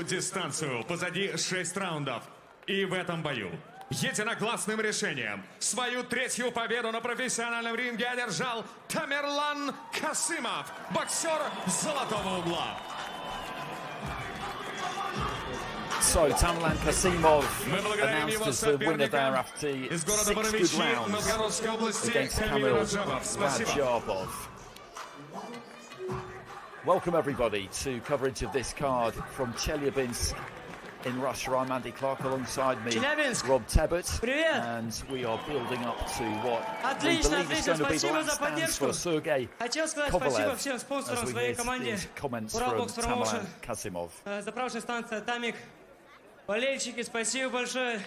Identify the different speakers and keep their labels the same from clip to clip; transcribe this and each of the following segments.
Speaker 1: дистанцию. Позади 6 раундов. И в этом бою единогласным решением свою третью победу на профессиональном ринге одержал Тамерлан Касымов, боксер золотого угла.
Speaker 2: So Tamerlan Kazimov announced as the winner there after 6 good rounds against Kamil Makhmadshoev. Welcome everybody to coverage of this card from Chelyabinsk in Russia. I'm Andy Clark, alongside me Rob Tebbett, and we are building up to what we believe is going to be the last dance for Sergey Kovalev as we hear these comments from Tamerlan Kazimov.
Speaker 3: Заправочная станция «Тамик». Болельщики, спасибо большое.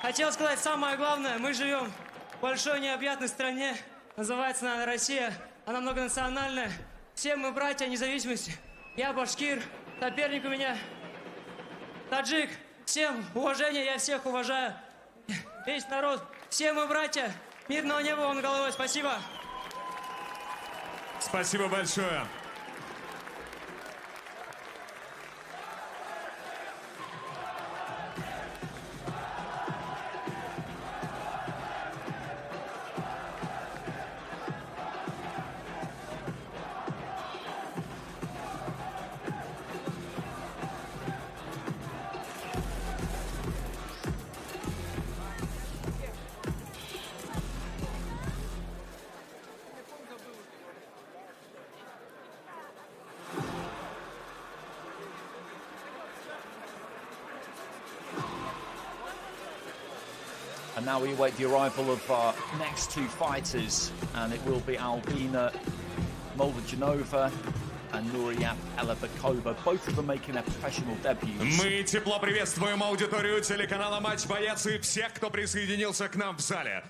Speaker 3: Хотел сказать самое главное. Мы живем в большой необъятной стране. Называется она Россия. Она многонациональная. Все мы братья независимости. Я башкир. Соперник у меня таджик. Всем уважение, я всех уважаю. Весь народ. Все мы братья. Мирного неба вам над головой. Спасибо.
Speaker 1: Спасибо большое.
Speaker 2: And now we await the arrival of our next two fighters, and it will be Albina Moldajanova and Nuria Alibekova, both of them making their professional debuts.
Speaker 1: Мы тепло приветствуем аудиторию телеканала «Матч Боец» и всех, кто присоединился к нам в зале.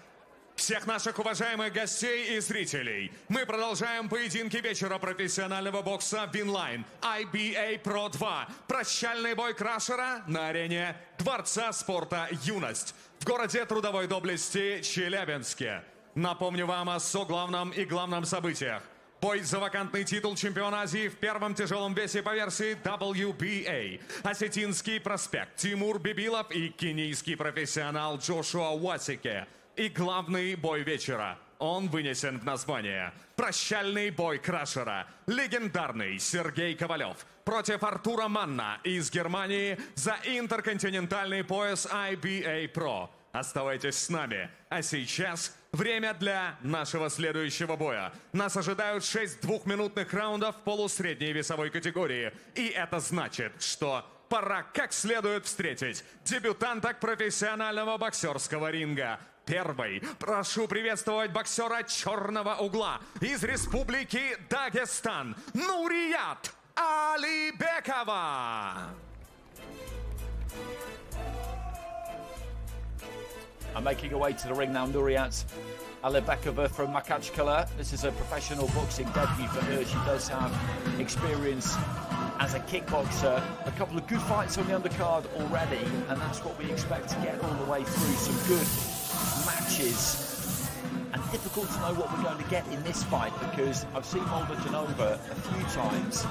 Speaker 1: Всех наших уважаемых гостей и зрителей. Мы продолжаем поединки вечера профессионального бокса в инлайн IBA Pro 2. Прощальный бой крашера на арене Дворца спорта «Юность» в городе трудовой доблести Челябинске. Напомню вам о соглавном и главном событиях. Бой за вакантный титул чемпиона Азии в первом тяжелом весе по версии WBA. Осетинский проспект Тимур Бибилов и кенийский профессионал Джошуа Waske. И главный бой вечера. Он вынесен в название. Прощальный бой крашера. Легендарный Сергей Ковалев против Артура Манна из Германии за интерконтинентальный пояс IBA Pro. Оставайтесь с нами. А сейчас время для нашего следующего боя. Нас ожидают 6 двухминутных раундов в полусредней весовой категории. И это значит, что пора как следует встретить дебютанток профессионального боксерского ринга. Первой прошу приветствовать боксера черного угла из Республики Дагестан Нурият Алибекова.
Speaker 2: And making her way to the ring now, Nuryat Alibekova from Makhmadshoev. This is a professional boxing debut for her. She does have experience as a kickboxer. A couple of good fights on the undercard already, and that's what we expect to get all the way through. Some good matches. And difficult to know what we're going to get in this fight, because I've seen Moldajanova a few times.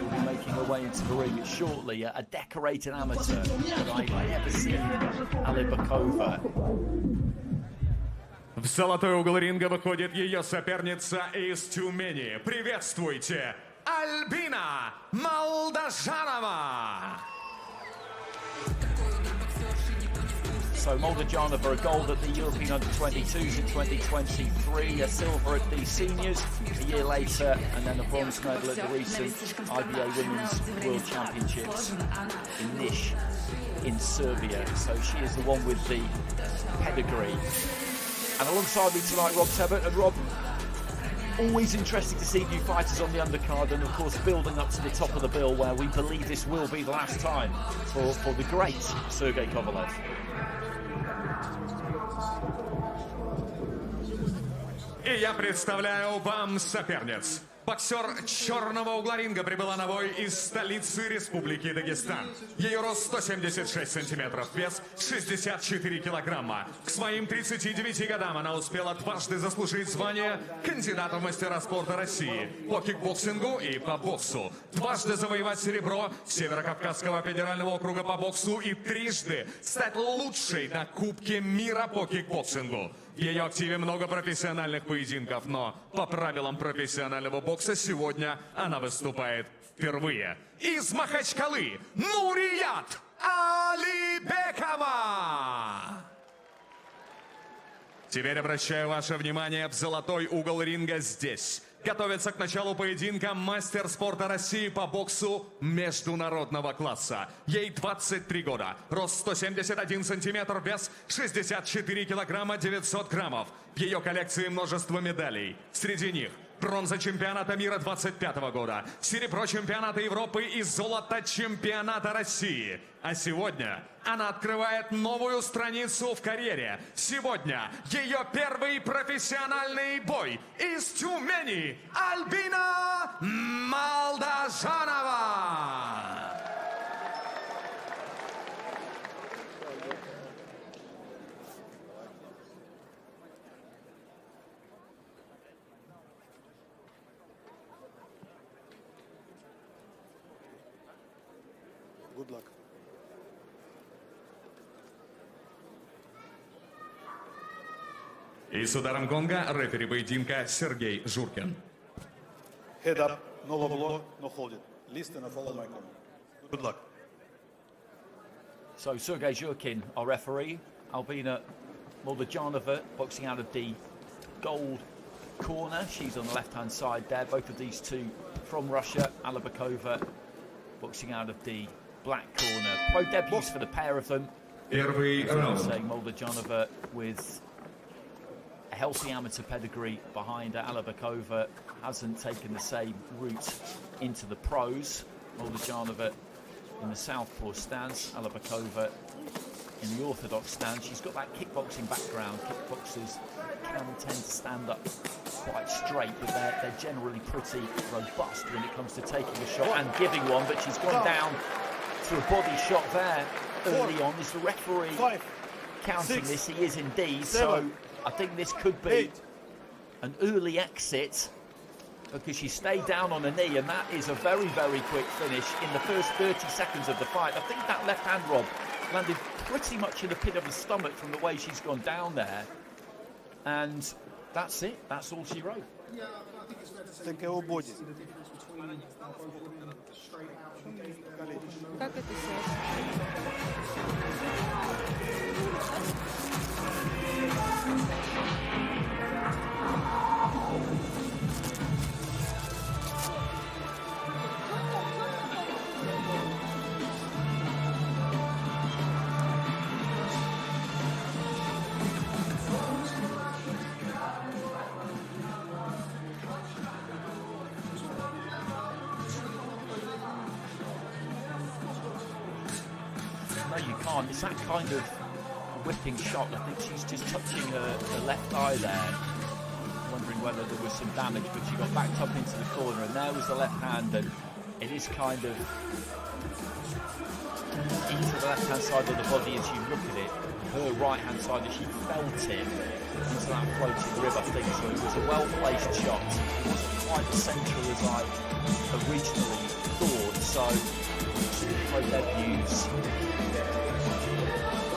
Speaker 2: Will be making her way into the ring shortly. A decorated amateur, but I've never seen Alibekova.
Speaker 1: В золотой угол ринга выходит ее соперница из Тюмени. Приветствуйте, Альбина Молдажанова!
Speaker 2: So Moldajanova, a gold at the European Under-22s in 2023, a silver at the seniors a year later, and then a bronze medal at the recent IBA Women's World Championships in Niš in Serbia. So she is the one with the pedigree. And alongside me tonight, Rob Tebbett. And Rob, always interesting to see new fighters on the undercard, and of course building up to the top of the bill, where we believe this will be the last time for the great Sergey Kovalev.
Speaker 1: И я представляю вам соперниц. Боксер черного угла ринга прибыла на бой из столицы Республики Дагестан. Ее рост 176 сантиметров, вес 64 килограмма. К своим 39 годам она успела дважды заслужить звание кандидата в мастера спорта России по кикбоксингу и по боксу, дважды завоевать серебро Северокавказского федерального округа по боксу и трижды стать лучшей на Кубке мира по кикбоксингу. В ее активе много профессиональных поединков, но по правилам профессионального бокса сегодня она выступает впервые. Из Махачкалы Нурият Алибекова! Теперь обращаю ваше внимание в золотой угол ринга здесь. Готовится к началу поединка мастер спорта России по боксу международного класса. Ей 23 года, рост 171 сантиметр, вес 64 килограмма 900 граммов. В ее коллекции множество медалей. Среди них бронза чемпионата мира 25 года, серебро чемпионата Европы и золото чемпионата России. А сегодня она открывает новую страницу в карьере. Сегодня ее первый профессиональный бой из Тюмени. Albina Молдожанова.
Speaker 4: Good luck.
Speaker 1: И с ударом гонга рефери поединка Сергей Журкин.
Speaker 4: Head up, no low blow, no hold it. Listen and follow my command. Good luck.
Speaker 2: So Sergey Zhurkin, our referee, Albina Moldajanova, boxing out of the gold corner. She's on the left-hand side there. Both of these two from Russia. Alibekova boxing out of the black corner. Pro debuts for the pair of them.
Speaker 1: Первый раунд.
Speaker 2: Saying Moldajanova with a healthy amateur pedigree behind her. Alibekova hasn't taken the same route into the pros. Moldajanova in the southpaw stance, Alibekova in the orthodox stance. She's got that kickboxing background. Kickboxers can tend to stand up quite straight, but they're generally pretty robust when it comes to taking a shot and giving one. But she's gone down to a body shot there early on. Is the referee counting this? He is indeed. So I think this could be an early exit, because she stayed down on her knee, and that is a very, very quick finish in the first 30 seconds of the fight. I think that left hand, Rob, landed pretty much in the pit of the stomach from the way she's gone down there. And that's it. That's all she wrote.
Speaker 4: Yeah, I think it's fair to say the difference between straight out and
Speaker 5: Как это связано?
Speaker 2: No, you can't. It's that kind of whipping shot. I think she's just touching her left eye there, wondering whether there was some damage, but she got backed up into the corner, and there was the left hand, and it is kind of into the left hand side of the body as you look at it. Her right hand side, as she felt it into that floating rib, I think. So it was a well placed shot. It wasn't quite as central as I originally thought. So pro debuts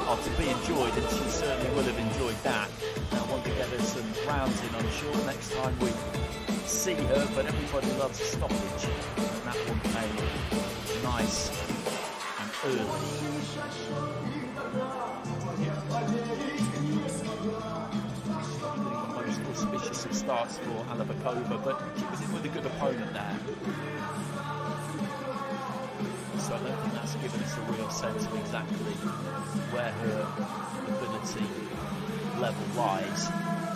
Speaker 2: are to be enjoyed, and she certainly will have enjoyed that. And I want to get her some rounds in, I'm sure, next time we see her, but everybody loves a stoppage, and that one came nice and early. The most auspicious of starts for Alibekova, but she was in with a good opponent there. So I don't think that's given us a real sense of exactly where her ability level lies.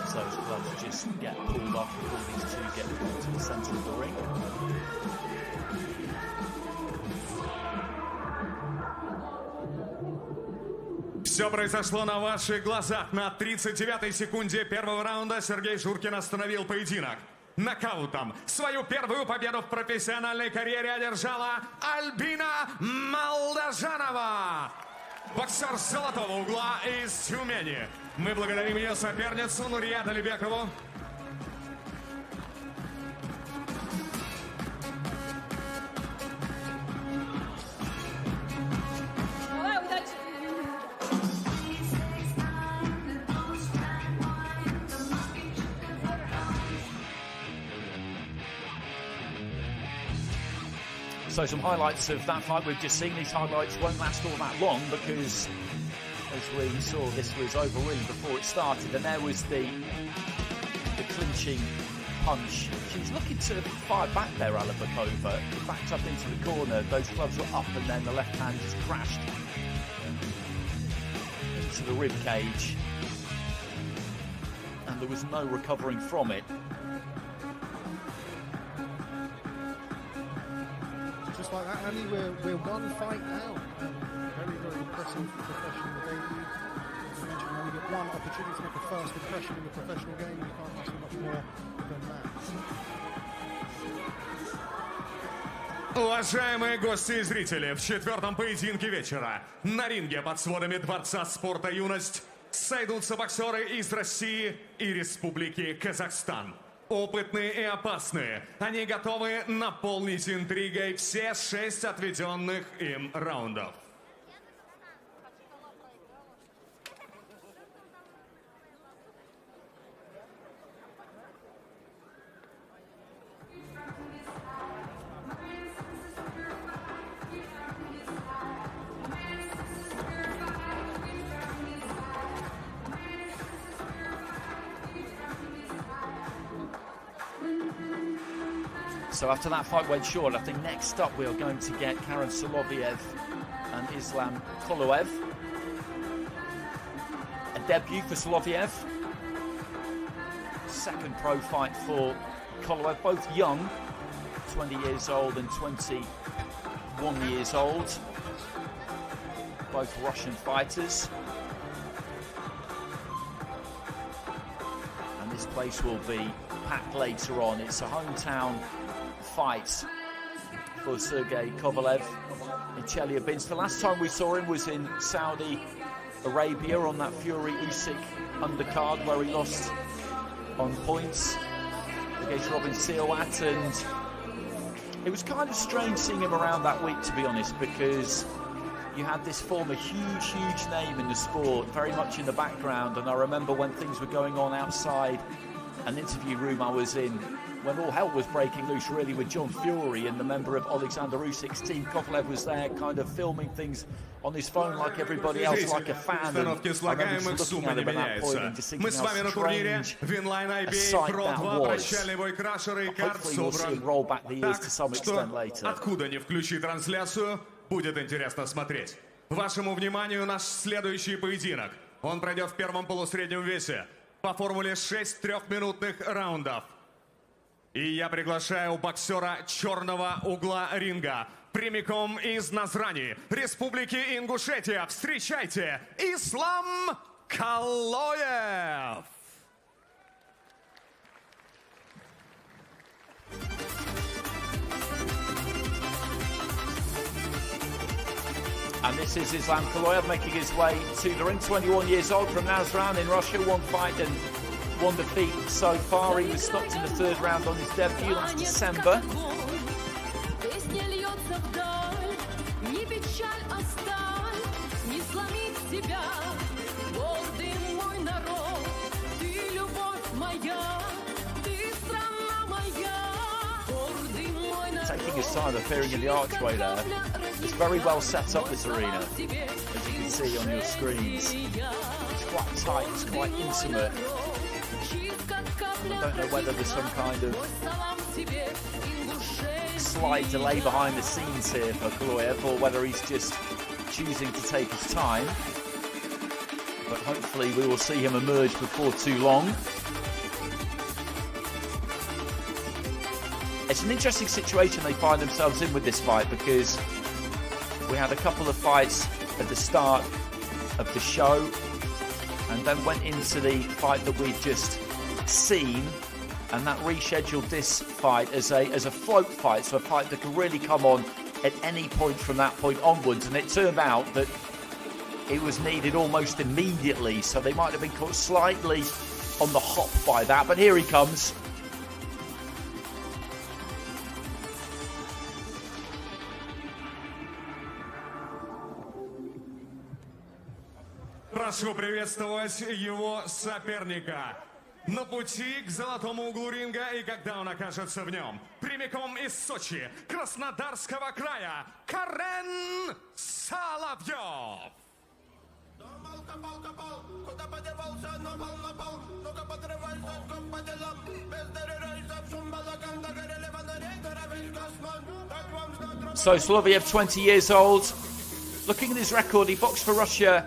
Speaker 2: So as well to just get pulled off before these two get pulled to the centre of the ring.
Speaker 1: Все произошло на ваших глазах. На 39-й секунде первого раунда Сергей Журкин остановил поединок. нокаутом. Свою первую победу в профессиональной карьере одержала Альбина Молдожанова, боксер с золотого угла из Тюмени. Мы благодарим ее соперницу Нурия Алибекову.
Speaker 2: So some highlights of that fight we've just seen. These highlights won't last all that long because, as we saw, this was over really before it started. And there was the clinching punch. She was looking to fire back there, Alibekova. Backed up into the corner. Those gloves were up and then the left hand just crashed into the rib cage. And there was no recovering from it.
Speaker 6: Just like that, Andy, we're one fight now. Very, very impressive professional debut. As I mentioned, you only get one opportunity to make a first impression in the professional game. You can't ask for much more than that.
Speaker 1: Уважаемые гости и зрители, в четвертом поединке вечера на ринге под сводами Дворца спорта «Юность» сойдутся боксеры из России и Республики Казахстан. Опытные и опасные, они готовы наполнить интригой все 6 отведенных им раундов.
Speaker 2: So after that fight went short, I think next up we are going to get Karen Solovyov and Islam Koloev. A debut for Solovyov. Second pro fight for Koloev, both young, 20 years old and 21 years old. Both Russian fighters. And this place will be packed later on. It's a hometown fight for Sergey Kovalev in Chelyabinsk. The last time we saw him was in Saudi Arabia on that Fury Usyk undercard where he lost on points against Robin Seawat, and it was kind of strange seeing him around that week, to be honest, because you had this former huge name in the sport very much in the background. And I remember when things were going on outside an interview room I was in, when all hell was breaking loose really with John Fury and the member of Alexander Usyk's team, Kovalev was there kind of filming things on his phone like everybody else, like a fan. And I remember just looking at him at that point and just thinking how strange a sight that was. Hopefully we'll see him roll back the years to some extent later.
Speaker 1: Откуда не включи трансляцию, будет интересно смотреть. Вашему вниманию наш следующий поединок. Он пройдет в первом полусреднем весе по формуле 6 трехминутных раундов. И я приглашаю боксера черного угла ринга, прямиком из Назрани, Республики Ингушетия. Встречайте, Ислам Калоев!
Speaker 2: And this is Islam Koloev making his way to the ring, 21 years old, from Nazran in Russia, one fight and one defeat so far. He was stopped in the third round on his debut last December. Taking his time, appearing in the archway there. It's very well set up, this arena, as you can see on your screens. It's quite tight, it's quite intimate. I don't know whether there's some kind of slight delay behind the scenes here for Koloev, or whether he's just choosing to take his time. But hopefully we will see him emerge before too long. It's an interesting situation they find themselves in with this fight, because we had a couple of fights at the start of the show and then went into the fight that we've just seen, and that rescheduled this fight as a float fight, so a fight that could really come on at any point from that point onwards. And it turned out that it was needed almost immediately, so they might have been caught slightly on the hop by that. But here he comes.
Speaker 1: Прошу приветствовать его соперника. На пути к золотому углу ринга, и когда он окажется в нем, прямиком из Сочи, Краснодарского края, Карен Соловьев.
Speaker 7: Куда подевался, напал, ну-ка подрывайся, скоп по делам. Без дыры шум балаган, догорели фонари, весь космон. Так вам знать.
Speaker 2: So Solovyov, 20 years old, looking at his record, he boxed for Russia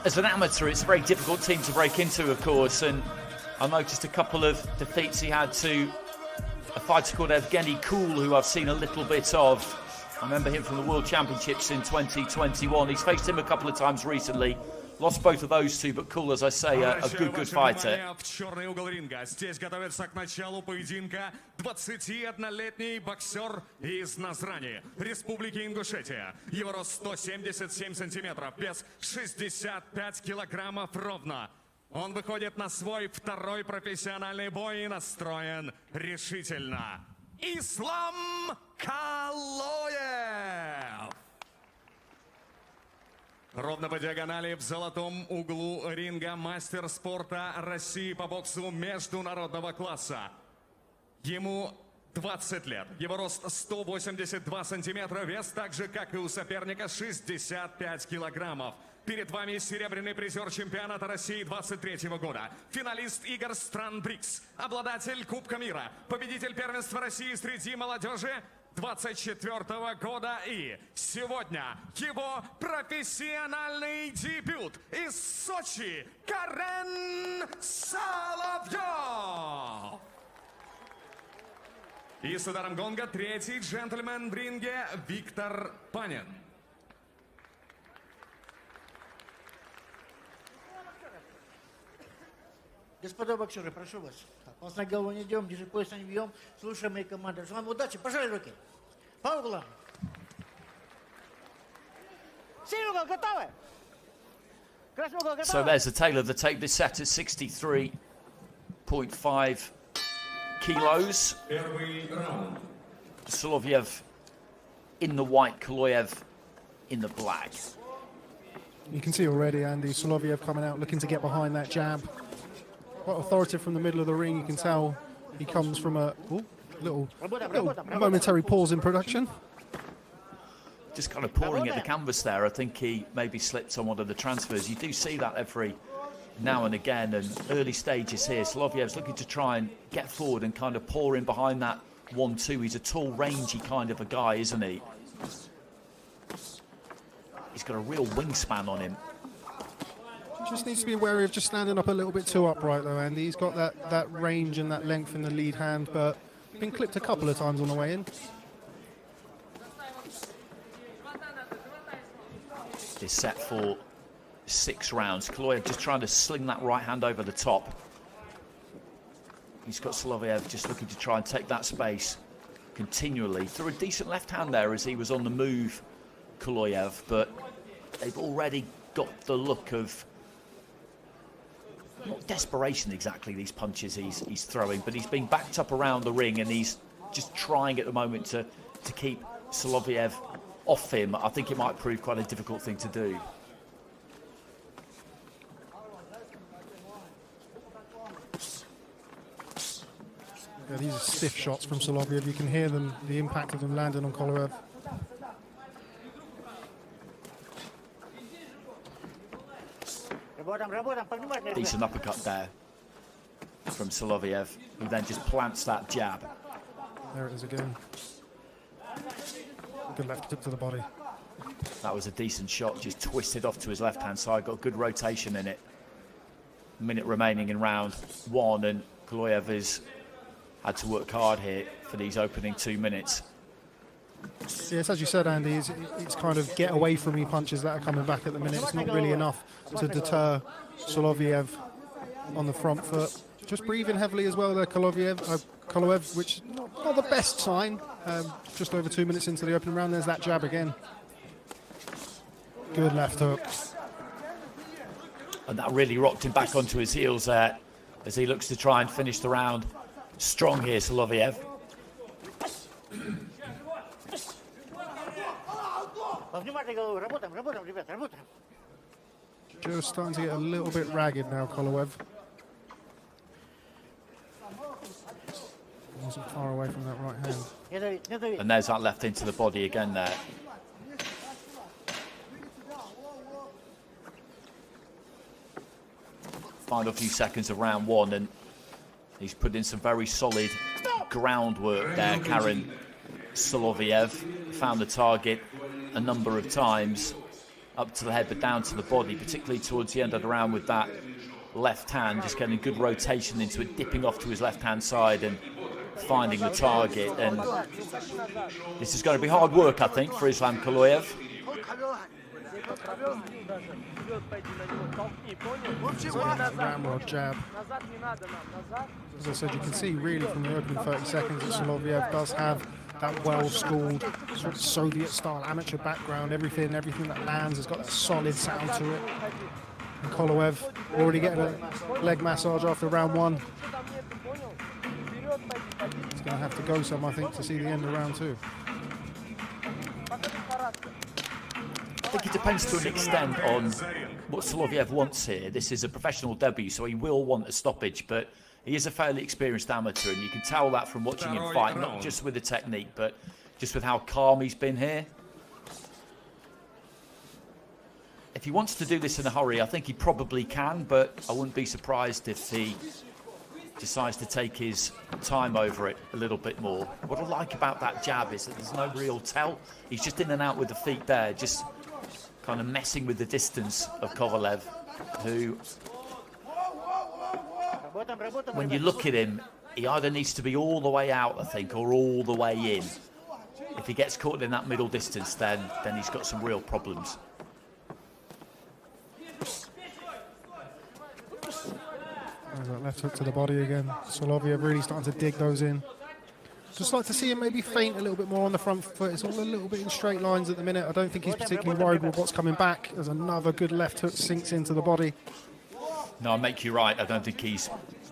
Speaker 2: as an amateur. It's a very difficult team to break into, of course, and I noticed a couple of defeats he had to a fighter called Evgeny Kool, who I've seen a little bit of. I remember him from the World Championships in 2021. He's faced him a couple of times recently. Lost both of those two, but Kool, as I say, a good fighter.
Speaker 1: В черный угол ринга. Здесь готовится к началу поединка 21-летний боксер из Назрани, Республики Ингушетия. Его рост 177 сантиметров, вес 65 килограммов ровно. Он выходит на свой второй профессиональный бой и настроен решительно. Ислам Калоев! Ровно по диагонали в золотом углу ринга мастер спорта России по боксу международного класса. Ему 20 лет. Его рост 182 сантиметра, вес так же, как и у соперника, 65 килограммов. Перед вами серебряный призер чемпионата России 23 года. Финалист игр стран БРИКС. Обладатель Кубка мира. Победитель первенства России среди молодежи 24 года. И сегодня его профессиональный дебют из Сочи. Карен Соловьев. И с ударом гонга третий джентльмен в ринге Виктор Панин.
Speaker 8: Господа боксеры, прошу вас. Вас на голову не идем, ниже пояса не бьем. Слушаем мои команды. С вами удачи, пожали руки. По углам. Синий угол, готовы? Красный угол, готовы?
Speaker 2: So there's the tail of the tape. This set at 63.5 kilos. Solovyov in the white, Koloev in the black.
Speaker 6: You can see already, Andy, Solovyov coming out looking to get behind that jab. Quite authoritative from the middle of the ring. You can tell he comes from a little momentary pause in production.
Speaker 2: Just kind of pouring at the canvas there. I think he maybe slipped on one of the transfers. You do see that every now and again, and early stages here. Solovyov's looking to try and get forward and kind of pour in behind that 1-2. He's a tall, rangy kind of a guy, isn't he? He's got a real wingspan on him.
Speaker 6: Just needs to be wary of just standing up a little bit too upright, though, Andy. He's got that range and that length in the lead hand, but been clipped a couple of times on the way in.
Speaker 2: Is set for 6 rounds. Koloev just trying to sling that right hand over the top. He's got Solovyov just looking to try and take that space continually. Threw a decent left hand there as he was on the move, Koloev, but they've already got the look of not desperation exactly, these punches he's throwing, but he's being backed up around the ring and he's just trying at the moment to keep Solovyov off him. I think it might prove quite a difficult thing to do.
Speaker 6: Yeah, these are stiff shots from Solovyov. You can hear them, the impact of them landing on Koloev.
Speaker 2: Decent uppercut there from Solovyov, who then just plants that jab.
Speaker 6: There it is again. Good left hook to the body.
Speaker 2: That was a decent shot, just twisted off to his left-hand side, got good rotation in it. Minute remaining in round 1, and Koloev has had to work hard here for these opening 2 minutes.
Speaker 6: Yes, as you said, Andy, it's kind of get away from me punches that are coming back at the minute. It's not really enough to deter Solovyov on the front foot. Just breathing heavily as well there, Koloev, which not the best sign. Just over 2 minutes into the opening round, there's that jab again. Good left hook.
Speaker 2: And that really rocked him back onto his heels there as he looks to try and finish the round strong here, Solovyov.
Speaker 6: Just starting to get a little bit ragged now, Koloev. Wasn't far away from that right hand.
Speaker 2: And there's that left into the body again there. Final few seconds of round one, and he's put in some very solid groundwork there, Karen Solovyov. Found the target a number of times, up to the head but down to the body, particularly towards the end of the round with that left hand, just getting good rotation into it, dipping off to his left-hand side and finding the target. And this is going to be hard work, I think, for Islam Koloev.
Speaker 6: Ramrod jab. As I said, you can see really from the opening 30 seconds that Solovyov does have that well-schooled sort of Soviet-style amateur background. Everything that lands has got that solid sound to it. And Koloev already getting a leg massage after round one. He's going to have to go some, I think, to see the end of round two.
Speaker 2: I think it depends to an extent on what Solovyov wants here. This is a professional debut, so he will want a stoppage, but he is a fairly experienced amateur, and you can tell that from watching him fight, not just with the technique, but just with how calm he's been here. If he wants to do this in a hurry, I think he probably can, but I wouldn't be surprised if he decides to take his time over it a little bit more. What I like about that jab is that there's no real tell. He's just in and out with the feet there, just kind of messing with the distance of Kovalev, who, when you look at him, he either needs to be all the way out, I think, or all the way in. If he gets caught in that middle distance, then he's got some real problems.
Speaker 6: There's that left hook to the body again. Solovyov really starting to dig those in. Just like to see him maybe feint a little bit more on the front foot. It's all a little bit in straight lines at the minute. I don't think he's particularly worried with what's coming back. There's another good left hook sinks into the body.
Speaker 2: No, I make you right. I don't think he's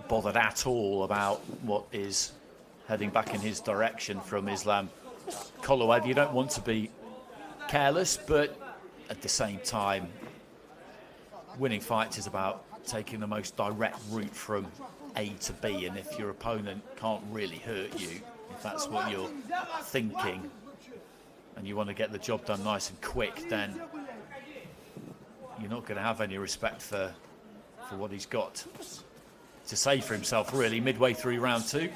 Speaker 2: bothered at all about what is heading back in his direction from Islam Koloev. You don't want to be careless, but at the same time, winning fights is about taking the most direct route from A to B, and if your opponent can't really hurt you, if that's what you're thinking, and you want to get the job done nice and quick, then you're not going to have any respect for what he's got to say for himself, really, midway through round two.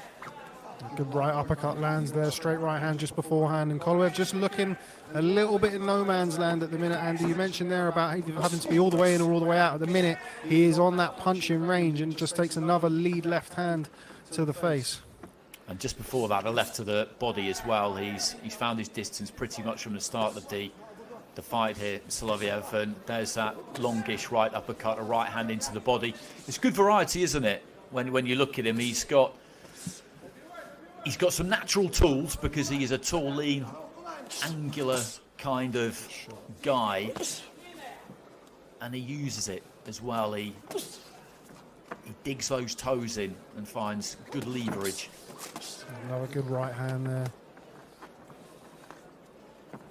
Speaker 6: Good right uppercut lands there, straight right hand just beforehand, and Koloev just looking a little bit in no man's land at the minute. Andy, you mentioned there about having to be all the way in or all the way out. At the minute, he is on that punching range and just takes another lead left hand to the face.
Speaker 2: And just before that, a left to the body as well. He's found his distance pretty much from the start of the fight here, Solovyov, and there's that longish right uppercut, a right hand into the body. It's good variety, isn't it? When you look at him, he's got some natural tools because he is a tall, lean, angular kind of guy, and he uses it as well. He digs those toes in and finds good leverage.
Speaker 6: Another good right hand there.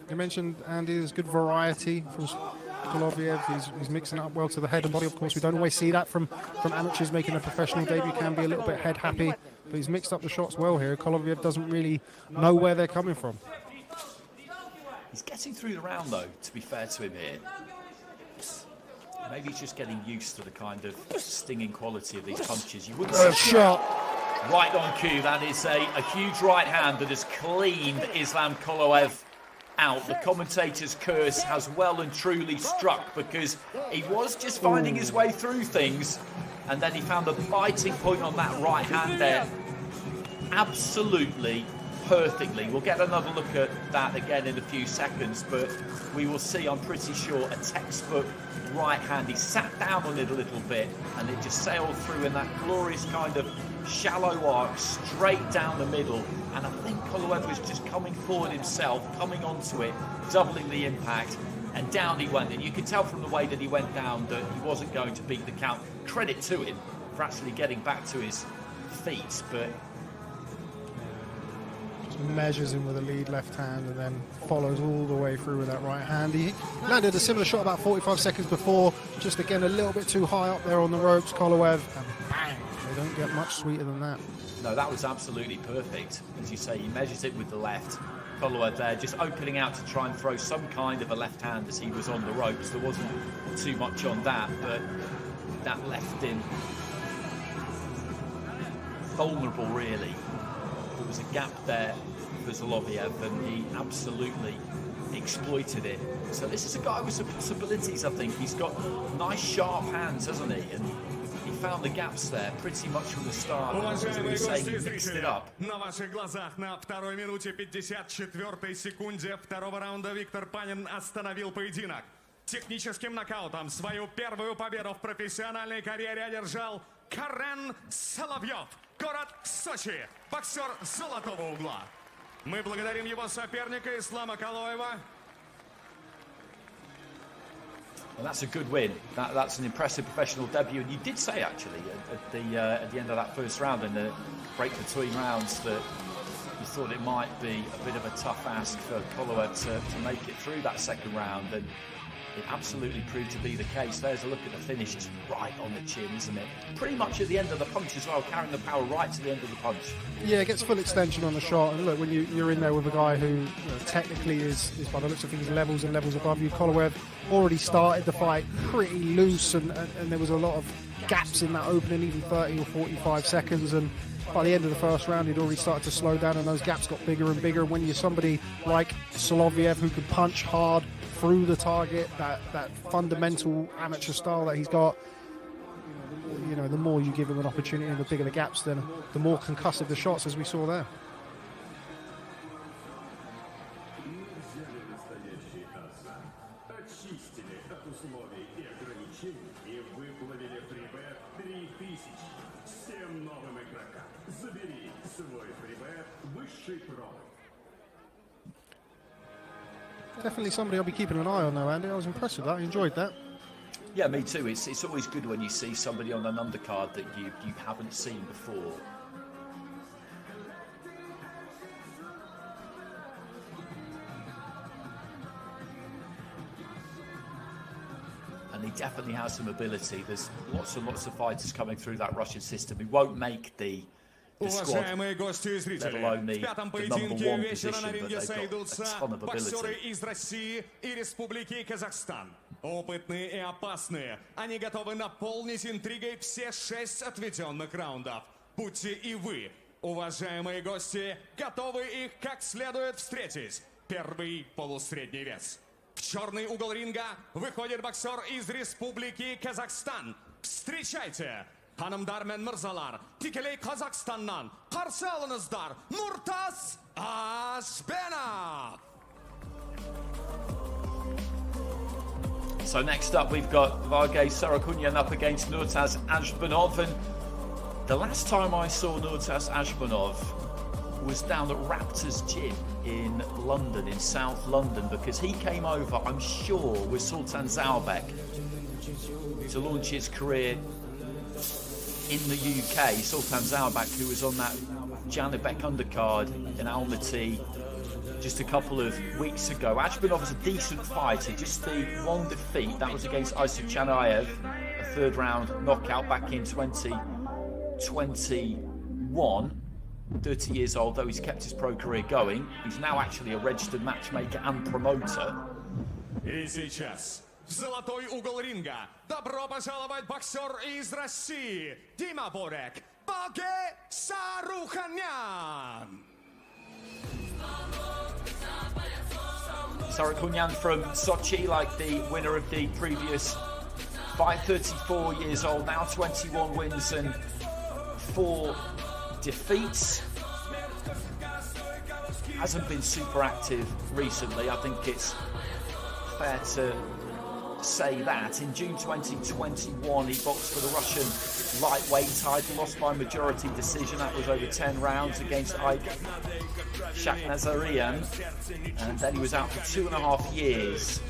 Speaker 6: You mentioned, Andy, there's good variety from Solovyov. He's mixing it up well to the head and body. Of course, we don't always see that from amateurs making a professional debut. Can be a little bit head happy, but he's mixed up the shots well here. Solovyov doesn't really know where they're coming from.
Speaker 2: He's getting through the round, though, to be fair to him here. Maybe he's just getting used to the kind of stinging quality of these punches. You wouldn't say
Speaker 6: shot.
Speaker 2: Right on cue. That is a huge right hand that has cleaned Islam Koloev out. The commentator's curse has well and truly struck because he was just finding his way through things, and then he found a biting point on that right hand there. Absolutely perfectly. We'll get another look at that again in a few seconds, but we will see, I'm pretty sure, a textbook right hand. He sat down on it a little bit and it just sailed through in that glorious kind of shallow arc straight down the middle, and I think Koloev was just coming forward himself, coming onto it, doubling the impact, and down he went. And you could tell from the way that he went down that he wasn't going to beat the count. Credit to him for actually getting back to his feet, but
Speaker 6: just measures him with a lead left hand and then follows all the way through with that right hand. He landed a similar shot about 45 seconds before, just again a little bit too high up there on the ropes, Koloev, and bang! They don't get much sweeter than that.
Speaker 2: No, that was absolutely perfect. As you say, he measures it with the left. Koloev there just opening out to try and throw some kind of a left hand as he was on the ropes. There wasn't too much on that, but that left him vulnerable, really. There was a gap there for Solovyov, and he absolutely exploited it. So this is a guy with some possibilities, I think. He's got nice, sharp hands, hasn't he? And he found the gaps there pretty much from the start.
Speaker 1: Уважаемые гости и зрители, на ваших глазах на 2 минуте 54 секунде второго раунда Виктор Панин остановил поединок. Техническим нокаутом свою первую победу в профессиональной карьере одержал Карен Соловьев, город Сочи, боксер золотого угла. Мы благодарим его соперника Ислама Калоева.
Speaker 2: Well, that's a good win. That's an impressive professional debut. And you did say, actually, at the end of that first round, in the break between rounds, that you thought it might be a bit of a tough ask for Koloev to make it through that second round. And it absolutely proved to be the case. There's a look at the finish, just right on the chin, isn't it? Pretty much at the end of the punch as well, carrying the power right to the end of the punch.
Speaker 6: Yeah, gets full extension on the shot. And look, when you're in there with a guy who technically is by the looks of things levels and levels above you, Koloev already started the fight pretty loose, and there was a lot of gaps in that opening, even 30 or 45 seconds. And by the end of the first round, he'd already started to slow down, and those gaps got bigger and bigger. When you're somebody like Solovyov who can punch hard through the target, that fundamental amateur style that he's got, the more you give him an opportunity and the bigger the gaps, then the more concussive the shots, as we saw there. Definitely somebody I'll be keeping an eye on though, Andy. I was impressed with that. I enjoyed that.
Speaker 2: Yeah, me too. It's always good when you see somebody on an undercard that you haven't seen before. And he definitely has some ability. There's lots and lots of fighters coming through that Russian system who won't make the
Speaker 1: Уважаемые гости и зрители, в пятом поединке вечера на ринге сойдутся боксеры из России и Республики Казахстан. Опытные и опасные, они готовы наполнить интригой все 6 отведенных раундов. Будьте и вы, уважаемые гости, готовы их как следует встретить. Первый полусредний вес. В черный угол ринга выходит боксер из Республики Казахстан. Встречайте! Hanımlar men mırzalar, Tikeley Kazakhstan'dan karşı alınızlar, Nurtas Azhbenov.
Speaker 2: So next up we've got Sarukhanyan up against Nurtas Azhbenov, and the last time I saw Nurtas Azhbenov was down at Raptors Gym in London, in South London, because he came over, I'm sure, with Sultan Zalbek to launch his career in the UK. Sultan Zalbek, who was on that Janibek undercard in Almaty just a couple of weeks ago. Azhbenov was a decent fighter, just the one defeat. That was against Isaac Chanayev, a third round knockout back in 2021. 30 years old, though he's kept his pro career going. He's now actually a registered matchmaker and promoter.
Speaker 1: И сейчас в золотой угол ринга добро пожаловать боксер из России Дима Борек, Sarukhanyan.
Speaker 2: Sarukhanyan from Sochi, like the winner of the previous fight, 34 years old now, 21 wins and 4 defeats. hasn't been super active recently. I think it's fair to say that. In June 2021, he boxed for the Russian lightweight title, lost by majority decision. That was over 10 rounds against Shakhnazarian, and then he was out for 2.5 years.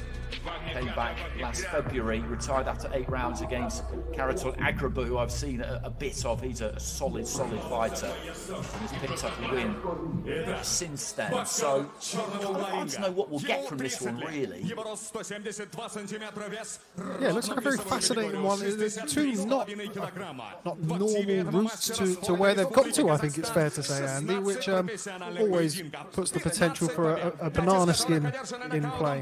Speaker 2: Came back last February, retired after 8 rounds against Karatul Agrabah, who I've seen a bit of. He's a solid fighter, and has picked up a win since then. So I want to know what we'll get from this one, really.
Speaker 6: Yeah, it looks like a very fascinating one. There's two not normal routes to where they've got to, I think it's fair to say, Andy, which always puts the potential for a banana skin in play.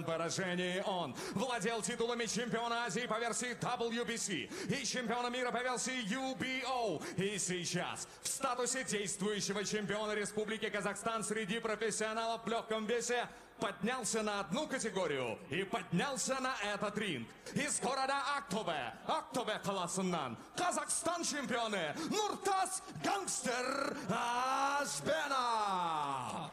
Speaker 1: Поражении он владел титулами чемпиона Азии по версии WBC и чемпиона мира по версии UBO. И сейчас в статусе действующего чемпиона Республики Казахстан среди профессионалов в легком весе поднялся на одну категорию и поднялся на этот ринг. Из города Актобе қаласынан Казахстан чемпионы Нуртас Гангстер Азhbenov.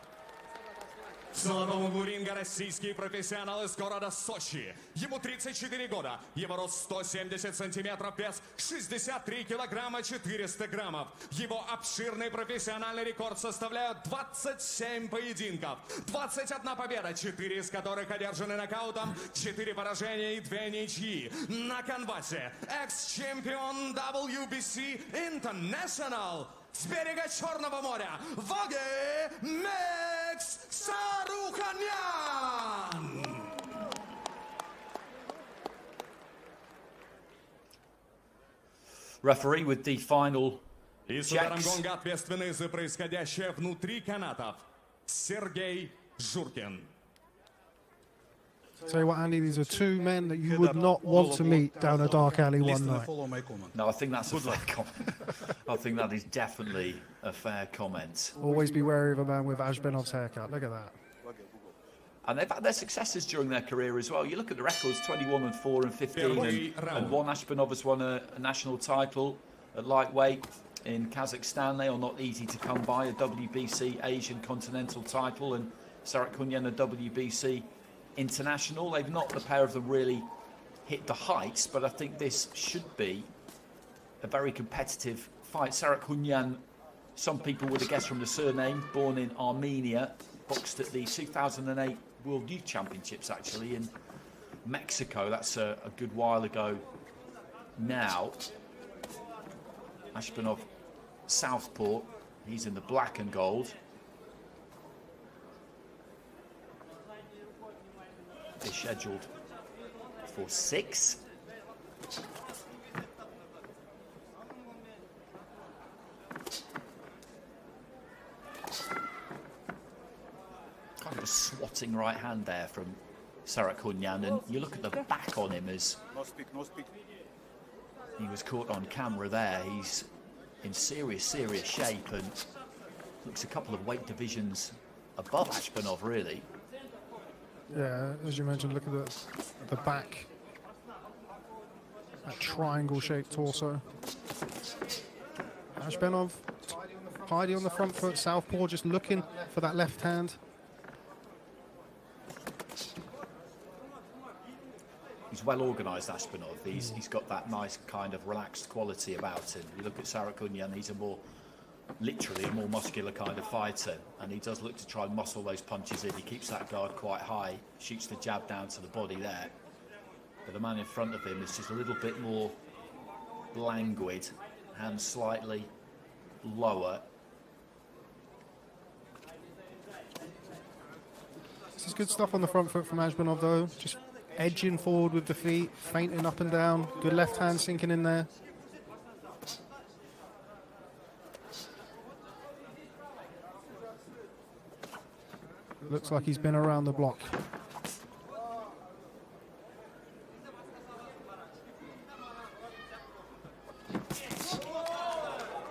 Speaker 1: В золотом углу ринга российский профессионал из города Сочи. Ему 34 года, его рост 170 сантиметров, вес 63 килограмма 400 граммов. Его обширный профессиональный рекорд составляет 27 поединков, 21 победа, 4 из которых одержаны нокаутом, 4 поражения и 2 ничьи. На канвасе экс-чемпион WBC International. С берега Черного моря Waske Max Sarukhanyan.
Speaker 2: Referee with the final
Speaker 1: И с ударом гонга ответственный за происходящее внутри канатов Сергей Журкин.
Speaker 6: Tell you what, Andy, these are two men that you would not want to meet down a dark alley one night.
Speaker 2: No, I think that's a fair comment. I think that is definitely a fair comment.
Speaker 6: Always be wary of a man with Azhbenov's haircut. Look at that.
Speaker 2: And they've had their successes during their career as well. You look at the records, 21-4 and 15 and 1. Azhbenov has won a national title at lightweight in Kazakhstan. They are not easy to come by. A WBC Asian Continental title, and Sarukhanyan a WBC International. They've not, the pair of them, really hit the heights, but I think this should be a very competitive fight. Sarukhanyan, some people would have guessed from the surname, born in Armenia, boxed at the 2008 World Youth Championships actually in Mexico. That's a good while ago now. Azhbenov, southpaw, he's in the black and gold. Is scheduled for 6. Kind of a swatting right hand there from Sarukhanyan, and you look at the back on him as he was caught on camera there. He's in serious shape and looks a couple of weight divisions above Azhbenov, really.
Speaker 6: Yeah, as you mentioned, look at the back, that triangle-shaped torso. Azhbenov tidy on the front foot, southpaw, just looking for that left hand.
Speaker 2: He's well organised, Azhbenov. He's got that nice kind of relaxed quality about him. You look at Sarukhanyan, he's literally a more muscular kind of fighter, and he does look to try and muscle those punches in. He keeps that guard quite high, shoots the jab down to the body there. But the man in front of him is just a little bit more languid, hands slightly lower.
Speaker 6: This is good stuff on the front foot from Azhbenov, though. Just edging forward with the feet, feinting up and down. Good left hand sinking in there. Looks like he's been around the block.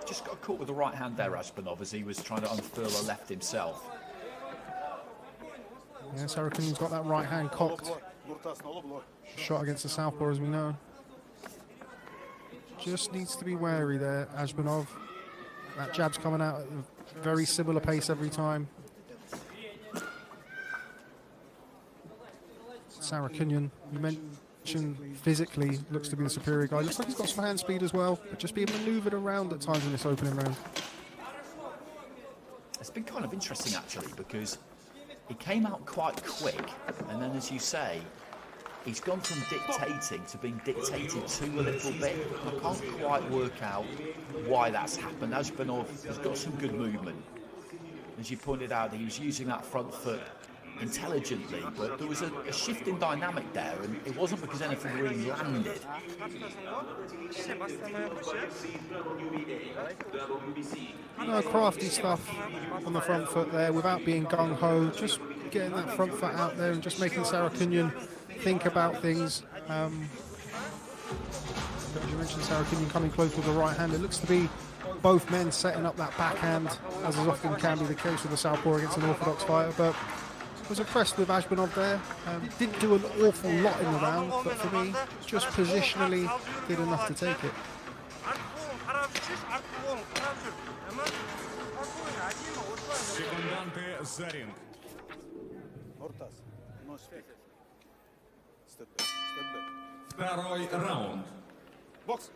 Speaker 2: Just got caught with the right hand there, Azhbenov, as he was trying to unfurl a left himself.
Speaker 6: Yeah, Sarukhanyan's got that right hand cocked. Shot against the southpaw, as we know. Just needs to be wary there, Azhbenov. That jab's coming out Very similar pace every time. Sarukhanyan, you mentioned physically looks to be the superior guy. Looks like he's got some hand speed as well, but just being manoeuvred around at times in this opening round.
Speaker 2: It's been kind of interesting actually, because he came out quite quick, and then as you say, he's gone from dictating to being dictated to a little bit. I can't quite work out why that's happened. Azhbenov has got some good movement. As you pointed out, he was using that front foot intelligently, but there was a shift in dynamic there, and it wasn't because anything really landed.
Speaker 6: No, crafty stuff on the front foot there without being gung-ho, just getting that front foot out there and just making Sarukhanyan think about things. As you mentioned, Sarukhanyan coming close with the right hand. It looks to be both men setting up that backhand, as is often can be the case with a southpaw against an orthodox fighter, but was impressed with Azhbenov there. Didn't do an awful lot in the round, but for me, just positionally did enough to take it.
Speaker 1: Секунданты за ринг.
Speaker 4: Mortas, no speak. Step back, step back.
Speaker 1: Второй раунд.
Speaker 4: Box.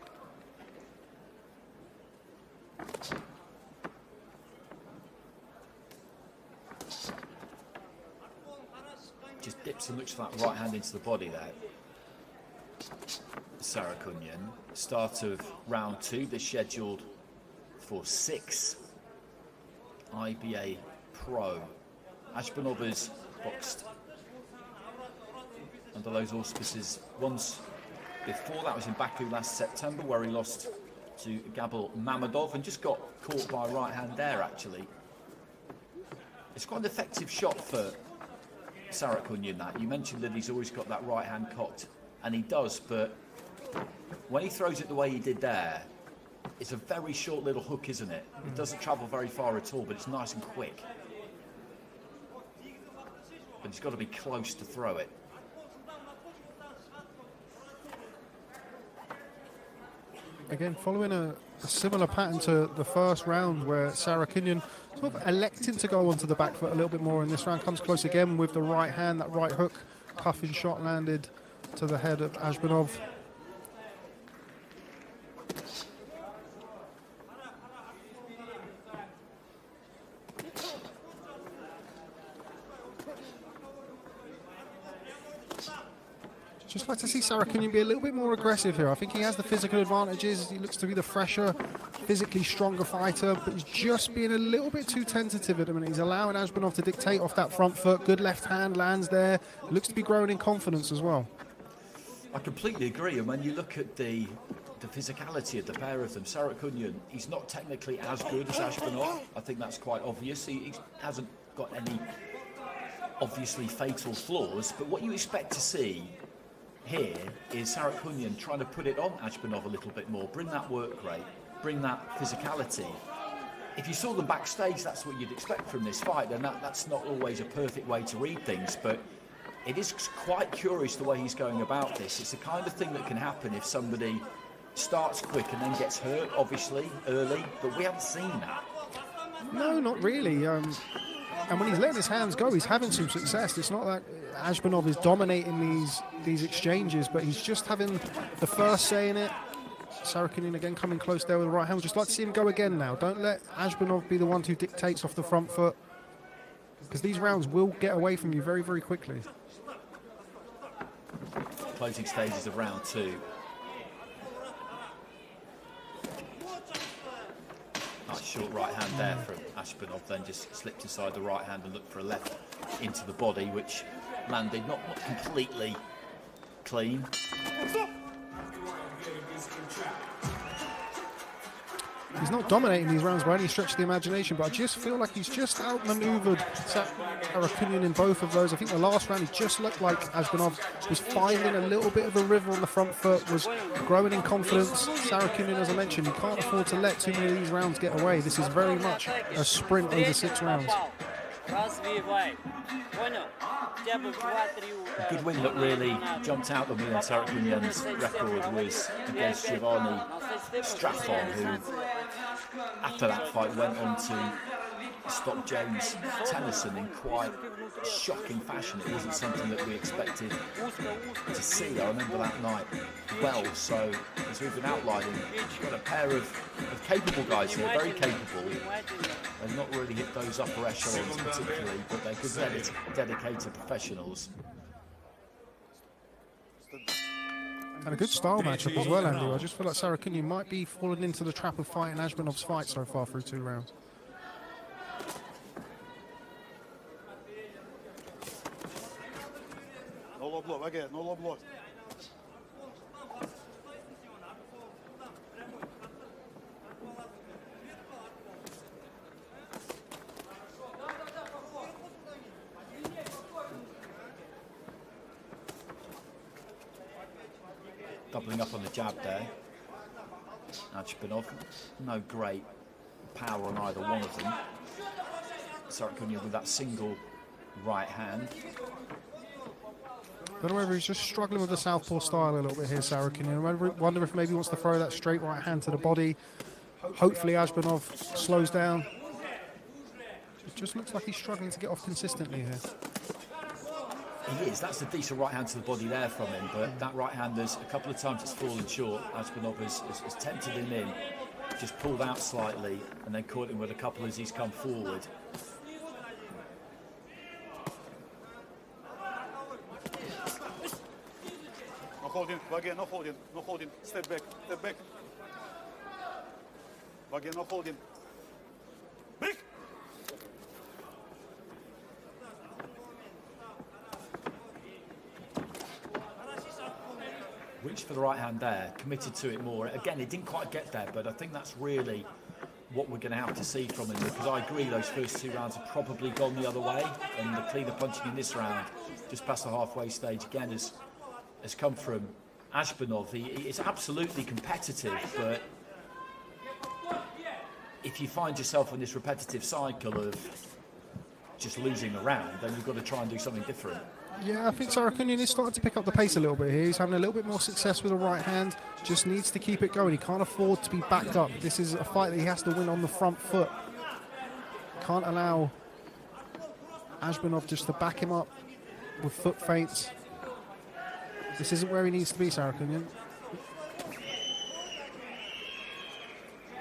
Speaker 2: Just dips and looks for that right hand into the body there. Sarukhanyan, start of round 2. They're scheduled for 6 IBA Pro. Azhbenov has boxed under those auspices once before. That was in Baku last September, where he lost to Gabel Mammadov and just got caught by a right hand there, actually. It's quite an effective shot for Sarukhanyan, that. You mentioned that he's always got that right hand cocked, and he does, but when he throws it the way he did there, it's a very short little hook, isn't it? It doesn't travel very far at all, but it's nice and quick. But he's got to be close to throw it.
Speaker 6: Again, following a similar pattern to the first round, where Sarukhanyan sort of electing to go onto the back foot a little bit more in this round, comes close again with the right hand, that right hook, puffing shot landed to the head of Azhbenov. Just like to see Sarukhanyan be a little bit more aggressive here. I think he has the physical advantages. He looks to be the fresher, physically stronger fighter, but he's just being a little bit too tentative at the minute. He's allowing Azhbenov to dictate off that front foot. Good left hand lands there. Looks to be growing in confidence as well.
Speaker 2: I completely agree, and when you look at the physicality of the pair of them, Sarukhanyan, he's not technically as good as Azhbenov. I think that's quite obvious. He hasn't got any obviously fatal flaws, but what you expect to see here is Sarukhanyan trying to put it on Azhbenov a little bit more, bring that work rate, bring that physicality. If you saw them backstage, that's what you'd expect from this fight, and that's not always a perfect way to read things, but it is quite curious the way he's going about this. It's the kind of thing that can happen if somebody starts quick and then gets hurt, obviously, early, but we haven't seen that.
Speaker 6: No, not really. And when he's letting his hands go, he's having some success. It's not like Azhbenov is dominating these exchanges, but he's just having the first say in it. Sarukhanyan again coming close there with the right hand. We'd just like to see him go again now. Don't let Azhbenov be the one who dictates off the front foot, because these rounds will get away from you very, very quickly.
Speaker 2: Closing stages of round 2. Nice short right hand there from Azhbenov, then just slipped inside the right hand and looked for a left into the body, which landed not completely clean.
Speaker 6: He's not dominating these rounds by any stretch of the imagination, but I just feel like he's just outmaneuvered Sarukhanyan in both of those. I think the last round he just looked like Azhbenov was finding a little bit of a river on the front foot, was growing in confidence. Sarukhanyan, as I mentioned, you can't afford to let too many of these rounds get away. This is very much a sprint over 6 rounds.
Speaker 2: A good win that really jumped out at me on Sarukhanyan's record was against Giovanni Strafon, who after that fight went on to stopped James Tennyson in quite shocking fashion. It wasn't something that we expected to see. I remember that night well. So as we've been outlining, we've got a pair of capable guys here, very capable. They've not really hit those upper echelons particularly, but they're good, dedicated professionals.
Speaker 6: And a good style matchup as well, Andy. I just feel like Sarukhanyan might be falling into the trap of fighting Azhbenov's fight so far through 2 rounds.
Speaker 4: No low blow, again, no low blow.
Speaker 2: Doubling up on the jab there. Azhbenov, no great power on either one of them. Sarukhanyan with that single right hand.
Speaker 6: I don't know whether he's just struggling with the southpaw style a little bit here, Sarukhanyan. I wonder if maybe he wants to throw that straight right hand to the body. Hopefully Azhbenov slows down. It just looks like he's struggling to get off consistently here.
Speaker 2: He is. That's a decent right hand to the body there from him, but that right hand, there's a couple of times it's fallen short. Azhbenov has tempted him in, just pulled out slightly, and then caught him with a couple as he's come forward.
Speaker 4: No holding, Waske, no holding, no holding. Step back, step back. Waske, no holding. Break!
Speaker 2: Reached for the right hand there, committed to it more. Again, it didn't quite get there, but I think that's really what we're going to have to see from him, because I agree those first 2 rounds have probably gone the other way, and the cleaner punching in this round, just past the halfway stage, again has come from Azhbenov. He is absolutely competitive, but if you find yourself on this repetitive cycle of just losing a round, then you've got to try and do something different.
Speaker 6: Yeah, I think Sarukhanyan is starting to pick up the pace a little bit here. He's having a little bit more success with the right hand. Just needs to keep it going. He can't afford to be backed up. This is a fight that he has to win on the front foot. Can't allow Azhbenov just to back him up with foot feints. This isn't where he needs to be, Sarukhanyan.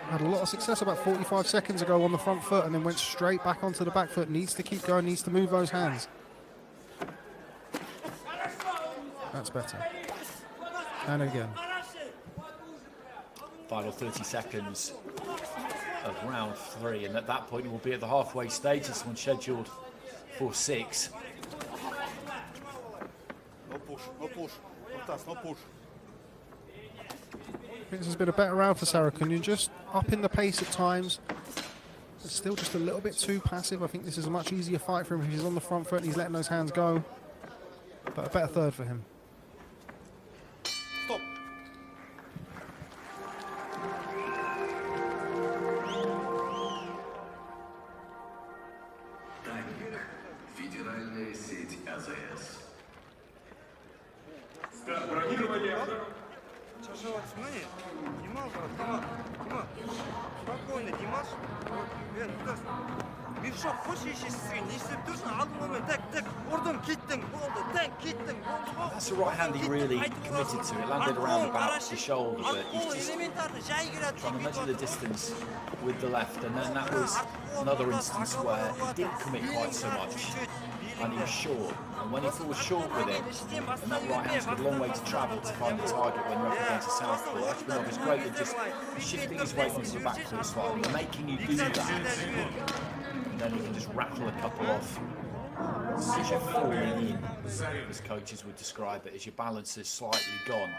Speaker 6: Had a lot of success about 45 seconds ago on the front foot and then went straight back onto the back foot. Needs to keep going, needs to move those hands. That's better. And again.
Speaker 2: Final 30 seconds of round 3, and at that point we'll be at the halfway stage. This one's scheduled for 6.
Speaker 4: No push, no push. No touch, no push.
Speaker 6: I think this has been a better round for Sarukhanyan, just up in the pace at times. But still just a little bit too passive. I think this is a much easier fight for him if he's on the front foot and he's letting those hands go. But a better third for him.
Speaker 4: Stop.
Speaker 9: Федеральная сеть АЗС.
Speaker 7: Спокойно, Димаш. Мешок, хочешь естественно, если точно алдым так, ордом киттим, болды, так, киттим, болды.
Speaker 2: That's a right hand he really committed to. It landed around about the shoulder, but he's just trying to measure the distance with the left, and then that was another instance where he didn't commit quite so much, and he was short. And when he falls short with it, and that right hand's got a long way to travel to find the target when you're up against a southpaw. Azhbenov is great at just shifting his weight onto the back foot slightly, making you do that. And then he can just rattle a couple off as you're falling in, as coaches would describe it, as your balance is slightly gone.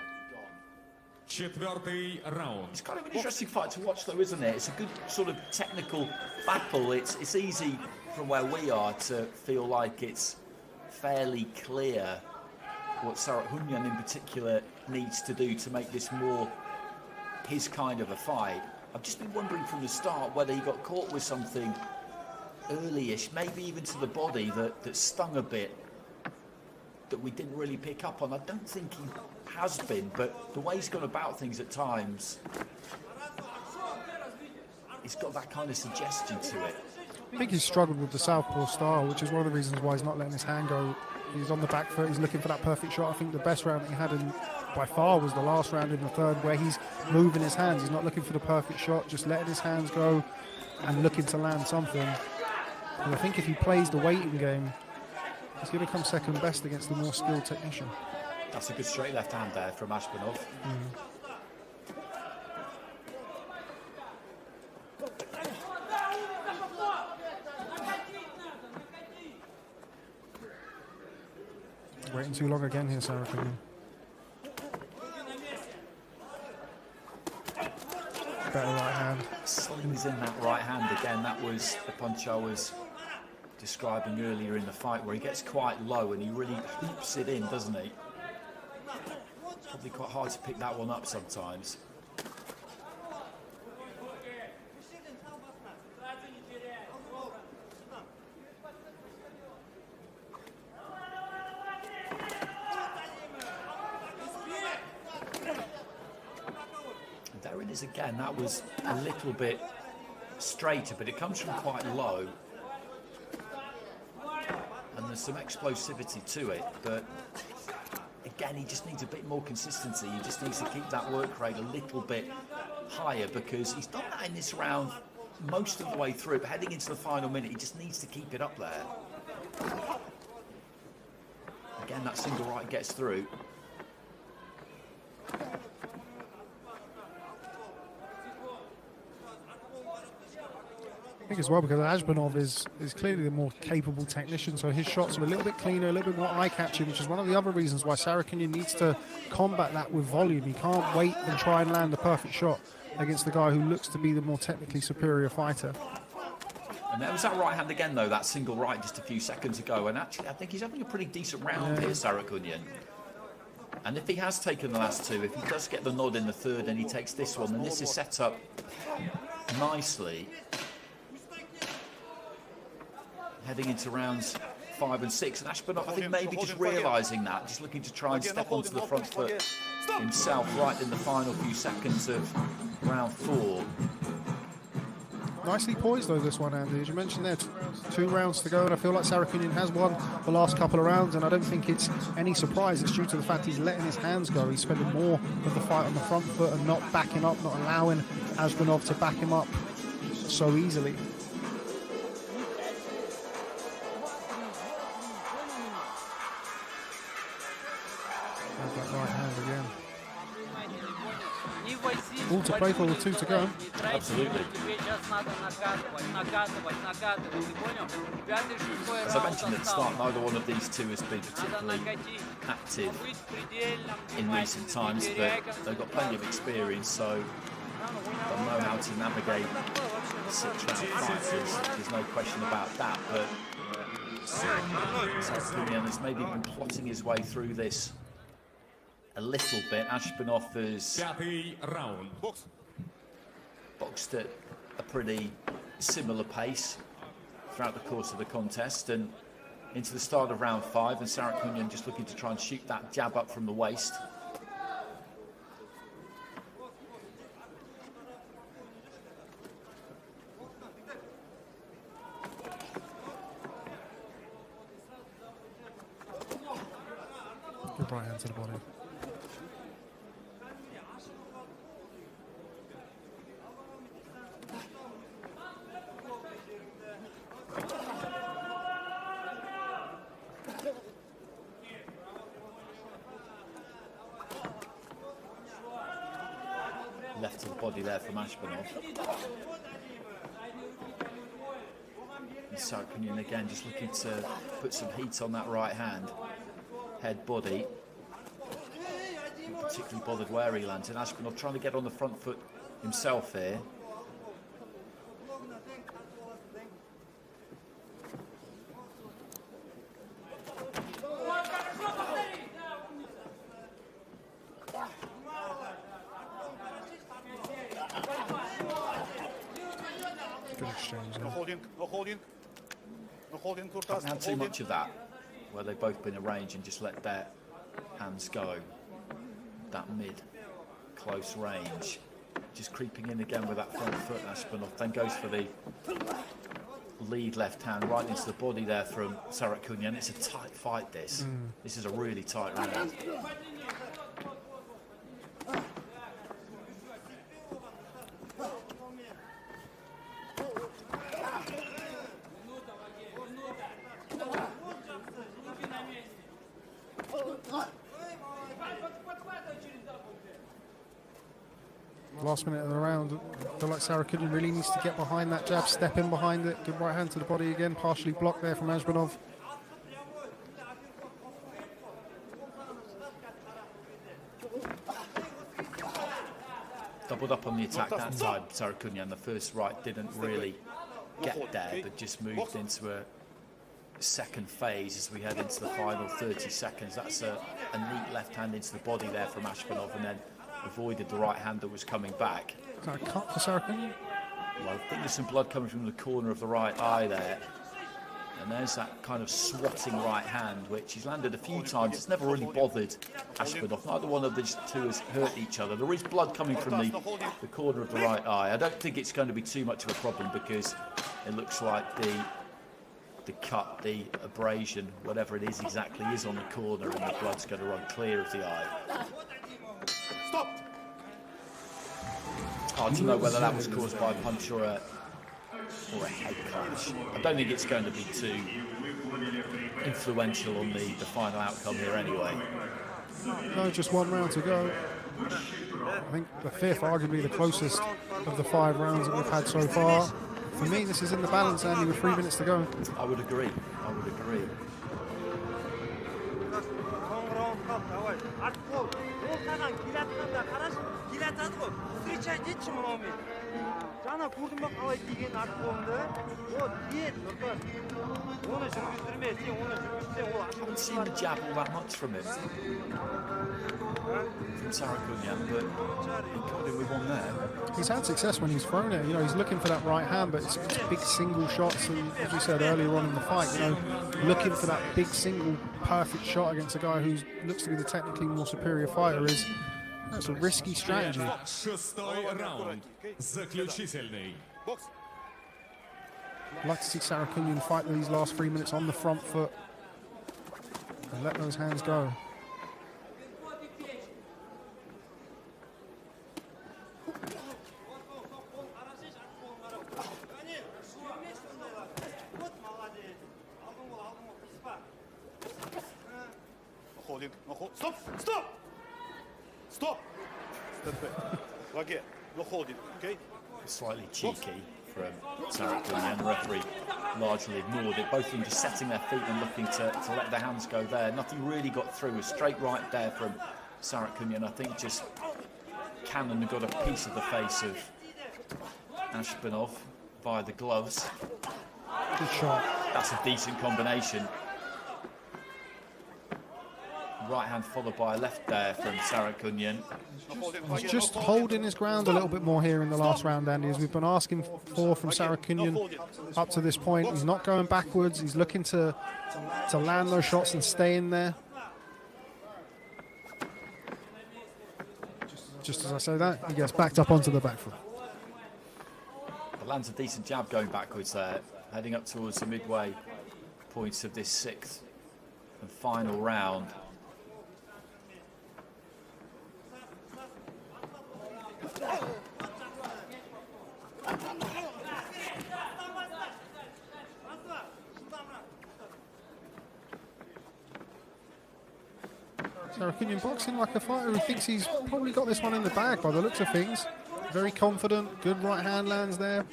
Speaker 1: Четвертый раунд.
Speaker 2: It's kind of an interesting fight to watch though, isn't it? It's a good sort of technical battle. It's easy from where we are to feel like it's fairly clear what Sarukhanyan in particular needs to do to make this more his kind of a fight. I've just been wondering from the start whether he got caught with something early-ish, maybe even to the body that stung a bit, that we didn't really pick up on. I don't think he has been, but the way he's gone about things at times, he's got that kind of suggestion to it.
Speaker 6: I think he's struggled with the southpaw style, which is one of the reasons why he's not letting his hand go. He's on the back foot, he's looking for that perfect shot. I think the best round that he had by far was the last round in the third, where he's moving his hands. He's not looking for the perfect shot, just letting his hands go and looking to land something. And I think if he plays the waiting game, he's going to come second best against the more skilled technician.
Speaker 2: That's a good straight left hand there from Azhbenov.
Speaker 6: Waiting too long again here, Sarukhanyan. Better right hand.
Speaker 2: Slings in that right hand again. That was the punch I was describing earlier in the fight, where he gets quite low and he really hoops it in, doesn't he? Probably quite hard to pick that one up sometimes. There it is again. That was a little bit straighter, but it comes from quite low. And there's some explosivity to it, but again, he just needs a bit more consistency. He just needs to keep that work rate a little bit higher, because he's done that in this round most of the way through, but heading into the final minute, he just needs to keep it up there. Again, that single right gets through.
Speaker 6: I think as well, because Azhbenov is clearly the more capable technician, so his shots are a little bit cleaner, a little bit more eye-catching, which is one of the other reasons why Sarukhanyan needs to combat that with volume. He can't wait and try and land the perfect shot against the guy who looks to be the more technically superior fighter.
Speaker 2: And there was that right hand again, though, that single right just a few seconds ago, and actually I think he's having a pretty decent round here, Sarukhanyan. And if he has taken the last two, if he does get the nod in the third and he takes this one, then this is set up nicely. Heading into rounds 5 and 6, and Azhbenov, I think, maybe just realising that, just looking to try and step onto the front foot himself right in the final few seconds of round 4.
Speaker 6: Nicely poised though, this one, Andy. As you mentioned there, 2 rounds to go, and I feel like Sarukhanyan has won the last couple of rounds, and I don't think it's any surprise. It's due to the fact he's letting his hands go. He's spending more of the fight on the front foot and not backing up, not allowing Azhbenov to back him up so easily. All to play for with 2 to go.
Speaker 2: Absolutely. As I mentioned at the start, neither one of these two has been particularly active in recent times, but they've got plenty of experience, so they'll know how to navigate 6-round fights. There's no question about that, but Sarukhanyan has maybe been plotting his way through this a little bit. Azhbenov has boxed at a pretty similar pace throughout the course of the contest and into the start of round 5, and Sarukhanyan just looking to try and shoot that jab up from the waist.
Speaker 6: Good right hand to the body.
Speaker 2: Left to the body there from Azhbenov. And Sarukhanyan again just looking to put some heat on that right hand. Head, body. Not particularly bothered where he lands. And Azhbenov trying to get on the front foot himself here.
Speaker 6: Good exchange.
Speaker 4: No holding, no holding. No holding, Kurtas.
Speaker 2: Haven't had too much of that, where they've both been arranged and just let their hands go. That mid, close range. Just creeping in again with that front foot, Azhbenov then goes for the lead left hand right into the body there from Sarukhanyan. It's a tight fight, this. This is a really tight round.
Speaker 6: Last minute of the round, I feel like Sarukhanyan really needs to get behind that jab, step in behind it, good right hand to the body again, partially blocked there from Azhbenov.
Speaker 2: Doubled up on the attack that time, Sarukhanyan. The first right didn't really get there, but just moved into a second phase as we head into the final 30 seconds. That's a neat left hand into the body there from Azhbenov, and then avoided the right hand that was coming back.
Speaker 6: Is that a cut for Sarukhanyan?
Speaker 2: Well, I think there's some blood coming from the corner of the right eye there. And there's that kind of swatting right hand, which he's landed a few times. It's never really bothered Azhbenov. Neither one of these two has hurt each other. There is blood coming from the corner of the right eye. I don't think it's going to be too much of a problem, because it looks like the cut, the abrasion, whatever it is exactly, is on the corner, and the blood's going to run clear of the eye.
Speaker 4: Stop!
Speaker 2: Hard to know whether that was caused by a punch or a head clash. I don't think it's going to be too influential on the final outcome here anyway.
Speaker 6: No, just one round to go. I think the fifth, arguably the closest of the 5 rounds that we've had so far. For me, this is in the balance, Andy, with 3 minutes to go.
Speaker 2: I would agree. I would agree. I haven't seen the jab all that much from him, from Sarukhanyan, but he got him with one there.
Speaker 6: He's had success when he's thrown it. You know, he's looking for that right hand, but it's big single shots. And as we said earlier on in the fight, you know, looking for that big single perfect shot against a guy who looks to be the technically more superior fighter that's a risky strategy. I'd like to see Sarukhanyan fight these last 3 minutes on the front foot and let those hands go.
Speaker 4: Holding, no hold. Stop! Stop! Stop! Step back. Waske, no holding, okay?
Speaker 2: Slightly cheeky from Sarukhanyan. The referee largely ignored it. Both of them just setting their feet and looking to let their hands go there. Nothing really got through. A straight right there from Sarukhanyan. I think just Cannon got a piece of the face of Azhbenov via the gloves.
Speaker 6: Good shot.
Speaker 2: That's a decent combination. Right hand followed by a left there from Sarukhanyan.
Speaker 6: He's just holding his ground a little bit more here in the last round, Andy, as we've been asking for from Sarukhanyan up to this point. He's not going backwards. He's looking to land those shots and stay in there. Just as I say that, he gets backed up onto the back foot.
Speaker 2: But lands a decent jab going backwards there, heading up towards the midway points of this 6th and final round.
Speaker 6: Sarukhanyan boxing like a fighter who thinks he's probably got this one in the bag by the looks of things. Very confident, good right hand lands there.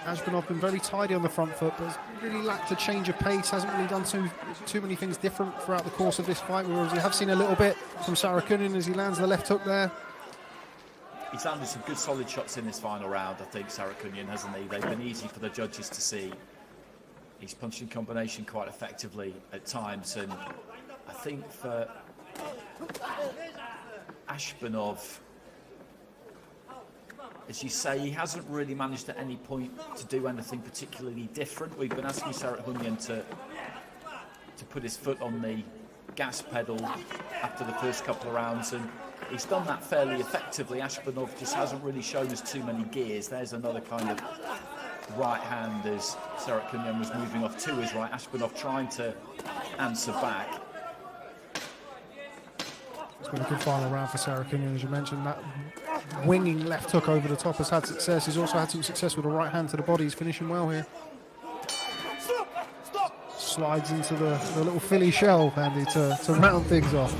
Speaker 6: Azhbenov been very tidy on the front foot, but has really lacked a change of pace, hasn't really done too many things different throughout the course of this fight, whereas we have seen a little bit from Sarukhanyan as he lands the left hook there.
Speaker 2: He's landed some good solid shots in this final round, I think, Sarukhanyan, hasn't he? They've been easy for the judges to see. He's punching combination quite effectively at times, and I think for Azhbenov, as you say, he hasn't really managed at any point to do anything particularly different. We've been asking Sarukhanyan to put his foot on the gas pedal after the first couple of rounds, and he's done that fairly effectively. Azhbenov just hasn't really shown us too many gears. There's another kind of right hand as Sarukhanyan was moving off to his right. Azhbenov trying to answer back.
Speaker 6: It's been a good final round for Sarukhanyan, as you mentioned. That winging left hook over the top has had success. He's also had some success with a right hand to the body. He's finishing well here. Slides into the little Philly shell, Andy, to round things off.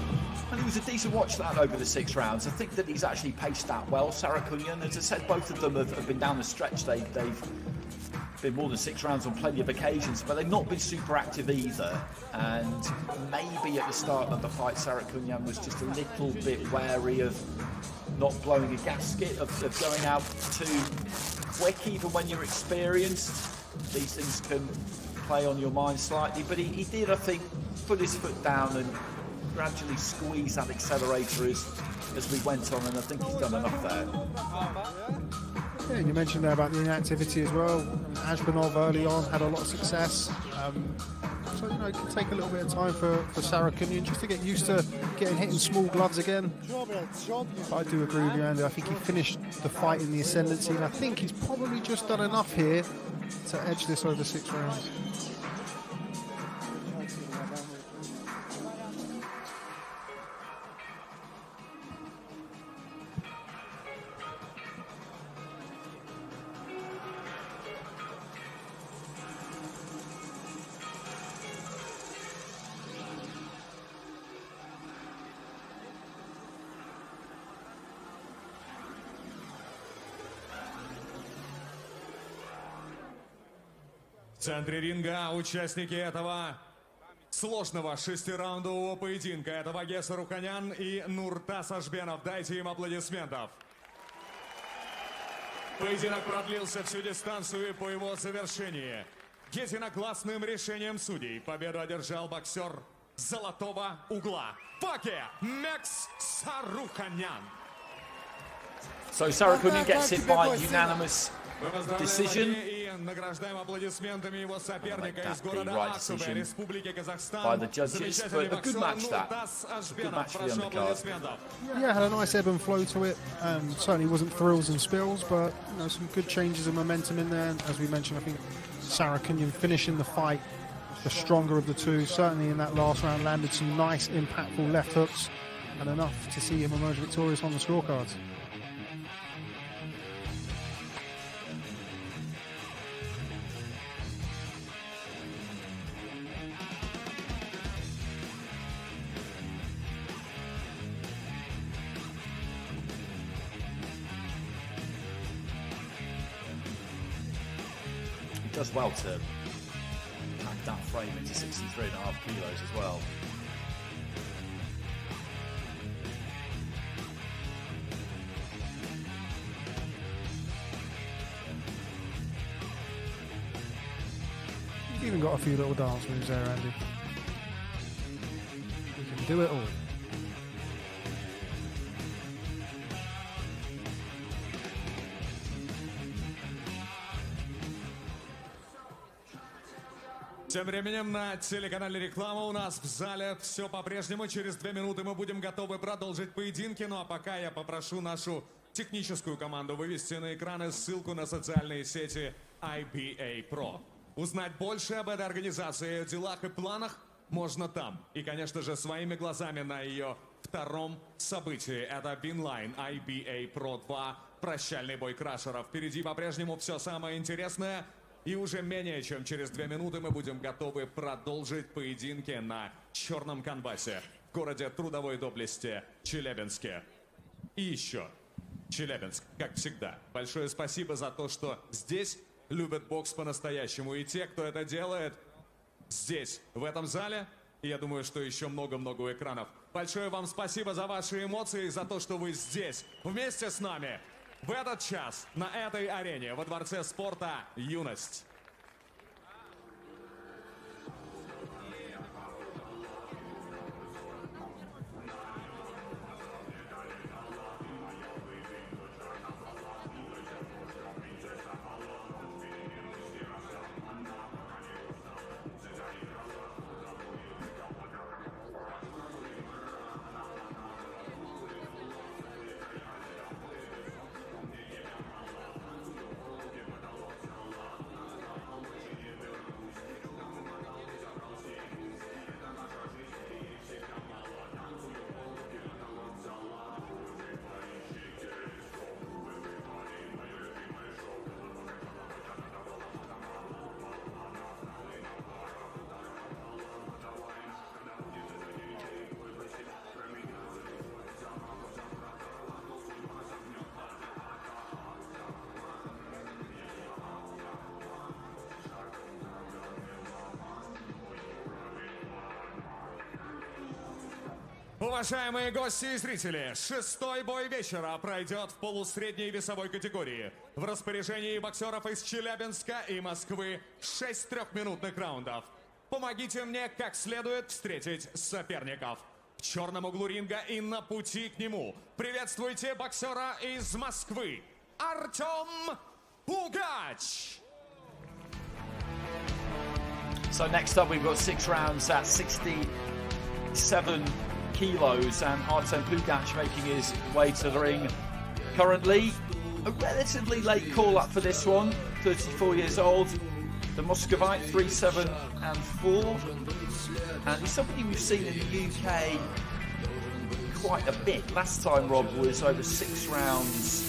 Speaker 2: And it was a decent watch that over the 6 rounds. I think that he's actually paced that well. Sarukhanyan, as I said, both of them have been down the stretch. They've been more than 6 rounds on plenty of occasions, but they've not been super active either. And maybe at the start of the fight, Sarukhanyan was just a little bit wary of not blowing a gasket, of going out too quick, even when you're experienced. These things can play on your mind slightly, but he did, I think, put his foot down and gradually squeeze that accelerator as we went on, and I think he's done enough there.
Speaker 6: Yeah, and you mentioned there about the inactivity as well. Azhbenov early on had a lot of success. So, you know, it can take a little bit of time for Sarukhanyan just to get used to getting hit in small gloves again. But I do agree with you, Andy. I think he finished the fight in the ascendancy, and I think he's probably just done enough here to edge this over 6 rounds.
Speaker 1: В центре ринга участники этого сложного 6-раундового поединка. Это Waske Sarukhanyan и Нуртас Азhbenov. Дайте им аплодисментов. Поединок продлился всю дистанцию, и по его завершении единогласным решением судей победу одержал боксер золотого угла Waske Sarukhanyan.
Speaker 2: So Sarukhanyan gets it by unanimous decision.
Speaker 1: Награждаем аплодисментами его соперника из
Speaker 2: Right
Speaker 1: города Makhmadshoev, Республики
Speaker 2: by
Speaker 1: Казахстан.
Speaker 2: the judges, but a good match that. Good match for the undercard.
Speaker 6: Yeah, had a nice ebb and flow to it. Certainly wasn't thrills and spills, but you know, some good changes of momentum in there. As we mentioned, I think Sarukhanyan finishing the fight the stronger of the two. Certainly in that last round landed some nice impactful left hooks, and enough to see him emerge victorious on the scorecards.
Speaker 2: Does well to pack that frame into 63.5 kilos as well.
Speaker 6: You've even got a few little dance moves there, Andy. You can do it all.
Speaker 1: Тем временем на телеканале «Реклама» у нас в зале все по-прежнему. Через 2 минуты мы будем готовы продолжить поединки. Ну а пока я попрошу нашу техническую команду вывести на экраны ссылку на социальные сети IBA Pro. Узнать больше об этой организации, ее делах и планах можно там. И, конечно же, своими глазами на ее втором событии. Это Бинлайн IBA Pro 2. Прощальный бой крашеров. Впереди по-прежнему все самое интересное. И уже менее чем через 2 минуты мы будем готовы продолжить поединки на черном канвасе в городе трудовой доблести Челябинске. И еще Челябинск, как всегда. Большое спасибо за то, что здесь любят бокс по-настоящему. И те, кто это делает здесь, в этом зале, и я думаю, что еще много-много у экранов. Большое вам спасибо за ваши эмоции, за то, что вы здесь вместе с нами. В этот час на этой арене во Дворце спорта «Юность». Уважаемые гости и зрители, 6-й бой вечера пройдет в полусредней весовой категории. В распоряжении боксеров из Челябинска и Москвы 6 трехминутных раундов. Помогите мне как следует встретить соперников. В черном углу ринга и на пути к нему приветствуйте боксера из Москвы, Артем Пугач.
Speaker 2: So next up we've got 6 rounds at 67 kilos and Artur Pugach making his way to the ring. Currently a relatively late call-up for this one, 34 years old. The Muscovite, 3-7 and 4. And he's somebody we've seen in the UK quite a bit. Last time, Rob, was over 6 rounds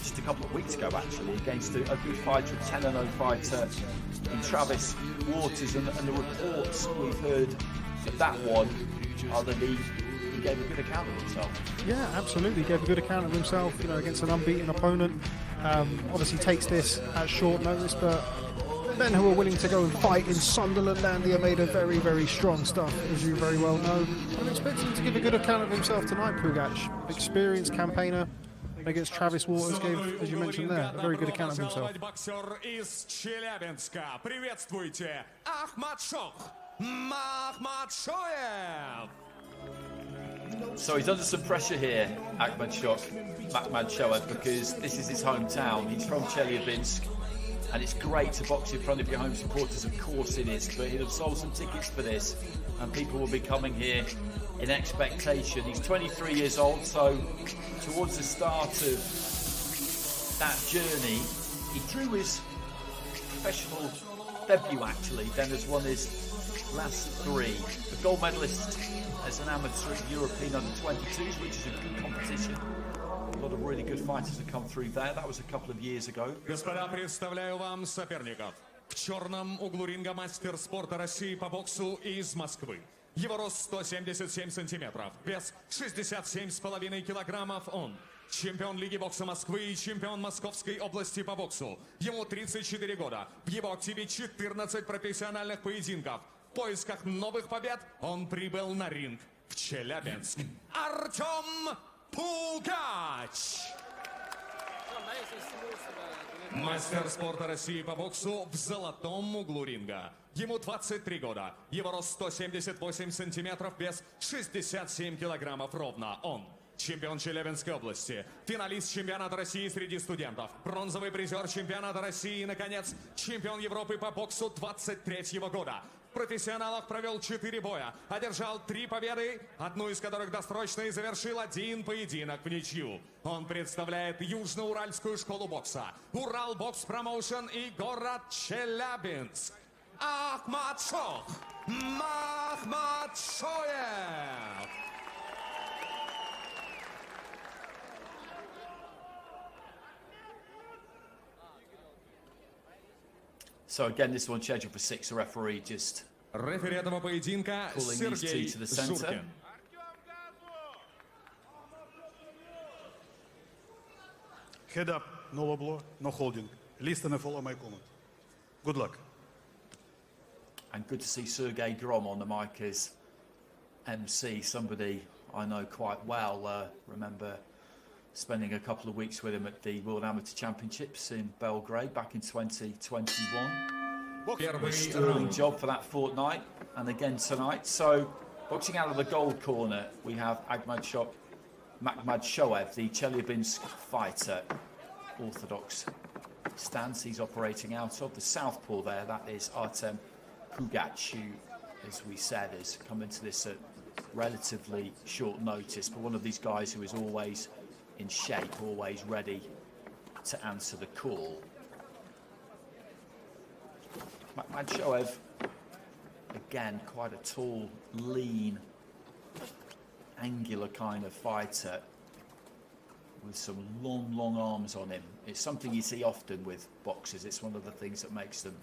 Speaker 2: just a couple of weeks ago, actually, against a good fighter, a 10-0 fighter in Travis Waters. And the reports we've heard of that one are that he gave a good account of himself.
Speaker 6: Yeah, absolutely. He gave a good account of himself, you know, against an unbeaten opponent. Obviously takes this at short notice, but men who are willing to go and fight in Sunderland land are made of very, very strong stuff, as you very well know. I'm expecting him to give a good account of himself tonight, Pugach. Experienced campaigner against Travis Waters gave, as you mentioned there, a very good account of himself.
Speaker 1: Боксер из Челябинска. Приветствуйте, Makhmadshoev.
Speaker 2: So he's under some pressure here, Makhmadshoev, because this is his hometown. He's from Chelyabinsk, and it's great to box in front of your home supporters, of course it is, but he'll have sold some tickets for this, and people will be coming here in expectation. He's 23 years old, so towards the start of that journey, he drew his professional debut actually, then has won his last 3. The gold medalist as an amateur at European Under-22s, which is a good competition. A lot of really good fighters have come through there. That was a couple of years ago.
Speaker 1: Господа, представляю вам соперников. В черном углу ринга мастер спорта России по боксу из Москвы. Его рост 177 сантиметров, вес 67,5 килограммов. Он чемпион Лиги бокса Москвы и чемпион Московской области по боксу. Ему 34 года. В его активе 14 профессиональных поединков. В поисках новых побед он прибыл на ринг в Челябинск. Артем Пугач! Мастер спорта России по боксу в золотом углу ринга. Ему 23 года. Его рост 178 сантиметров, вес 67 килограммов ровно. Он чемпион Челябинской области, финалист чемпионата России среди студентов, бронзовый призер чемпионата России и, наконец, чемпион Европы по боксу 23-го года. В профессионалах провел 4 боя, одержал 3 победы, одну из которых досрочно и завершил 1 поединок в ничью. Он представляет Южноуральскую школу бокса, Урал бокс промоушен и город Челябинск. Makhmadshoev!
Speaker 2: So again, this one scheduled for 6. The referee just
Speaker 1: Рефери этого поединка Сергей Ковалев.
Speaker 4: Head up, no low blow, no holding. Listen and follow my command. Good luck.
Speaker 2: And good to see Sergey Grom on the mic as MC, somebody I know quite well. Remember spending a couple of weeks with him at the World Amateur Championships in Belgrade back in 2021. Sterling job for that fortnight, and again tonight. So, boxing out of the gold corner, we have Makhmadshoev, the Chelyabinsk fighter, orthodox stance he's operating out of. The southpaw there, that is Artem Pugach, who, as we said, has come into this at relatively short notice, but one of these guys who is always in shape, always ready to answer the call. Makhmadshoev, again, quite a tall, lean, angular kind of fighter with some long arms on him. It's something you see often with boxers. It's one of the things that makes them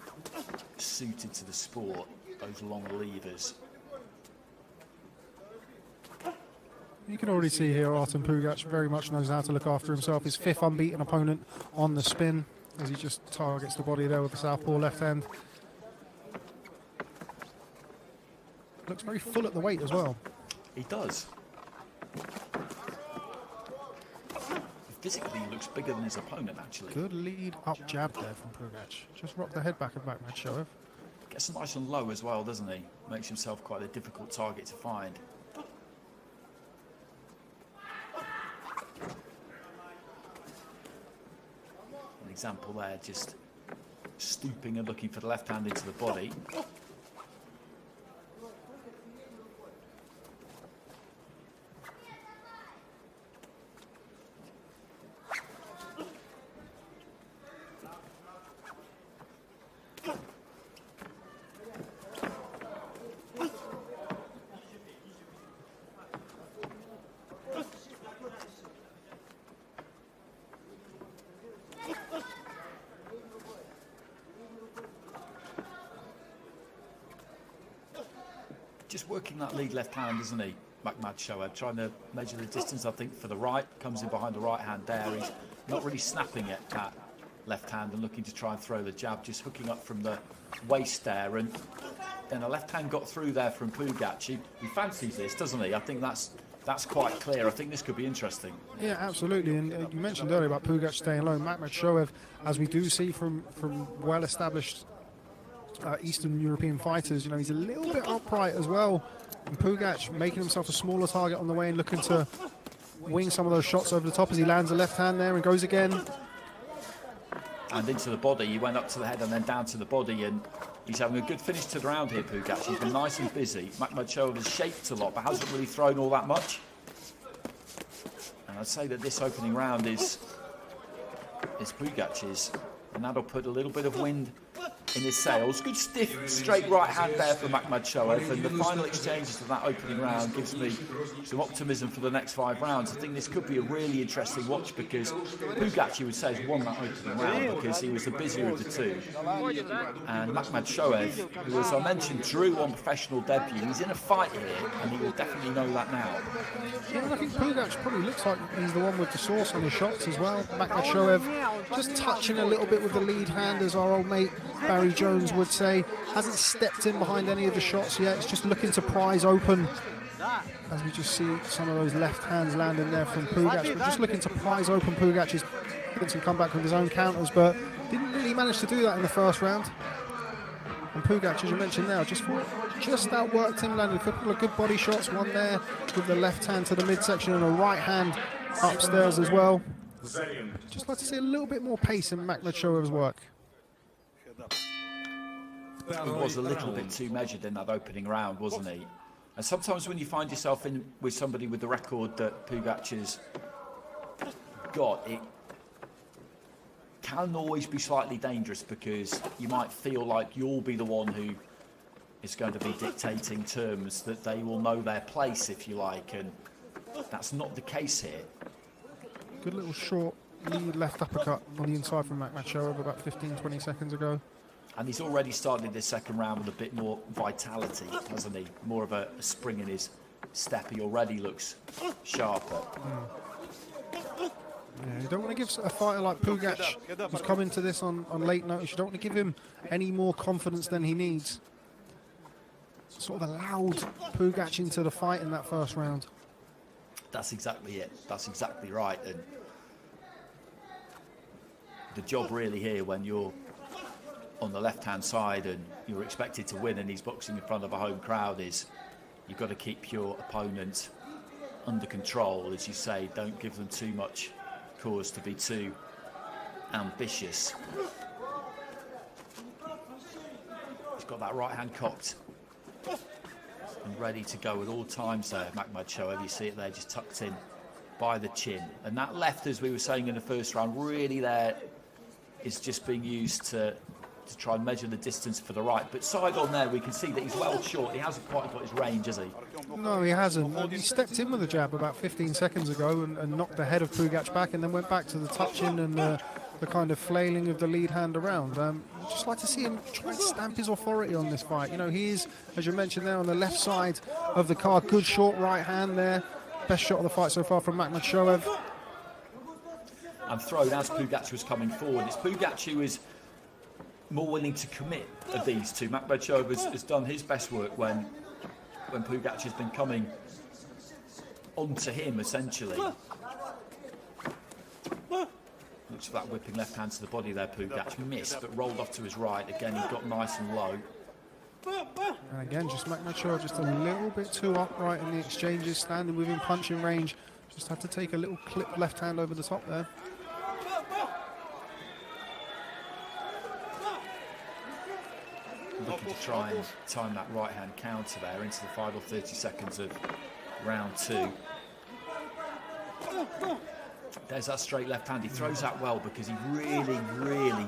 Speaker 2: suited to the sport, those long levers.
Speaker 6: You can already see here Artur Pugach very much knows how to look after himself. His 5th unbeaten opponent on the spin as he just targets the body there with the southpaw left hand. Looks very full at the weight as well.
Speaker 2: He does. Physically, he looks bigger than his opponent, actually.
Speaker 6: Good lead up jab there from Pugach. Just rocked the head back of Makhmadshoev.
Speaker 2: Gets nice and low as well, doesn't he? Makes himself quite a difficult target to find. An example there, just stooping and looking for the left hand into the body. Just working that lead left hand, isn't he, Makhmadshoev? Trying to measure the distance, I think, for the right. Comes in behind the right hand there. He's not really snapping at that left hand and looking to try and throw the jab, just hooking up from the waist there. And then a left hand got through there from Pugach. He fancies this, doesn't he? I think that's quite clear. I think this could be interesting.
Speaker 6: Yeah, absolutely. And you mentioned earlier about Pugach staying low. Makhmadshoev, as we do see from well-established Eastern European fighters, you know, he's a little bit upright as well. And Pugach making himself a smaller target on the way and looking to wing some of those shots over the top as he lands a left hand there and goes again.
Speaker 2: And into the body. He went up to the head and then down to the body, and he's having a good finish to the round here, Pugach. He's been nice and busy. Makhmadshoev has shaped a lot, but hasn't really thrown all that much. And I'd say that this opening round is Pugach's, and that'll put a little bit of wind in his sails. Good stiff, straight right hand there for Makhmadshoev, and the final exchanges of that opening round gives me some optimism for the next 5 rounds. I think this could be a really interesting watch, because Pugach, you would say, has won that opening round because he was the busier of the two. And Makhmadshoev, who, as I mentioned, drew on professional debut, he's in a fight here, and he will definitely know that now.
Speaker 6: Yeah, I think Pugach probably looks like he's the one with the source on the shots as well. Makhmadshoev just touching a little bit with the lead hand, as our old mate Barry Jones would say. Hasn't stepped in behind any of the shots yet. It's just looking to prize open, as we just see some of those left hands landing there from Pugach. But just looking to prize open Pugach's and come back with his own counters, but didn't really manage to do that in the first round. And Pugach, as you mentioned now, just outworked him, landed a couple of good body shots, one there with the left hand to the midsection and a right hand upstairs as well. Just like to see a little bit more pace in Makhmadshoev's work.
Speaker 2: He was a little bit too measured in that opening round, wasn't he? And sometimes when you find yourself in with somebody with the record that Pugach has got, it can always be slightly dangerous, because you might feel like you'll be the one who is going to be dictating terms, that they will know their place, if you like, and that's not the case here.
Speaker 6: Good little short lead left uppercut on the inside from Makhmadshoev about 15-20 seconds ago.
Speaker 2: And he's already started this second round with a bit more vitality, hasn't he? More of a spring in his step. He already looks sharper.
Speaker 6: Yeah, you don't want to give a fighter like Pugach, who's come into this on late notice, you don't want to give him any more confidence than he needs. Sort of allowed Pugach into the fight in that first round.
Speaker 2: That's exactly it. That's exactly right. And the job really here, when you're on the left-hand side and you're expected to win and he's boxing in front of a home crowd, is you've got to keep your opponent under control, as you say. Don't give them too much cause to be too ambitious. He's got that right hand cocked and ready to go at all times there, Makhmadshoev. You see it there, just tucked in by the chin. And that left, as we were saying in the first round, really there is just being used to try and measure the distance for the right. But side on there, we can see that he's well short. He hasn't quite got his range, has he?
Speaker 6: No, he hasn't. He stepped in with a jab about 15 seconds ago and knocked the head of Pugach back, and then went back to the touching and the kind of flailing of the lead hand around. Just like to see him try and stamp his authority on this fight. You know, he is, as you mentioned there, on the left side of the card. Good short right hand there. Best shot of the fight so far from Makhmadshoev.
Speaker 2: And thrown as Pugach was coming forward. It's Pugach who is more willing to commit of these two. Makhmadshoev has done his best work when Pugach has been coming onto him, essentially. Looks for that whipping left hand to the body there, Pugach. Missed, but rolled off to his right. Again, he got nice and low.
Speaker 6: And again, just Makhmadshoev just a little bit too upright in the exchanges, standing within punching range. Just had to take a little clip left hand over the top there.
Speaker 2: Looking to try and time that right hand counter there into the final 30 seconds of round 2. There's that straight left hand. He throws that well because he really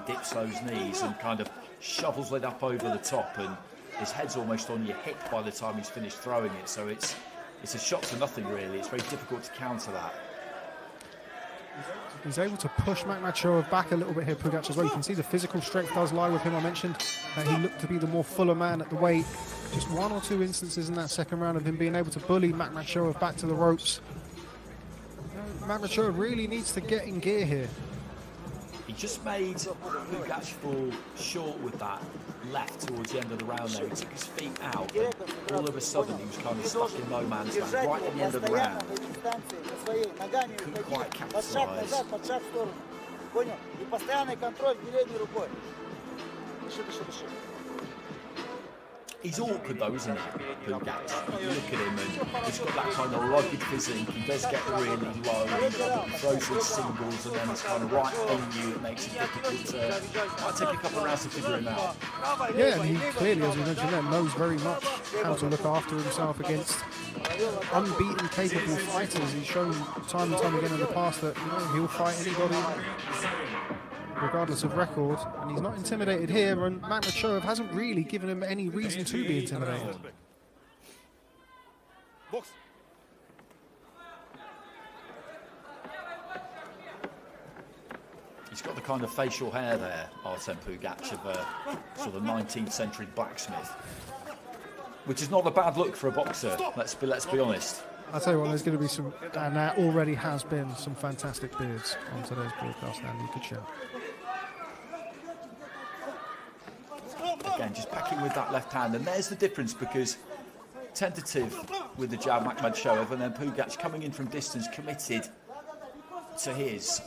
Speaker 2: dips those knees and kind of shovels it up over the top, and his head's almost on your hip by the time he's finished throwing it. So it's a shot to nothing, really. It's very difficult to counter that.
Speaker 6: He's able to push Makhmadshoev back a little bit here, Pugach, as well. You can see the physical strength does lie with him. I mentioned that he looked to be the more fuller man at the weight. Just 1 or 2 instances in that second round of him being able to bully Makhmadshoev back to the ropes. Makhmadshoev really needs to get in gear here.
Speaker 2: He just made Pugach fall short with that left towards the end of the round there. He took his feet out, and all of a sudden he was kind of stuck in no man's land right at the end of the round. Couldn't quite capitalise. He's awkward though, isn't he, Pugach? You look at him and he's got that kind of rugged physique. He does get really low, he throws his singles, and then he's kind of right on you. It makes it difficult to... Might take a couple of rounds to figure him out.
Speaker 6: Yeah, and he clearly, as we mentioned there, knows very much how to look after himself against unbeaten, capable fighters. He's shown time and time again in the past that he'll fight anybody, regardless of record, and he's not intimidated here, and Makhmadshoev hasn't really given him any reason to be intimidated.
Speaker 2: He's got the kind of facial hair there, Artur Pugach, of a sort of 19th century blacksmith, which is not a bad look for a boxer, let's be honest.
Speaker 6: I'll tell you what, there's going to be some, and there already has been, some fantastic beards on today's broadcast, and you could show.
Speaker 2: Again, just backing with that left hand, and there's the difference, because tentative with the jab, Makhmadshoev, and then Pugach coming in from distance, committed to his.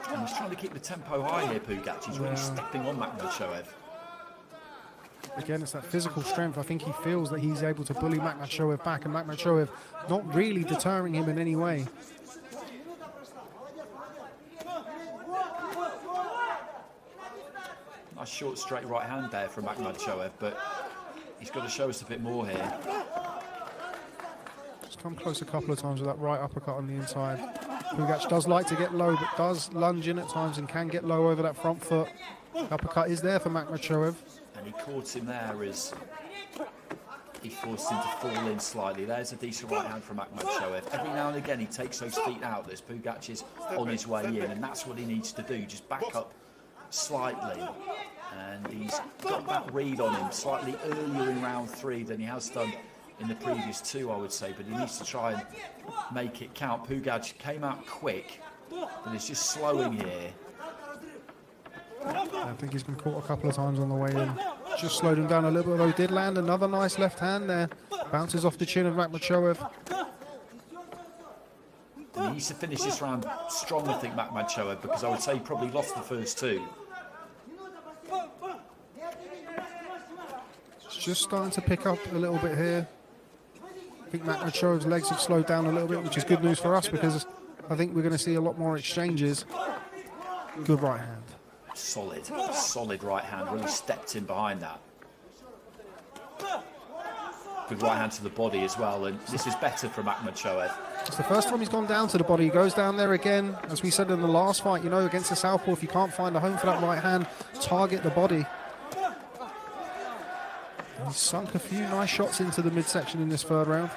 Speaker 2: And he's trying to keep the tempo high here, Pugach. He's really stepping on Makhmadshoev.
Speaker 6: Again, it's that physical strength. I think he feels that he's able to bully Makhmadshoev back, and Makhmadshoev not really deterring him in any way.
Speaker 2: Nice short straight right hand there from Makhmadshoev, but he's got to show us a bit more here.
Speaker 6: Just come close a couple of times with that right uppercut on the inside. Pugach does like to get low, but does lunge in at times and can get low over that front foot. Uppercut is there for Makhmadshoev.
Speaker 2: And he caught him there as he forced him to fall in slightly. There's a decent right hand from Makhmadshoev. Every now and again he takes those feet out as Pugach is on his way in, and that's what he needs to do, just back up slightly. And he's got that read on him slightly earlier in round 3 than he has done in the previous 2, I would say, but he needs to try and make it count. Pugach came out quick, but he's just slowing here.
Speaker 6: I think he's been caught a couple of times on the way in. Just slowed him down a little bit, though he did land another nice left hand there. Bounces off the chin of Makhmadshoev.
Speaker 2: He needs to finish this round strong, I think, Makhmadshoev, because I would say he probably lost the first 2.
Speaker 6: It's just starting to pick up a little bit here. I think Makhmadshoev's legs have slowed down a little bit, which is good news for us, because I think we're going to see a lot more exchanges. Good right hand.
Speaker 2: Solid right hand, really stepped in behind that. Good right hand to the body as well, and this is better for Makhmadshoev.
Speaker 6: It's the first time he's gone down to the body. He goes down there again. As we said in the last fight, against the southpaw, if you can't find a home for that right hand, target the body. And he's sunk a few nice shots into the midsection in this 3rd round.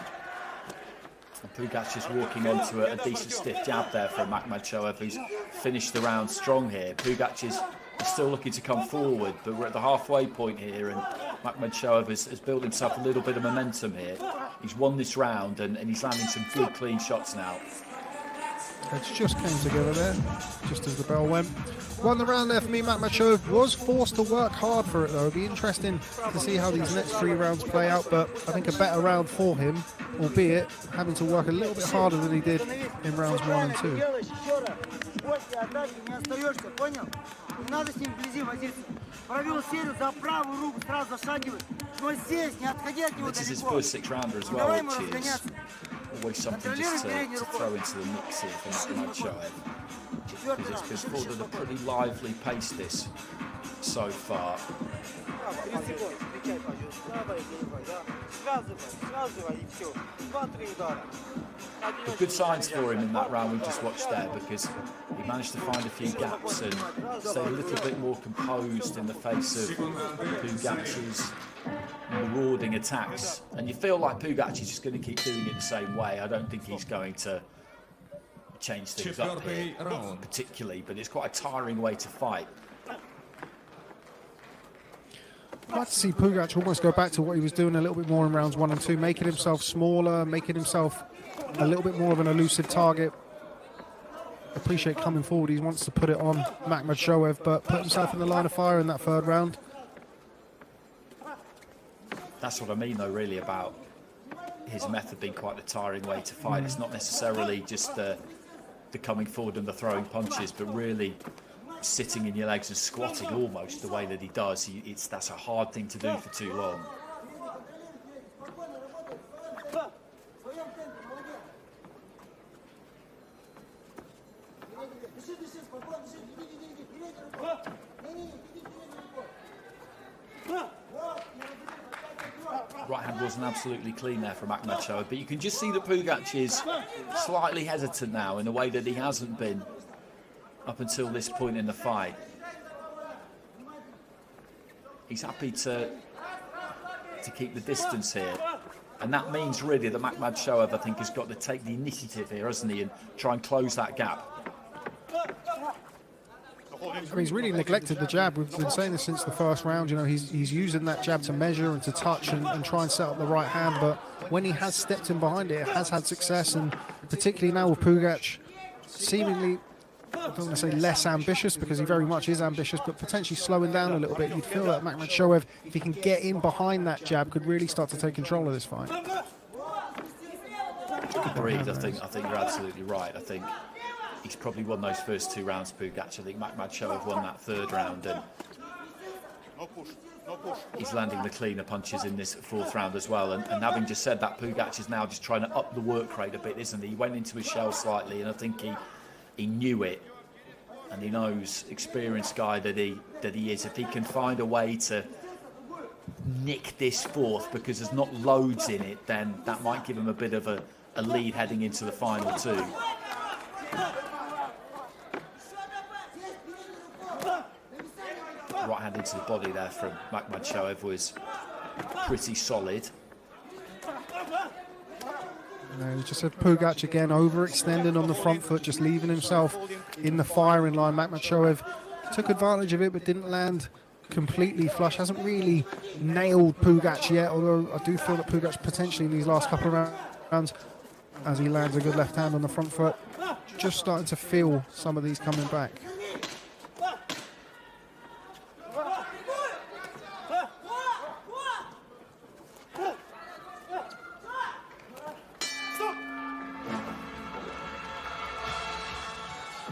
Speaker 2: And Pugach is walking onto a decent stiff jab there for Makhmadshoev, who's finished the round strong here. Pugach is still looking to come forward, but we're at the halfway point here, and Makhmadshoev has built himself a little bit of momentum here. He's won this round, and he's landing some good, clean shots now.
Speaker 6: Heads just came together there, just as the bell went. Won the round there for me. Makhmadshoev was forced to work hard for it though. It'll be interesting to see how these next 3 rounds play out, but I think a better round for him, albeit having to work a little bit harder than he did in rounds 1 and 2.
Speaker 2: This is his first 6-rounder as well, which is always something just to throw into the mix here for Makhmadshoev. Because it's been fought at a pretty lively pace this so far. But good signs for him in that round we just watched there, because he managed to find a few gaps and stay a little bit more composed in the face of Pugach's marauding attacks. And you feel like Pugach is just going to keep doing it the same way. I don't think he's going to change things up here particularly, but it's quite a tiring way to fight.
Speaker 6: I'd like to see Pugach almost go back to what he was doing a little bit more in rounds 1 and 2, making himself smaller, making himself a little bit more of an elusive target. Appreciate coming forward, he wants to put it on Makhmadshoev, but put himself in the line of fire in that 3rd round.
Speaker 2: That's what I mean though, really, about his method being quite a tiring way to fight. It's not necessarily just the coming forward and the throwing punches, but really sitting in your legs and squatting almost the way that he does. That's a hard thing to do for too long. Right hand wasn't absolutely clean there from Makhmadshoev, but you can just see that Pugach is slightly hesitant now in a way that he hasn't been up until this point in the fight. He's happy to keep the distance here, and that means really that Makhmadshoev, I think, has got to take the initiative here, hasn't he, and try and close that gap.
Speaker 6: I mean, he's really neglected the jab. We've been saying this since the 1st round. You know, he's using that jab to measure and to touch and try and set up the right hand. But when he has stepped in behind it, it has had success. And particularly now with Pugach, seemingly, I don't want to say less ambitious, because he very much is ambitious, but potentially slowing down a little bit. You'd feel that Makhmadshoev, if he can get in behind that jab, could really start to take control of this fight.
Speaker 2: Agreed. I think you're absolutely right. I think he's probably won those first 2 rounds, Pugach. I think Makhmadshoev won that 3rd round, and he's landing the cleaner punches in this 4th round as well. And having just said that, Pugach is now just trying to up the work rate a bit, isn't he? He went into his shell slightly, and I think he knew it, and he knows, experienced guy that he is. If he can find a way to nick this 4th, because there's not loads in it, then that might give him a bit of a lead heading into the final 2. Right hand into the body there from Makhmadshoev was pretty solid.
Speaker 6: No, just said Pugach again, overextending on the front foot, just leaving himself in the firing line. Makhmadshoev took advantage of it, but didn't land completely flush. Hasn't really nailed Pugach yet, although I do feel that Pugach potentially in these last couple of rounds, as he lands a good left hand on the front foot, just starting to feel some of these coming back.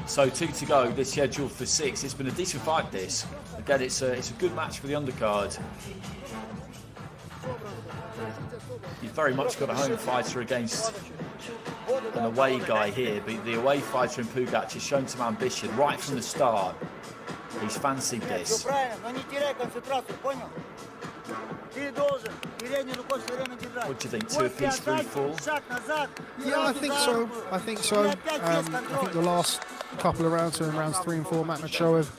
Speaker 2: So 2 to go, this scheduled for 6. It's been a decent fight, this. Again, it's a good match for the undercard. You've very much got a home fighter against an away guy here, but the away fighter in Pugach has shown some ambition right from the start. He's fancied this. What do you think? 2 apiece, 3-4?
Speaker 6: Yeah, I think so. I think the last couple of rounds, so in rounds 3 and 4, Makhmadshoev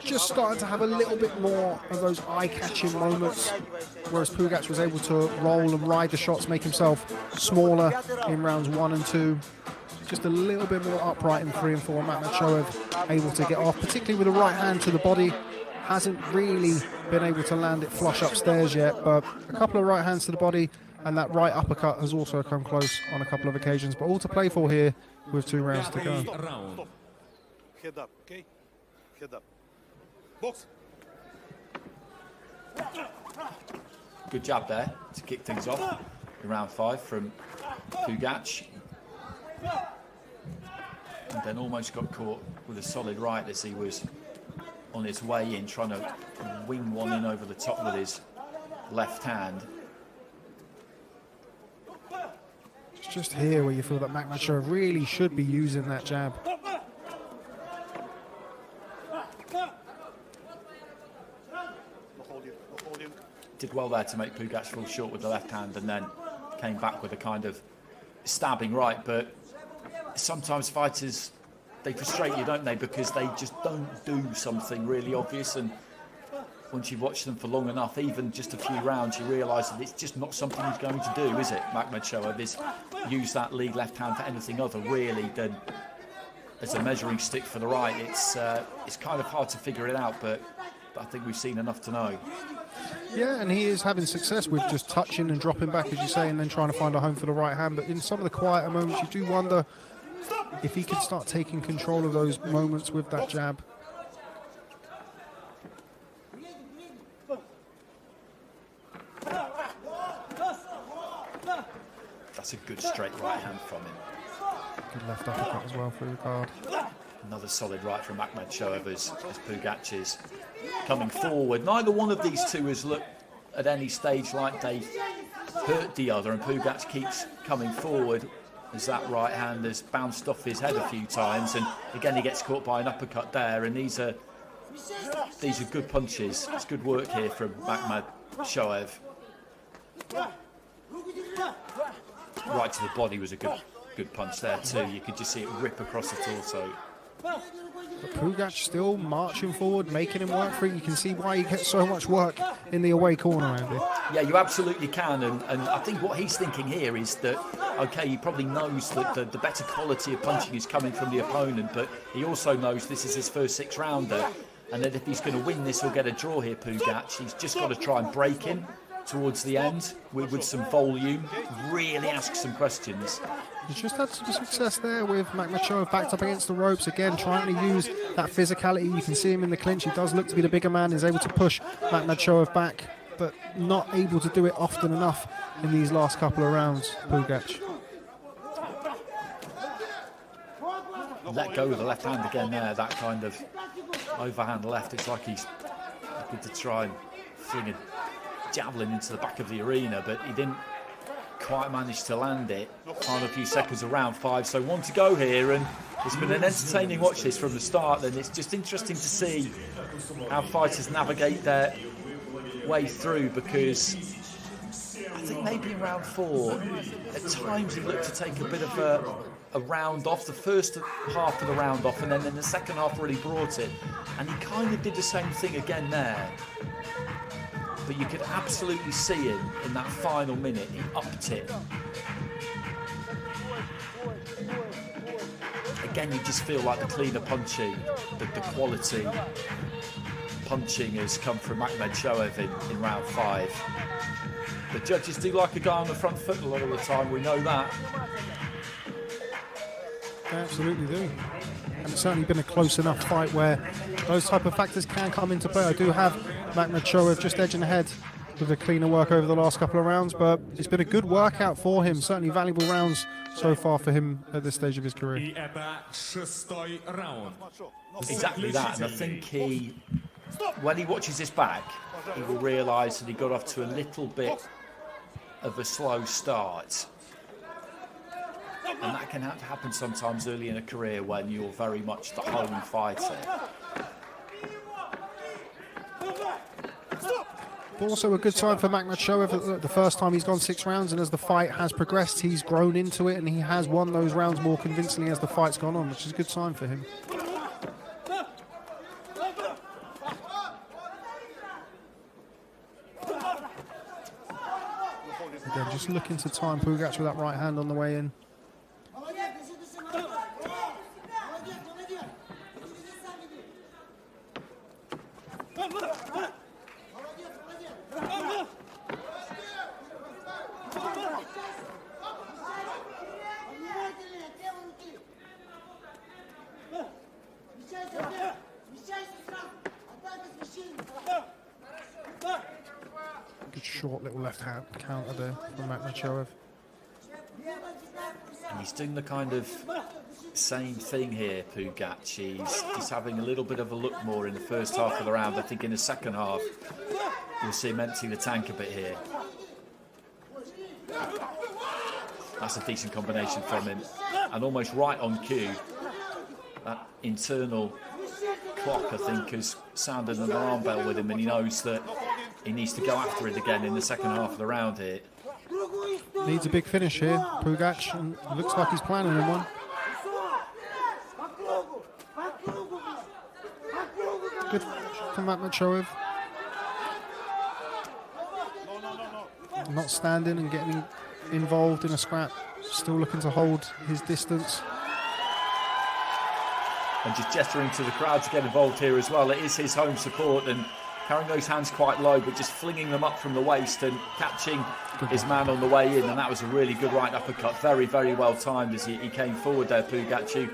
Speaker 6: just starting to have a little bit more of those eye-catching moments, whereas Pugach was able to roll and ride the shots, make himself smaller in rounds 1 and 2. Just a little bit more upright in 3 and 4. Makhmadshoev able to get off, particularly with a right hand to the body. Hasn't really been able to land it flush upstairs yet, but a couple of right hands to the body and that right uppercut has also come close on a couple of occasions, but all to play for here with 2 rounds to go.
Speaker 1: Раунд.
Speaker 4: Head up, okay? Head up. Box.
Speaker 2: Good jab there to kick things off in round 5 from Pugach. And then almost got caught with a solid right as he was on his way in, trying to wing one in over the top with his left hand.
Speaker 6: It's just here where you feel that Makhmadshoev really should be using that jab.
Speaker 2: Did well there to make Pugach fall short with the left hand, and then came back with a kind of stabbing right. But sometimes fighters, they frustrate you, don't they, because they just don't do something really obvious, and once you've watched them for long enough, even just a few rounds, you realise that it's just not something he's going to do, is it? Makhmadshoev is use that lead left hand for anything other really than as a measuring stick for the right. It's kind of hard to figure it out, but I think we've seen enough to know.
Speaker 6: Yeah, and he is having success with just touching and dropping back, as you say, and then trying to find a home for the right hand. But in some of the quieter moments, you do wonder if he could start taking control of those moments with that jab.
Speaker 2: That's a good straight right hand from him.
Speaker 6: Good left uppercut as well through the guard.
Speaker 2: Another solid right from Makhmadshoev as Pugach is coming forward. Neither one of these two has looked at any stage like they hurt the other, and Pugach keeps coming forward as that right hand has bounced off his head a few times, and again he gets caught by an uppercut there, and these are good punches. It's good work here from Makhmadshoev. Right to the body was a good punch there too. You could just see it rip across the torso.
Speaker 6: But Pugach still marching forward, making him work for it. You can see why he gets so much work in the away corner, Andy.
Speaker 2: Yeah, you absolutely can, and I think what he's thinking here is that, okay, he probably knows that the better quality of punching is coming from the opponent, but he also knows this is his first 6-rounder, and that if he's going to win this or get a draw here, Pugach, he's just got to try and break him towards the end with some volume, really ask some questions.
Speaker 6: He's just had some success there with Makhmadshoev backed up against the ropes again, trying to use that physicality. You can see him in the clinch. He does look to be the bigger man. He's able to push Makhmadshoev back, but not able to do it often enough in these last couple of rounds, Pugach.
Speaker 2: Let go with the left hand again there, that kind of overhand left. It's like he's looking to try and fling a javelin into the back of the arena, but he didn't quite manage to land it. Final few seconds of round 5, so 1 to go here, and it's been an entertaining watch this from the start, and it's just interesting to see how fighters navigate their way through, because I think maybe in round 4 at times he looked to take a bit of a round off, the first half of the round off, and then in the second half really brought it, and he kind of did the same thing again there. But you could absolutely see him in that final minute. He upped it. Again, you just feel like the cleaner punching, the quality punching has come from Makhmadshoev in round 5. The judges do like a guy on the front foot a lot of the time, we know that.
Speaker 6: They absolutely do. And it's certainly been a close enough fight where those type of factors can come into play. I do have Makhmadshoev just edging ahead with a cleaner work over the last couple of rounds, but it's been a good workout for him. Certainly valuable rounds so far for him at this stage of his career.
Speaker 2: Exactly that, and I think when he watches this back, he will realise that he got off to a little bit of a slow start. And that can happen sometimes early in a career when you're very much the home fighter.
Speaker 6: But also a good sign for Makhmadshoev. The first time he's gone 6 rounds, and as the fight has progressed, he's grown into it, and he has won those rounds more convincingly as the fight's gone on, which is a good sign for him. Again, just looking to time Pugach with that right hand on the way in. Good short little left hand counter there from Makhmadshoev.
Speaker 2: And he's doing the kind of same thing here, Pugach. He's having a little bit of a look more in the first half of the round. I think in the second half, you'll see him empty the tank a bit here. That's a decent combination from him. And almost right on cue, that internal clock, I think, has sounded an alarm bell with him, and he knows that he needs to go after it again in the second half of the round here.
Speaker 6: Needs a big finish here, Pugach, and looks like he's planning on one. Good from Makhmadshoev. Not standing and getting involved in a scrap. Still looking to hold his distance.
Speaker 2: And just gesturing to the crowd to get involved here as well. It is his home support, and carrying those hands quite low, but just flinging them up from the waist and catching his man on the way in. And that was a really good right uppercut. Very, very well timed as he came forward there, Pugach,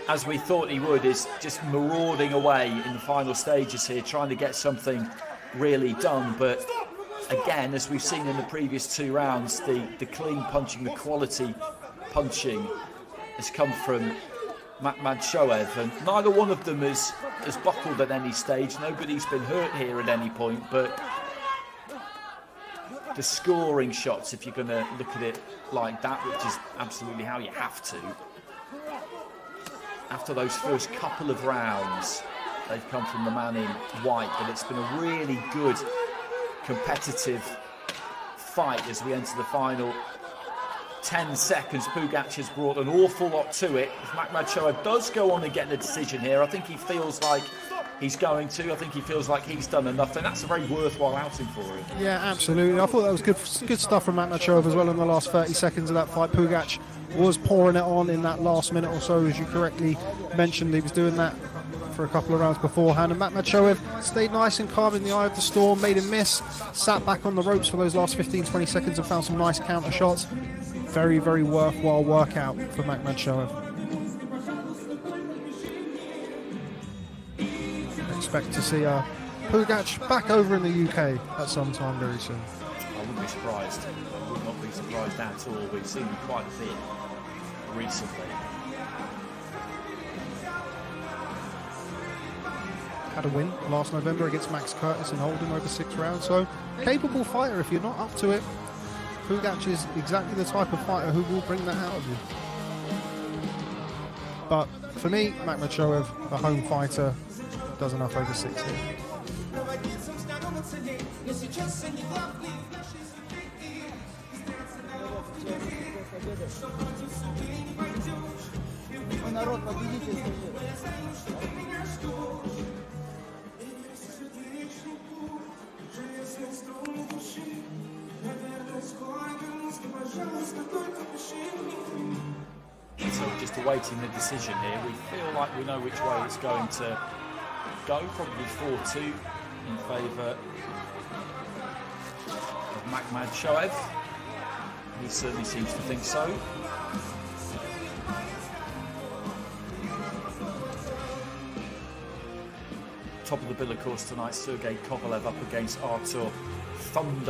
Speaker 2: as we thought he would, is just marauding away in the final stages here, trying to get something really done. But again, as we've seen in the previous two rounds, the clean punching, the quality punching has come from Makhmadshoev, and neither one of them has buckled at any stage. Nobody's been hurt here at any point, but the scoring shots, if you're going to look at it like that, which is absolutely how you have to, after those first couple of rounds, they've come from the man in white. But it's been a really good competitive fight as we enter the final 10 seconds. Pugach has brought an awful lot to it. If Makhmadshoev does go on and get the decision here, I think he feels like he's going to. I think he feels like he's done enough, and that's a very worthwhile outing for him.
Speaker 6: Yeah, absolutely. I thought that was good stuff from Makhmadshoev as well in the last 30 seconds of that fight. Pugach was pouring it on in that last minute or so, as you correctly mentioned. He was doing that for a couple of rounds beforehand, and Makhmadshoev stayed nice and calm in the eye of the storm, made him miss, sat back on the ropes for those last 15-20 seconds and found some nice counter shots. Very, very worthwhile workout for Makhmadshoev. Expect to see Pugach back over in the UK at some time very soon.
Speaker 2: I wouldn't be surprised. I would not be surprised at all. We've seen him quite a bit recently.
Speaker 6: Had a win last November against Max Curtis in Holden over 6 rounds, so capable fighter. If you're not up to it, Pugach is exactly the type of fighter who will bring that out of you. But for me, Makhmadshoev, the home fighter, does enough over 6 here.
Speaker 2: So just awaiting the decision here. We feel like we know which way it's going to go. Probably 4-2 in favour of Makhmadshoev. He certainly seems to think so. Top of the bill, of course, tonight, Sergey Kovalev up against Artur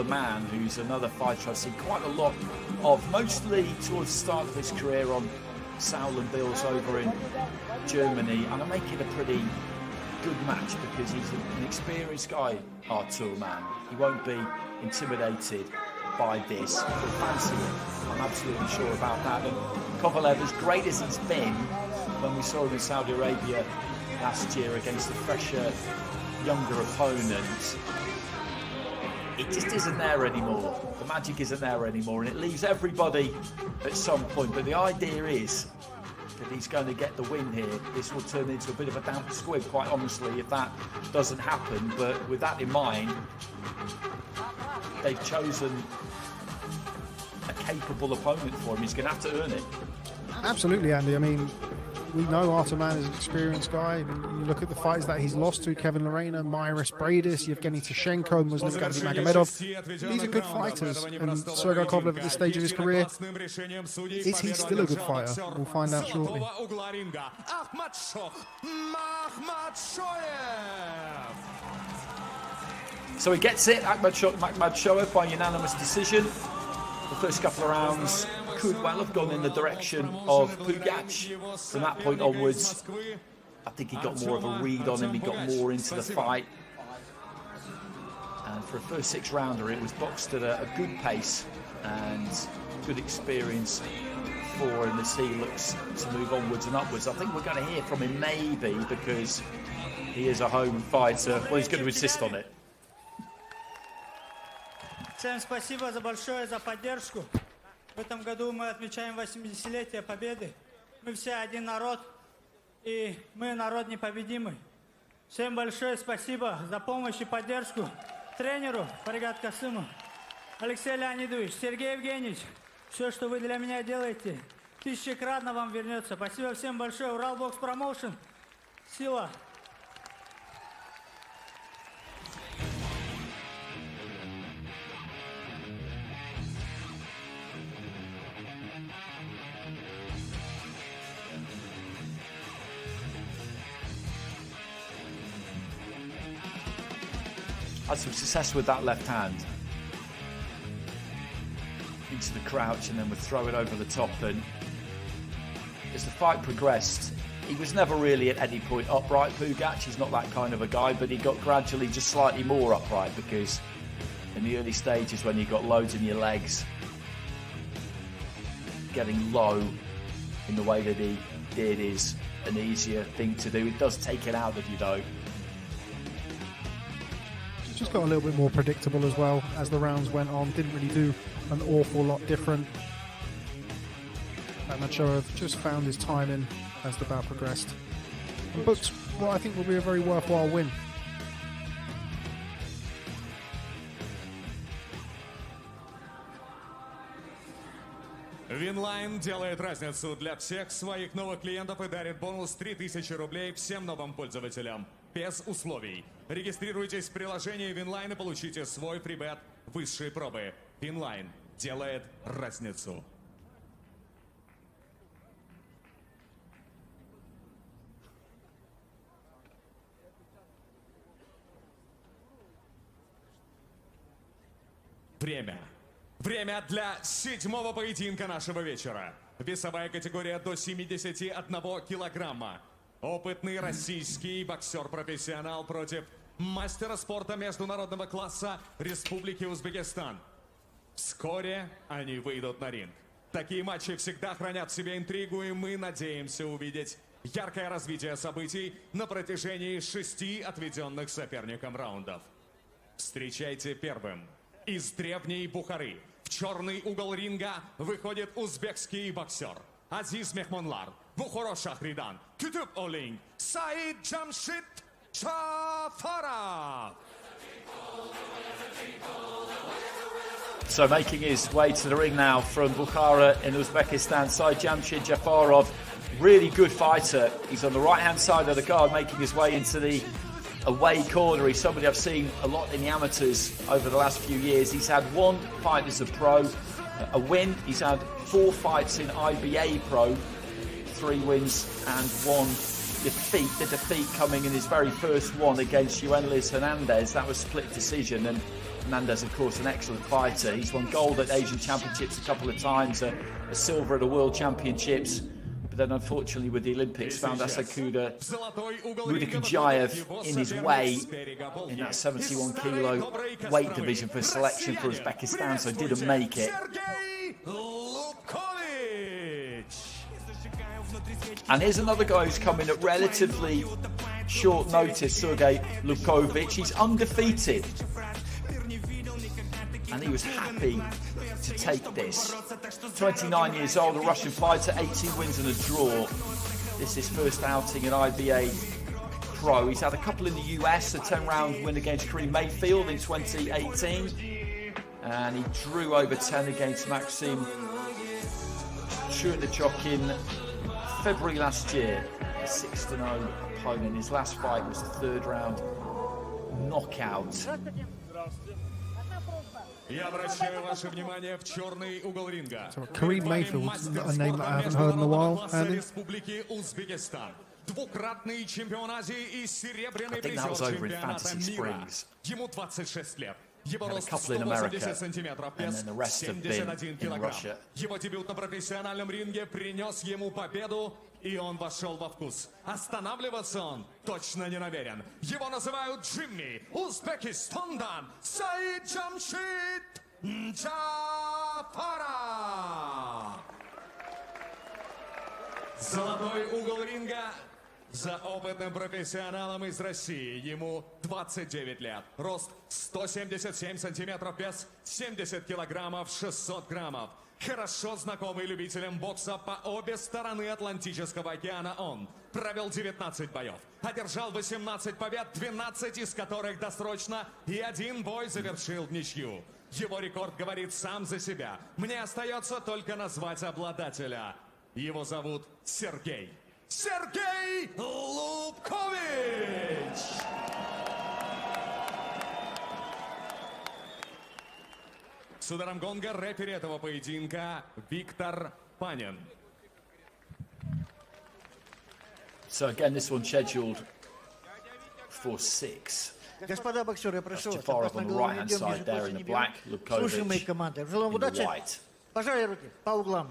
Speaker 2: Mann, who's another fighter I've seen quite a lot of, mostly towards the start of his career on Saul and Bills over in Germany, and I make it a pretty good match because he's an experienced guy, Artur Mann. He won't be intimidated by this. He'll fancy it. I'm absolutely sure about that. And Kovalev, as great as he's been when we saw him in Saudi Arabia last year against a fresher, younger opponent, it just isn't there anymore. The magic isn't there anymore, and it leaves everybody at some point. But the idea is that he's going to get the win here. This will turn into a bit of a damp squib, quite honestly, if that doesn't happen. But with that in mind, they've chosen a capable opponent for him. He's going to have to earn it.
Speaker 6: Absolutely, Andy. I mean, we know Artur Mann is an experienced guy. I mean, you look at the fights that he's lost to: Kevin Lorena, Myris Bradis, Yevgeny Tishenko, Muslim Gandhi Magomedov. These are good fighters, and Sergey Kovalev at this stage of his career, is he still a good fighter? We'll find out shortly.
Speaker 2: So he gets it, Makhmadshoev by unanimous decision. The first couple of rounds could well have gone in the direction of Pugach. From that point onwards, I think he got more of a read on him, he got more into the fight. And for a first six-rounder, it was boxed at a good pace and good experience for him as he looks to move onwards and upwards. I think we're going to hear from him maybe because he is a home fighter. Well, he's going to insist on it.
Speaker 3: Всем спасибо большое за поддержку. В этом году мы отмечаем 80-летие Победы. Мы все один народ, и мы народ непобедимый. Всем большое спасибо за помощь и поддержку тренеру Фаригат Касыму, Алексей Леонидович, Сергей Евгеньевич. Все, что вы для меня делаете, тысячекратно вам вернется. Спасибо всем большое. Урал Бокс Промоушен. Сила.
Speaker 2: Had some success with that left hand. Into the crouch and then would throw it over the top. And as the fight progressed, he was never really at any point upright, Pugach. He's not that kind of a guy, but he got gradually just slightly more upright because in the early stages when you got loads in your legs, getting low in the way that he did is an easier thing to do. It does take it out of you though.
Speaker 6: Just got a little bit more predictable as well as the rounds went on. Didn't really do an awful lot different. Makhmadshoev just found his timing as the bout progressed and booked what I think will be a very worthwhile win.
Speaker 1: Винлайн делает разницу для всех своих новых клиентов и дарит бонус 3000 рублей всем новым пользователям. Без условий. Регистрируйтесь в приложении Винлайн и получите свой фрибет высшей пробы. Винлайн делает разницу. Время для седьмого поединка нашего вечера. Весовая категория до 71 килограмма. Опытный российский боксер-профессионал против мастера спорта международного класса Республики Узбекистан. Вскоре они выйдут на ринг. Такие матчи всегда хранят в себе интригу, и мы надеемся увидеть яркое развитие событий на протяжении 6 отведенных соперникам раундов. Встречайте первым. Из древней Бухары в черный угол ринга выходит узбекский боксер Азиз Мехмонлар, Бухаро Шахридан, Кютуб Олинг, Саид Джамшид Jafarov.
Speaker 2: So making his way to the ring now from Bukhara in Uzbekistan, Said Jamshid Jafarov, really good fighter. He's on the right-hand side of the card, making his way into the away corner. He's somebody I've seen a lot in the amateurs over the last few years. He's had one fight as a pro, a win. He's had 4 fights in IBA Pro, 3 wins and 1 defeat. The defeat coming in his very first one against Yuenlis Hernandez. That was split decision, and Hernandez, of course, an excellent fighter. He's won gold at Asian Championships a couple of times, a silver at the World Championships. But then, unfortunately, with the Olympics, found Asakuda Rudikajayev in his way in that 71 kilo weight division for selection for Uzbekistan, so didn't make it. And here's another guy who's coming at relatively short notice, Sergey Lobkovich. He's undefeated, and he was happy to take this. 29 years old, a Russian fighter, 18 wins and a draw. This is his first outing in IBA Pro. He's had a couple in the US, a 10-round win against Kareem Mayfield in 2018. And he drew over 10 against Maxim Chernachok in February last year, a 6-0 opponent. His last fight was the 3rd round knockout.
Speaker 1: Я обращаю ваше внимание в черный угол ринга.
Speaker 6: Kareem Mayfield, a name that I haven't heard in a while. Andy?
Speaker 1: Республики Узбекистан. Двукратный чемпион Азии и серебряный
Speaker 2: I think that
Speaker 1: призер
Speaker 2: was over in
Speaker 1: чемпионата
Speaker 2: Fantasy
Speaker 1: мира.
Speaker 2: Springs.
Speaker 1: Ему 26 лет. Его
Speaker 2: Had a
Speaker 1: рост
Speaker 2: couple in America,
Speaker 1: 180 сантиметров,
Speaker 2: and
Speaker 1: вес
Speaker 2: then the rest have been
Speaker 1: 71
Speaker 2: in
Speaker 1: килограмм.
Speaker 2: Russia.
Speaker 1: Его дебют на профессиональном ринге принес ему победу, и он вошел во вкус. Останавливаться он точно не намерен. Его называют Джимми, Узбекистандан, Сайджамшит Джафаров. Золотой угол ринга за опытным профессионалом из России. Ему 29 лет. Рост 177 сантиметров, вес 70 килограммов, 600 граммов. Хорошо знакомый любителям бокса по обе стороны Атлантического океана, он провел 19 боев. Одержал 18 побед, 12 из которых досрочно, и 1 бой завершил в ничью. Его рекорд говорит сам за себя. Мне остается только назвать обладателя. Его зовут Сергей Лобкович! С ударом гонга рефери этого поединка Виктор Панин.
Speaker 2: So again, this one scheduled for 6.
Speaker 8: Господа боксеры, я прошу вас,
Speaker 2: Jafarov on the right-hand side there in the black,
Speaker 8: слушаем мои
Speaker 2: Lobkovich
Speaker 8: команды. Желаем
Speaker 2: in the
Speaker 8: удачи.
Speaker 2: white.
Speaker 8: Пожали руки по углам.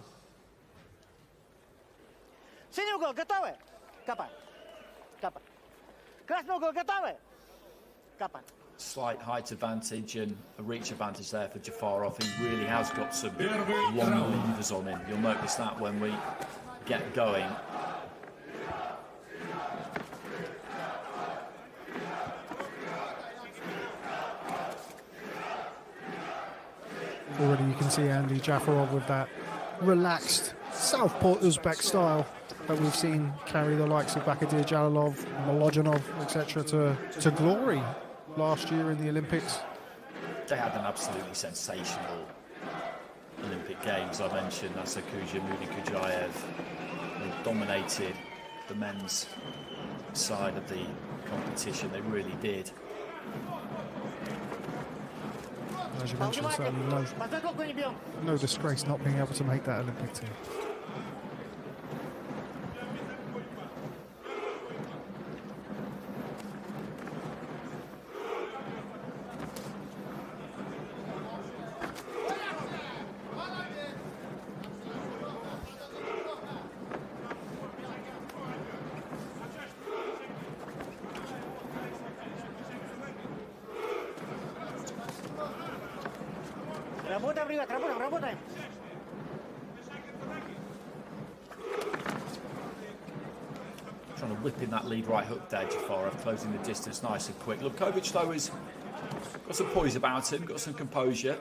Speaker 8: Синий угол, готовы? Капа. Капа. Красный угол, готовы? Капа.
Speaker 2: Slight height advantage and a reach advantage there for Jafarov. He really has got some long levers on him. You'll notice that when we get going.
Speaker 6: Already you can see Andy Jafarov with that relaxed southpaw Uzbek style that we've seen carry the likes of Bakadir Jalilov, Molodjanov, etc. to glory last year in the Olympics.
Speaker 2: They had an absolutely sensational Olympic Games. I mentioned Nasakuzha, Moody Kujayev. They dominated the men's side of the competition. They really did.
Speaker 6: As you mentioned, certainly no disgrace not being able to make that Olympic team.
Speaker 8: Работаем, ребят, работаем.
Speaker 2: Trying to whip in that lead right hook there, Jafarov, closing the distance nice and quick. Lobkovich, though, has got some poise about him, got some composure.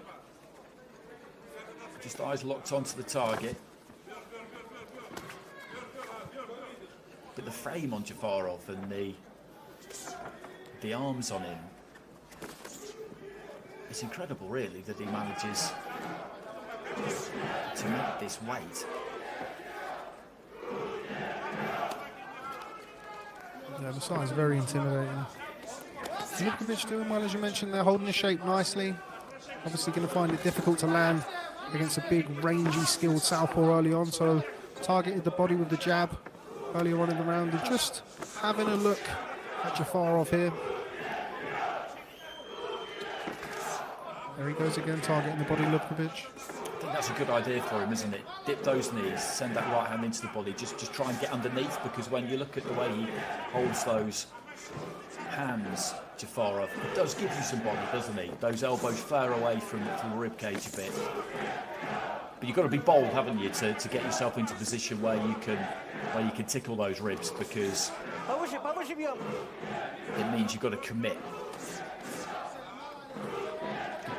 Speaker 2: Just eyes locked onto the target. But the frame on Jafarov and the arms on him, it's incredible, really, that he manages to make this weight.
Speaker 6: Yeah, the size is very intimidating. Lobkovich doing well, as you mentioned. They're holding the shape nicely. Obviously going to find it difficult to land against a big, rangy, skilled southpaw early on. So targeted the body with the jab earlier on in the round. And just having a look at Jafarov here. There he goes again, targeting the body, Lobkovich.
Speaker 2: I think that's a good idea for him, isn't it? Dip those knees, send that right hand into the body, just try and get underneath, because when you look at the way he holds those hands, Jafarov, it does give you some body, doesn't he? Those elbows flare away from the ribcage a bit. But you've got to be bold, haven't you, to get yourself into a position where you can tickle those ribs, because it means you've got to commit.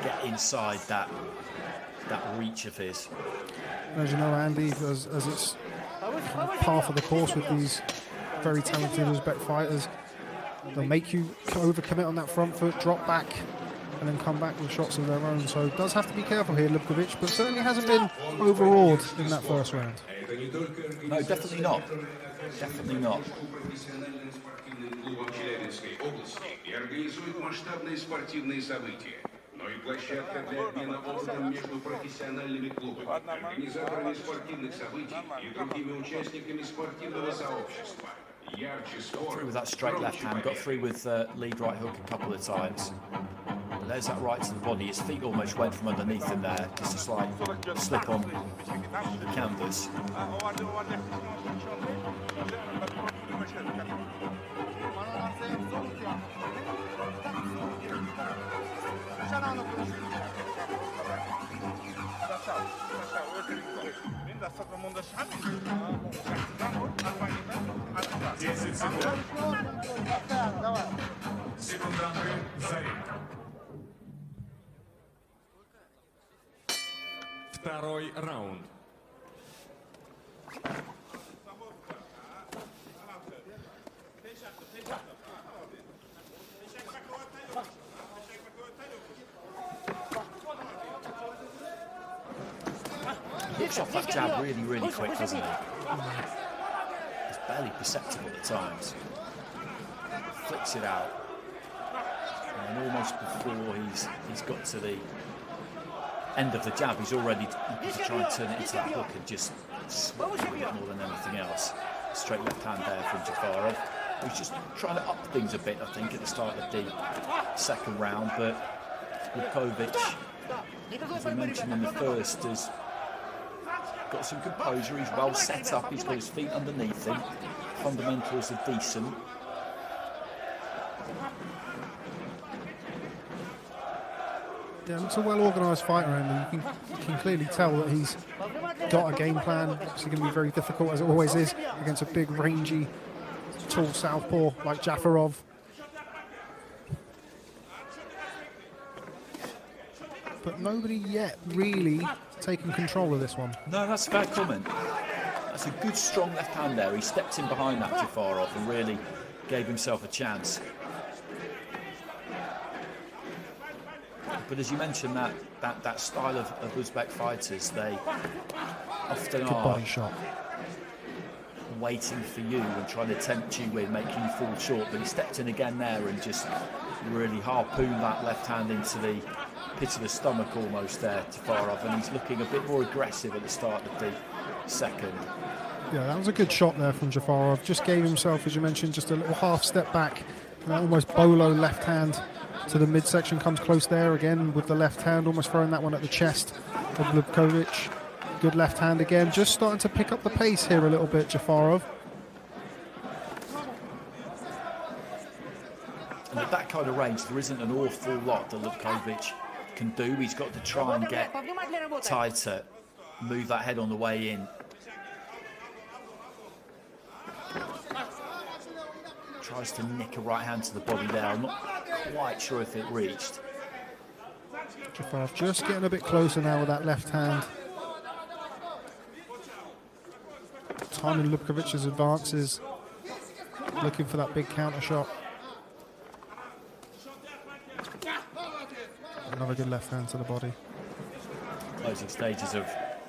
Speaker 2: Get inside that reach of his.
Speaker 6: As you know, Andy, as it's par for the course with these very talented Uzbek fighters, they'll make you overcommit on that front foot, drop back, and then come back with shots of their own. So does have to be careful here, Lobkovich, but certainly hasn't been overawed in that first round.
Speaker 2: No, definitely not. Definitely not.
Speaker 9: И организует масштабные спортивные события. Но и площадка для обмена опытом между профессиональными клубами, организаторами спортивных событий и другими участниками спортивного сообщества.
Speaker 2: Through with that straight left hand, got through with lead right hook a couple of times. But there's that right to the body. His feet almost went from underneath him there. Just a slight slip on the canvas.
Speaker 1: Секунданты за ринг. Второй раунд.
Speaker 2: Looks off that jab really, really quick, doesn't he? It's barely perceptible at times. Flicks it out. And almost before he's got to the end of the jab, he's already looking to try and turn it into that hook and just swap it with it more than anything else. Straight left hand there from Jafarov. He's just trying to up things a bit, I think, at the start of the second round, but Lobkovich, as I mentioned in the first, has got some composure. He's well set up, he's got his feet underneath him. Fundamentals are decent.
Speaker 6: Yeah, it's a well-organised fighter, and you can clearly tell that he's got a game plan. It's going to be very difficult, as it always is, against a big, rangy, tall southpaw like Jafarov. But nobody yet really taken control of this one.
Speaker 2: No, that's a fair comment. That's a good, strong left hand there. He stepped in behind that Jafarov and really gave himself a chance. But as you mentioned, that style of Uzbek fighters, they often
Speaker 6: Good
Speaker 2: are
Speaker 6: body shot.
Speaker 2: waiting for you and trying to tempt you with, making you fall short. But he stepped in again there and just really harpooned that left hand into the pit of the stomach almost there, Jafarov, and he's looking a bit more aggressive at the start of the second.
Speaker 6: Yeah, that was a good shot there from Jafarov. Just gave himself, as you mentioned, just a little half step back. And that almost bolo left hand to the midsection, comes close there again with the left hand, almost throwing that one at the chest of Lobkovich. Good left hand again, just starting to pick up the pace here a little bit, Jafarov.
Speaker 2: And at that kind of range, there isn't an awful lot that Lobkovich can do. He's got to try and get tighter, move that head on the way in. Tries to nick a right hand to the body there. I'm not quite sure if it reached.
Speaker 6: Jafarov just getting a bit closer now with that left hand. Timing Lobkovich's advances, looking for that big counter shot. Another good left hand to the body.
Speaker 2: Closing stages of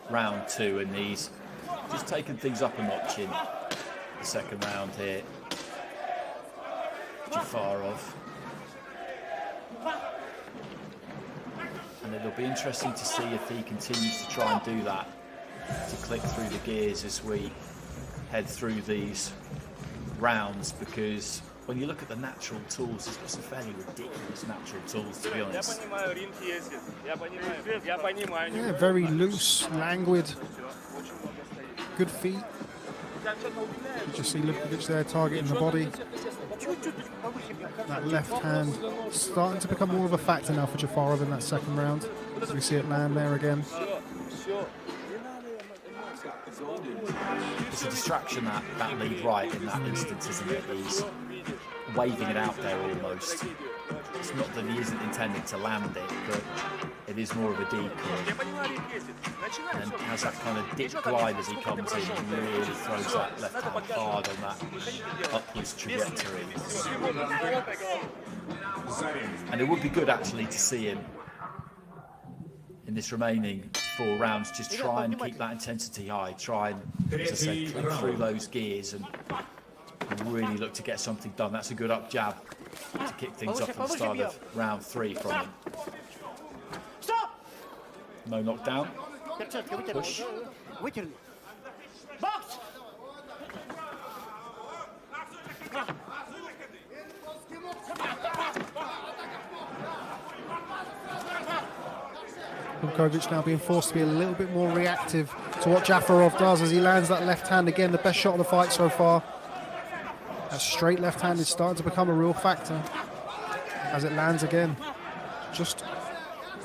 Speaker 2: round two, and he's just taken things up a notch in the second round here. Jafarov. And it'll be interesting to see if he continues to try and do that, to click through the gears as we head through these rounds, because when you look at the natural tools, he's got some fairly ridiculous natural tools, to be honest.
Speaker 6: Yeah, very loose, languid, good feet. You just see Lobkovich there targeting the body. That left hand starting to become more of a factor now for Jafarov in that second round, as we see it land there again.
Speaker 2: It's a distraction, that lead right in that instance, isn't it? He's waving it out there almost. It's not that he isn't intending to land it, but it is more of a decoy. And then has that kind of dip glide as he comes in and really throws that left hand hard on that upwards trajectory. And it would be good actually to see him in this remaining 4 rounds, just try and keep that intensity high. Try and, as I said, click through those gears and really look to get something done. That's a good up jab to kick things off at the start of round 3 from him. No knockdown. Push.
Speaker 8: Box!
Speaker 6: Lobkovich now being forced to be a little bit more reactive to what Jafarov does as he lands that left hand again. The best shot of the fight so far. That straight left hand is starting to become a real factor as it lands again. Just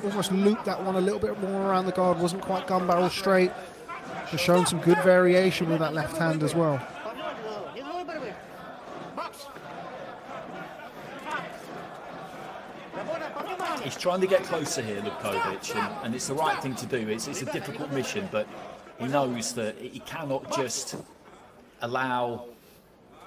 Speaker 6: almost looped that one a little bit more around the guard. Wasn't quite gun barrel straight. Just showing some good variation with that left hand as well.
Speaker 2: He's trying to get closer here, Lobkovich, and it's the right thing to do. It's a difficult mission, but he knows that he cannot just allow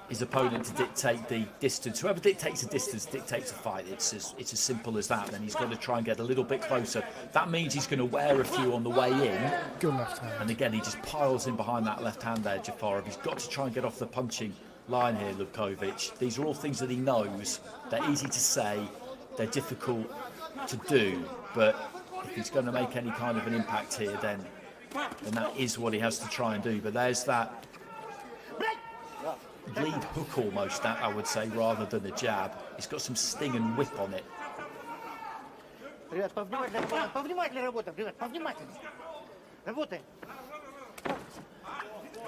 Speaker 2: his opponent to dictate the distance. Whoever dictates the distance dictates a fight. It's as simple as that. And he's got to try and get a little bit closer. That means he's going to wear a few on the way in.
Speaker 6: Good left hand.
Speaker 2: And again, he just piles in behind that left hand there, Jafarov. He's got to try and get off the punching line here, Lobkovich. These are all things that he knows. They're easy to say. They're difficult to do. But if he's going to make any kind of an impact here, then that is what he has to try and do. But there's that lead hook almost, that I would say, rather than a jab. He's got some sting and whip on it.
Speaker 6: I'd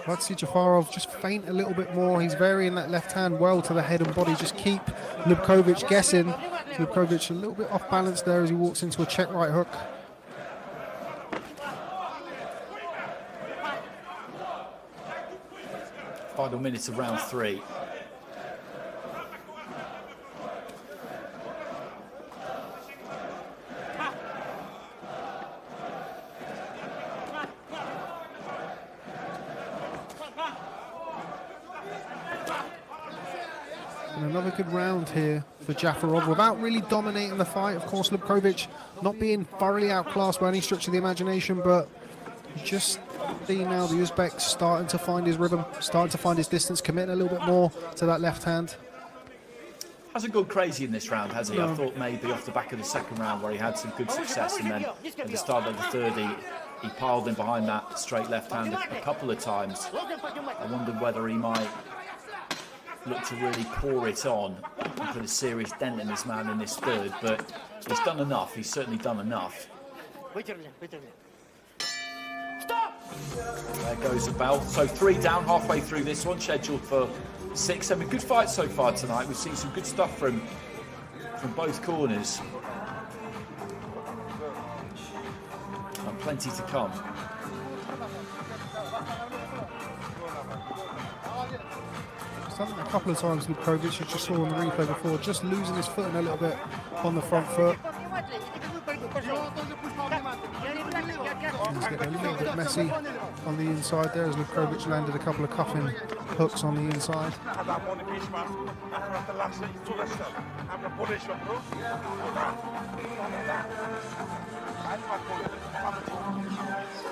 Speaker 6: like to see Jafarov just feint a little bit more. He's varying that left hand well to the head and body. Just keep Lobkovich guessing. Lobkovich a little bit off balance there as he walks into a check right hook.
Speaker 2: Final minutes of round 3.
Speaker 6: And another good round here for Jafarov without really dominating the fight. Of course, Lobkovich not being thoroughly outclassed by any stretch of the imagination, but just see now the Uzbek starting to find his rhythm, starting to find his distance, committing a little bit more to that left hand.
Speaker 2: Hasn't gone crazy in this round, has he? No. I thought maybe off the back of the second round where he had some good success, and then at the start of the third he piled in behind that straight left hand a couple of times. I wondered whether he might look to really pour it on and put a serious dent in this man in this third, but he's done enough. He's certainly done enough. There goes the bell. So 3 down, halfway through this one, scheduled for 6. I mean, good fight so far tonight. We've seen some good stuff from both corners. And plenty to come.
Speaker 6: Something a couple of times Lobkovich, you just saw on the replay before, just losing his footing a little bit on the front foot. He's getting a little bit messy on the inside there as Lobkovich landed a couple of cuffing hooks on the inside.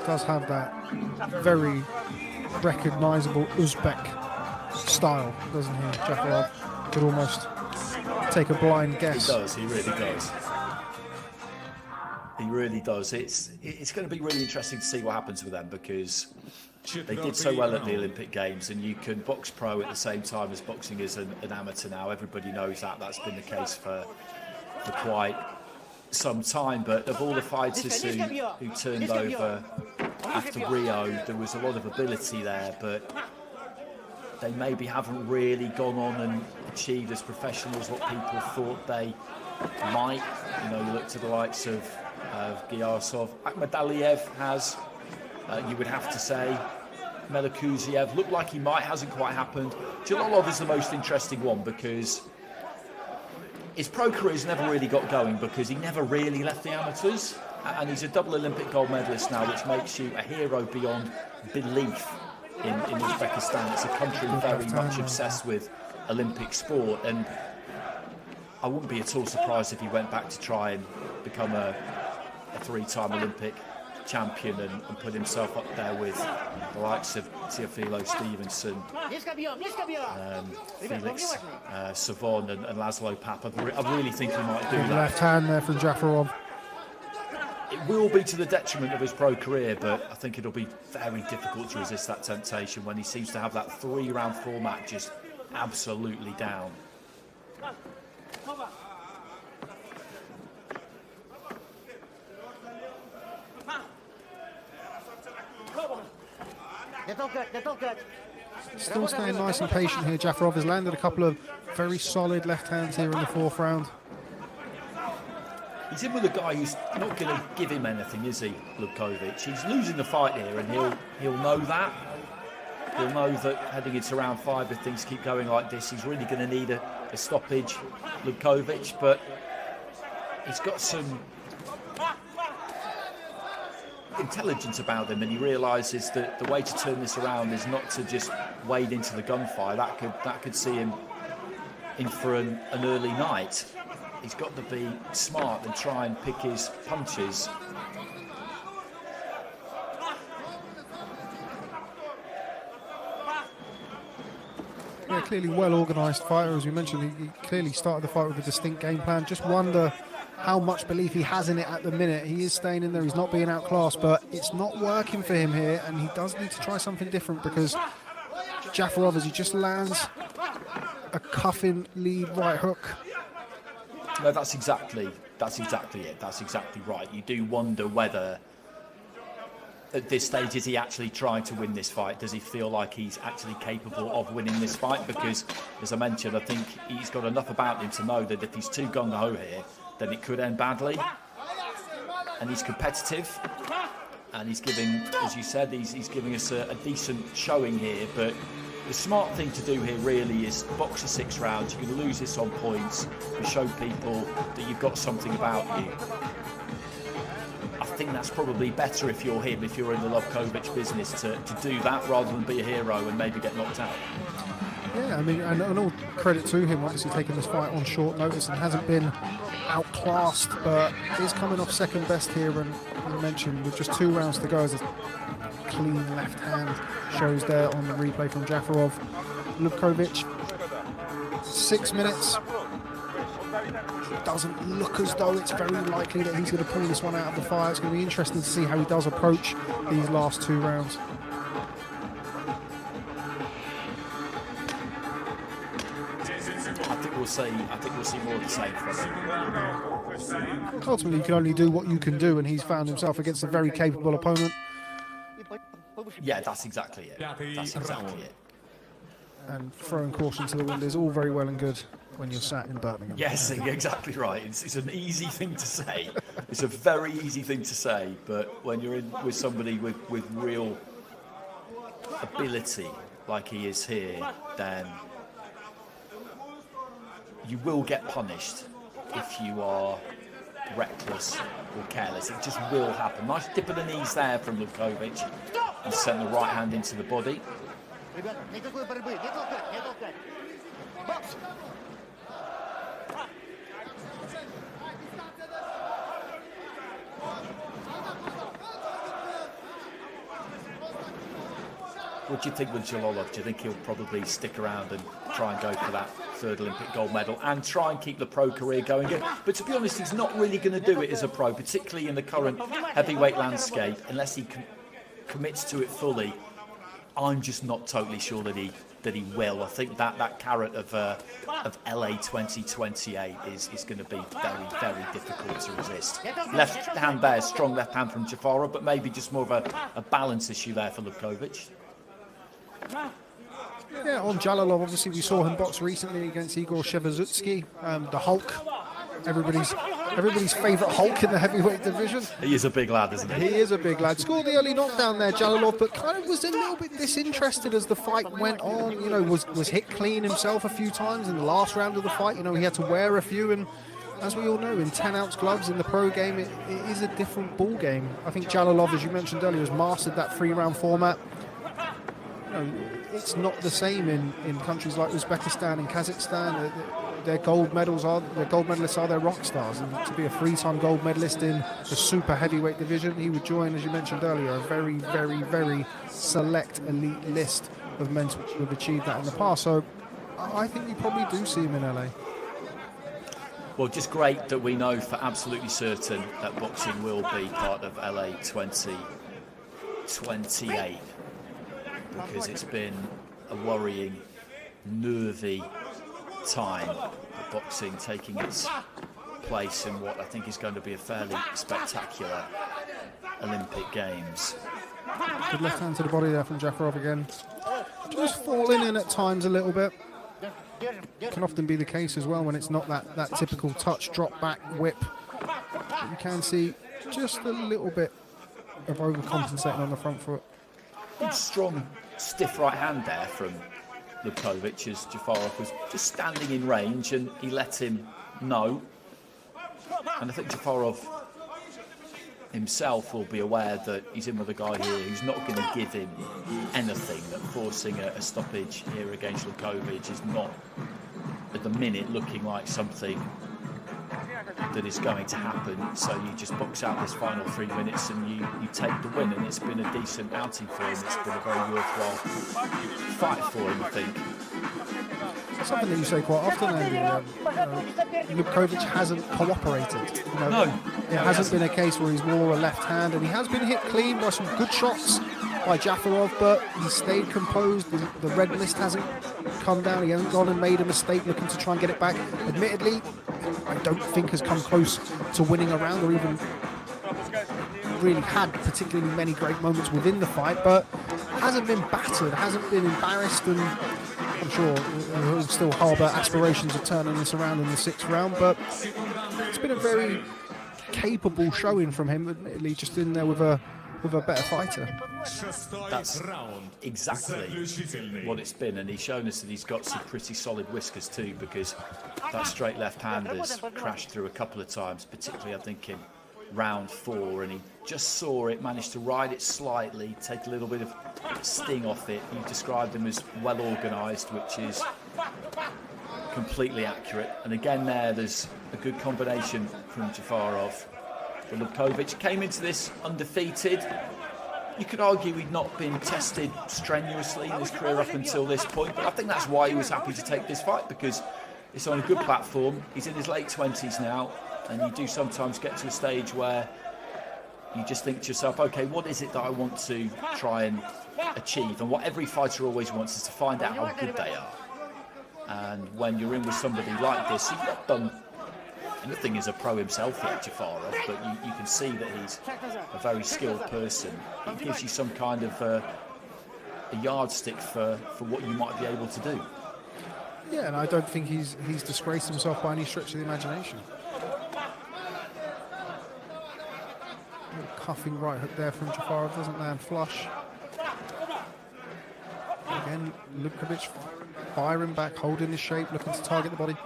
Speaker 6: Does have that very recognisable Uzbek style, doesn't he? Jafarov could almost take a blind guess.
Speaker 2: He does, he really does. He really does. It's going to be really interesting to see what happens with them, because they did so well at the Olympic Games, and you can box pro at the same time as boxing as an amateur now. Everybody knows that. That's been the case for quite some time. But of all the fighters who turned over after Rio, there was a lot of ability there, but they maybe haven't really gone on and achieved as professionals what people thought they might. You know, you look to the likes of Gyasov. Makhmadshoev has, you would have to say. Melakuziev looked like he might, hasn't quite happened. Jalolov is the most interesting one because his pro career's never really got going because he never really left the amateurs. And he's a double Olympic gold medalist now, which makes you a hero beyond belief in Uzbekistan. It's a country very much obsessed with Olympic sport, and I wouldn't be at all surprised if he went back to try and become a 3-time Olympic champion and put himself up there with the likes of Teofilo Stevenson, Felix Savon and Laszlo Papp. I really think he might do that.
Speaker 6: Left hand there from Jafarov.
Speaker 2: It will be to the detriment of his pro career, but I think it'll be very difficult to resist that temptation when he seems to have that 3-round format just absolutely down.
Speaker 6: Still staying nice and patient here. Jafarov has landed a couple of very solid left hands here in the 4th round.
Speaker 2: He's in with a guy who's not going to give him anything, is he, Lobkovich? He's losing the fight here, and he'll know that. He'll know that heading into round 5, if things keep going like this, he's really going to need a stoppage, Lobkovich. But he's got some intelligence about him, and he realises that the way to turn this around is not to just wade into the gunfire. That could see him in for an early night. He's got to be smart and try and pick his punches.
Speaker 6: Yeah, clearly well-organised fighter, as we mentioned. He clearly started the fight with a distinct game plan. Just wonder how much belief he has in it at the minute. He is staying in there, he's not being outclassed, but it's not working for him here, and he does need to try something different, because Jafarov, as he just lands a cuffing lead right hook.
Speaker 2: No, that's exactly it. That's exactly right. You do wonder whether at this stage is he actually trying to win this fight? Does he feel like he's actually capable of winning this fight? Because, as I mentioned, I think he's got enough about him to know that if he's too gung-ho here, then it could end badly. And he's competitive, and he's giving, as you said, he's giving us a decent showing here. But the smart thing to do here really is box for 6 rounds. You can lose this on points and show people that you've got something about you. I think that's probably better if you're him, if you're in the Lobkovich business, to do that rather than be a hero and maybe get knocked out.
Speaker 6: Yeah, I mean, and all credit to him, obviously taking this fight on short notice and hasn't been outclassed, but is coming off second best here, and you mentioned with just 2 rounds to go, as a clean left hand shows there on the replay from Jafarov. Lobkovich, 6 minutes. Doesn't look as though it's very likely that he's going to pull this one out of the fire. It's going to be interesting to see how he does approach these last 2 rounds.
Speaker 2: I think we'll see more of the same from him.
Speaker 6: Ultimately, you can only do what you can do, and he's found himself against a very capable opponent.
Speaker 2: Yeah, that's exactly it. That's exactly it.
Speaker 6: And throwing caution to the wind is all very well and good when you're sat in Birmingham.
Speaker 2: Yes, exactly right. It's an easy thing to say. It's a very easy thing to say, but when you're in with somebody with real ability like he is here, then you will get punished if you are reckless or careless. It just will happen. Nice dip of the knees there from Lobkovich, and sent the right hand into the body. What do you think with Jalolov? Do you think he'll probably stick around and try and go for that 3rd Olympic gold medal and try and keep the pro career going? But to be honest, he's not really going to do it as a pro, particularly in the current heavyweight landscape, unless he commits to it fully. I'm just not totally sure that he will. I think that carrot of LA 2028 is going to be very, very difficult to resist. Left hand there, strong left hand from Jafarov, but maybe just more of a balance issue there for Lobkovich.
Speaker 6: Yeah, on Jalolov, obviously we saw him box recently against Igor Shevezutsky, the Hulk, everybody's favourite Hulk in the heavyweight division.
Speaker 2: He is a big lad, isn't he?
Speaker 6: He is a big lad. Scored the early knockdown there, Jalolov, but kind of was a little bit disinterested as the fight went on. You know, was hit clean himself a few times in the last round of the fight. You know, he had to wear a few, and as we all know, in 10-ounce gloves in the pro game, it is a different ball game. I think Jalolov, as you mentioned earlier, has mastered that 3-round format. You know, it's not the same in countries like Uzbekistan and Kazakhstan. their gold medalists are their rock stars, and to be a 3-time gold medalist in the super heavyweight division, he would join, as you mentioned earlier, a very, very, very select elite list of men who have achieved that in the past. So I think you probably do see him in LA.
Speaker 2: Well, just great that we know for absolutely certain that boxing will be part of LA 2028, because it's been a worrying, nervy time of boxing taking its place in what I think is going to be a fairly spectacular Olympic Games.
Speaker 6: Good left hand to the body there from Jafarov again. Just falling in at times a little bit. Can often be the case as well when it's not that typical touch, drop back, whip. But you can see just a little bit of overcompensating on the front foot.
Speaker 2: Good, strong, stiff right hand there from Lobkovich as Jafarov was just standing in range, and he let him know. And I think Jafarov himself will be aware that he's in with a guy here who's not going to give him anything, that forcing a stoppage here against Lobkovich is not at the minute looking like something that is going to happen. So you just box out this final 3 minutes and you take the win, and it's been a decent outing for him. It's been a very worthwhile fight for him, I think.
Speaker 6: Something that you say quite often, Andy. Lobkovich hasn't cooperated.
Speaker 2: No.
Speaker 6: It hasn't been a case where he's wore a left hand, and he has been hit clean by some good shots by Jafarov, but he stayed composed. The red list hasn't come down. He hasn't gone and made a mistake looking to try and get it back. Admittedly, I don't think has come close to winning a round, or even really had particularly many great moments within the fight, but hasn't been battered, hasn't been embarrassed, and I'm sure he'll still harbour aspirations of turning this around in the 6th round, but it's been a very capable showing from him, admittedly just in there with a better fighter.
Speaker 2: That's exactly what it's been, and he's shown us that he's got some pretty solid whiskers too, because that straight left hand has crashed through a couple of times, particularly I think in round 4, and he just saw it, managed to ride it slightly, take a little bit of sting off it. You described him as well organised, which is completely accurate. And again there's a good combination from Jafarov. But Lobkovich came into this undefeated. You could argue he'd not been tested strenuously in his career up until this point, but I think that's why he was happy to take this fight, because it's on a good platform. He's in his late 20s now, and you do sometimes get to a stage where you just think to yourself, okay, what is it that I want to try and achieve? And what every fighter always wants is to find out how good they are. And when you're in with somebody like this, he's not done anything as a pro himself yet, Jafarov, but you can see that he's a very skilled person. It gives you some kind of a yardstick for what you might be able to do.
Speaker 6: Yeah, and I don't think he's disgraced himself by any stretch of the imagination. Cuffing right hook there from Jafarov, doesn't land flush. Again, Lobkovich firing back, holding the shape, looking to target the body.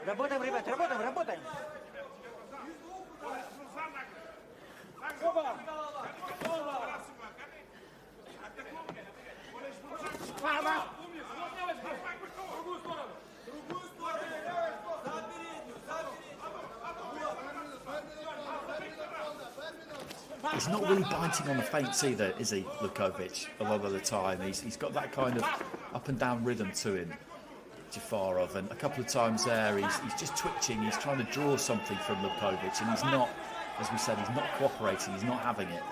Speaker 8: Работаем, ребят, работаем.
Speaker 2: He's not really biting on the feints either, is he, Lobkovich? A lot of the time, he's got that kind of up and down rhythm to him, Jafarov, and a couple of times there he's just twitching. He's trying to draw something from Lobkovich, and he's not, as we said, he's not cooperating. He's not having it.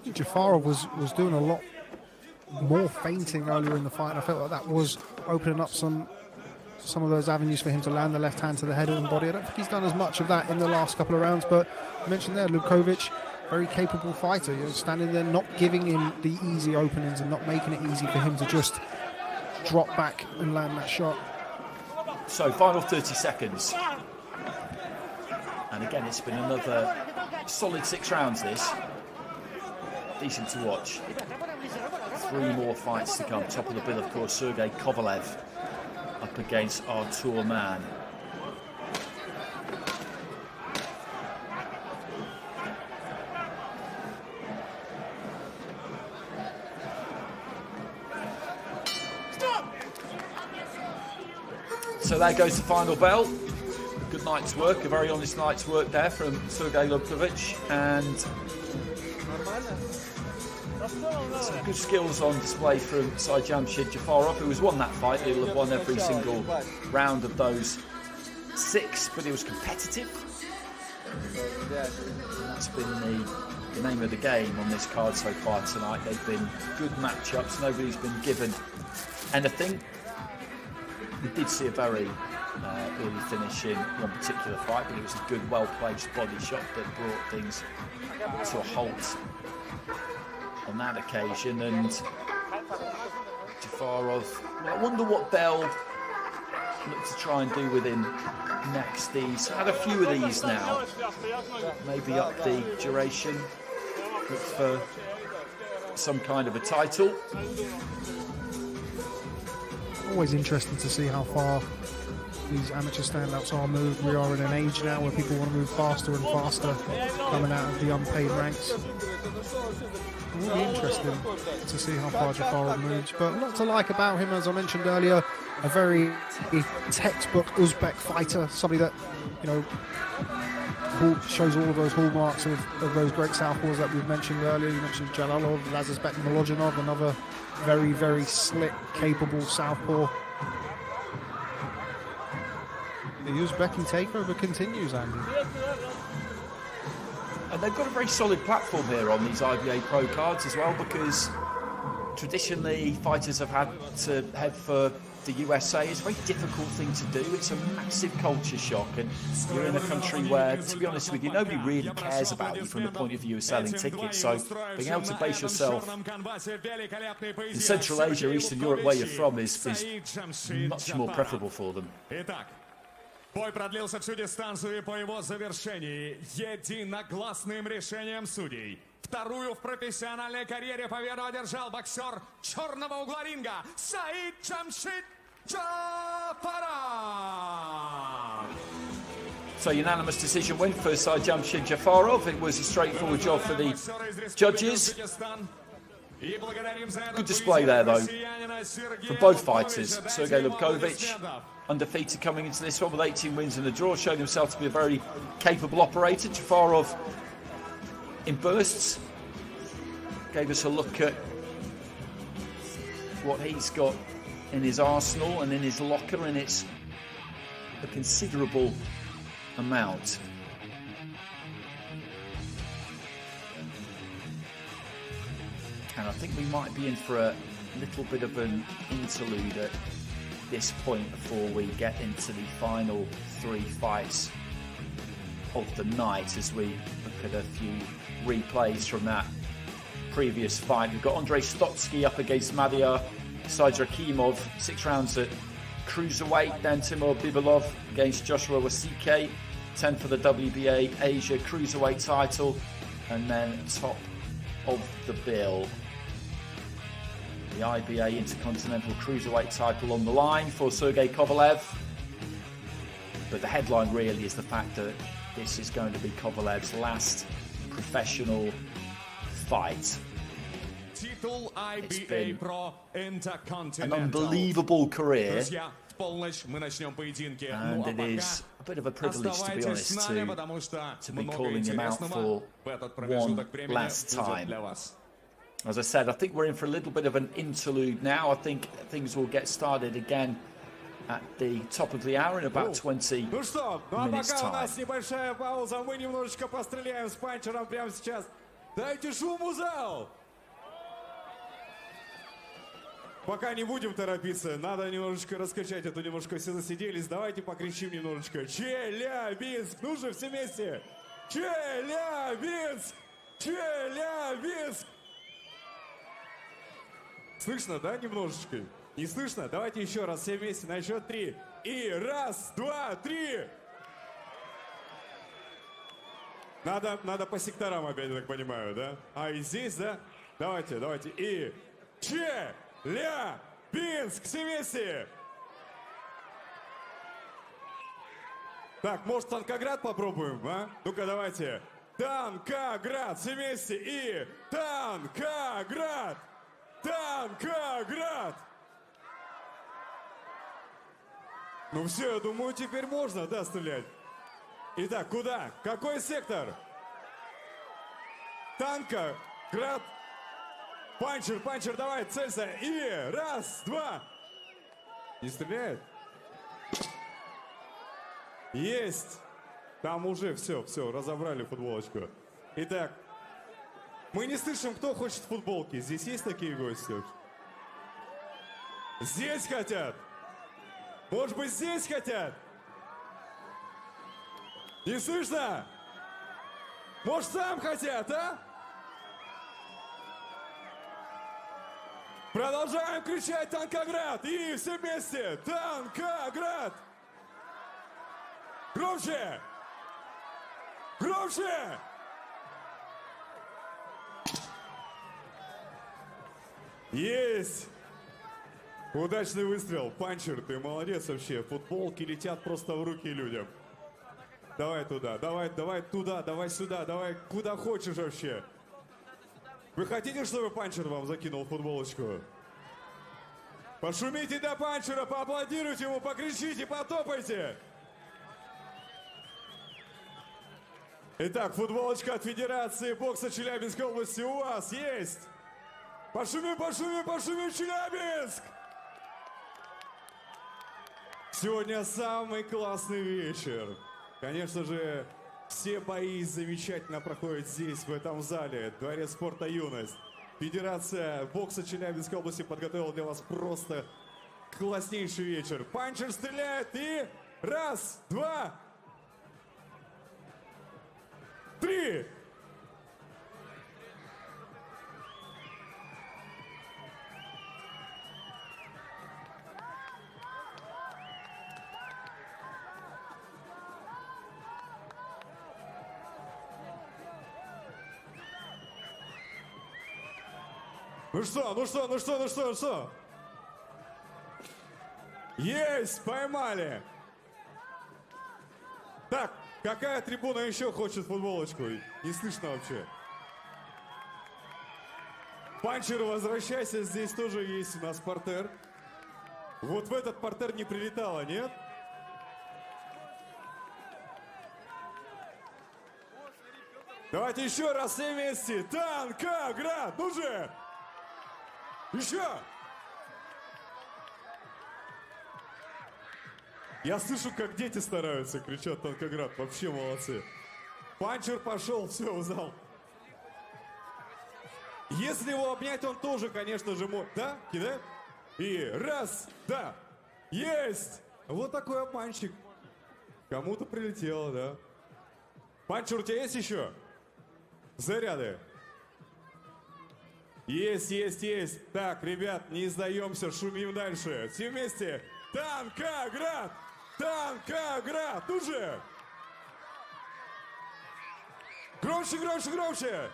Speaker 6: Jafarov was doing a lot more feinting earlier in the fight, and I felt like that was opening up some of those avenues for him to land the left hand to the head and body. I don't think he's done as much of that in the last couple of rounds, but you mentioned there, Lobkovich, very capable fighter, standing there, not giving him the easy openings and not making it easy for him to just drop back and land that shot.
Speaker 2: So, final 30 seconds. And again, it's been another solid 6 rounds, this. Decent to watch. 3 more fights to come. Top of the bill, of course, Sergey Kovalev up against Artur Mann. So there goes the final bell. A good night's work, a very honest night's work there from Sergey Lobkovich, and some good skills on display from Saydrakhimov Jafarov, who has won that fight. He'll have won every single round of those 6, but it was competitive. That's been the name of the game on this card so far tonight. They've been good matchups. Nobody's been given anything. We did see a very early finish in one particular fight, but it was a good, well-placed body shot that brought things to a halt on that occasion. And Jafarov, well, I wonder what Bell looked to try and do with him next. He's had a few of these now. Maybe up the duration, look for some kind of a title.
Speaker 6: Always interesting to see how far these amateur standouts are moved. We are in an age now where people want to move faster and faster, coming out of the unpaid ranks. It will be interesting to see how far Jafarov moves, but a lot to like about him, as I mentioned earlier. A very textbook Uzbek fighter, somebody that, you know, shows all of those hallmarks of those great southpaws that we've mentioned earlier. You mentioned Jalalov, Lazizbek Molodinov, another very, very slick, capable southpaw. The Uzbeki takeover continues, Andy.
Speaker 2: And they've got a very solid platform here on these IBA Pro cards as well, because traditionally fighters have had to head for the USA. It's a very difficult thing to do. It's a massive culture shock, and you're in a country where, to be honest with you, nobody really cares about you from the point of view of selling tickets. So being able to base yourself in Central Asia, Eastern Europe, where you're from, is much more preferable for them.
Speaker 1: Бой продлился всю дистанцию, и по его завершении единогласным решением судей вторую в профессиональной карьере победу одержал боксер черного угла ринга Saydrakhimov.
Speaker 2: So unanimous decision win for Saydrakhimov Jafarov. It was a straightforward job for the judges. Good display there, though, from both fighters. Sergey Lobkovich, undefeated coming into this one with 18 wins and a draw, showing himself to be a very capable operator. Jafarov in bursts gave us a look at what he's got in his arsenal and in his locker, and it's a considerable amount. And I think we might be in for a little bit of an interlude at this point before we get into the final 3 fights of the night, as we look at a few replays from that previous fight. We've got Andrei Stotsky up against Madia Saydrakhimov, 6 rounds at cruiserweight. Then Timur Bibilov against Joshua Waske, 10 for the WBA Asia cruiserweight title. And then top of the bill, the IBA Intercontinental Cruiserweight title on the line for Sergey Kovalev. But the headline really is the fact that this is going to be Kovalev's last professional fight. It's been an unbelievable career, and it is a bit of a privilege, to be honest, to be calling him out for one last time. As I said, I think we're in for a little bit of an interlude now. I think things will get started again at the top of the hour in about 20 minutes time.
Speaker 10: Небольшая пауза, мы немножечко постреляем с панчером прямо сейчас. Дайте шуму, зал! Пока не будем торопиться, надо немножечко раскачать, а то немножко все засиделись. Давайте покричим немножечко. Челябинск! Ну же, все вместе! Челябинск! Челябинск! Слышно, да, немножечко? Не слышно? Давайте еще раз все вместе на счет 3. И 1, 2, 3! Надо по секторам опять, я так понимаю, да? А и здесь, да? Давайте. И Челябинск! Все вместе! Так, может, Танкоград попробуем, а? Ну-ка, давайте. Танкоград! Все вместе! И Танкоград! Танкоград! Ну все, я думаю, теперь можно, да, стрелять? Итак, куда? Какой сектор? Танка, град. Панчер, давай, целься. И раз, два. Не стреляет? Есть. Там уже все, разобрали футболочку. Итак, мы не слышим, кто хочет футболки. Здесь есть такие гости? Здесь хотят? Может быть, здесь хотят? Не слышно? Может, сам хотят, а? Продолжаем кричать «Танкоград!» И все вместе «Танкоград!» Громче! Громче! Есть! Удачный выстрел. Панчер, ты молодец вообще. Футболки летят просто в руки людям. Давай туда, давай туда, давай сюда, давай куда хочешь вообще. Вы хотите, чтобы Панчер вам закинул футболочку? Пошумите до Панчера, поаплодируйте ему, покричите, потопайте. Итак, футболочка от Федерации бокса Челябинской области у вас есть. Пошумим, Челябинск! Сегодня самый классный вечер. Конечно же, все бои замечательно проходят здесь, в этом зале. Дворец спорта «Юность». Федерация бокса Челябинской области подготовила для вас просто класснейший вечер. Панчер стреляет и... Раз, два, три! Ну что? Есть, поймали. Так, какая трибуна еще хочет футболочку? Не слышно вообще. Панчер, возвращайся, здесь тоже есть у нас партер. Вот в этот партер не прилетало, нет? Давайте еще раз все вместе. Танкоград, ну же! Еще! Я слышу, как дети стараются, кричат «Танкоград». Вообще молодцы. Панчер пошел, все, в зал. Если его обнять, он тоже, конечно же, может. Да? Кидает? И раз, да. Есть! Вот такой обманщик. Кому-то прилетело, да. Панчер, у тебя есть еще? Заряды. Есть. Так, ребят, не сдаемся, шумим дальше. Все вместе. Танкоград! Танкоград! Ну же! Громче!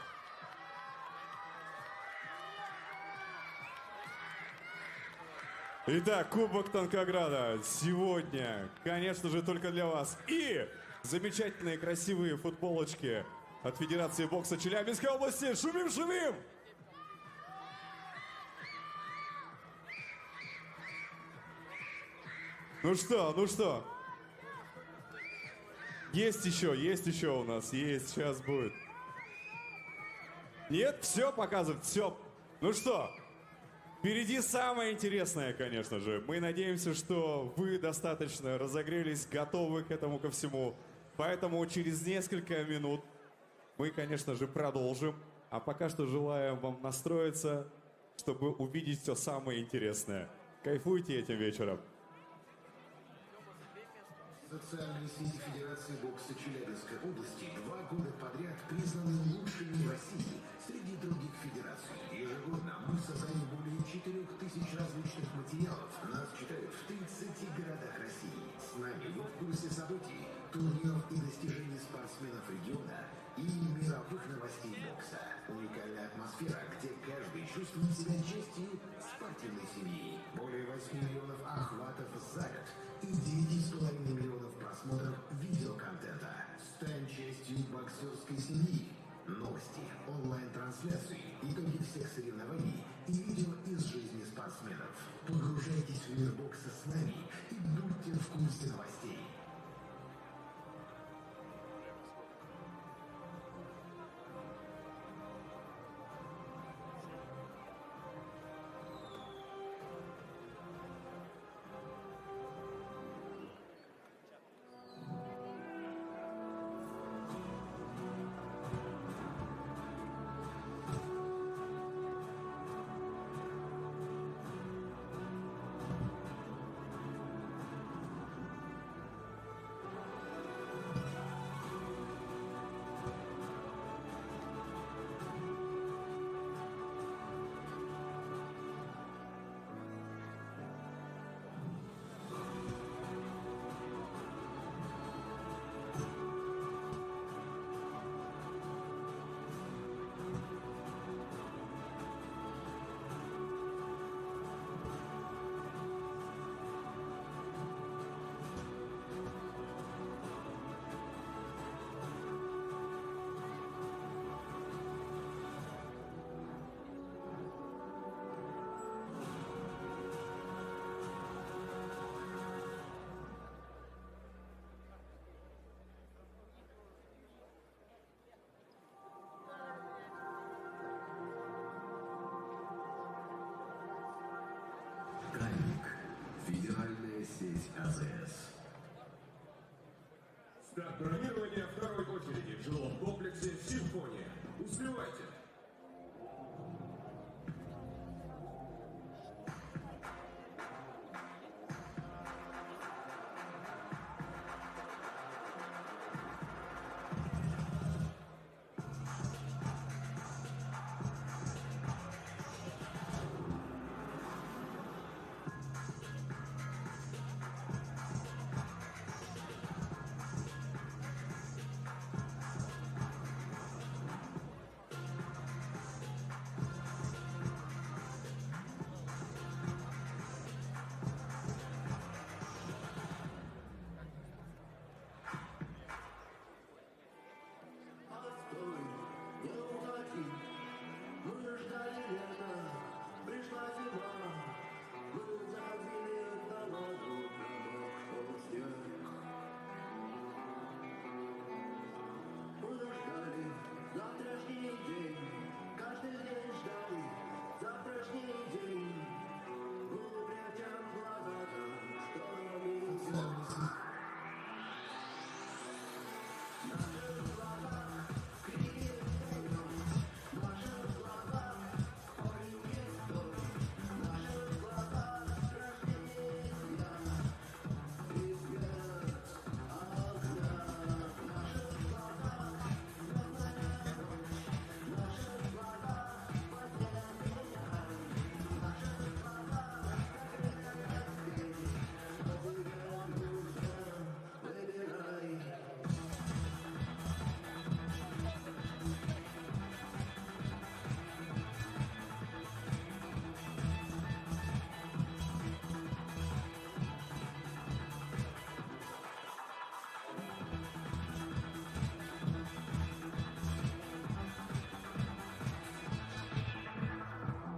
Speaker 10: Итак, Кубок Танкограда сегодня, конечно же, только для вас. И замечательные, красивые футболочки от Федерации бокса Челябинской области. Шумим! Ну что? Есть еще у нас, есть, сейчас будет. Нет, все показывает, все. Ну что, впереди самое интересное, конечно же. Мы надеемся, что вы достаточно разогрелись, готовы к этому ко всему. Поэтому через несколько минут мы, конечно же, продолжим. А пока что желаем вам настроиться, чтобы увидеть все самое интересное. Кайфуйте этим вечером.
Speaker 11: Социальные сети Федерации бокса Челябинской области 2 года подряд признаны лучшими в России среди других федераций. Ежегодно мы создаем более 4000 различных материалов. Нас читают в 30 городах России. С нами вы в курсе событий, турниров и достижений спортсменов региона и мировых новостей бокса. Уникальная атмосфера, где каждый чувствует себя частью спортивной семьи. Более 8 миллионов охватов за год и 9,5 миллионов просмотров видеоконтента. Стань частью боксерской семьи. Новости, онлайн-трансляции, итоги всех соревнований и видео из жизни спортсменов. Погружайтесь в мир бокса с нами и будьте в курсе новостей. Федеральная сеть АЗС.
Speaker 12: Старт бронирования второй очереди в жилом комплексе «Симфония». Успевайте!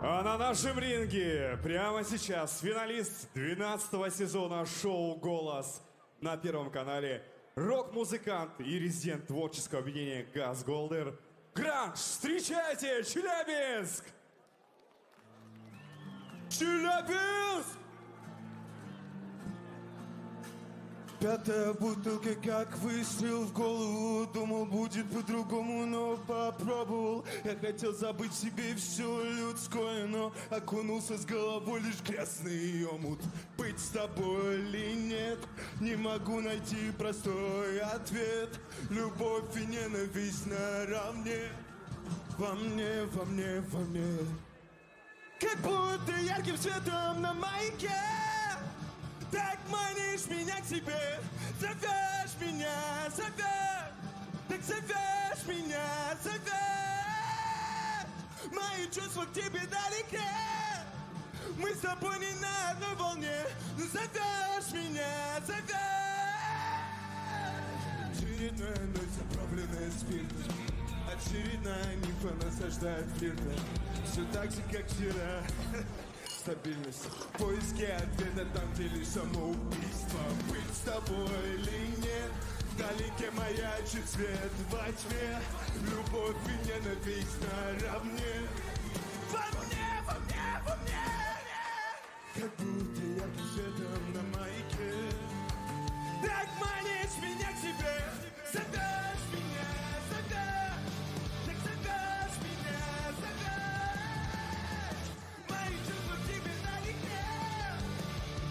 Speaker 10: А на нашем ринге прямо сейчас финалист 12-го сезона шоу «Голос» на Первом канале, рок-музыкант и резидент творческого объединения «Газ Голдер» Гранж. Встречайте, Челябинск! Челябинск!
Speaker 13: Пятая бутылка, как выстрел в голову. Думал, будет по-другому, но попробовал. Я хотел забыть себе все людское, но окунулся с головой лишь грязный омут. Быть с тобой или нет, не могу найти простой ответ. Любовь и ненависть наравне. Во мне, во мне, во мне. Как будто ярким светом на маяке. Так манишь меня к себе, зовешь меня, зовешь, так зовешь меня, зовешь. Мои чувства к тебе далеки, мы с тобой не на одной волне, но зовешь меня, зовешь. Очередная ночь, заправленная спиртом, очередная нимфа насаждает флиртом. Все так же, как вчера. Стабильность, поиски ответа там, где лишь самоубийство. Быть тобой или нет. Вдалеке маячит свет во тьме, любовь и ненависть наравне. Во мне, во мне, во мне, как будто ярким светом на маяке. Так манишь меня к себе, зовешь меня, зовешь, так зовешь меня, зовешь. Мои чувства к тебе налегке,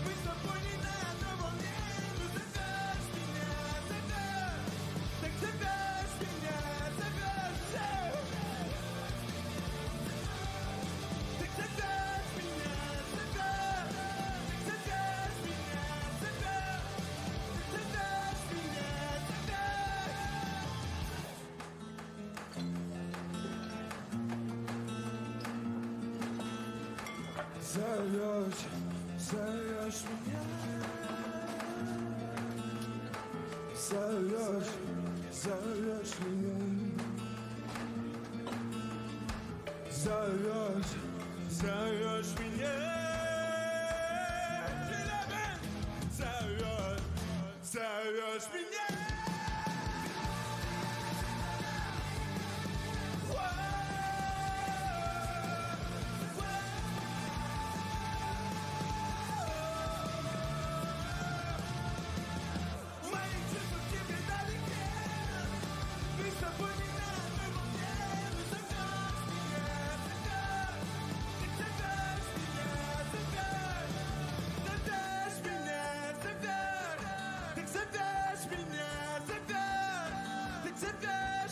Speaker 13: мы с тобой не на одной волне. Ну зовешь меня, зовешь, так зовешь меня, зовешь. Так зовешь меня, зовешь, так зовешь меня, зовешь. Зовешь, зовешь меня, зовешь, зовешь меня, зовешь, зовешь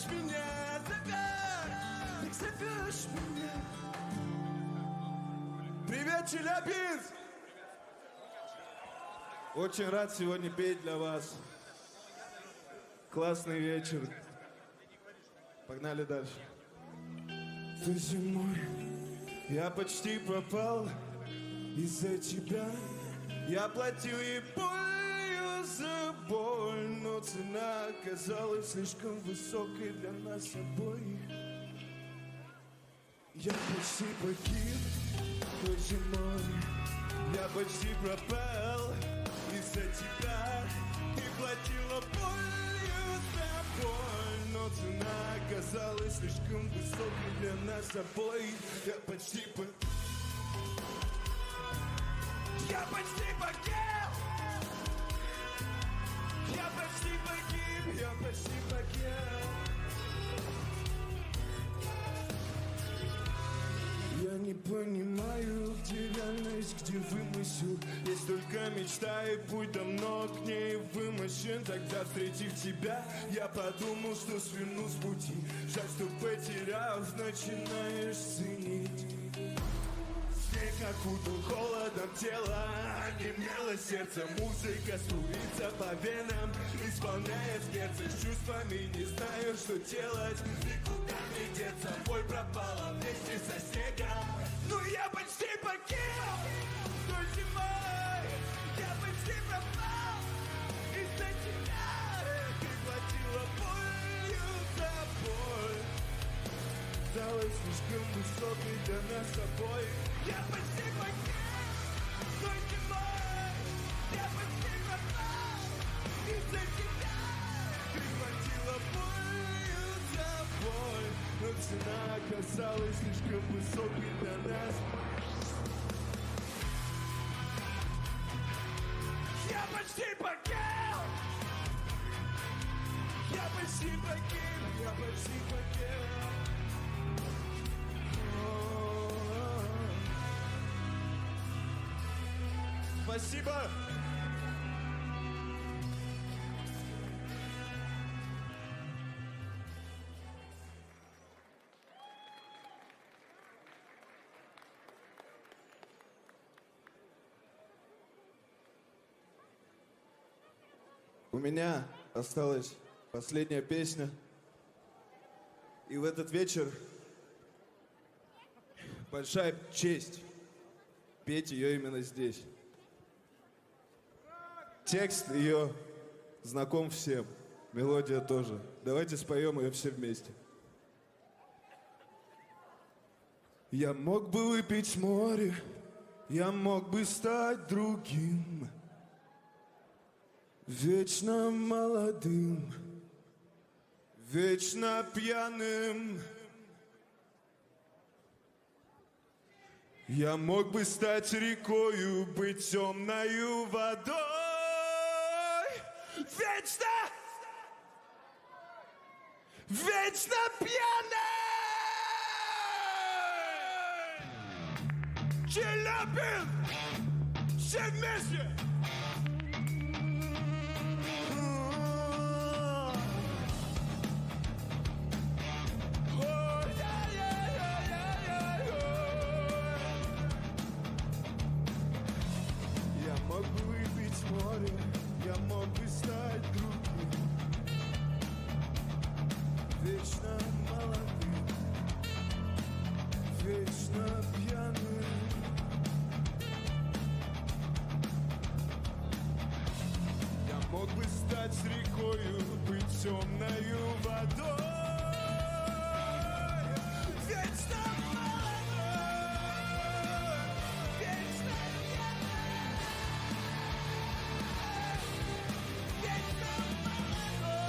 Speaker 13: меня, зовешь, зовешь меня. Привет, Челябинск! Очень рад сегодня петь для вас. Классный вечер. Погнали дальше. Той зимой я почти пропал из-за тебя. Я платил ей болью за боль, но цена оказалась слишком высокой для нас обоих. Я почти погиб той зимой, я почти пропал из-за тебя. Ты платила болью за боль, но цена оказалась слишком высокой для нас обоих. Я почти погиб. Я почти погиб. Я почти погиб. Я почти погиб. Я не понимаю, где реальность, где вымысел. Есть только мечта и путь давно к ней вымощен. Тогда, встретив тебя, я подумал, что сверну с пути. Жаль, что потеряв, начинаешь ценить. Снег окутал холодом тело, онемело сердце. Музыка струится по венам, исполняет сердце с чувствами. Не знаю, что делать, никуда не деться. Боль пропала вместе со снегом. Ну я почти погиб той зимой. Я почти пропал из-за тебя. Ты платила болью за боль. Стала слишком высокой для нас обоих. Я почти погиб той зимой. Я почти пропал из-за тебя. Ты платила болью за боль, но цена оказалась слишком высокой для нас. Я почти погиб. Я почти погиб. Я почти погиб. Спасибо! У меня осталась последняя песня. И в этот вечер большая честь петь ее именно здесь. Текст ее знаком всем, мелодия тоже. Давайте споем ее все вместе. Я мог бы выпить море, я мог бы стать другим. Вечно молодым, вечно пьяным. Я мог бы стать рекою, быть темною водой. Вечно, вечно пьяный. Челябинск! Все вместе! Я мог бы выпить море, я мог бы стать другим, вечно молодым, вечно пьяным. Я мог бы стать рекою, быть темною водой. Вечно молодой, вечно пьяный, вечно молодой.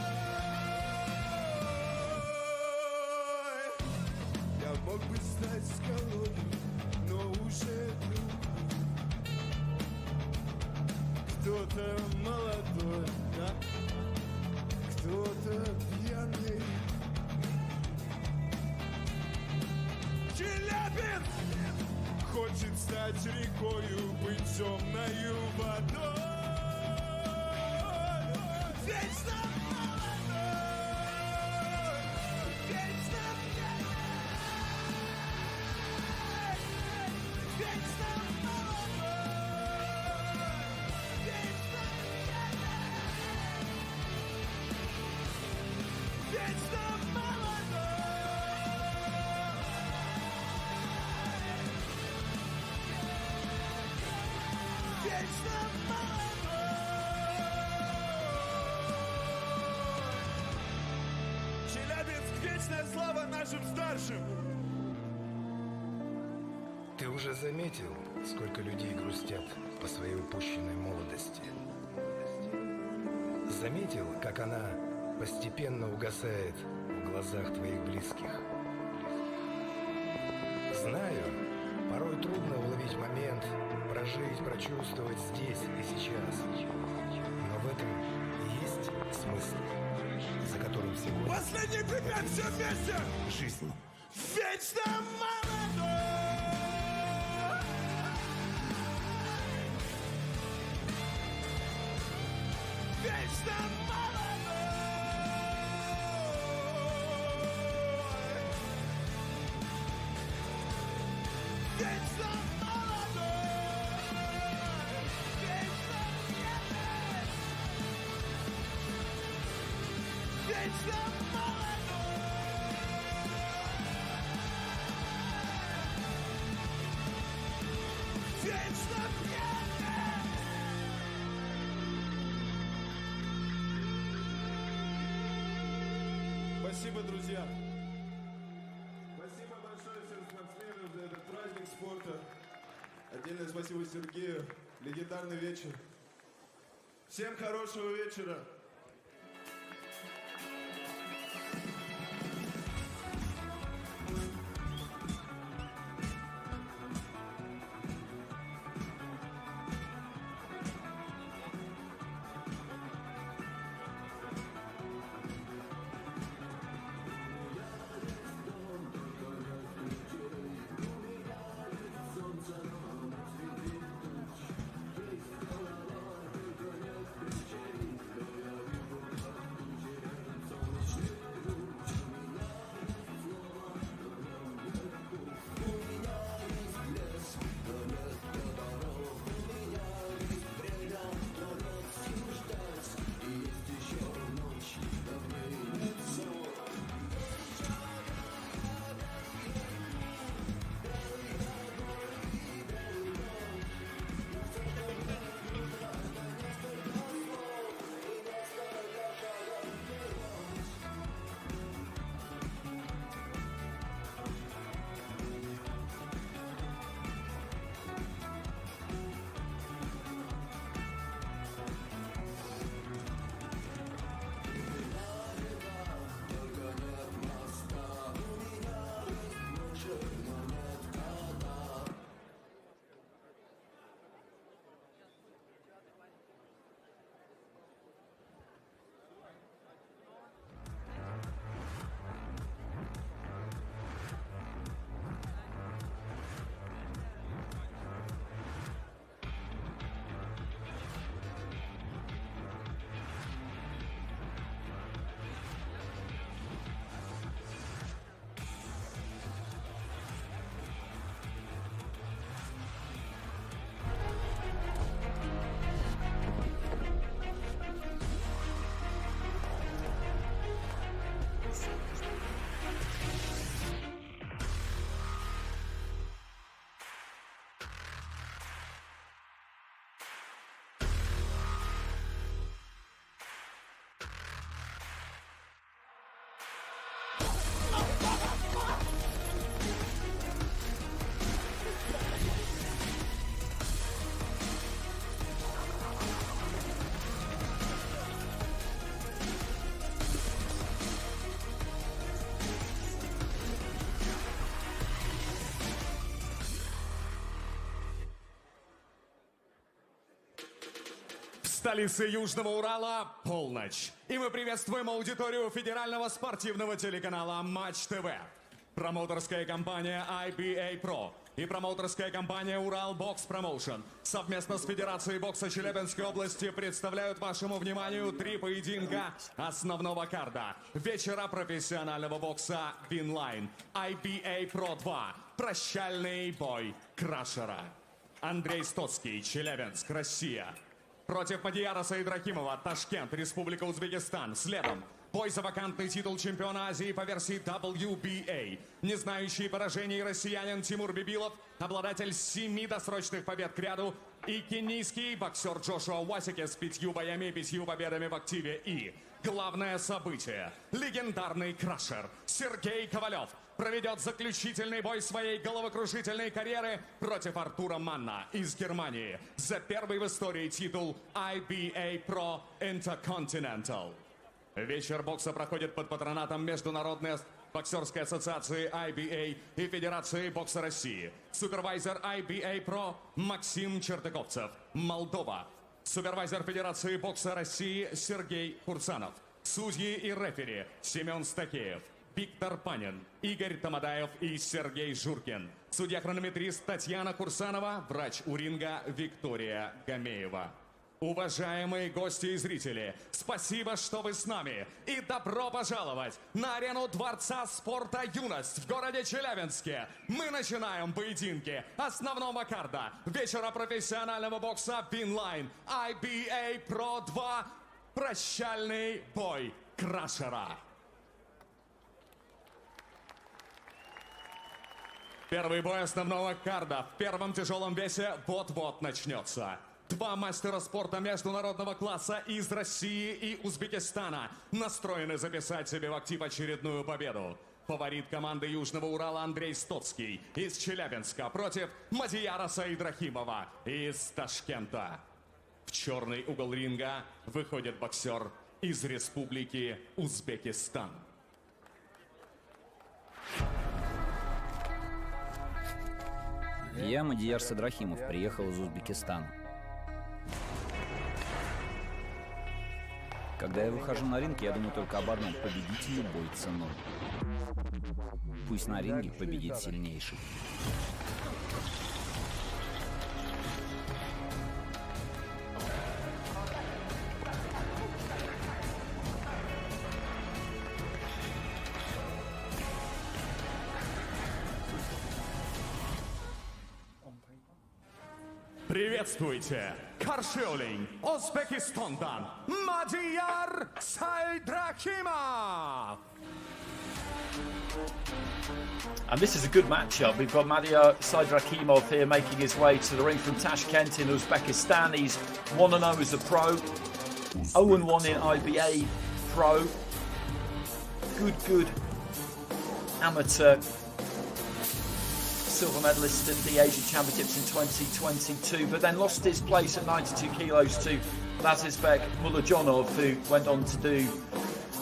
Speaker 13: Я мог бы стать скалой, но уже другой. Кто-то молодой, да? Кто-то пьяный. Челябинск хочет стать рекою, быть темною водой. Вечно молодой, вечно пьяный, вечно молодой, вечно пьяный, вечно вечно молодой. Челябинск, вечная слава нашим старшим.
Speaker 14: Ты уже заметил, сколько людей грустят по своей упущенной молодости? Заметил, как она постепенно угасает в глазах твоих близких? Знаю, порой трудно уловить момент, прожить, прочувствовать здесь и сейчас. Но в этом и есть смысл, за которым всего...
Speaker 13: Последний припев, все вместе!
Speaker 14: Жизнь.
Speaker 13: Вечно молодой! Вечно молодой! Вечно молодой! Вечно пьяный! Вечно молодой! Вечно пьяный!
Speaker 10: Спасибо, друзья. Спасибо большое всем спортсменам за этот праздник спорта. Отдельное спасибо Сергею. Легендарный вечер. Всем хорошего вечера.
Speaker 11: Солнце
Speaker 1: столице Южного Урала полночь. И мы приветствуем аудиторию федерального спортивного телеканала Матч ТВ. Промоутерская компания IBA Pro и промоутерская компания Урал Бокс Промоушен совместно с Федерацией бокса Челябинской области представляют вашему вниманию 3 поединка основного карда вечера профессионального бокса Винлайн IBA Pro 2. Прощальный бой Крашера. Андрей Стоцкий, Челябинск, Россия. Против Мадияра Saydrakhimova, Ташкент, Республика Узбекистан. Следом бой за вакантный титул чемпиона Азии по версии WBA. Не знающий поражений россиянин Тимур Бибилов, обладатель 7 досрочных побед к ряду, и кенийский боксер Джошуа Waske с 5 боями и 5 победами в активе. И главное событие. Легендарный крашер Сергей Ковалев проведет заключительный бой своей головокрушительной карьеры против Артура Манна из Германии за первый в истории титул IBA Pro Intercontinental. Вечер бокса проходит под патронатом Международной боксерской ассоциации IBA и Федерации бокса России. Супервайзер IBA Pro Максим Чертыковцев, Молдова. Супервайзер Федерации бокса России Сергей Курсанов. Судьи и рефери Семен Стакеев, Виктор Панин, Игорь Тамадаев и Сергей Журкин. Судья-хронометрист Татьяна Курсанова, врач у ринга Виктория Гамеева. Уважаемые гости и зрители, спасибо, что вы с нами. И добро пожаловать на арену Дворца спорта «Юность» в городе Челябинске. Мы начинаем поединки основного карда вечера профессионального бокса Винлайн IBA Pro 2. Прощальный бой Крашера. Первый бой основного карда в первом тяжелом весе вот-вот начнется. 2 мастера спорта международного класса из России и Узбекистана настроены записать себе в актив очередную победу. Фаворит команды Южного Урала Андрей Стоцкий из Челябинска против Мадияра Saydrakhimova из Ташкента. В черный угол ринга выходит боксер из Республики Узбекистан.
Speaker 15: Я, Мадияр Saydrakhimov, приехал из Узбекистана. Когда я выхожу на ринг, я думаю только об одном – победить любой ценой. Пусть на ринге победит сильнейший.
Speaker 1: Приветствуйте! Каршеолинг, Узбекистандан, Мадияр Saydrakhimov!
Speaker 2: And this is a good matchup. We've got Madiar Saydrakhimov here making his way to the ring from Tashkent in Uzbekistan. He's 1-0 as a pro, 0-1 in IBA Pro. Good amateur silver medalist in the Asian Championships in 2022, but then lost his place at 92 kilos to Lazizbek Mulajonov, who went on to do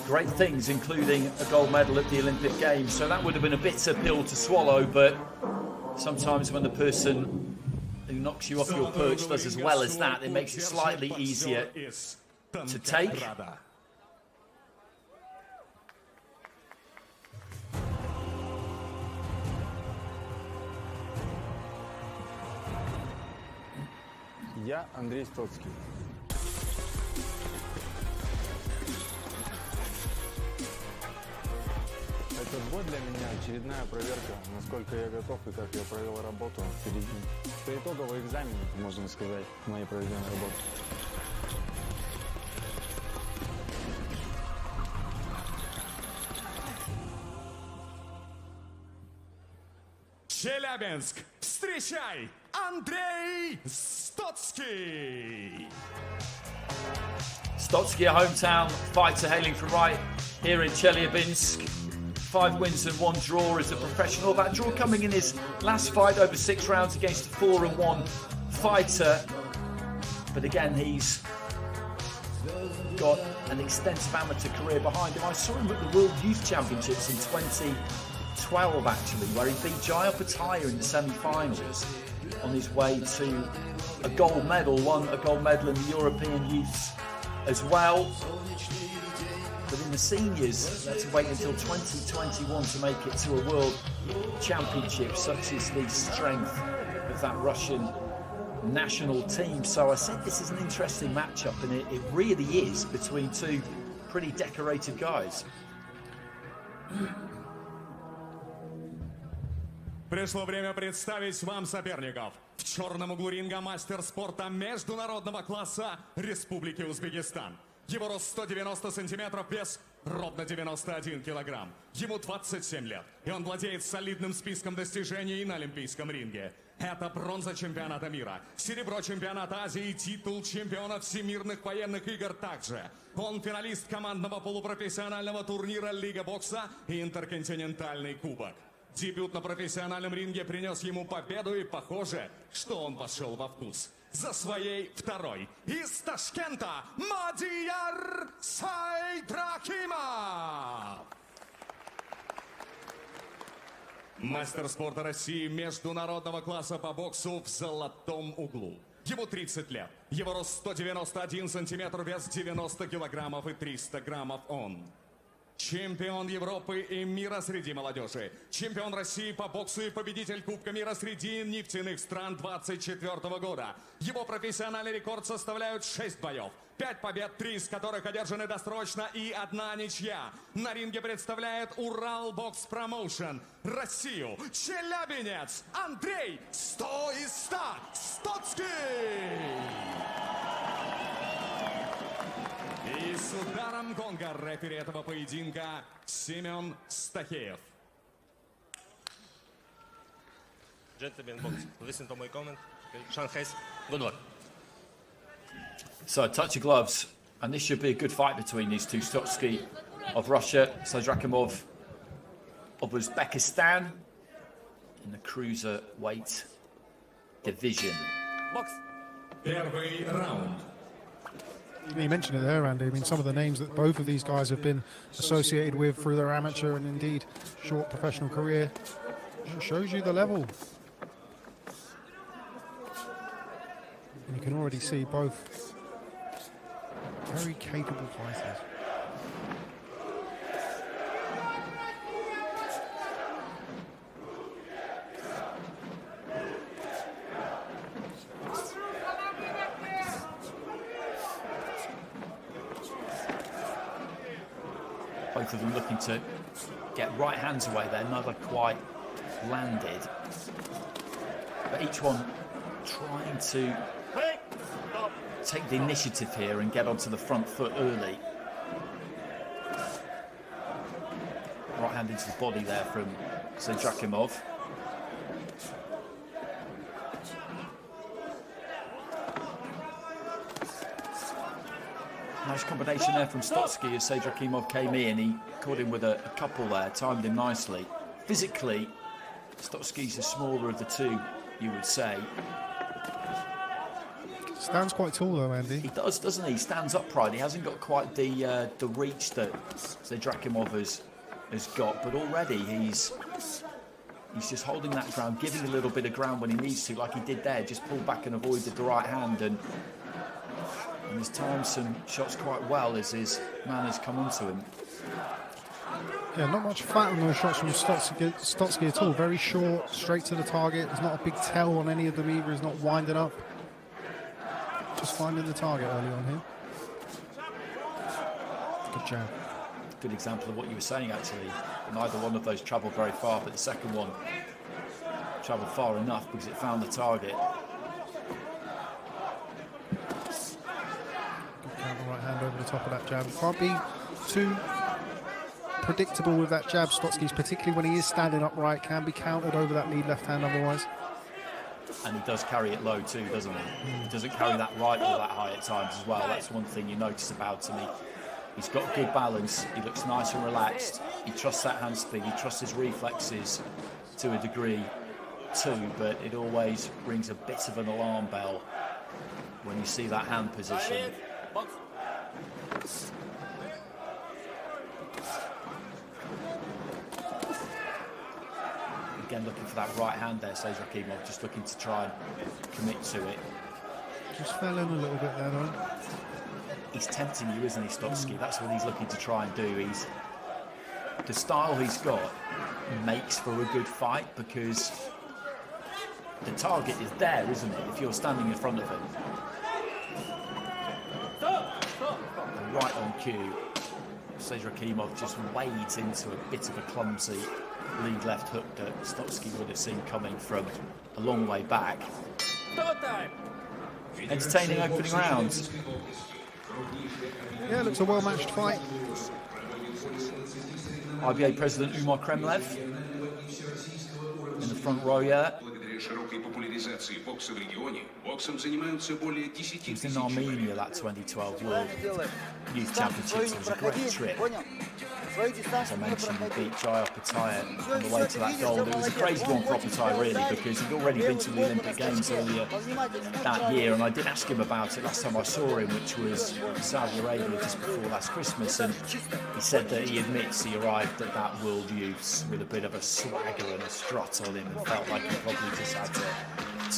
Speaker 2: great things, including a gold medal at the Olympic Games. So that would have been a bitter pill to swallow, but sometimes when the person who knocks you off your perch does as well as that, it makes it slightly easier to take.
Speaker 16: Я Андрей Стоцкий. Этот бой для меня очередная проверка, насколько я готов и как я провел работу впереди. Это итоговый экзамен, можно сказать, моей проведенной работы.
Speaker 1: Челябинск, встречай! Andrei Stotsky!
Speaker 2: Stotsky, a hometown fighter hailing from right here in Chelyabinsk. 5 wins and 1 draw as a professional. That draw coming in his last fight over 6 rounds against a 4-1 fighter. But again, he's got an extensive amateur career behind him. I saw him at the World Youth Championships in 2012 actually, where he beat Jaya Pataya in the semi-finals. on his way to a gold medal, won a gold medal in the European Youths as well. But in the seniors, they had to wait until 2021 to make it to a World Championship. Such is the strength of that Russian national team. So I said this is an interesting matchup, and it really is, between two pretty decorated guys.
Speaker 1: Пришло время представить вам соперников. В черном углу ринга мастер спорта международного класса Республики Узбекистан. Его рост 190 сантиметров, вес ровно 91 килограмм. Ему 27 лет, и он владеет солидным списком достижений на олимпийском ринге. Это бронза чемпионата мира, серебро чемпионата Азии и титул чемпиона всемирных военных игр также. Он финалист командного полупрофессионального турнира Лига бокса и интерконтинентальный кубок. Дебют на профессиональном ринге принес ему победу, и похоже, что он пошел во вкус. За своей второй из Ташкента Мадияр Saydrakhimov. Мастер спорта России международного класса по боксу в золотом углу. Ему 30 лет. Его рост 191 сантиметр, вес 90 килограммов и 300 граммов он. Чемпион Европы и мира среди молодежи. Чемпион России по боксу и победитель Кубка мира среди нефтяных стран 24 года. Его профессиональный рекорд составляют 6 боев. 5 побед, 3 из которых одержаны досрочно и 1 ничья. На ринге представляет Урал Бокс Промоушен Россию. Челябинец Андрей 100 из 100 Стоцкий. И с ударом гонга рефери этого поединка Семен Стахеев.
Speaker 17: Gentlemen, box. Listen to my comment. Shanghai, good luck.
Speaker 2: So, touch of gloves, and this should be a good fight between these two. Stotsky of Russia, Saydrakhimov of Uzbekistan in the cruiserweight division.
Speaker 17: Box.
Speaker 1: Первый раунд.
Speaker 6: You mentioned it there, Andy. I mean, some of the names that both of these guys have been associated with through their amateur and indeed short professional career shows you the level. And you can already see both very capable fighters.
Speaker 2: Both of them looking to get right hands away there, neither quite landed. But each one trying to take the initiative here and get onto the front foot early. Right hand into the body there from Saydrakhimov. Nice combination there from Stotsky as Saydrakhimov came in. He caught him with a couple there, timed him nicely. Physically, Stotsky's the smaller of the two, you would say.
Speaker 6: Stands quite tall though, Andy.
Speaker 2: He does, doesn't he? He stands upright. He hasn't got quite the reach that Saydrakhimov has got, but already he's just holding that ground, giving a little bit of ground when he needs to, like he did there. Just pull back and avoided the right hand, and he's timed some shots quite well as his man has come onto him.
Speaker 6: Yeah, not much fat on those shots from Stotsky at all. Very short, straight to the target. There's not a big tell on any of them either. He's not winding up. Just finding the target early on here. Good jab.
Speaker 2: Good example of what you were saying, actually. Neither one of those travelled very far, but the second one travelled far enough because it found the target.
Speaker 6: Good counter right hand over the top of that jab. Can't be too predictable with that jab. Stotsky's, particularly when he is standing upright, can be countered over that lead left hand otherwise.
Speaker 2: And he does carry it low too, doesn't he? He doesn't carry that right or that high at times as well. That's one thing you notice about him. He's got good balance. He looks nice and relaxed. He trusts that hand speed. He trusts his reflexes to a degree too, but it always rings a bit of an alarm bell when you see that hand position. Again, looking for that right hand there, Saydrakhimov, just looking to try and commit to it.
Speaker 6: Just fell in a little bit there, though.
Speaker 2: He's tempting you, isn't he, Stotsky? That's what he's looking to try and do. The style he's got makes for a good fight because the target is there, isn't it? If you're standing in front of him. Right on cue. Saydrakhimov just wades into a bit of a clumsy lead left hook that Stotsky would have seen coming from a long way back. Entertaining opening rounds.
Speaker 6: Yeah, looks a well-matched fight.
Speaker 2: IBA President Umar Kremlev in the front row, yeah. He was in Armenia that 2012 World Youth Championships. It was a great trip. As I mentioned, he beat Jafarov on the way to that gold. It was a crazy one for Opatay, really, because he'd already been to the Olympic Games earlier that year, and I did ask him about it last time I saw him, which was Saudi Arabia just before last Christmas, and he said that he admits he arrived at that World Youths with a bit of a swagger and a strut on him and felt like he probably just had to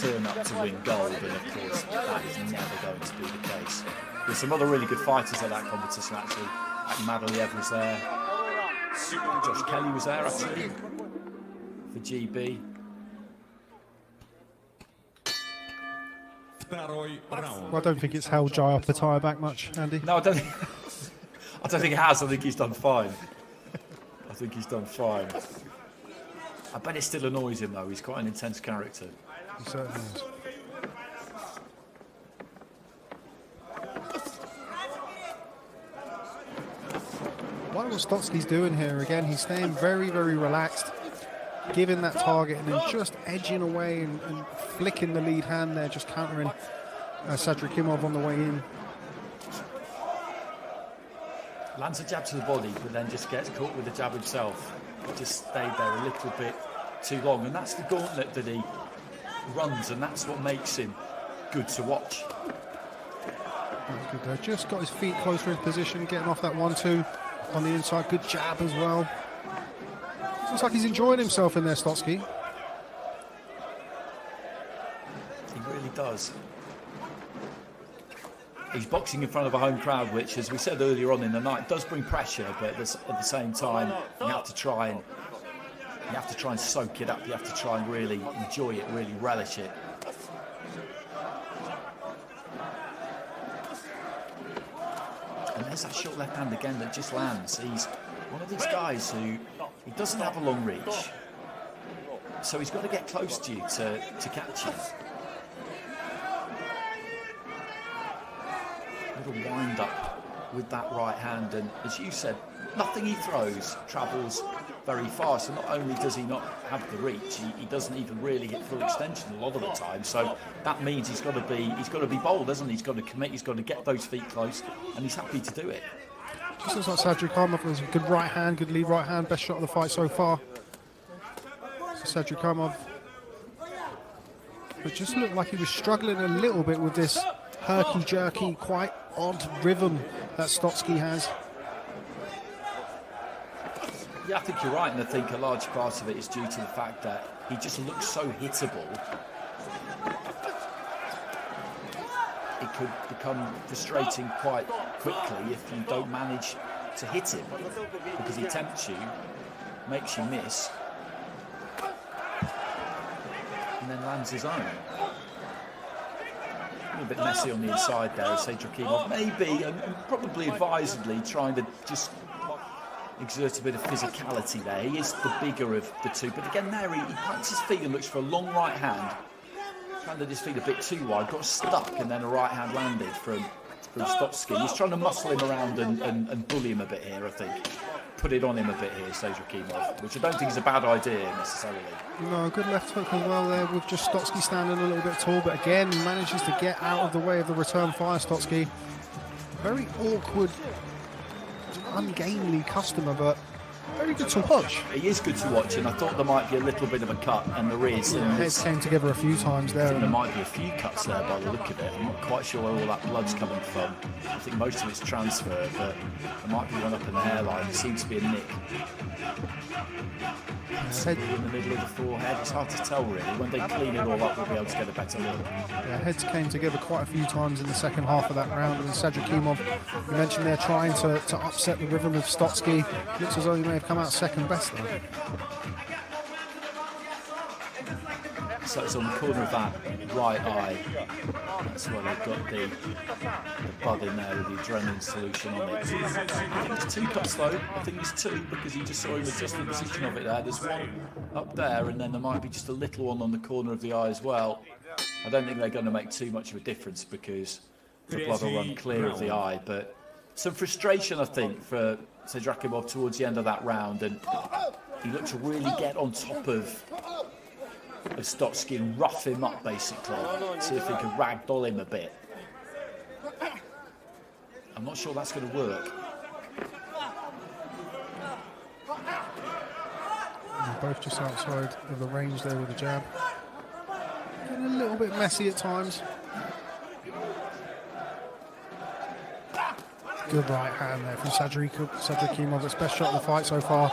Speaker 2: turn up to win gold, and of course that is never going to be the case. There's some other really good fighters at that competition, actually. Makhmadshoev was there. Josh Kelly was there, actually, for GB.
Speaker 6: Well, I don't think it's held Jafarov back much, Andy.
Speaker 2: No, I don't think it has. I think he's done fine. I think he's done fine. I bet it still annoys him, though. He's quite an intense character.
Speaker 6: He certainly is. I wonder what Stotsky's doing here. Again, he's staying very, very relaxed, giving that target and then just edging away and flicking the lead hand there, just countering Saydrakhimov on the way in.
Speaker 2: Lands a jab to the body, but then just gets caught with the jab himself. Just stayed there a little bit too long, and that's the gauntlet that he runs, and that's what makes him good to watch.
Speaker 6: That's good there. Just got his feet close to his position, getting off that 1-2 on the inside. Good jab as well. Looks like he's enjoying himself in there, Stotsky.
Speaker 2: He really does. He's boxing in front of a home crowd, which, as we said earlier on in the night, does bring pressure, but at the same time, you have to try and soak it up. You have to try and really enjoy it, really relish it. And there's that short left hand again that just lands. He's one of these guys who he doesn't have a long reach, so he's got to get close to you to catch you. Little wind up with that right hand, and as you said, nothing he throws travels very far. So not only does he not have the reach, he doesn't even really hit full extension a lot of the time. So that means he's got to be bold, hasn't he? He's got to commit. He's got to get those feet close, and he's happy to do it.
Speaker 6: Just looks like Saydrakhimov was a good right hand, good lead right hand, best shot of the fight so far. So Saydrakhimov, but just looked like he was struggling a little bit with this herky-jerky, quite odd rhythm that Stotsky has.
Speaker 2: Yeah, I think you're right, and I think a large part of it is due to the fact that he just looks so hittable. It could become frustrating quite quickly if you don't manage to hit him, because he tempts you, makes you miss, and then lands his own. A little bit messy on the inside there, Saydrakhimov maybe, and probably advisedly, trying to just exert a bit of physicality there. He is the bigger of the two, but again there he plants his feet and looks for a long right hand. Landed his feet a bit too wide, got stuck, and then a right hand landed from Stotsky. He's trying to muscle him around and bully him a bit here, I think. Put it on him a bit here, Saydrakhimov, which I don't think is a bad idea necessarily.
Speaker 6: No, good left hook as well there, with just Stotsky standing a little bit tall, but again manages to get out of the way of the return fire. Stotsky, very awkward, ungainly customer, but very good to watch.
Speaker 2: He is good to watch, and I thought there might be a little bit of a cut, and there is.
Speaker 6: Yeah, heads came together a few times there.
Speaker 2: I think there might be a few cuts there by the look of it. I'm not quite sure where all that blood's coming from. I think most of it's transfer, but there might be one up in the hairline. There seems to be a nick.
Speaker 6: Head
Speaker 2: in the middle of the forehead. It's hard to tell really. When they clean it all up, we'll be able to get a better look.
Speaker 6: Yeah, heads came together quite a few times in the second half of that round. And Saydrakhimov, you mentioned they're trying to upset the rhythm of Stotsky. Looks as though he may have come out second best though.
Speaker 2: So it's on the corner of that right eye. That's where they've got the bud in there with the adrenaline solution on it. I think there's 2 cuts though. I think there's 2 because you just saw him adjust the position of it there. There's one up there, and then there might be just a little one on the corner of the eye as well. I don't think they're going to make too much of a difference because the blood will run clear of the eye. But some frustration, I think, for Saydrakhimov towards the end of that round, and he looked to really get on top of Stotsky and rough him up basically, see if he can ragdoll him a bit. I'm not sure that's going to work.
Speaker 6: They're both just outside of the range there with the jab. Getting a little bit messy at times. Good right hand there from Saydrakhimov. It's best shot of the fight so far.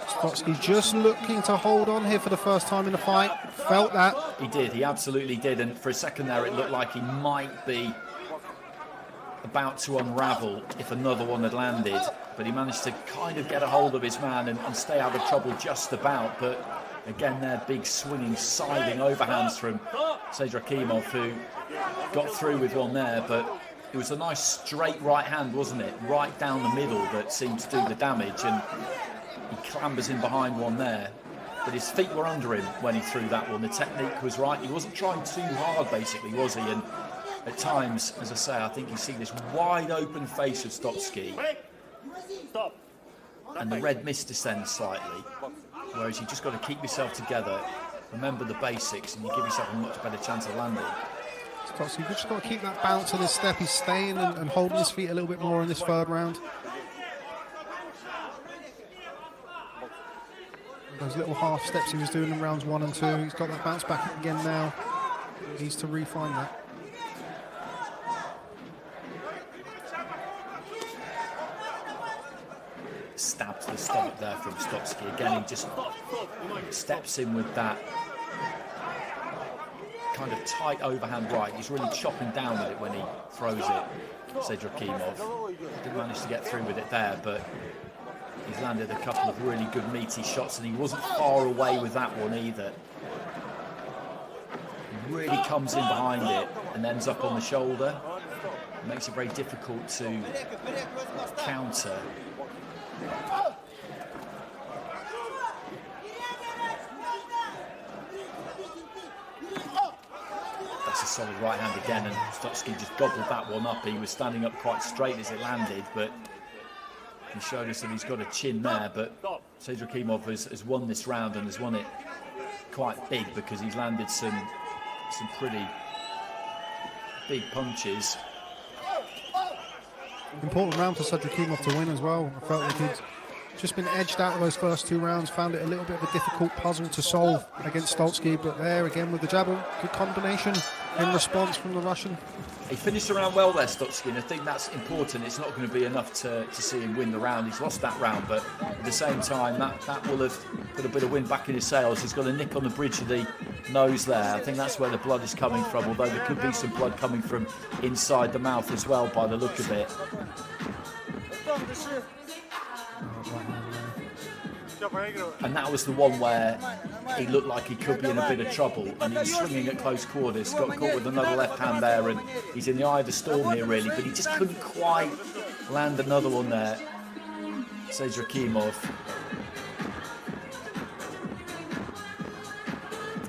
Speaker 6: Stotsky just looking to hold on here for the first time in the fight. Felt that.
Speaker 2: He did, he absolutely did. And for a second there, it looked like he might be about to unravel if another one had landed. But he managed to kind of get a hold of his man and stay out of trouble just about. But again, there, big swinging, siding overhands from Saydrakhimov, who got through with one there. But it was a nice straight right hand, wasn't it? Right down the middle that seemed to do the damage. And he clambers in behind one there, but his feet were under him when he threw that one. The technique was right. He wasn't trying too hard, basically, was he? And at times, as I say, I think you see this wide open face of Stotsky, and the red mist descends slightly, whereas you just got to keep yourself together, remember the basics, and you give yourself a much better chance of landing.
Speaker 6: Stotsky, you've just got to keep that bounce on his step. He's staying and holding his feet a little bit more in this third round. Those little half steps he was doing in rounds 1 and 2. He's got that bounce back again now. He needs to refine that.
Speaker 2: Stab to the stomach there from Stotsky. Again, he just steps in with that kind of tight overhand right. He's really chopping down with it when he throws it. Saydrakhimov didn't manage to get through with it there, but he's landed a couple of really good meaty shots, and he wasn't far away with that one either. He really comes in behind it and ends up on the shoulder. It makes it very difficult to counter. That's a solid right hand again, and Stotsky just gobbled that one up. He was standing up quite straight as it landed, but he showed us that he's got a chin there. But Saydrakhimov has won this round, and has won it quite big because he's landed some pretty big punches.
Speaker 6: Important round for Saydrakhimov to win as well. I felt like he'd just been edged out of those first 2 rounds, found it a little bit of a difficult puzzle to solve against Stotsky, but there again with the jab, good combination in response from the Russian.
Speaker 2: He finished the round well there, Stotsky, and I think that's important. It's not going to be enough to see him win the round. He's lost that round, but at the same time, that will have put a bit of wind back in his sails. He's got a nick on the bridge of the nose there. I think that's where the blood is coming from, although there could be some blood coming from inside the mouth as well by the look of it. And that was the one where he looked like he could be in a bit of trouble, and he was swinging at close quarters, got caught with another left hand there, and he's in the eye of the storm here really, but he just couldn't quite land another one there, Saydrakhimov.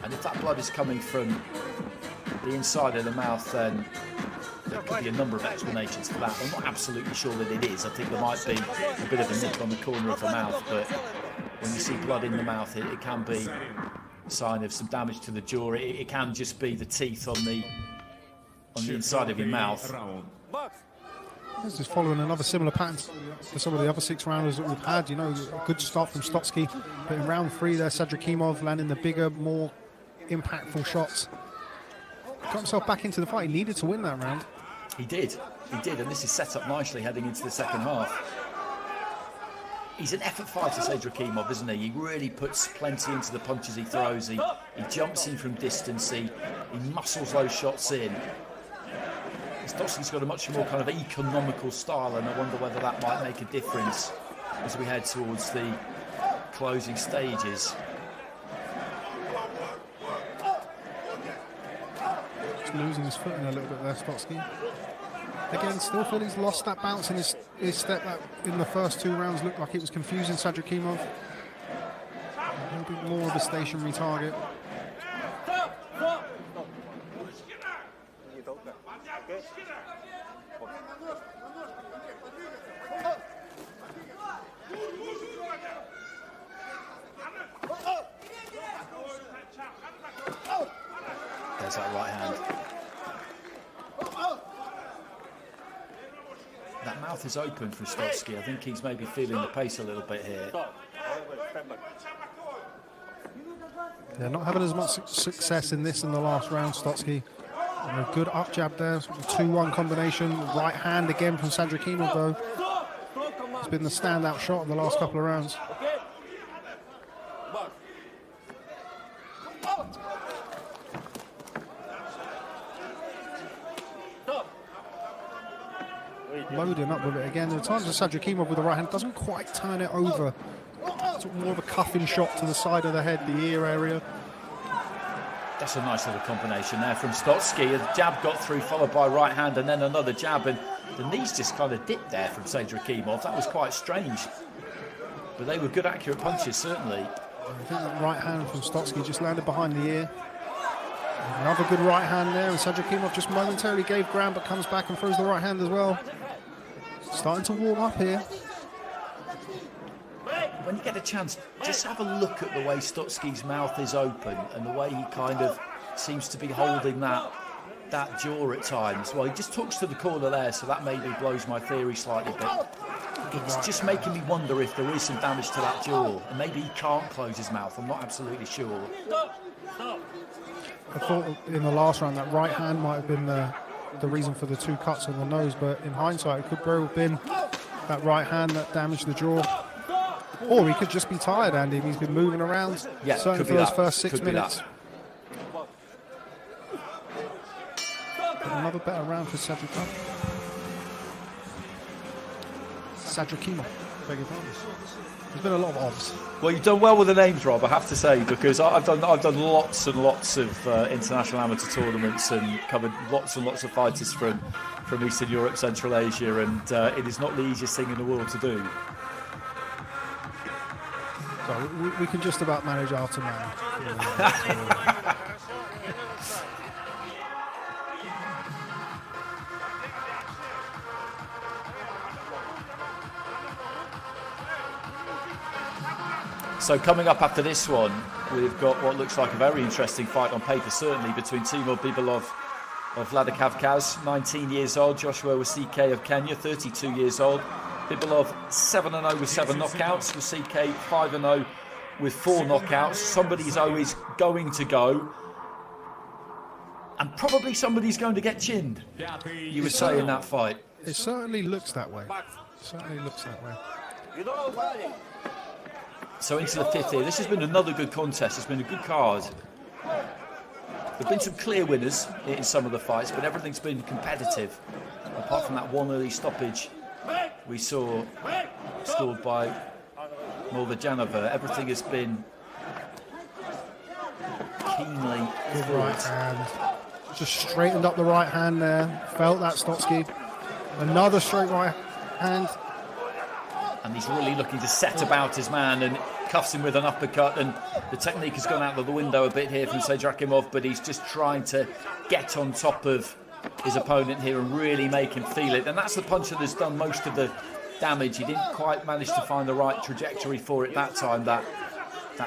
Speaker 2: And if that blood is coming from the inside of the mouth, then there could be a number of explanations for that. I'm not absolutely sure that it is. I think there might be a bit of a nick on the corner of the mouth, but when you see blood in the mouth, it can be a sign of some damage to the jaw. It can just be the teeth on the inside of your mouth.
Speaker 6: This is following another similar pattern to some of the other 6 rounders that we've had. You know, a good start from Stotsky. But in round 3 there, Saydrakhimov landing the bigger, more impactful shots. Got himself back into the fight. He needed to win that round.
Speaker 2: He did, and this is set up nicely heading into the second half. He's an effort fighter, Saydrakhimov, isn't he? He really puts plenty into the punches he throws. He jumps in from distance. He muscles those shots in. Stotsky's got a much more kind of economical style, and I wonder whether that might make a difference as we head towards the closing stages.
Speaker 6: Just losing his footing a little bit there, Stotsky. Again, still feel he's lost that bounce in his step that in the first 2 rounds looked like it was confusing Saydrakhimov. A little bit more of a stationary target.
Speaker 2: There's that right hand. That mouth is open for Stotsky. I think he's maybe feeling the pace a little bit here.
Speaker 6: Yeah, not having as much success in this in the last round, Stotsky. A good up jab there, 2-1 combination. Right hand again from Saydrakhimov though. It's been the standout shot of the last couple of rounds. Loading up with it again. There are times that Saydrakhimov with the right hand doesn't quite turn it over. It's more of a cuffing shot to the side of the head, the ear area.
Speaker 2: That's a nice little combination there from Stotsky. A jab got through, followed by right hand, and then another jab, and the knees just kind of dipped there from Saydrakhimov. That was quite strange. But they were good, accurate punches, certainly.
Speaker 6: I think that right hand from Stotsky just landed behind the ear. Another good right hand there, and Saydrakhimov just momentarily gave ground, but comes back and throws the right hand as well. Starting to warm up here.
Speaker 2: When you get a chance, just have a look at the way Stotsky's mouth is open and the way he kind of seems to be holding that jaw at times. Well, he just talks to the corner there, so that maybe blows my theory slightly, but it's just making me wonder if there is some damage to that jaw, and maybe he can't close his mouth. I'm not absolutely sure.
Speaker 6: I thought in the last round that right hand might have been the reason for the 2 cuts on the nose, but in hindsight it could very well have been that right hand that damaged the jaw. Or he could just be tired, Andy. He's been moving around, certainly for those first 6 minutes. Another better round for Saydrakhimov. Beg your pardon. There's been a lot of odds.
Speaker 2: Well, you've done well with the names, Rob, I have to say, because I've done lots and lots of international amateur tournaments and covered lots and lots of fighters from Eastern Europe, Central Asia, and it is not the easiest thing in the world to do.
Speaker 6: So we can just about manage Artur Mann.
Speaker 2: So coming up after this one, we've got what looks like a very interesting fight on paper, certainly, between Timur Bibilov of Vladikavkaz, 19 years old, Joshua Waske of Kenya, 32 years old. Bibilov 7-0 with 7 knockouts, Waske 5-0 with 4 knockouts. Somebody's always going to go, and probably somebody's going to get chinned, you would say, in that fight.
Speaker 6: It certainly looks that way. Certainly looks that way.
Speaker 2: So into the 5th here. This has been another good contest. It's been a good card. There have been some clear winners in some of the fights, but everything's been competitive. Apart from that one early stoppage we saw scored by Moldajanova, everything has been keenly
Speaker 6: good right hand. Just straightened up the right hand there. Felt that, Stotsky. Another straight right hand.
Speaker 2: And he's really looking to set about his man and cuffs him with an uppercut, and the technique has gone out of the window a bit here from Saydrakhimov, but he's just trying to get on top of his opponent here and really make him feel it. And that's the punch that has done most of the damage. He didn't quite manage to find the right trajectory for it that time, that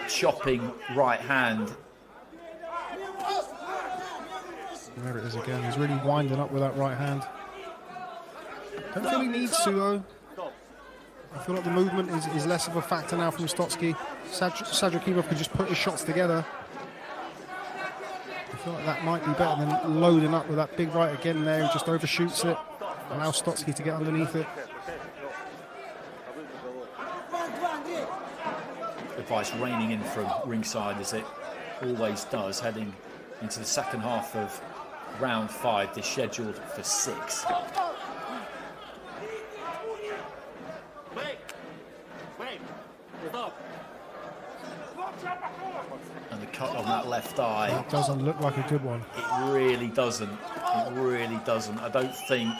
Speaker 2: chopping right hand.
Speaker 6: There it is again. He's really winding up with that right hand. Don't feel he needs to, though. I feel like the movement is less of a factor now from Stotsky. Saydrakhimov could just put his shots together. I feel like that might be better than loading up with that big right again there and just overshoots it. Allow Stotsky to get underneath it.
Speaker 2: Advice raining in from ringside as it always does, heading into the second half of round 5. They're scheduled for 6. And the cut on that left eye.
Speaker 6: It doesn't look like a good one.
Speaker 2: It really doesn't. It really doesn't. I don't think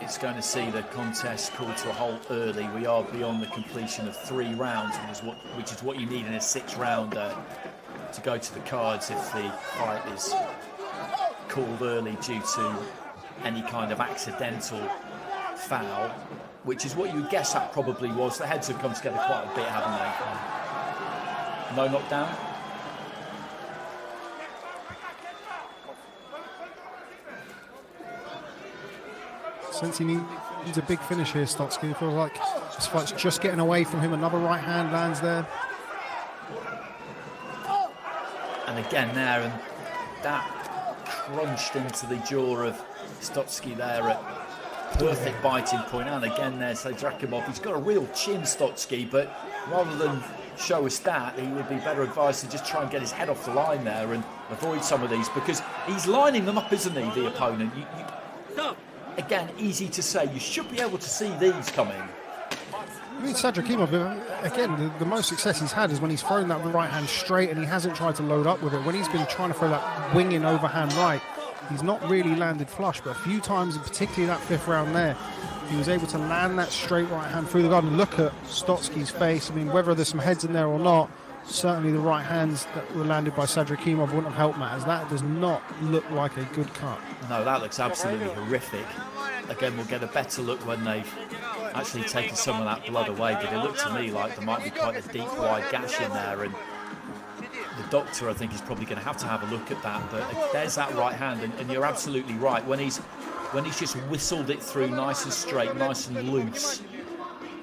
Speaker 2: it's going to see the contest called to a halt early. We are beyond the completion of 3 rounds, which is what you need in a 6-rounder to go to the cards if the fight is called early due to any kind of accidental foul, which is what you would guess that probably was. The heads have come together quite a bit, haven't they? No knockdown.
Speaker 6: Since he needs a big finish here, Stotsky. It feels like this fight's just getting away from him. Another right hand lands there.
Speaker 2: And again there, and that crunched into the jaw of Stotsky there at perfect biting point. And again there, Saydrakhimov, he's got a real chin, Stotsky, but rather than show us that, he would be better advised to just try and get his head off the line there and avoid some of these, because he's lining them up, isn't he, the opponent? Again, easy to say. You should be able to see these coming.
Speaker 6: I mean, Saydrakhimov, again, the most success he's had is when he's thrown that right hand straight and he hasn't tried to load up with it. When he's been trying to throw that winging overhand right, he's not really landed flush, but a few times, and particularly that 5th round there, he was able to land that straight right hand through the guard. And look at Stotsky's face. I mean, whether there's some heads in there or not, certainly the right hands that were landed by Saydrakhimov wouldn't have helped matters. That does not look like a good cut.
Speaker 2: No, that looks absolutely horrific. Again, we'll get a better look when they've actually taken some of that blood away, but it looked to me like there might be quite a deep, wide gash in there, and the doctor, I think, is probably going to have a look at that. But there's that right hand, and you're absolutely right. When he's just whistled it through nice and straight, nice and loose,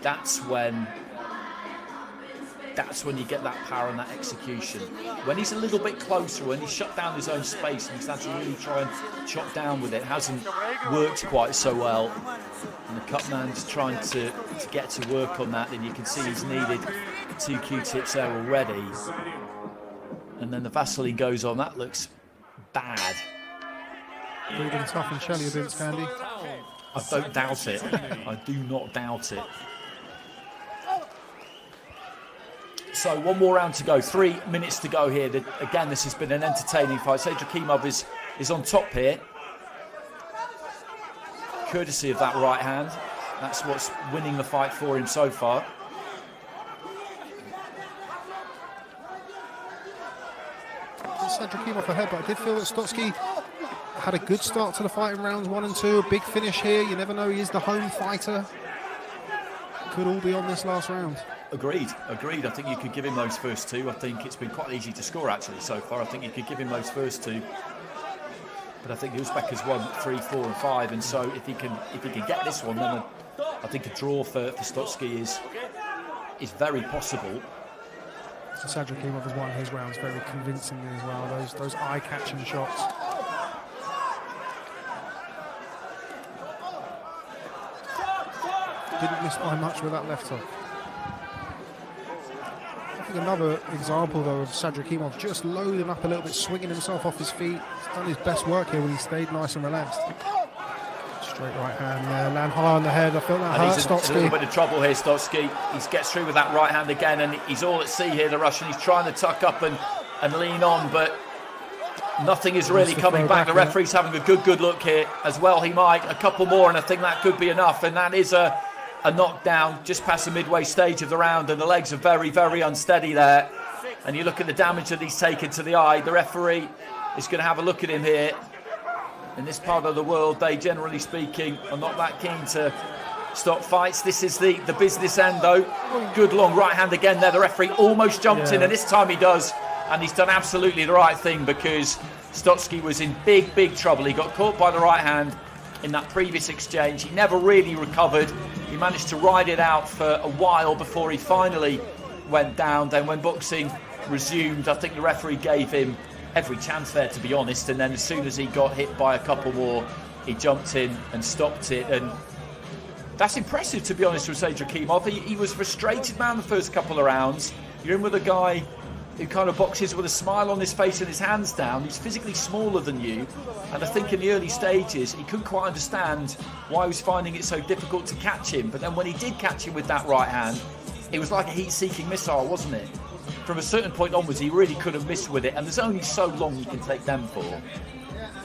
Speaker 2: that's when you get that power and that execution. When he's a little bit closer, when he's shut down his own space and he's had to really try and chop down with it, hasn't worked quite so well. And the cut man's trying to get to work on that, and you can see he's needed 2 Q-tips there already. And then the Vaseline goes on. That looks bad.
Speaker 6: Breathing tough and shelly a bit, Scandi.
Speaker 2: I don't doubt it. I do not doubt it. So 1 more round to go, 3 minutes to go here. Again, this has been an entertaining fight. Saydrakhimov is on top here, courtesy of that right hand. That's what's winning the fight for him so far.
Speaker 6: Saydrakhimov ahead, but I did feel that Stotsky had a good start to the fight in rounds 1 and 2. A big finish here. You never know, he is the home fighter. Could all be on this last round.
Speaker 2: Agreed. I think you could give him those first 2. I think it's been quite easy to score actually so far. I think you could give him those first 2. But I think Uzbek has won 3, 4 and 5, and so if he can get this one, then I think a draw for Stotsky is very possible.
Speaker 6: So Saydrakhimov has won his rounds very convincingly as well. Those eye-catching shots. Didn't miss by much with that left hook. I think another example, though, of Saydrakhimov just loading up a little bit, swinging himself off his feet. He's done his best work here when he stayed nice and relaxed. Straight right hand there, land high on the head. I feel that hurt Stotsky.
Speaker 2: A little bit of trouble here, Stotsky. He gets through with that right hand again, and he's all at sea here, the Russian. He's trying to tuck up and lean on, but nothing is really coming back. The referee's having a good look here as well. He might. A couple more, and I think that could be enough, and that is a knockdown just past the midway stage of the round, and the legs are very, very unsteady there. And you look at the damage that he's taken to the eye. The referee is going to have a look at him here. In this part of the world, they, generally speaking, are not that keen to stop fights. This is the business end, though. Good long right hand again there. The referee almost jumped in, and this time he does. And he's done absolutely the right thing, because Stotsky was in big trouble. He got caught by the right hand, in that previous exchange. He never really recovered. He managed to ride it out for a while before he finally went down. Then when boxing resumed, I think the referee gave him every chance there, to be honest, and then as soon as he got hit by a couple more, he jumped in and stopped it. And that's impressive, to be honest, with Saydrakhimov. He was a frustrated man the first couple of rounds. You're in with a guy who kind of boxes with a smile on his face and his hands down. He's physically smaller than you, and I think in the early stages he couldn't quite understand why he was finding it so difficult to catch him. But then when he did catch him with that right hand, it was like a heat-seeking missile, wasn't it? From a certain point onwards, he really couldn't miss with it, and there's only so long you can take them for.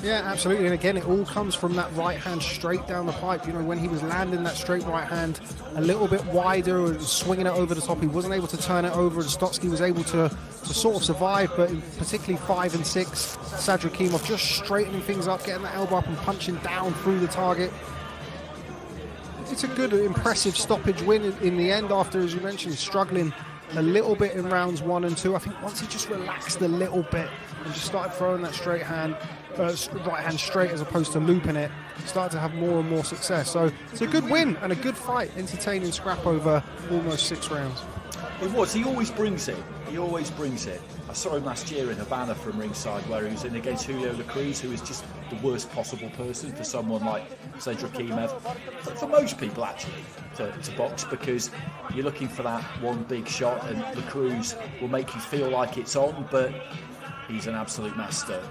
Speaker 6: Yeah, absolutely. And again, it all comes from that right hand straight down the pipe. You know, when he was landing that straight right hand a little bit wider and swinging it over the top, he wasn't able to turn it over, and Stotsky was able to sort of survive. But in particularly 5 and 6, Saydrakhimov just straightening things up, getting the elbow up and punching down through the target. It's a good, impressive stoppage win in the end after, as you mentioned, struggling a little bit in rounds 1 and 2. I think once he just relaxed a little bit and just started throwing that straight hand, right hand straight as opposed to looping it, started to have more and more success. So it's a good win and a good fight, entertaining scrap over almost 6 rounds.
Speaker 2: It was. He always brings it. He always brings it. I saw him last year in Havana from ringside, where he was in against Julio La Cruz, who is just the worst possible person for someone like Saydrakhimov, for most people actually, to box, because you're looking for that one big shot, and La Cruz will make you feel like it's on, but he's an absolute master.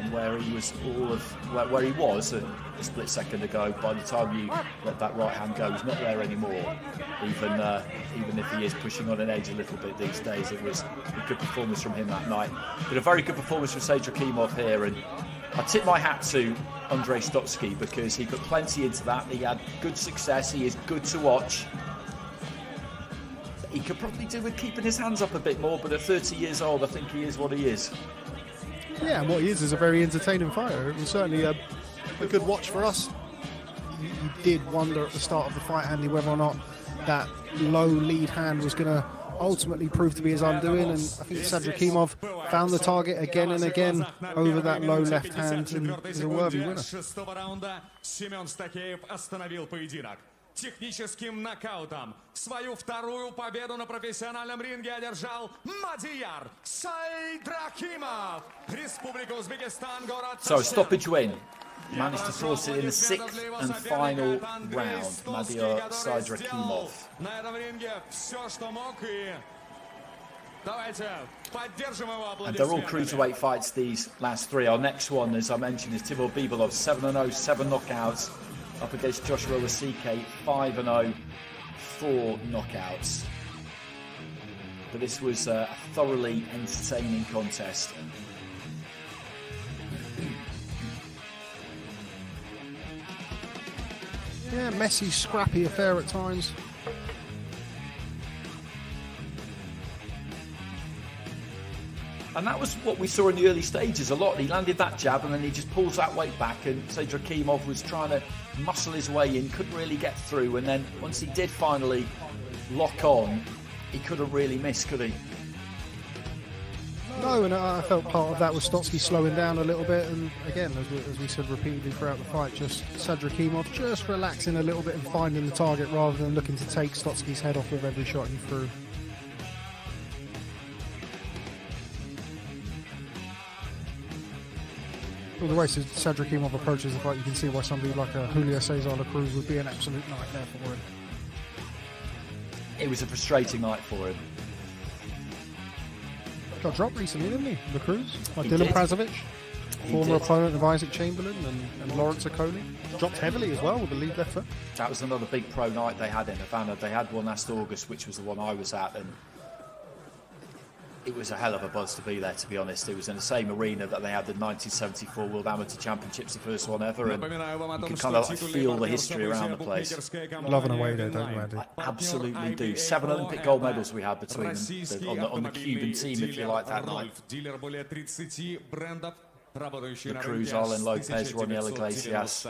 Speaker 2: And where he was where he was a split second ago, by the time you let that right hand go, he's not there anymore. Even if he is pushing on an edge a little bit these days, it was a good performance from him that night. But a very good performance from Saydrakhimov here, and I tip my hat to Andrei Stotsky, because he put plenty into that. He had good success. He is good to watch. He could probably do with keeping his hands up a bit more, but at 30 years old, I think he is what he is.
Speaker 6: Yeah, and what he is a very entertaining fighter. It was certainly a good watch for us. You did wonder at the start of the fight, Andy, whether or not that low lead hand was going to ultimately prove to be his undoing, and I think Saydrakhimov found the target again and again over that low left hand, and is a worthy winner.
Speaker 1: Техническим нокаутом свою вторую победу на профессиональном ринге одержал Мадияр Saydrakhimov. Республика Узбекистан, город.
Speaker 2: So a stoppage win. Managed to force it in the 6th and final round. Madiar Saydrakhimov.
Speaker 1: На этом ринге все, что мог, и давайте поддержим его аплодисментами.
Speaker 2: And they're all cruiserweight fights, these last 3. Our next one, as I mentioned, is Timur Bibilov, 7-0, 7 knockouts, up against Joshua Waske, 5-0, 4 knockouts. But this was a thoroughly entertaining contest.
Speaker 6: Yeah, messy, scrappy affair at times.
Speaker 2: And that was what we saw in the early stages a lot. He landed that jab and then he just pulls that weight back, and Saydrakhimov was trying to muscle his way in, couldn't really get through, and then once he did finally lock on, he couldn't really miss, could he?
Speaker 6: No, and I felt part of that was Stotsky slowing down a little bit, and again, as we said repeatedly throughout the fight, just Saydrakhimov just relaxing a little bit and finding the target rather than looking to take Stotsky's head off with every shot he threw. Well, the way Saydrakhimov approaches the fight, you can see why somebody like Julio Cesar La Cruz would be an absolute nightmare for him.
Speaker 2: It was a frustrating night for him.
Speaker 6: Got dropped recently, didn't he, La Cruz? Like
Speaker 2: He
Speaker 6: Dylan
Speaker 2: did.
Speaker 6: Prazovic,
Speaker 2: He
Speaker 6: former
Speaker 2: did.
Speaker 6: opponent of Isaac Chamberlain and Lawrence Okoli. Dropped heavily as well with the lead left foot.
Speaker 2: That was another big pro night they had in Havana. They had one last August, which was the one I was at, and it was a hell of a buzz to be there, to be honest. It was in the same arena that they had the 1974 World Amateur Championships, the first one ever, and you can kind of like feel the history around the place.
Speaker 6: Loving away there, don't you, Andy?
Speaker 2: I absolutely do. 7 Olympic gold medals we had between them on the Cuban team, if you like, that night.
Speaker 1: Дилер более 30 брендов, работающий
Speaker 2: The
Speaker 1: на
Speaker 2: Cruz,
Speaker 1: рынке
Speaker 2: Arlen
Speaker 1: с
Speaker 2: Lopez, Roniel
Speaker 1: 1990.
Speaker 2: Iglesias.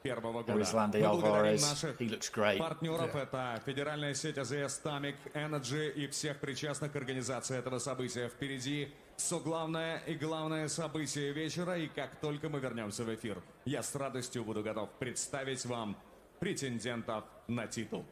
Speaker 1: первого
Speaker 2: There
Speaker 1: года.
Speaker 2: is Landy
Speaker 1: Мы благодарим
Speaker 2: Alvarez.
Speaker 1: наших
Speaker 2: He looks great.
Speaker 1: партнеров. Это федеральная сеть АЗС Stomach Energy и всех причастных к организации этого события. Впереди все главное и главное событие вечера. И как только мы вернемся в эфир, я с радостью буду готов представить вам претендентов на титул.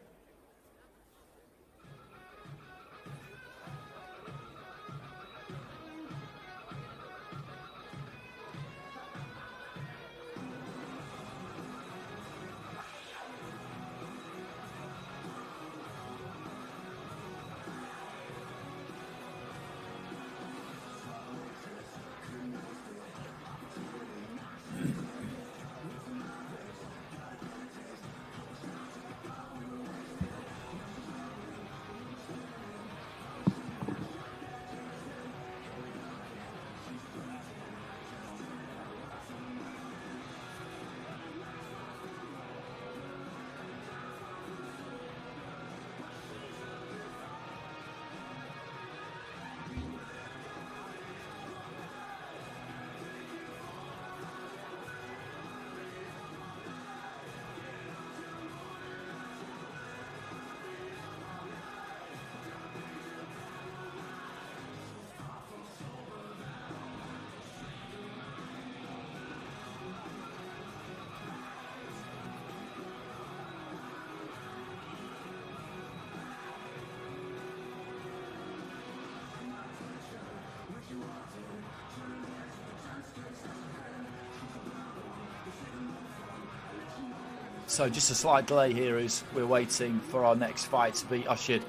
Speaker 2: So just a slight delay here as we're waiting for our next fight to be ushered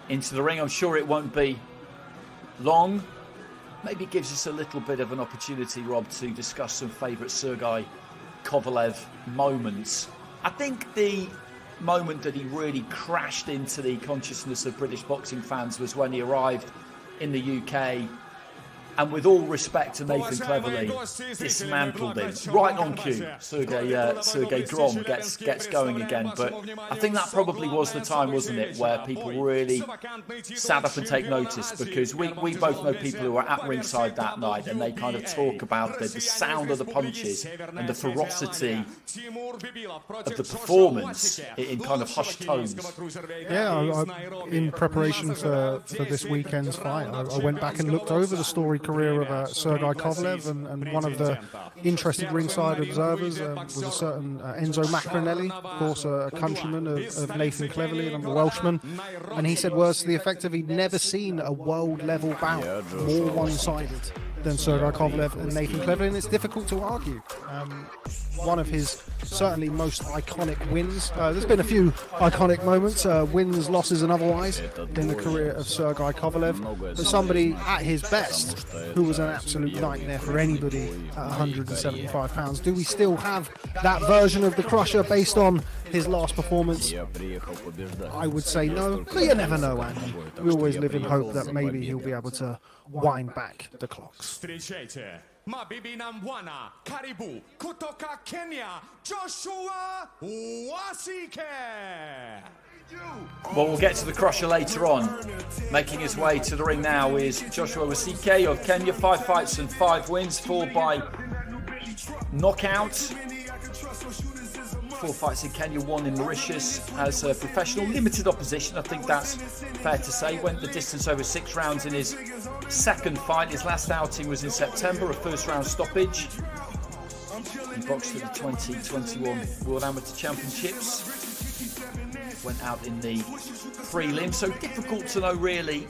Speaker 2: into the ring. I'm sure it won't be long. Maybe it gives us a little bit of an opportunity, Rob, to discuss some favourite Sergey Kovalev moments. I think the moment that he really crashed into the consciousness of British boxing fans was when he arrived in the UK and, with all respect to Nathan Cleverly, dismantled him right on cue. Sergey Grom gets going again, but I think that probably was the time, wasn't it, where people really sat up and take notice, because we both know people who were at ringside that night, and they kind of talk about the sound of the punches and the ferocity of the performance in kind of hushed tones.
Speaker 6: Yeah, in preparation for this weekend's fight, I went back and looked over the story career of Sergey Kovalev, and one of the interested ringside observers was a certain Enzo Macronelli, of course a countryman of Nathan Cleverly and a Welshman, and he said words to the effect of he'd never seen a world level bout more one-sided than Sergey Kovalev and Nathan Cleverly, and it's difficult to argue. One of his certainly most iconic wins. There's been a few iconic moments, wins, losses and otherwise, in the career of Sergey Kovalev, but somebody at his best who was an absolute nightmare for anybody at 175 pounds. Do we still have that version of the Crusher based on his last performance? I would say no, but you never know, Andy. We always live in hope that maybe he'll be able to wind back the clocks.
Speaker 1: Mabibi Nambwana, Karibu, Kutoka, Kenya, Joshua Waske.
Speaker 2: Well, we'll get to the Crusher later on. Making his way to the ring now is Joshua Waske of Kenya. 5 fights and 5 wins, 4 by knockout. 4 fights in Kenya, 1 in Mauritius as a professional. Limited opposition, I think that's fair to say. Went the distance over 6 rounds in his second fight. His last outing was in September, a first round stoppage. He boxed at the 2021 World Amateur Championships. Went out in the prelim, so difficult to know really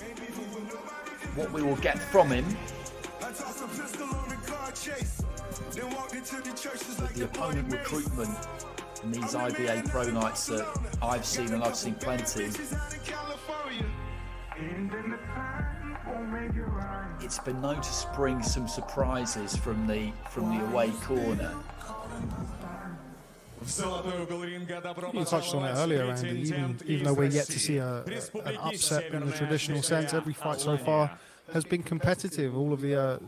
Speaker 2: what we will get from him. But the opponent recruitment in these IBA Pro Nights that I've seen, and I've seen plenty, it's been known to spring some surprises from the away corner.
Speaker 6: You touched on it earlier, Andy. Even though we're yet to see an upset in the traditional sense, every fight so far has been competitive. All of the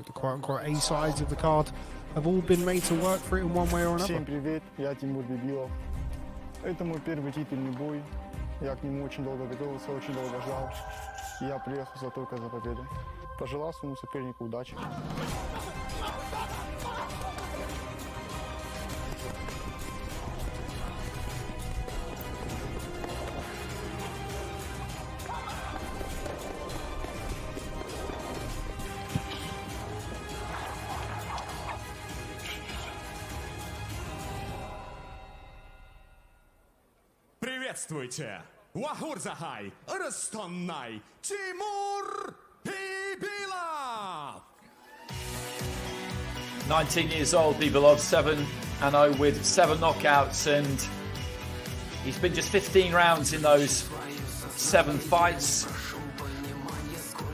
Speaker 6: the quote-unquote A sides of the card have all been made to work for it in one way or another.
Speaker 18: Всем привет, я Тимур Бибилов. Это мой первый титульный бой. Я к нему очень долго готовился, очень долго ждал. Я приехал только за победой. Пожелал своему сопернику удачи.
Speaker 1: Приветствуйте! Вахурзахай, Ростоннай, Тимур Bibilov!
Speaker 2: 19 years old, Bibilov, 7-0 with 7 knockouts, and he's been just 15 rounds in those 7 fights.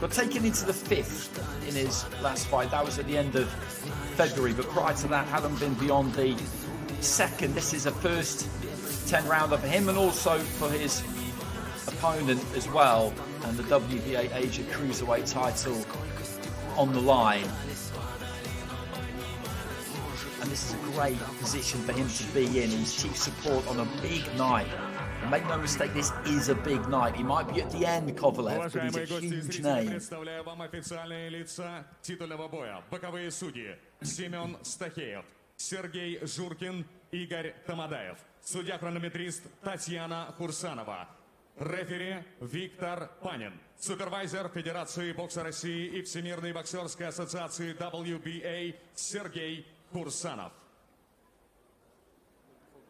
Speaker 2: Got taken into the 5th in his last fight. That was at the end of February, but prior to that hadn't been beyond the 2nd. This is a first 10-rounder for him and also for his opponent as well, and the WBA Asia Cruiserweight title on the line. And this is a great position for him to be in. He's chief support on a big night. And make no mistake, this is a big night. He might be at the end, Kovalev, but he's a huge name.
Speaker 1: Представляю вам официальные лица титульного боя. Боковые судьи Семен Стахеев, Сергей Журкин, Игорь Тамадаев. Судья-хронометрист Татьяна Хурсанова. Рефери Виктор Панин. Супервайзер Федерации бокса России и Всемирной боксерской ассоциации WBA Сергей Хурсанов.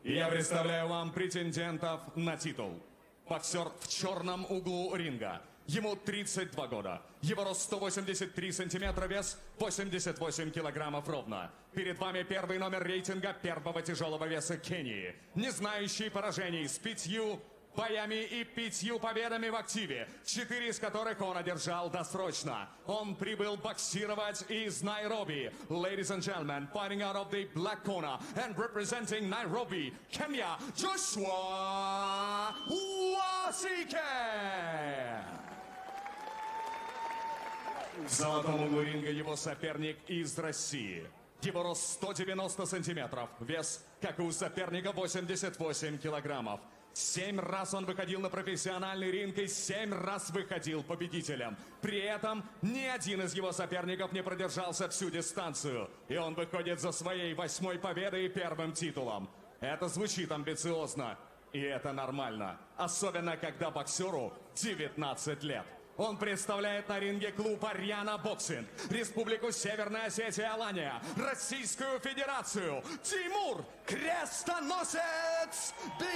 Speaker 1: Я представляю вам претендентов на титул. Боксер в черном углу ринга. Ему 32 года. Его рост 183 сантиметра, вес 88 килограммов ровно. Перед вами первый номер рейтинга первого тяжелого веса Кении. Не знающий поражений с 5 боями и 5 победами в активе, 4 из которых он одержал досрочно. Он прибыл боксировать из Найроби. Ladies and gentlemen, fighting out of the black corner and representing Nairobi, Kenya, Joshua Waske. В золотом углу ринга его соперник из России. Его рост 190 сантиметров, вес, как и у соперника, 88 килограммов. 7 раз он выходил на профессиональный ринг и 7 раз выходил победителем. При этом ни один из его соперников не продержался всю дистанцию. И он выходит за своей 8-й победой и первым титулом. Это звучит амбициозно. И это нормально. Особенно, когда боксеру 19 лет. Он представляет на ринге клуб «Арьяна Боксинг», Республику Северная Осетия Алания, Российскую Федерацию. Тимур Крестоносец Bibilov!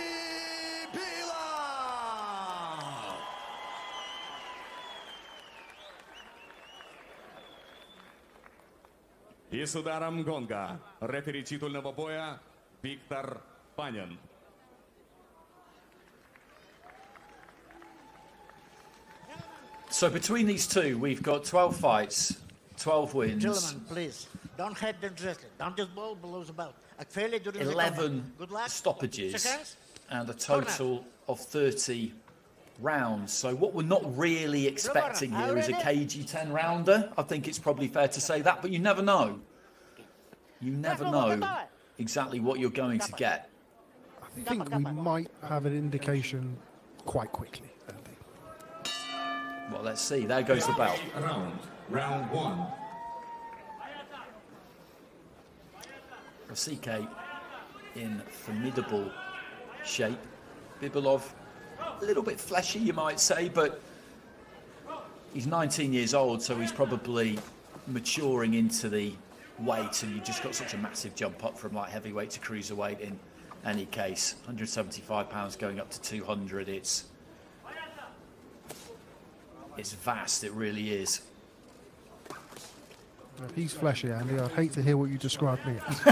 Speaker 1: И с ударом гонга рефери титульного боя Виктор Панин.
Speaker 2: So between these two, we've got 12 fights, 12 wins.
Speaker 8: Gentlemen, please, don't head them gently. Don't just blow the belt.
Speaker 2: 11 stoppages and a total of 30 rounds. So what we're not really expecting here is a cagey 10-rounder. I think it's probably fair to say that, but you never know. You never know exactly what you're going to get.
Speaker 6: I think we might have an indication quite quickly.
Speaker 2: Well, let's see. There goes the bell.
Speaker 9: Round 1.
Speaker 2: Waske in formidable shape. Bibilov, a little bit fleshy, you might say, but he's 19 years old, so he's probably maturing into the weight, and you just got such a massive jump up from light heavyweight to cruiserweight in any case. 175 pounds going up to 200. It's vast, it really is.
Speaker 6: If he's fleshy, Andy, I'd hate to hear what you described me as.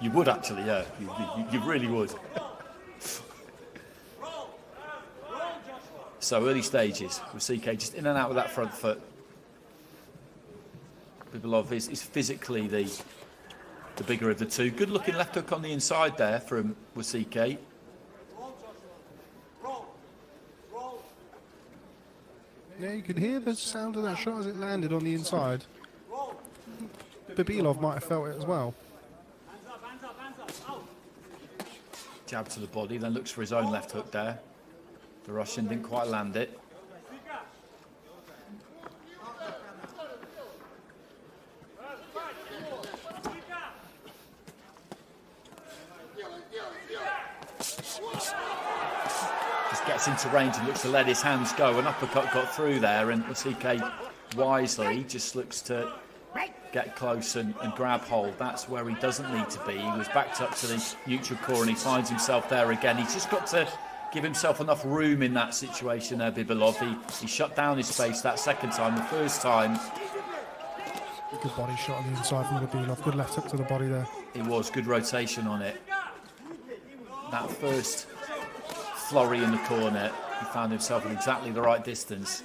Speaker 2: You would actually, yeah. You really would. So early stages with CK, just in and out with that front foot. Bibilov is physically the bigger of the two. Good looking left hook on the inside there from Waske.
Speaker 6: Yeah, you could hear the sound of that shot as it landed on the inside. Bibilov might have felt it as well.
Speaker 2: Jab to the body, then looks for his own left hook there. The Russian didn't quite land it. Just gets into range and looks to let his hands go. An uppercut got through there, and Waske wisely just looks to get close and grab hold. That's where he doesn't need to be. He was backed up to the neutral core and he finds himself there again. He's just got to give himself enough room in that situation there, Bibilov. He shut down his space that second time. The first time...
Speaker 6: Good body shot on the inside from Bibilov. Good left hook to the body there.
Speaker 2: It was good rotation on it. That first flurry in the corner, he found himself at exactly the right distance.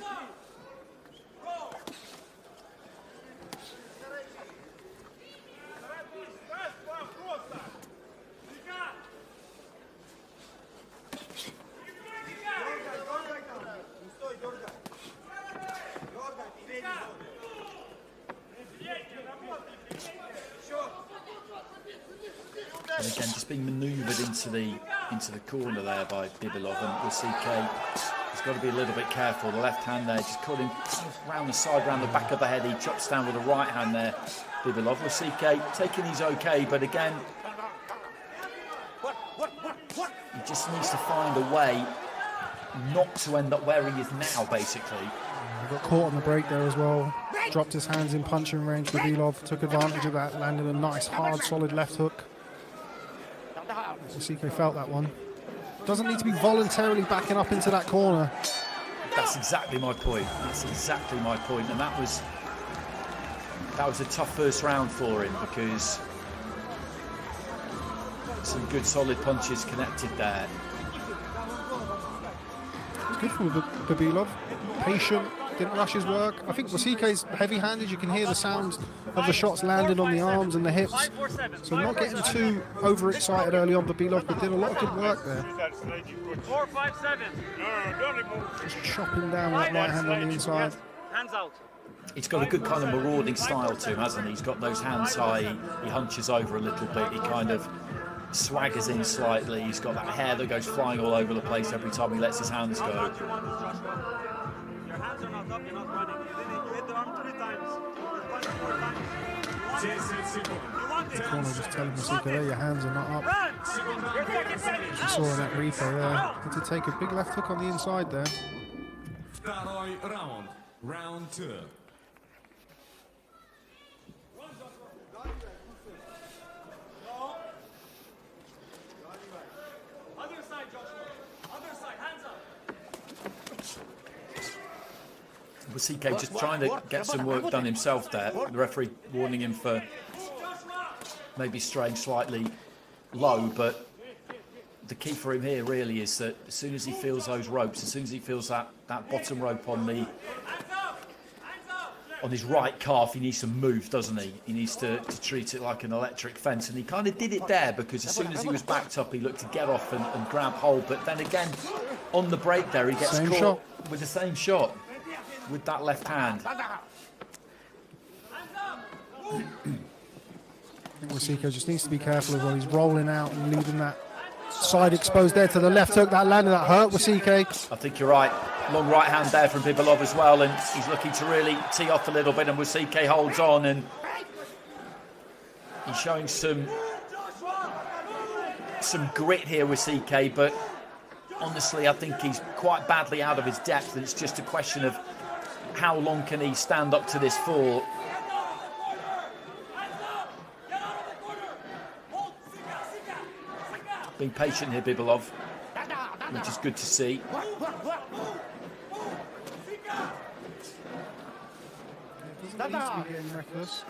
Speaker 2: And again, just being manoeuvred into the corner there by Bibilov, and Waske has got to be a little bit careful. The left hand there, just caught him round the side, round the back of the head. He chops down with the right hand there, Bibilov. Waske taking his okay, but again, he just needs to find a way not to end up where he is now, basically.
Speaker 6: He got caught on the break there as well. Dropped his hands in punching range. Bibilov took advantage of that, landed a nice, hard, solid left hook. Waske felt that one. Doesn't need to be voluntarily backing up into that corner.
Speaker 2: That's exactly my point. That's exactly my point. And that was a tough first round for him, because some good solid punches connected there.
Speaker 6: It's good from Bibilov. Patient, didn't rush his work. I think Wasike's heavy-handed. You can hear the sound of the shots landed on the arms and the hips. So not getting too overexcited early on, Bibilov, but did a lot of good work there.
Speaker 12: 4-5-7.
Speaker 6: Just chopping down that right hand on the inside.
Speaker 12: Hands out.
Speaker 2: He's got a good kind of marauding style to him, hasn't he? He's got those hands high, he hunches over a little bit, he kind of swaggers in slightly, he's got that hair that goes flying all over the place every time he lets his hands go.
Speaker 12: Your hands are not up, you're not running. You hit the arm 3 times. Punch 4 times.
Speaker 6: The corner just telling Waske there, your hands are not up. As you saw in that replay there, had to take a big left hook on the inside there.
Speaker 1: Второй раунд. Round 2.
Speaker 12: Other side, Joshua. Other side, hands up.
Speaker 2: Waske just trying to get some work done himself there. The referee warning him for maybe straying slightly low, but the key for him here really is that as soon as he feels those ropes, as soon as he feels that bottom rope on his right calf, he needs to move, doesn't he? He needs to treat it like an electric fence, and he kind of did it there, because as soon as he was backed up, he looked to get off and grab hold, but then again, on the break there, he gets caught with the same shot, with that left hand.
Speaker 6: I think Waske just needs to be careful as well. He's rolling out and leaving that side exposed there to the left hook. That landed, that hurt Waske.
Speaker 2: I think you're right. Long right hand there from Bibilov as well, and he's looking to really tee off a little bit, and Waske holds on, and he's showing some grit here, Waske, but honestly, I think he's quite badly out of his depth, and it's just a question of how long can he stand up to this fall. Being patient here, Bibilov, which is good to see.
Speaker 6: Doesn't need to be getting reckless.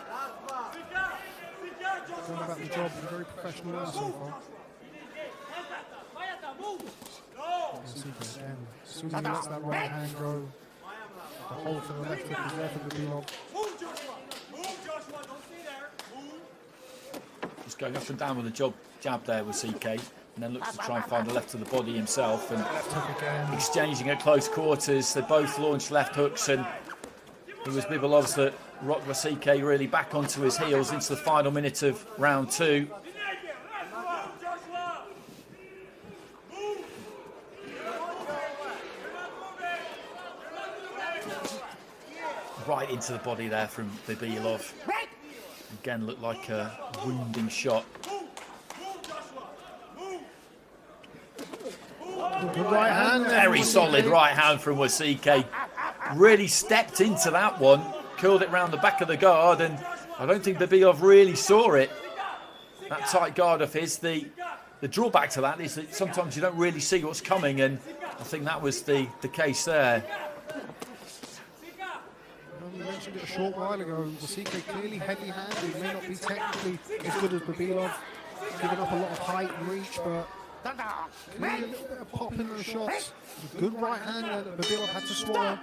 Speaker 6: Going about the job, very professional man so far. Again, as soon as he lets that right hand go, the hold for the left hook is there for Bibilov.
Speaker 2: Just going up and down with the jab there with Waske, and then looks to try and find the left of the body himself, and exchanging at close quarters. They both launched left hooks, and it was Bibilov's that rocked Waske really back onto his heels into the final minute of round 2. Right into the body there from Bibilov. Again, looked like a wounding shot.
Speaker 6: Good right hand.
Speaker 2: Very solid right hand from Waske. Really stepped into that one, curled it round the back of the guard, and I don't think Bibilov really saw it. That tight guard of his. The drawback to that is that sometimes you don't really see what's coming, and I think that was the case there.
Speaker 6: We mentioned it a short while ago. Waske clearly heavy-handed. He may not be technically as good as Bibilov, giving up a lot of height and reach, but clearly a little bit of pop in those shots. A good right hand that Bibilov had to swallow.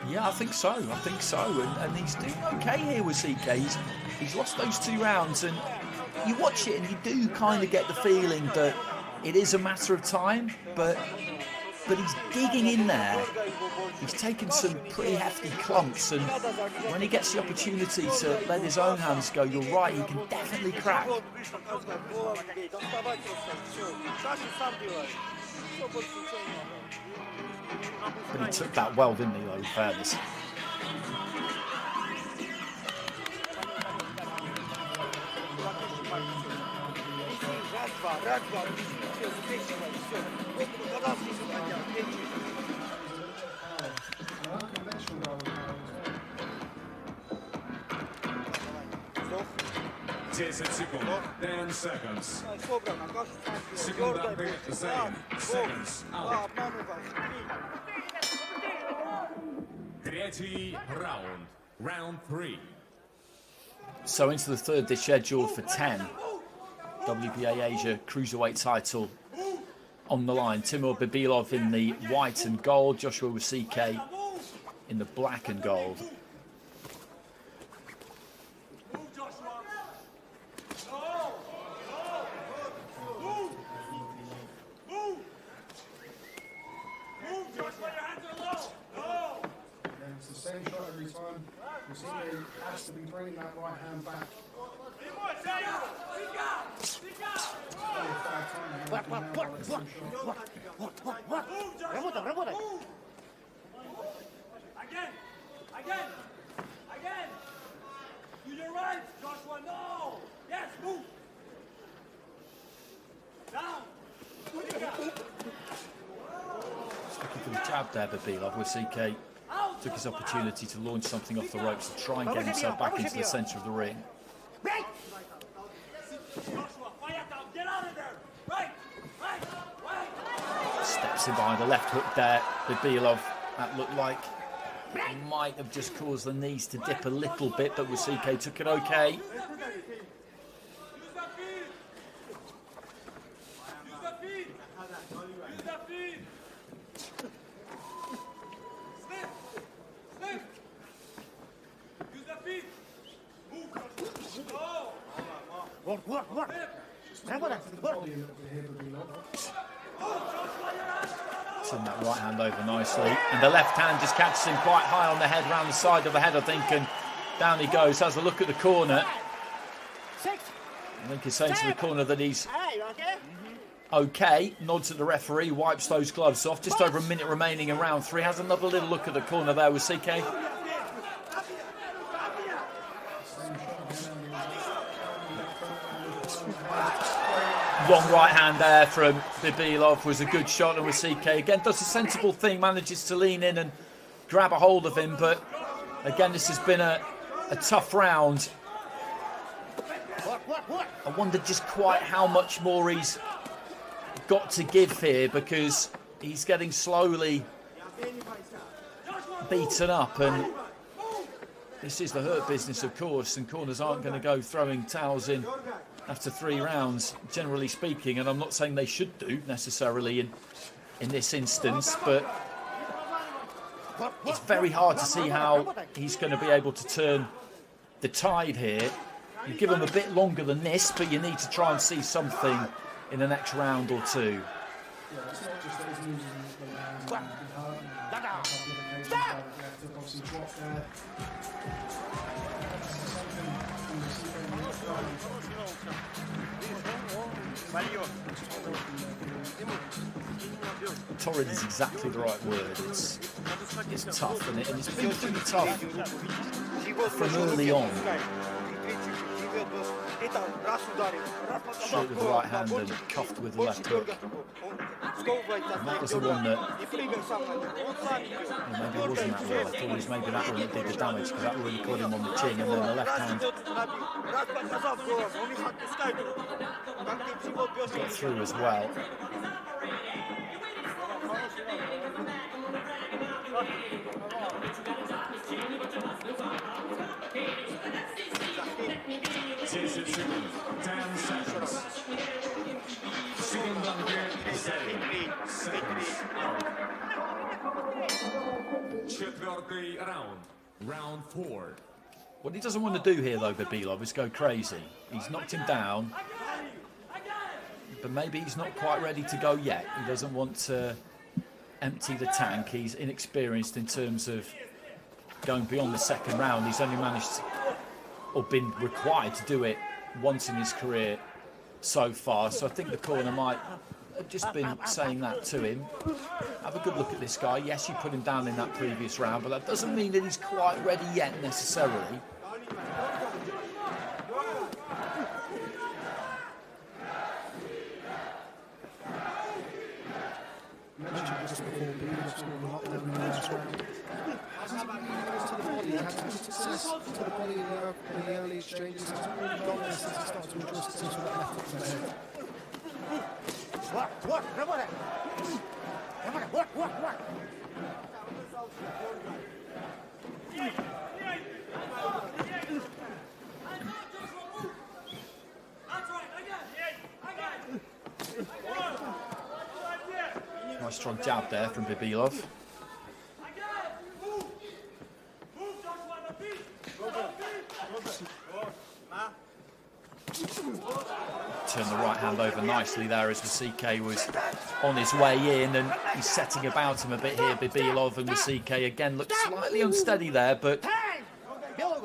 Speaker 2: Yeah, I think so. And he's doing okay here with Waske. He's lost those 2 rounds, and you watch it and you do kind of get the feeling that it is a matter of time, but he's digging in there. He's taken some pretty hefty clumps, and when he gets the opportunity to let his own hands go, you're right, he can definitely crack. But he took that well, didn't he, though, in fairness.
Speaker 1: Десять секунд. 10 seconds. Секунданты за ринг. Seconds out. Третий раунд. Round 3.
Speaker 2: So into the third, they're scheduled for 10. WBA Asia Cruiserweight title on the line. Timur Bibilov in the white and gold. Joshua Waske in the black and gold.
Speaker 6: It's the same shot every time. Waske has to be bringing that right hand back.
Speaker 7: Again. To your right, Joshua. No. Yes, move. Down.
Speaker 2: Looking for the jab there, Bibilov. Waske took his opportunity to launch something off the ropes to try and get himself back into the centre of the ring. Steps in behind the left hook there, Bibilov. That looked like it might have just caused the knees to dip a little bit, but Waske took it okay. Turn that right hand over nicely, and the left hand just catches him quite high on the head, round the side of the head, I think, and down he goes. Has a look at the corner. I think he's saying to the corner that he's okay. Nods at the referee, wipes those gloves off. Just over a minute remaining in round 3. Has another little look at the corner there with Waske. Long right hand there from Bibilov was a good shot, and Waske again does a sensible thing, manages to lean in and grab a hold of him. But again, this has been a tough round. I wonder just quite how much more he's got to give here, because he's getting slowly beaten up, and this is the hurt business, of course, and corners aren't going to go throwing towels in after 3 rounds, generally speaking, and I'm not saying they should do necessarily in this instance, but it's very hard to see how he's going to be able to turn the tide here. You give him a bit longer than this, but you need to try and see something in the next round or 2. Torrid is exactly the right word. It's tough, and it's been pretty tough from early on. Shot with the right hand and cuffed with the left hook. that was the one that maybe wasn't that one. I thought it was maybe that one that did the damage, because that really caught him on the chin, and then the left hand got through as well.
Speaker 1: Round 4.
Speaker 2: What he doesn't want to do here, though, Bibilov, is go crazy. He's knocked him down, but maybe he's not quite ready to go yet. He doesn't want to empty the tank. He's inexperienced in terms of going beyond the second round. He's only managed or been required to do it once in his career so far. So I think the corner might have just been saying that to him. Have a good look at this guy. Yes, you put him down in that previous round, but that doesn't mean that he's quite ready yet necessarily.
Speaker 6: Just before Bibilov scored the knockdown in the last round. To the body, he had some success to the body in the early exchanges. He's not really gone there since he started to address the since that left to the head.
Speaker 2: Nice strong jab there from Bibilov. Turned the right hand over nicely there as Waske was on his way in, and he's setting about him a bit here, Bibilov, and Waske again looked slightly unsteady there, but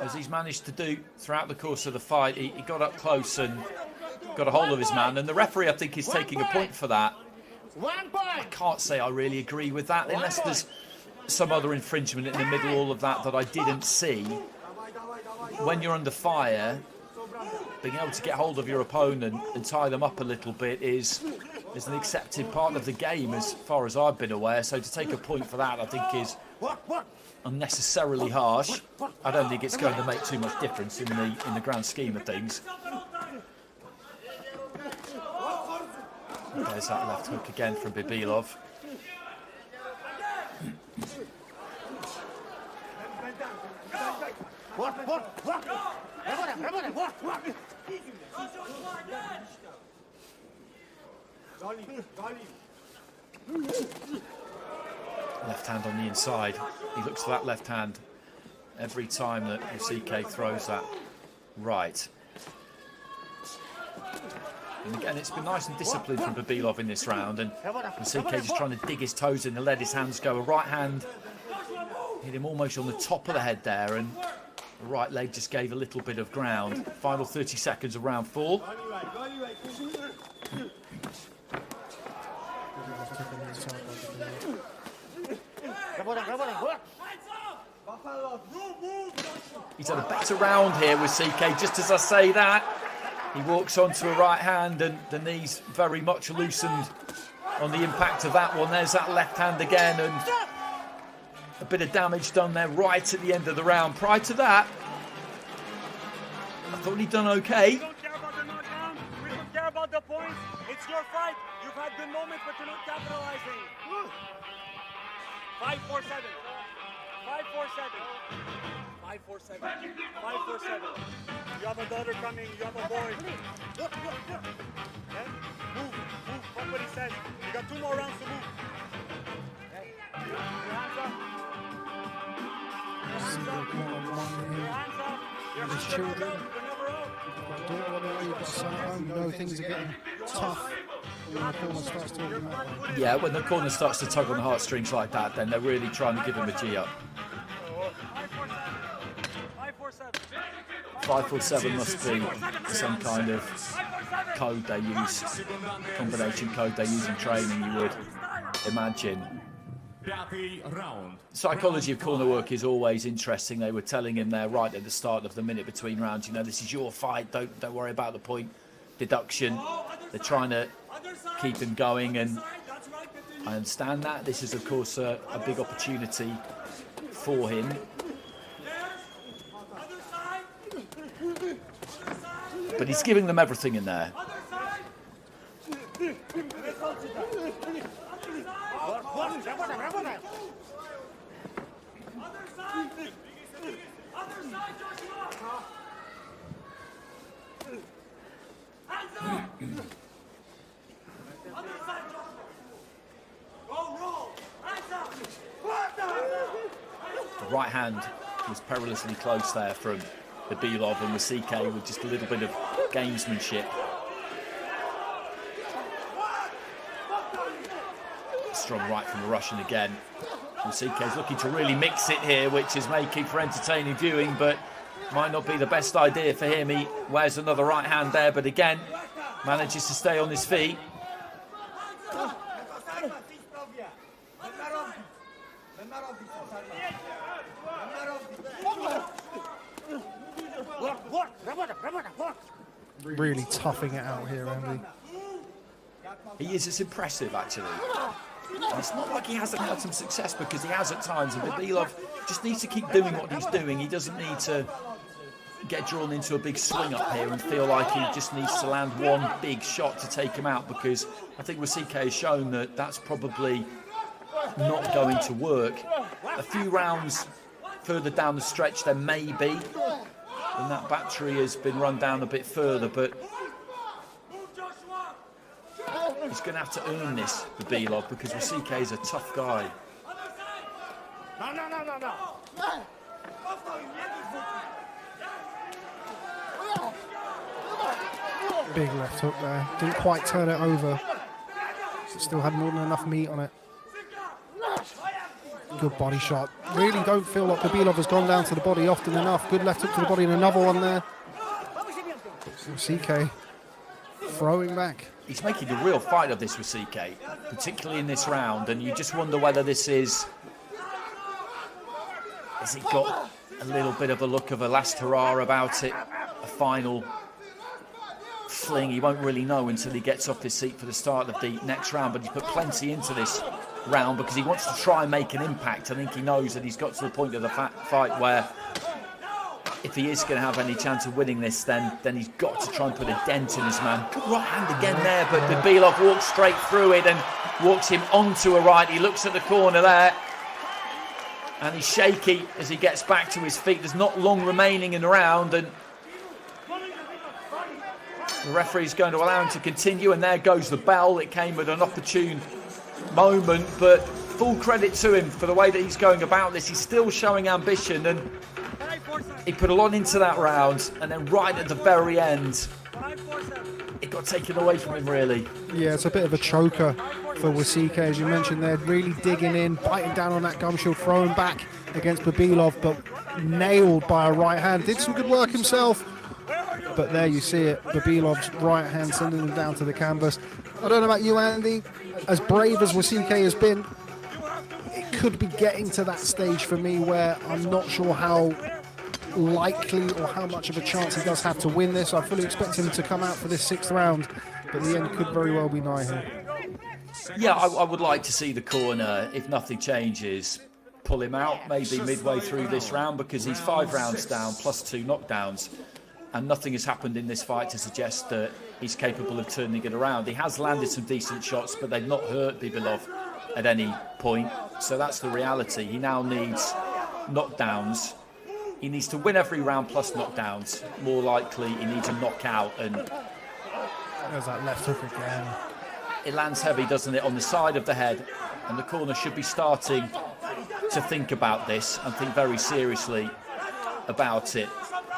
Speaker 2: as he's managed to do throughout the course of the fight, he got up close and got a hold of his man, and the referee, I think, is taking a point for that. I can't say I really agree with that, unless there's some other infringement in the middle, all of that I didn't see. When you're under fire, being able to get hold of your opponent and tie them up a little bit is an accepted part of the game as far as I've been aware. So to take a point for that, I think, is unnecessarily harsh. I don't think it's going to make too much difference in the grand scheme of things. There's that left hook again from Bibilov. Left hand on the inside. He looks for that left hand every time that Waske throws that right. And again, it's been nice and disciplined from Bibilov in this round, and Waske just trying to dig his toes in and let his hands go. A right hand hit him almost on the top of the head there, and the right leg just gave a little bit of ground. Final 30 seconds of round 4. He's had a better round here with Waske. Just as I say that, he walks onto a right hand, and the knee's very much loosened on the impact of that one. There's that left hand again, and a bit of damage done there right at the end of the round. Prior to that, I thought he'd done okay.
Speaker 19: We don't care about the knockdown. We don't care about the points. It's your fight. You've had good moments, but you're not capitalizing. 5-4-7. 5-4-7. 5-4-7. 5-4-7. You have a daughter coming. You have a boy. Okay? Move. Fuck what he says. You got 2 more rounds to move. Okay? Your hands up. Your hands up. Your hands up. Your hands up. You're never out.
Speaker 6: Don't run away with the son at home. You know things are getting tough when the corner starts talking that way.
Speaker 2: Yeah, when the corner starts to tug on the heartstrings like that, then they're really trying to give him a G up. 5-4-7 must be some kind of code they use, combination code they use in training, you would imagine. Psychology of corner work is always interesting. They were telling him there right at the start of the minute between rounds, you know, this is your fight, don't worry about the point deduction. They're trying to keep him going, and I understand that. This is, of course, a big opportunity for him. But he's giving them everything in there. The right hand was perilously close there from Bibilov, and Waske with just a little bit of gamesmanship. Strong right from the Russian again. Waske is looking to really mix it here, which is making for entertaining viewing, but might not be the best idea for him. He wears another right hand there, but again, manages to stay on his feet.
Speaker 6: Really toughing it out here, Andy.
Speaker 2: He is. It's impressive, actually. And it's not like he hasn't had some success, because he has at times, and Bibilov just needs to keep doing what he's doing. He doesn't need to get drawn into a big swing up here and feel like he just needs to land one big shot to take him out, because I think Waske has shown that that's probably not going to work. A few rounds further down the stretch there may be, and that battery has been run down a bit further, but he's going to have to earn this, Bibilov, because Waske is a tough guy.
Speaker 6: Big left hook there. Didn't quite turn it over. Still had more than enough meat on it. Good body shot. Really don't feel like Bibilov has gone down to the body often enough. Good left hook to the body and another one there. Waske throwing back.
Speaker 2: He's making a real fight of this, Waske, particularly in this round, and you just wonder whether this is... Has he got a little bit of a look of a last hurrah about it? A final fling? He won't really know until he gets off his seat for the start of the next round, but he's put plenty into this round because he wants to try and make an impact. I think he knows that he's got to the point of the fight where if he is going to have any chance of winning this, then he's got to try and put a dent in his man. Good right hand again there, but Bibilov walks straight through it and walks him onto a right. He looks at the corner there, and he's shaky as he gets back to his feet. There's not long remaining in the round, and the referee's going to allow him to continue, and there goes the bell. It came at an opportune moment, but full credit to him for the way that he's going about this. He's still showing ambition, and he put a lot into that round, and then right at the very end, it got taken away from him, really.
Speaker 6: Yeah, it's a bit of a choker for Waske, as you mentioned there. Really digging in, biting down on that gum shield, throwing back against Bibilov, but nailed by a right hand. Did some good work himself, but there you see it. Bibilov's right hand sending him down to the canvas. I don't know about you, Andy. As brave as Waske has been, it could be getting to that stage for me where I'm not sure how likely or how much of a chance he does have to win this. I fully expect him to come out for this 6th round, but the end could very well be nigh here.
Speaker 2: Yeah, I would like to see the corner, if nothing changes, pull him out maybe midway through this round, because he's 5 rounds down plus 2 knockdowns, and nothing has happened in this fight to suggest that he's capable of turning it around. He has landed some decent shots, but they've not hurt Bibilov at any point, so that's the reality. He now needs knockdowns. He needs to win every round plus knockdowns. More likely, he needs a knockout, and
Speaker 6: there's that left hook again.
Speaker 2: It lands heavy, doesn't it, on the side of the head, and the corner should be starting to think about this and think very seriously about it,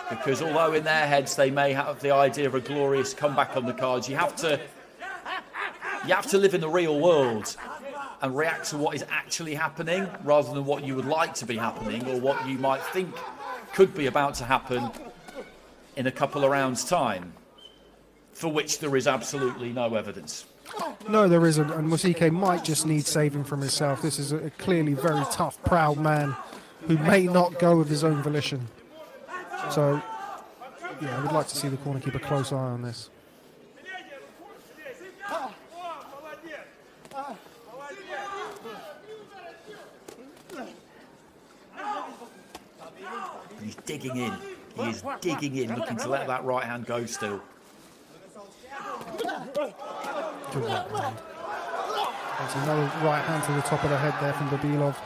Speaker 2: because although in their heads they may have the idea of a glorious comeback on the cards, you have to live in the real world and react to what is actually happening rather than what you would like to be happening or what you might think could be about to happen in a couple of rounds' time, for which there is absolutely no evidence.
Speaker 6: No, there isn't, and Waske might just need saving from himself. This is a clearly very tough, proud man who may not go of his own volition. So, yeah, I would like to see the corner keep a close eye on this.
Speaker 2: He's digging in. He is digging in, looking to let that right hand go still.
Speaker 6: Good right hand. There's another right hand to the top of the head there from Bibilov.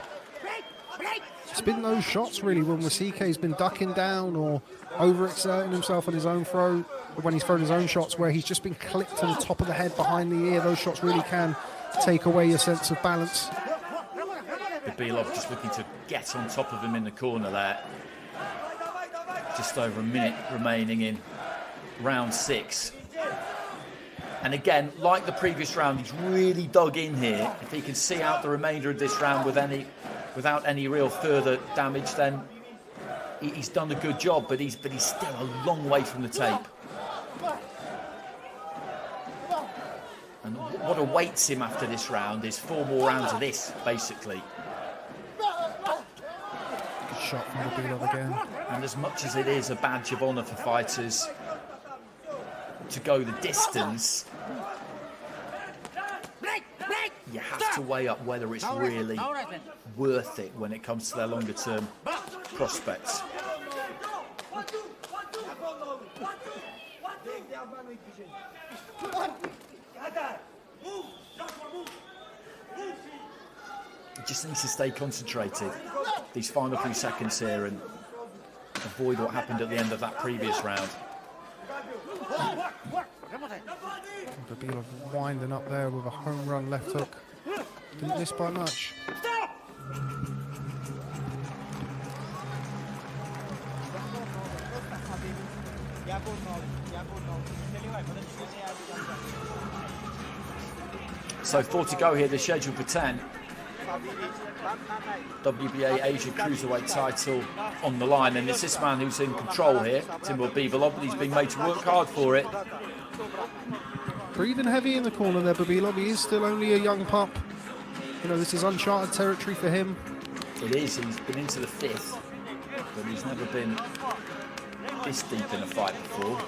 Speaker 6: It's been those shots really when Wasike's been ducking down or overexerting himself on his own throw, or when he's thrown his own shots where he's just been clipped to the top of the head behind the ear. Those shots really can take away your sense of balance.
Speaker 2: Bibilov just looking to get on top of him in the corner there. Just over a minute remaining in round 6. And again, like the previous round, he's really dug in here. If he can see out the remainder of this round without any real further damage, then he's done a good job, but he's still a long way from the tape. And what awaits him after this round is 4 more rounds of this, basically.
Speaker 6: Good shot from Bibilov again.
Speaker 2: And as much as it is a badge of honour for fighters to go the distance, you have to weigh up whether it's really worth it when it comes to their longer term prospects. He just needs to stay concentrated these final few seconds here and avoid what happened at the end of that previous round.
Speaker 6: Bibilov winding up there with a home run left hook. Didn't miss by much.
Speaker 2: So 4 to go here, the schedule for 10. WBA Asia Cruiserweight title on the line, and it's this man who's in control here, Timur Bibilov, but he's been made to work hard for it.
Speaker 6: Breathing heavy in the corner there, Bibilov. He is still only a young pup. You know, this is uncharted territory for him.
Speaker 2: It is. He's been into the 5th, but he's never been this deep in a fight before.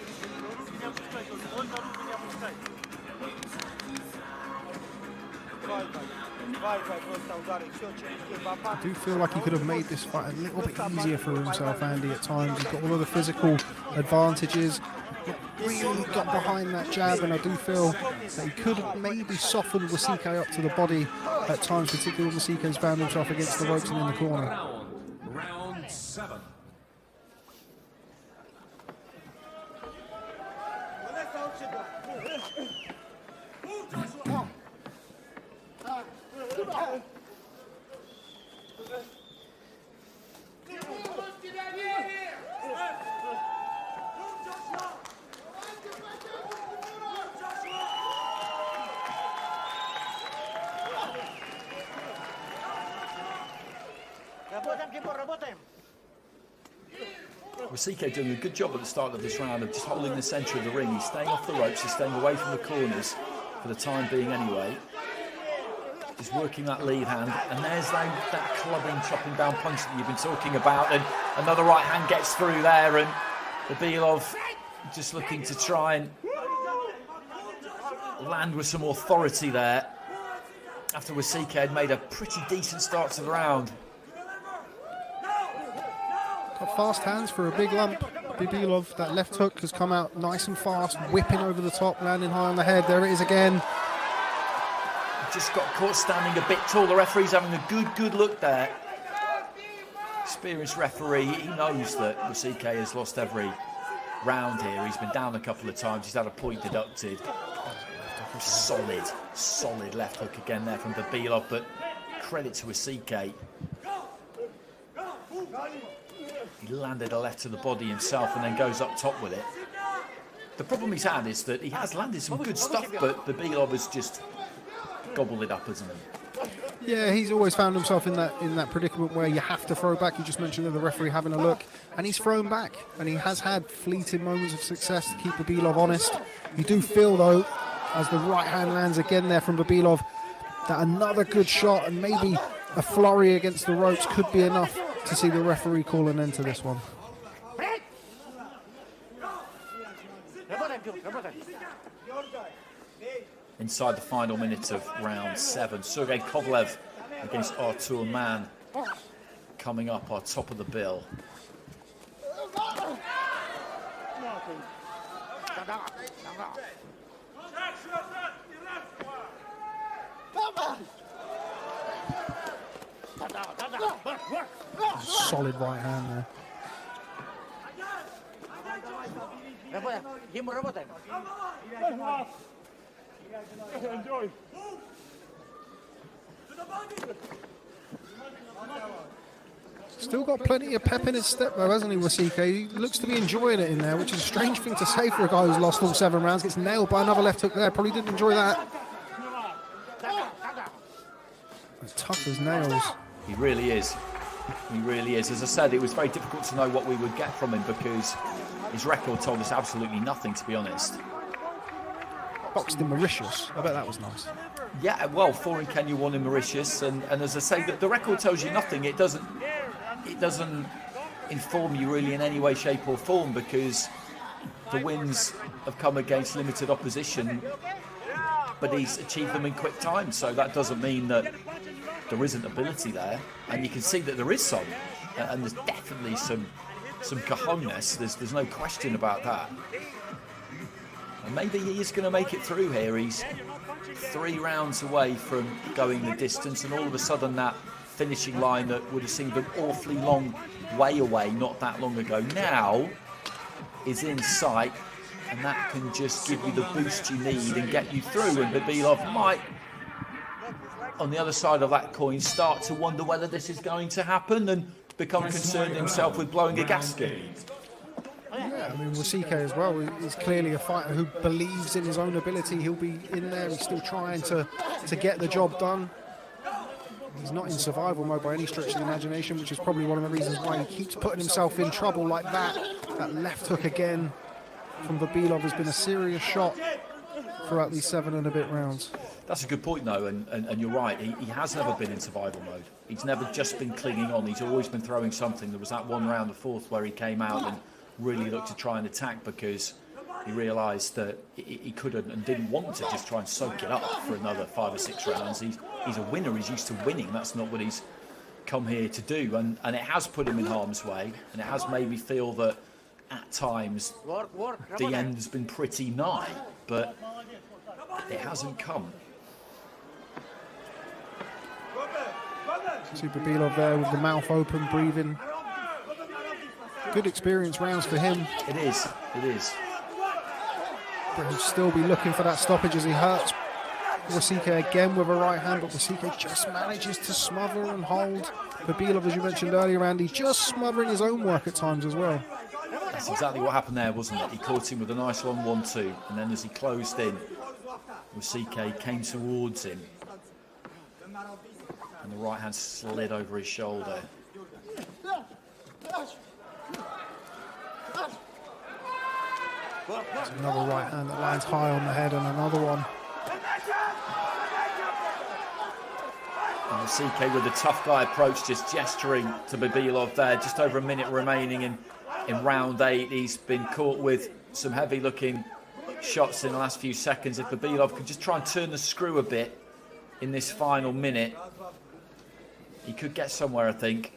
Speaker 6: I do feel like he could have made this fight a little bit easier for himself, Andy, at times. He's got all of the physical advantages. Not really got behind that jab, and I do feel that he could have maybe softened Wasike up to the body at times, particularly when Wasike's found himself against the ropes and in the corner.
Speaker 12: Round 7.
Speaker 2: Wasike doing a good job at the start of this round of just holding the centre of the ring. He's staying off the ropes, he's staying away from the corners for the time being anyway. Just working that lead hand, and there's that clubbing, chopping down punch that you've been talking about, and another right hand gets through there, and Bibilov just looking to try and land with some authority there after Wasike had made a pretty decent start to the round.
Speaker 6: Got fast hands for a big lump. Bibilov, that left hook has come out nice and fast, whipping over the top, landing high on the head. There it is again.
Speaker 2: Just got caught standing a bit tall. The referee's having a good look there. Experienced referee, he knows that Wasike has lost every round here. He's been down a couple of times. He's had a point deducted. Solid left hook again there from Bibilov, but credit to Wasike. He landed a left to the body himself and then goes up top with it. The problem he's had is that he has landed some good stuff, but Bibilov has just gobbled it up, hasn't he?
Speaker 6: Yeah, he's always found himself in that predicament where you have to throw back. You just mentioned the referee having a look, and he's thrown back, and he has had fleeting moments of success to keep Bibilov honest. You do feel, though, as the right hand lands again there from Bibilov, that another good shot and maybe a flurry against the ropes could be enough to see the referee call an end to this one.
Speaker 2: Inside the final minute of round 7, Sergey Kovalev against Artur Mann coming up our top of the bill.
Speaker 6: Solid right hand there. Still got plenty of pep in his step though, hasn't he, Waske? He looks to be enjoying it in there, which is a strange thing to say for a guy who's lost all 7 rounds. Gets nailed by another left hook there. Probably didn't enjoy that. As tough as nails.
Speaker 2: He really is. He really is. As I said, it was very difficult to know what we would get from him because his record told us absolutely nothing, to be honest.
Speaker 6: Boxed in Mauritius. I bet that was nice.
Speaker 2: Yeah, well, 4 in Kenya, 1 in Mauritius, and as I say, the record tells you nothing. It doesn't inform you really in any way, shape or form because the wins have come against limited opposition, but he's achieved them in quick time. So that doesn't mean that there isn't ability there, and you can see that there is some, and there's definitely some cojones. There's no question about that. And maybe he is going to make it through here. He's 3 rounds away from going the distance, and all of a sudden that finishing line that would have seemed an awfully long way away not that long ago now is in sight, and that can just give you the boost you need and get you through. And Bibilov might, on the other side of that coin, start to wonder whether this is going to happen and become concerned himself with blowing a gasket.
Speaker 6: Yeah, I mean, Waske as well is clearly a fighter who believes in his own ability. He'll be in there. He's still trying to get the job done. He's not in survival mode by any stretch of the imagination, which is probably one of the reasons why he keeps putting himself in trouble like that. That left hook again from Bibilov has been a serious shot throughout these 7 and a bit rounds.
Speaker 2: That's a good point, though, and you're right. He has never been in survival mode. He's never just been clinging on. He's always been throwing something. There was that one round, the 4th, where he came out and really looked to try and attack because he realised that he couldn't and didn't want to just try and soak it up for another 5 or 6 rounds. He's a winner. He's used to winning. That's not what he's come here to do. And it has put him in harm's way, and it has made me feel that at times the end has been pretty nigh, but it hasn't come.
Speaker 6: See Bibilov there with the mouth open, breathing. Good experience rounds for him.
Speaker 2: It is. It is.
Speaker 6: But he'll still be looking for that stoppage as he hurts Waske again with a right hand, but Waske just manages to smother and hold. Bibilov, as you mentioned earlier, Andy, just smothering his own work at times as well.
Speaker 2: That's exactly what happened there, wasn't it? He caught him with a nice long 1-2, and then as he closed in, Waske came towards him, and the right hand slid over his shoulder.
Speaker 6: There's another right hand that lands high on the head, and another one.
Speaker 2: And Waske with the tough guy approach, just gesturing to Bibilov there. Just over a minute remaining in round 8. He's been caught with some heavy looking shots in the last few seconds. If Bibilov could just try and turn the screw a bit in this final minute, he could get somewhere, I think.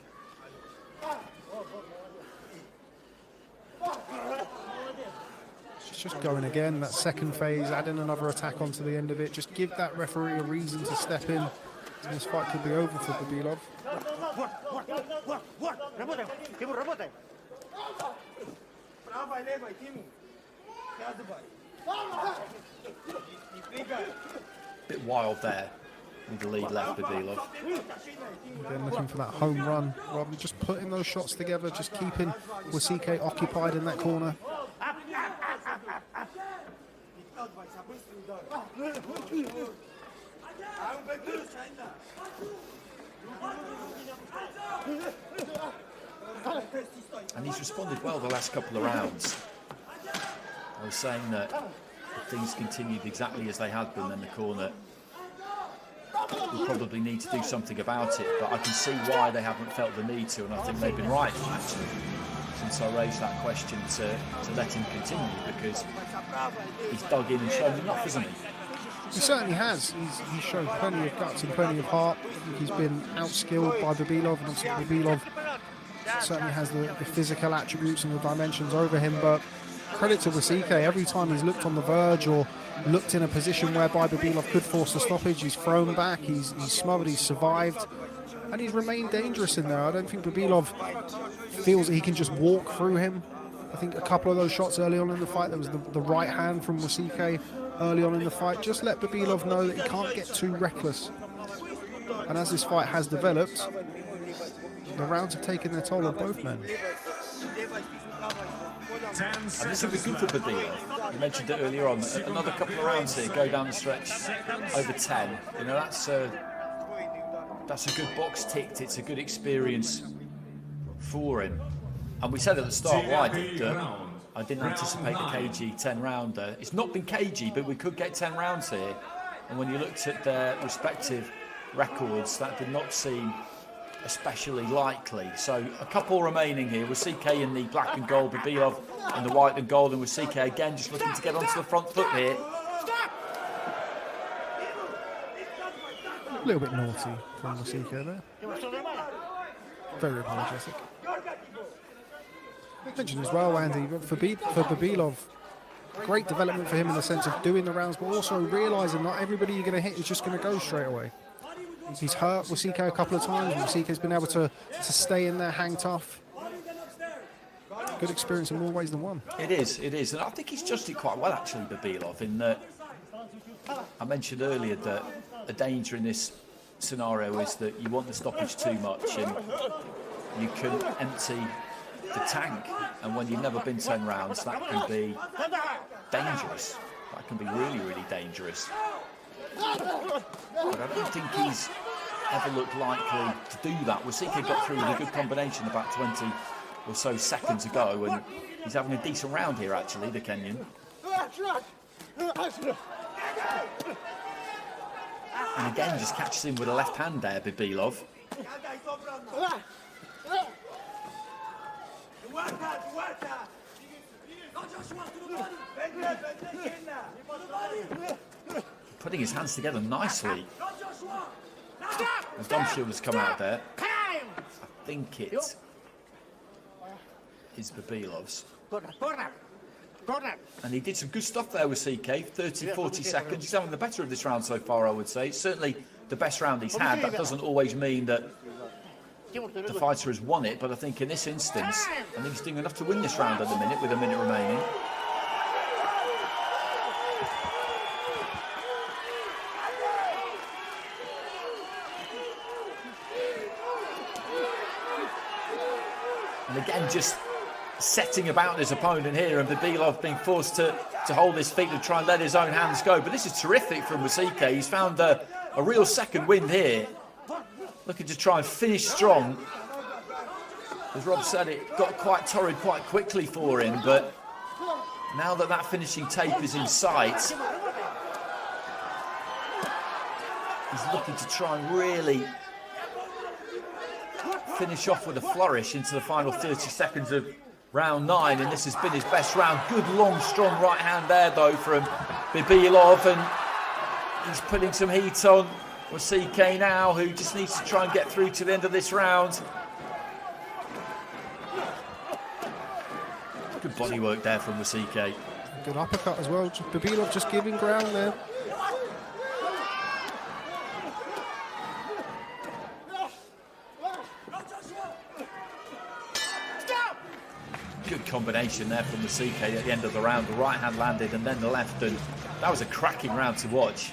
Speaker 6: Just going again, that second phase, adding another attack onto the end of it. Just give that referee a reason to step in. And this fight could be over for Bibilov.
Speaker 2: Bit wild there with the lead left, Bibilov.
Speaker 6: Again, looking for that home run, rather than just putting those shots together, just keeping Waske occupied in that corner.
Speaker 2: And he's responded well the last couple of rounds. I was saying that if things continued exactly as they had been in the corner, we probably need to do something about it, but I can see why they haven't felt the need to, and I think they've been right since I raised that question to let him continue, because he's dug in and shown enough, hasn't he?
Speaker 6: He certainly has. He's shown plenty of guts and plenty of heart. I think he's been outskilled by Bibilov, and obviously Bibilov certainly has the physical attributes and the dimensions over him, but credit to Waske. Every time he's looked on the verge or looked in a position whereby Bibilov could force a stoppage, he's thrown back, he's smothered, he's survived, and he's remained dangerous in there. I don't think Bibilov feels that he can just walk through him. I think a couple of those shots early on in the fight, there was the right hand from Waske early on in the fight, just let Bibilov know that he can't get too reckless. And as this fight has developed, the rounds have taken their toll on both men.
Speaker 2: And this will be good for Bibilov. You mentioned it earlier on. Another couple of rounds here, go down the stretch over 10. You know, that's a good box ticked. It's a good experience for him. And we said at the start, I didn't anticipate a cagey 10-rounder. It's not been cagey, but we could get 10 rounds here. And when you looked at their respective records, that did not seem especially likely. So a couple remaining here. Waske in the black and gold, Bibilov in the white and gold, and Waske again just looking to get onto the front foot here.
Speaker 6: A little bit naughty from Waske there. Very apologetic. I mentioned as well, Andy, for Bibilov, great development for him in the sense of doing the rounds, but also realising not everybody you're going to hit is just going to go straight away. He's hurt Waske a couple of times, and Wasike's been able to stay in there, hang tough. Good experience in more ways than one.
Speaker 2: It is, and I think he's judged it quite well actually, Bibilov, in that I mentioned earlier that the danger in this scenario is that you want the stoppage too much and you can empty the tank, and when you've never been 10 rounds, that can be dangerous. That can be really, really dangerous. But I don't think he's ever looked likely to do that. Waske got through with a good combination about 20 or so seconds ago, and he's having a decent round here actually, the Kenyan. And again just catches him with a left hand there, Bibilov. Putting his hands together nicely. As Dom Shield has come out there. I think it is Bibilov's. And he did some good stuff there with CK, 30-40 seconds. He's having the better of this round so far, I would say. It's certainly the best round he's had. That doesn't always mean that the fighter has won it, but I think in this instance, I think he's doing enough to win this round at the minute, with a minute remaining. And again, just setting about his opponent here, and Bibilov being forced to hold his feet and try and let his own hands go. But this is terrific from Waske. He's found a real second wind here. Looking to try and finish strong. As Rob said, it got quite torrid quite quickly for him, but now that that finishing tape is in sight, he's looking to try and really finish off with a flourish into the final 30 seconds of round 9, and this has been his best round. Good long strong right hand there though from Bibilov, and he's putting some heat on Waske now, who just needs to try and get through to the end of this round. Good body work there from Waske.
Speaker 6: Good uppercut as well. Bibilov just giving ground there.
Speaker 2: Good combination there from Waske at the end of the round. The right hand landed and then the left, and that was a cracking round to watch.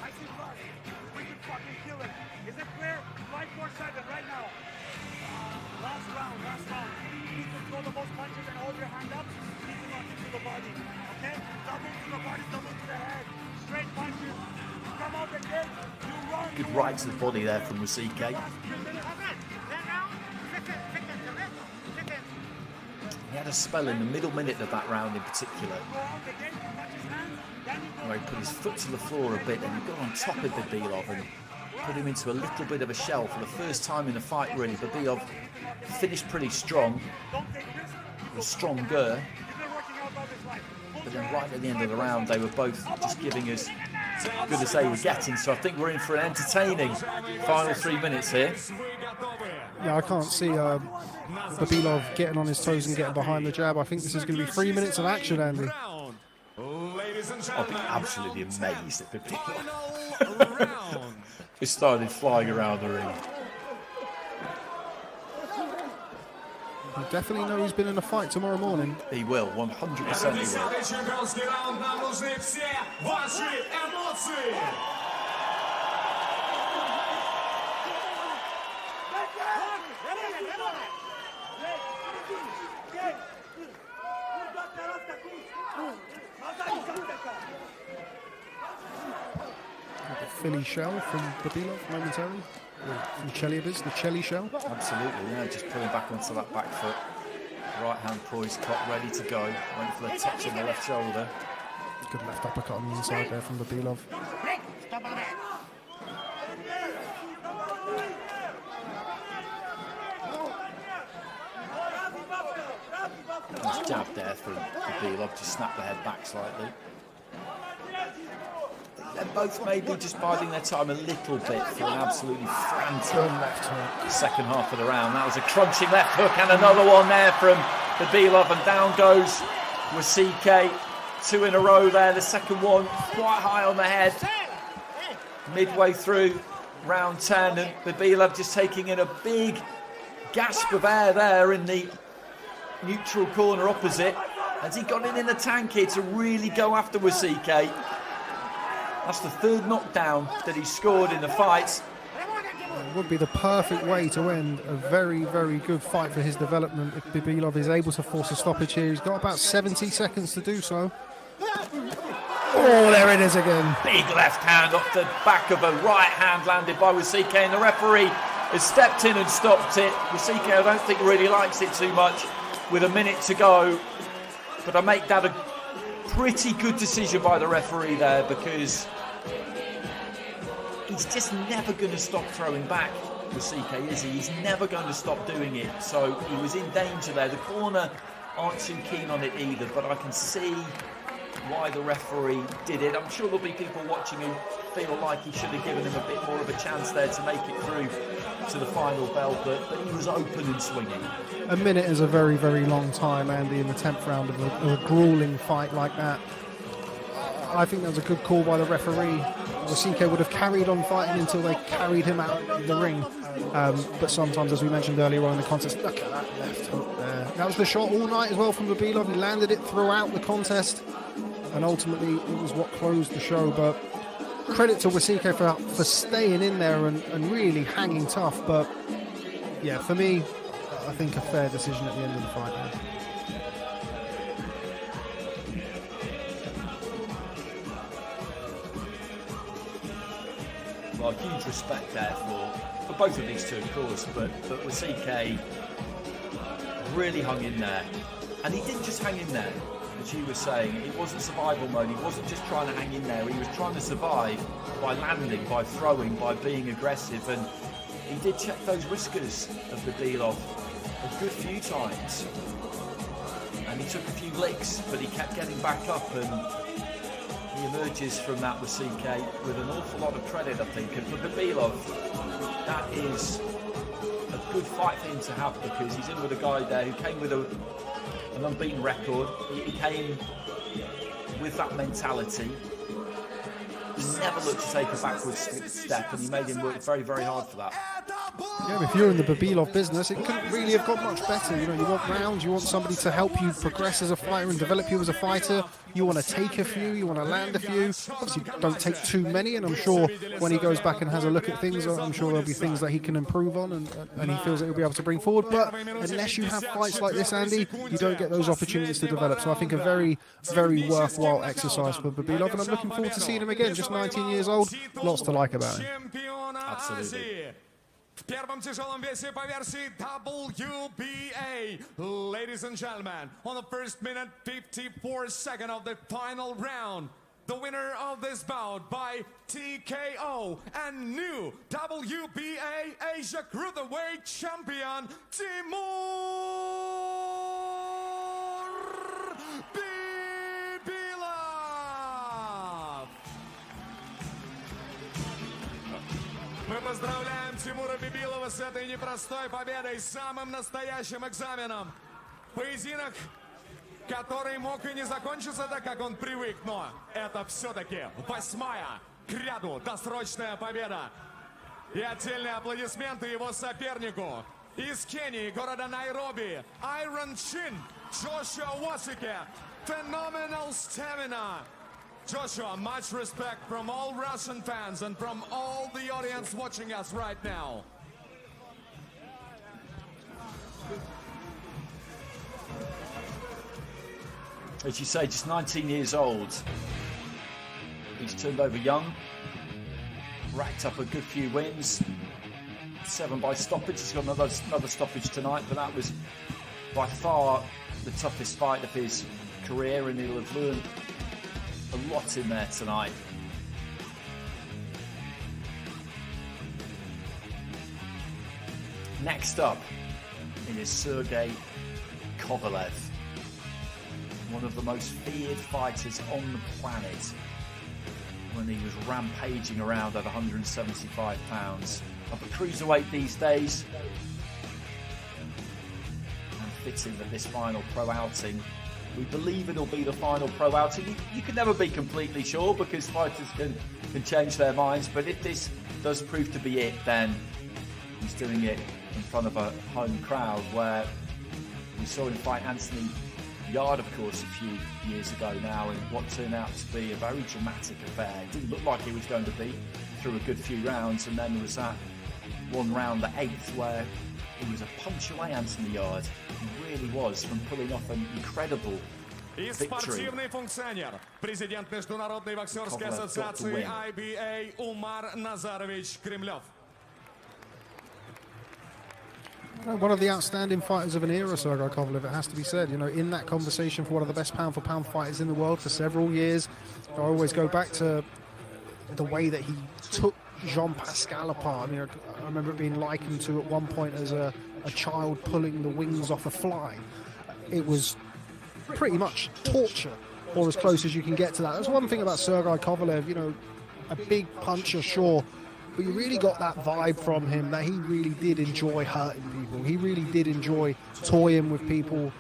Speaker 2: Good right to the body there from Waske. He had a spell in the middle minute of that round in particular, where he put his foot to the floor a bit and he got on top of Bibilov and put him into a little bit of a shell for the first time in the fight really. Bibilov finished pretty strong, was stronger, but then right at the end of the round they were both just giving us good as they were getting. So I think we're in for an entertaining final 3 minutes here.
Speaker 6: Yeah, I can't see Bibilov getting on his toes and getting behind the jab. I think this is going to be 3 minutes of action, Andy.
Speaker 2: I'll be absolutely amazed at Bibilov. He started flying around the ring.
Speaker 6: I definitely know he's been in a fight tomorrow morning.
Speaker 2: He will, 100% he will.
Speaker 6: The Philly shell from Bibilov momentarily. From Chelyabinsk, the Chelly shell.
Speaker 2: Absolutely, yeah, just pulling back onto that back foot. Right hand poised, cocked, ready to go. Waiting for the touch on the left shoulder.
Speaker 6: Good left uppercut on the inside there from Bibilov.
Speaker 2: Nice jab there from Bibilov, just snapped the head back slightly. They're both maybe just biding their time a little bit for an absolutely frantic
Speaker 6: left hook.
Speaker 2: Second half of the round. That was a crunching left hook and another one there from Bibilov, and down goes Waske. 2 in a row there. The second one quite high on the head. Midway through round 10, and Bibilov just taking in a big gasp of air there in the neutral corner opposite. Has he got it in the tank here to really go after Waske? That's the third knockdown that he scored in the fight.
Speaker 6: It would be the perfect way to end a very, very good fight for his development if Bibilov is able to force a stoppage here. He's got about 70 seconds to do so. Oh, there it is again.
Speaker 2: Big left hand off the back of a right hand landed by Waske, and the referee has stepped in and stopped it. Waske, I don't think really likes it too much with a minute to go, but I make that a pretty good decision by the referee there, because he's just never going to stop throwing back, Waske, is he? He's never going to stop doing it. So he was in danger there. The corner aren't too keen on it either, but I can see why the referee did it. I'm sure there'll be people watching who feel like he should have given him a bit more of a chance there to make it through to the final bell, but he was open and swinging.
Speaker 6: A minute is a very, very long time, Andy, in the 10th round of a grueling fight like that. I think that was a good call by the referee. Waske would have carried on fighting until they carried him out of the ring. But sometimes, as we mentioned earlier on in the contest, look at that left hook there. That was the shot all night as well from Bibilov. He landed it throughout the contest, and ultimately it was what closed the show. But credit to Waske for staying in there and really hanging tough. But yeah, for me, I think a fair decision at the end of the fight. Yeah.
Speaker 2: Well, huge respect there for both of these two, of course, but Waske really hung in there. And he didn't just hang in there, as you were saying. It wasn't survival mode. He wasn't just trying to hang in there. He was trying to survive by landing, by throwing, by being aggressive. And he did check those whiskers of Bibilov a good few times. And he took a few licks, but he kept getting back up, and he emerges from that, Waske, with an awful lot of credit, I think. And for Bibilov, that is a good fight for him to have, because he's in with a guy there who came with an unbeaten record. He came with that mentality. He never looked to take a backwards step, and he made him work very, very hard for that.
Speaker 6: Yeah, if you're in the Bibilov business, it couldn't really have got much better. You know, you want rounds, you want somebody to help you progress as a fighter and develop you as a fighter. You want to take a few, you want to land a few. Obviously, don't take too many, and I'm sure when he goes back and has a look at things, I'm sure there'll be things that he can improve on and he feels that he'll be able to bring forward. But unless you have fights like this, Andy, you don't get those opportunities to develop. So I think a very, very worthwhile exercise for Bibilov, and I'm looking forward to seeing him again. Just 19 years old, lots to like about him.
Speaker 2: Absolutely.
Speaker 1: В первом тяжелом весе по версии WBA. Ladies and gentlemen, on the first minute, 54 seconds of the final round, the winner of this bout by TKO and new WBA Asia Cruiserweight Champion, Timur Bibilov. Поздравляем Тимура Бибилова с этой непростой победой, самым настоящим экзаменом. Поединок, который мог и не закончиться так, как он привык, но это все-таки 8-я к ряду досрочная победа. И отдельные аплодисменты его сопернику из Кении, города Найроби, Iron Chin, Joshua Waske. Phenomenal stamina. Joshua, much respect from all Russian fans and from all the audience watching us right now.
Speaker 2: As you say, just 19 years old. He's turned over young, racked up a good few wins, 7 by stoppage. He's got another stoppage tonight, but that was by far the toughest fight of his career, and he'll have learned a lot in there tonight. Next up is Sergey Kovalev, one of the most feared fighters on the planet when he was rampaging around at 175 pounds. Up at cruiserweight these days, and fitting that this final pro outing, we believe it'll be the final pro outing. You can never be completely sure because fighters can change their minds, but if this does prove to be it, then he's doing it in front of a home crowd, where we saw him fight Anthony Yard, of course, a few years ago now, in what turned out to be a very dramatic affair. It didn't look like it was going to be, through a good few rounds, and then there was that one round, the 8th, where he was a punch away, Anthony Yard. He really was, from pulling off an incredible
Speaker 1: И спортивный функционер, президент Международной боксерской ассоциации IBA Умар Назарович Кремлев.
Speaker 6: One of the outstanding fighters of an era, Sergey Kovalev, it has to be said. You know, in that conversation for one of the best pound-for-pound fighters in the world for several years, I always go back to the way that he took Jean-Pascal apart. I mean, I remember it being likened to at one point as a child pulling the wings off a fly. It was pretty much torture, or as close as you can get to that. That's one thing about Sergey Kovalev, you know, a big puncher, sure, but you really got that vibe from him that he really did enjoy hurting people. He really did enjoy toying with people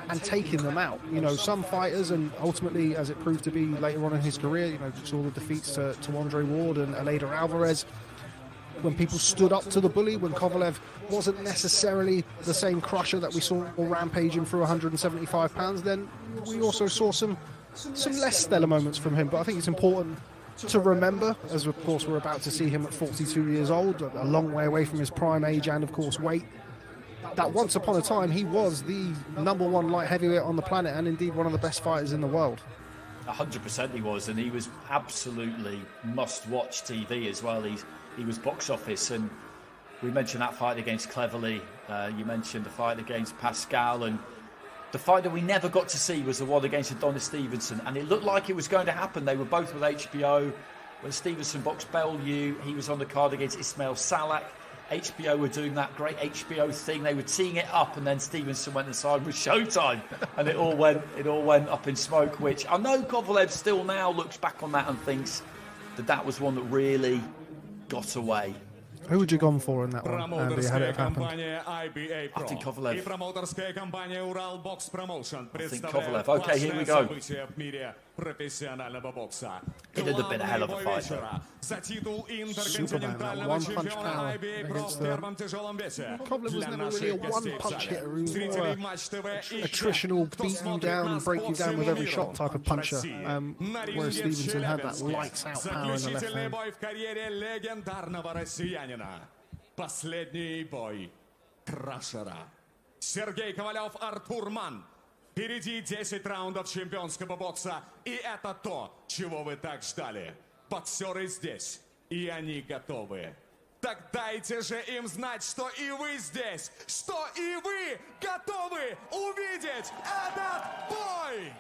Speaker 6: and taking them out. You know, some fighters, and ultimately, as it proved to be later on in his career, you know, saw the defeats to Andre Ward and Aleda Alvarez, when people stood up to the bully, when Kovalev wasn't necessarily the same crusher that we saw rampaging through 175 pounds, then we also saw some less stellar moments from him. But I think it's important to remember, as of course we're about to see him at 42 years old, a long way away from his prime age and of course weight, that once upon a time he was the #1 light heavyweight on the planet, and indeed one of the best fighters in the world.
Speaker 2: 100% he was, and he was absolutely must-watch TV as well. He was box office, and we mentioned that fight against Cleverly, you mentioned the fight against Pascal, and the fight that we never got to see was the one against Adonis Stevenson, and it looked like it was going to happen. They were both with HBO. When Stevenson boxed Bellew, he was on the card against Ismail Salak. HBO were doing that great HBO thing. They were teeing it up, and then Stevenson went inside with Showtime, and it all went up in smoke. Which I know Kovalev still now looks back on that and thinks that was one that really got away.
Speaker 6: Who would you gone for in that one, Andy, had it happened?
Speaker 2: I think Kovalev.
Speaker 1: I
Speaker 2: think Kovalev. Okay, here we go. It would have been a hell of a fight.
Speaker 6: Superman, that one-punch power against Kovalev was never really a one-punch hitter. He was more a attritional, beat you down and break you down with every shot type of puncher. Whereas Stevenson had that lights-out power in the left hand.
Speaker 1: Последний бой крашера. Сергей Ковалев, Артур Манн. Впереди 10 раундов чемпионского бокса. И это то, чего вы так ждали. Боксеры здесь, и они готовы. Так дайте же им знать, что и вы здесь, что и вы готовы увидеть этот бой!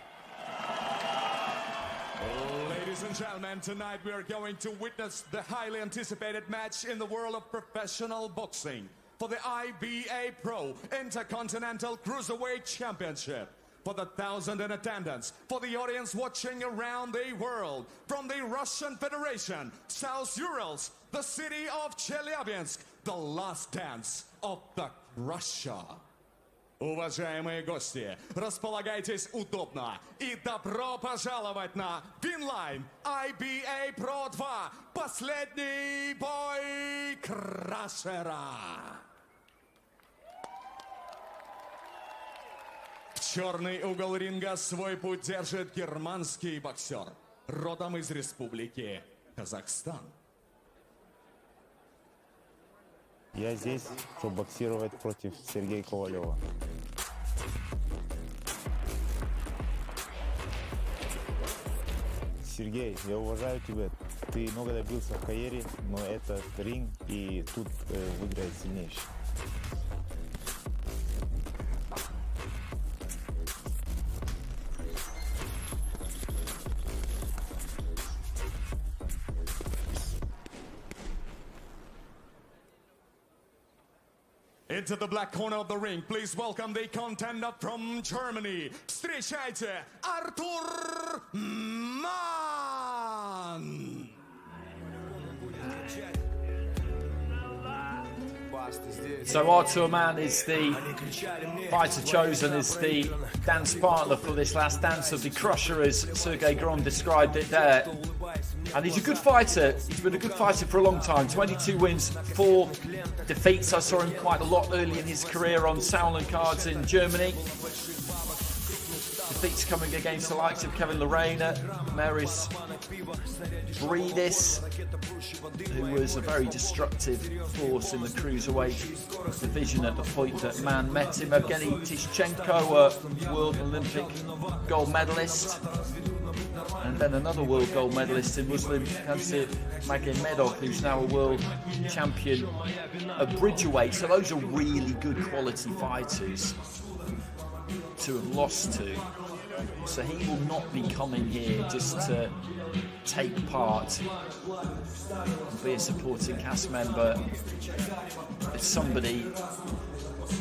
Speaker 1: Ladies and gentlemen, tonight we are going to witness the highly anticipated match in the world of professional boxing for the IBA Pro Intercontinental Cruiserweight Championship. For the 1,000 in attendance, for the audience watching around the world, from the Russian Federation, South Urals, the city of Chelyabinsk, the last dance of the Russia. Уважаемые гости, располагайтесь удобно и добро пожаловать на Винлайн IBA Pro 2, последний бой Крашера. В черный угол ринга свой путь держит германский боксер, родом из республики Казахстан.
Speaker 20: Я здесь, чтобы боксировать против Сергея Ковалева. Сергей, я уважаю тебя. Ты много добился в карьере, но это ринг, и тут выиграет сильнейший.
Speaker 1: Into the black corner of the ring, please welcome the contender from Germany. Встречайте, Artur Mann!
Speaker 2: So Artur Mann is the fighter chosen as the dance partner for this last dance of the Crusher, as Sergey Kovalev described it there. And he's a good fighter. He's been a good fighter for a long time. 22 wins, 4 defeats. I saw him quite a lot early in his career on Sauerland cards in Germany. Defeats coming against the likes of Kevin Lorena, Maris Bridis, who was a very destructive force in the cruiserweight division at the point that Mann met him. Evgeny Tishchenko, a world Olympic gold medalist. And then another world gold medalist in Muslim Kansir Magomedov, who's now a world champion at Bridgerweight. So those are really good quality fighters to have lost to. So he will not be coming here just to take part and be a supporting cast member. It's somebody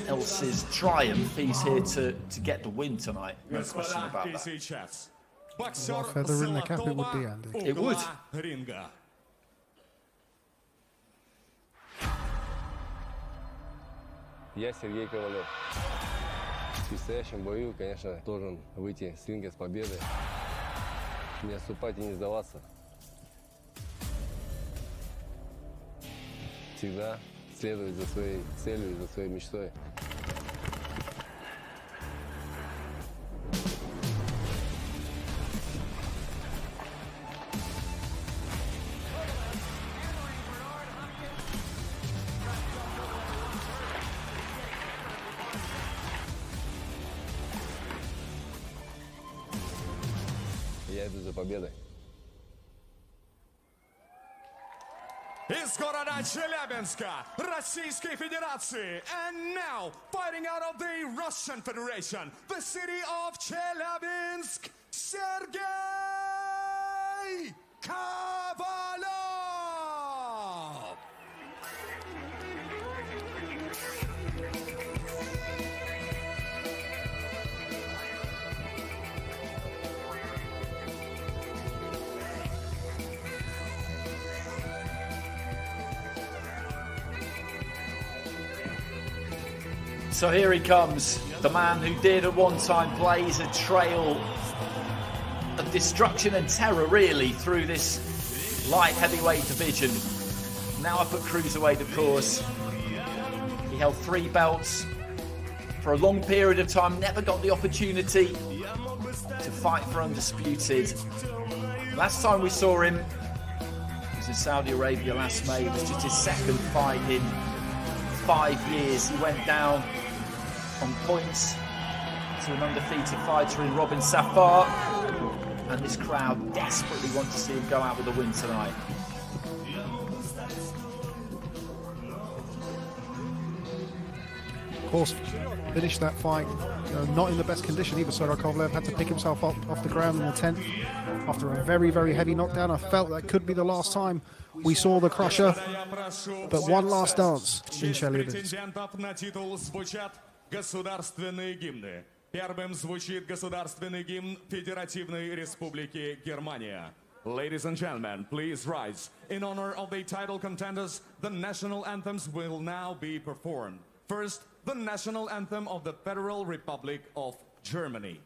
Speaker 2: else's triumph. He's here to get the win tonight. No question about that.
Speaker 6: Well, feather in the cap it would be, Andy.
Speaker 2: It would.
Speaker 21: Я Сергей Ковалев. В предстоящем бою, конечно, должен выйти с ринга с победой. Не отступать и не сдаваться. Всегда следовать за своей целью и за своей мечтой. Я иду за победой.
Speaker 1: Из города Челябинска, Российской Федерации, and now fighting out of the Russian Federation, the city of Chelyabinsk, Sergey Kovalev.
Speaker 2: So here he comes, the man who did at one time blaze a trail of destruction and terror really through this light heavyweight division. Now up at cruiserweight, of course. He held 3 belts for a long period of time, never got the opportunity to fight for undisputed. Last time we saw him was in Saudi Arabia last May. It was just his second fight in 5 years. He went down on points to an undefeated fighter in Robin Safar, and this crowd desperately want to see him go out with a win tonight.
Speaker 6: Of course, finished that fight, not in the best condition either. Sergey Kovalev had to pick himself up off the ground in the 10th after a very, very heavy knockdown. I felt that could be the last time we saw the Crusher, but one last dance in Chelyabinsk.
Speaker 1: Государственные гимны. Первым звучит государственный гимн Федеративной Республики Германия. Ladies and gentlemen, please rise. In honor of the title contenders, the national anthems will now be performed. First, the national anthem of the Federal Republic of Germany.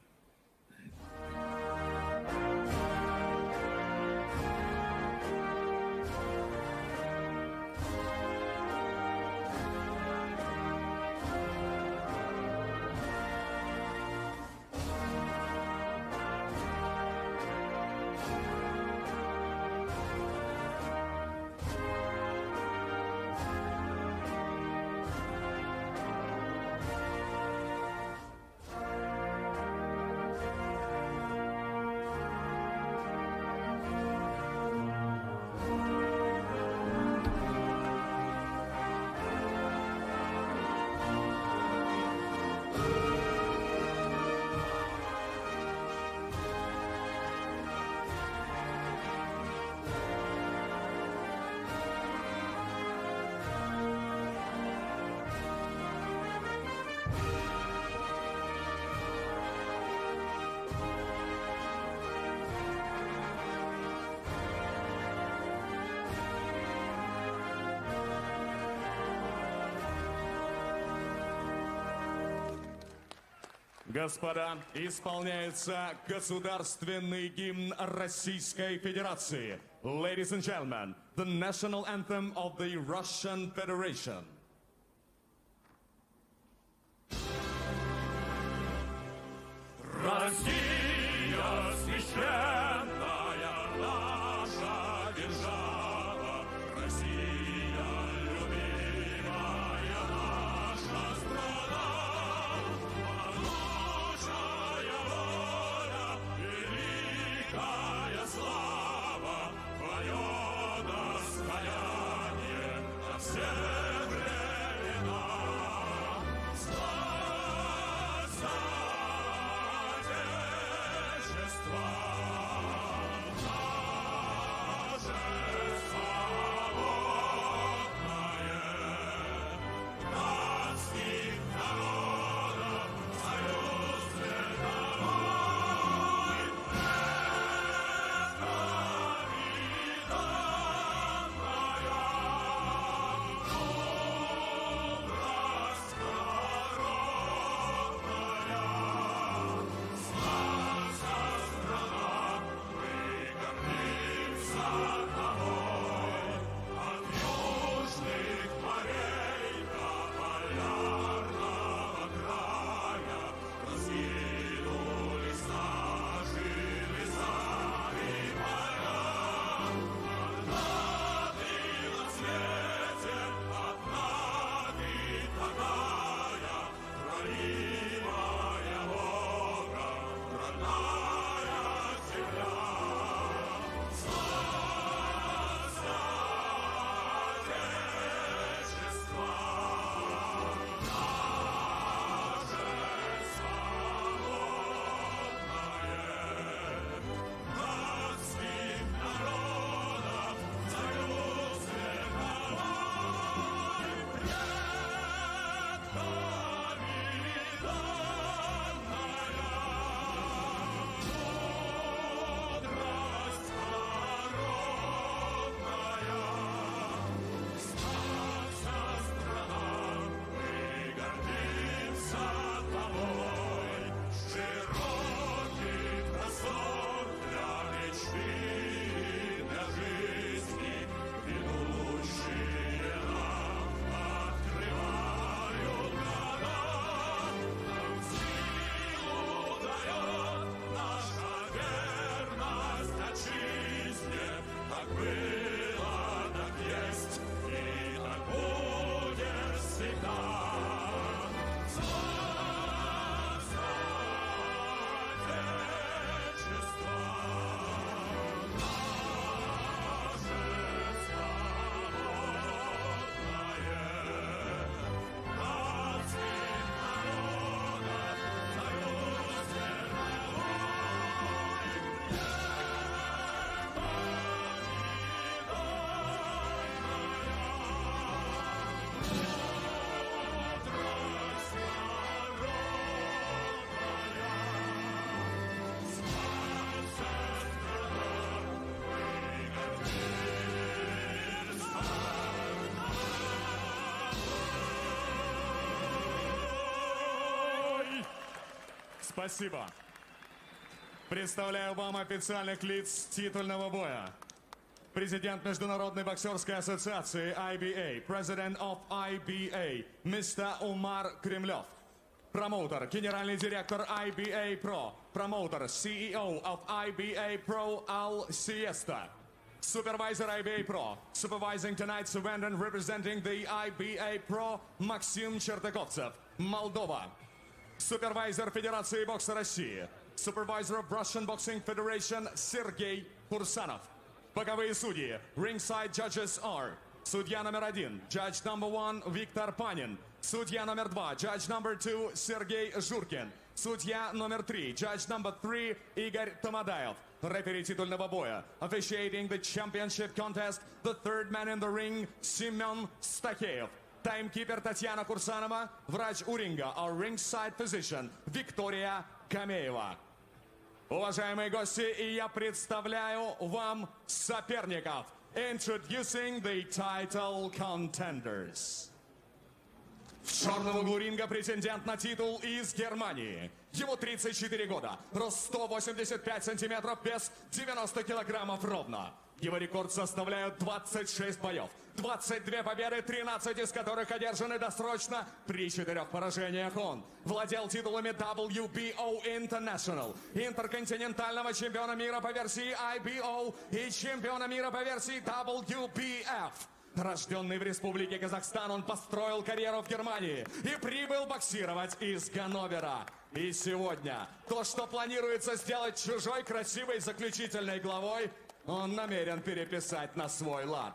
Speaker 1: Господа, исполняется государственный гимн Российской Федерации. Ladies and gentlemen, the national anthem of the Russian Federation.
Speaker 7: Россия священная наша держава, Россия любимая наша страна, могучая воля, великая слава, твое достояние на все времена. Слава Отечества, наше свободное, братских народов, союз световой,
Speaker 1: Спасибо. Представляю вам официальных лиц титульного боя. Президент Международной боксерской ассоциации IBA, President of IBA, Mr. Umar Kremlov. Промоутер, генеральный директор IBA Pro. Промоутер, CEO of IBA Pro Al Siesta. Supervisor IBA Pro. Supervising tonight's event and representing the IBA Pro, Максим Чертаковцев, Молдова. Supervisor Федерации бокса России. Supervisor of Russian Boxing Federation, Sergey Kovalev. Боковые судьи. Ringside judges are: судья номер 1, judge number 1, Виктор Панин. Судья номер 2, judge number 2, Сергей Журкин. Судья номер 3, judge number 3, Игорь Томадаев. Рефери титульного боя. Officiating the championship contest, the third man in the ring, Семен Стахеев. Таймкипер Татьяна Курсанова. Врач у ринга, our ringside physician, Виктория Камеева. Уважаемые гости, и я представляю вам соперников. Introducing the title contenders. В черном углу ринга претендент на титул из Германии. Ему 34 года, рост 185 сантиметров, вес 90 килограммов ровно. Его рекорд составляет 26 боев, 22 победы, 13 из которых одержаны досрочно. При 4 поражениях он владел титулами WBO International, интерконтинентального чемпиона мира по версии IBO и чемпиона мира по версии WBF. Рожденный в Республике Казахстан, он построил карьеру в Германии и прибыл боксировать из Ганновера. И сегодня то, что планируется сделать чужой красивой заключительной главой, он намерен переписать на свой лад.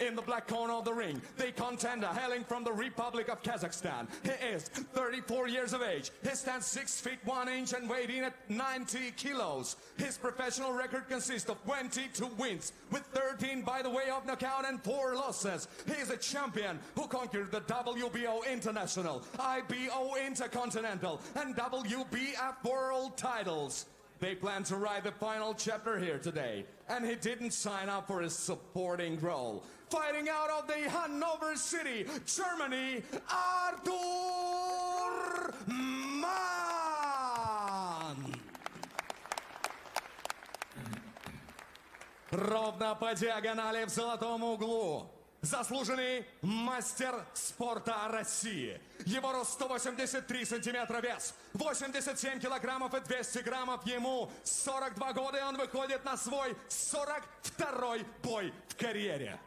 Speaker 1: In the black corner of the ring, the contender hailing from the Republic of Kazakhstan. He is 34 years of age. He stands 6 feet 1 inch and weighed in at 90 kilos. His professional record consists of 22 wins, with 13 by the way of knockout and 4 losses. He is a champion who conquered the WBO International, IBO Intercontinental, and WBF World titles. They plan to write the final chapter here today, and he didn't sign up for a supporting role. Fighting out of the Hanover City, Germany, Artur Mann! Ровно по диагонали в золотом углу. Заслуженный мастер спорта России. Его рост 183 сантиметра, вес 87 килограммов и 200 граммов. Ему 42 года, и он выходит на свой 42-й бой в карьере.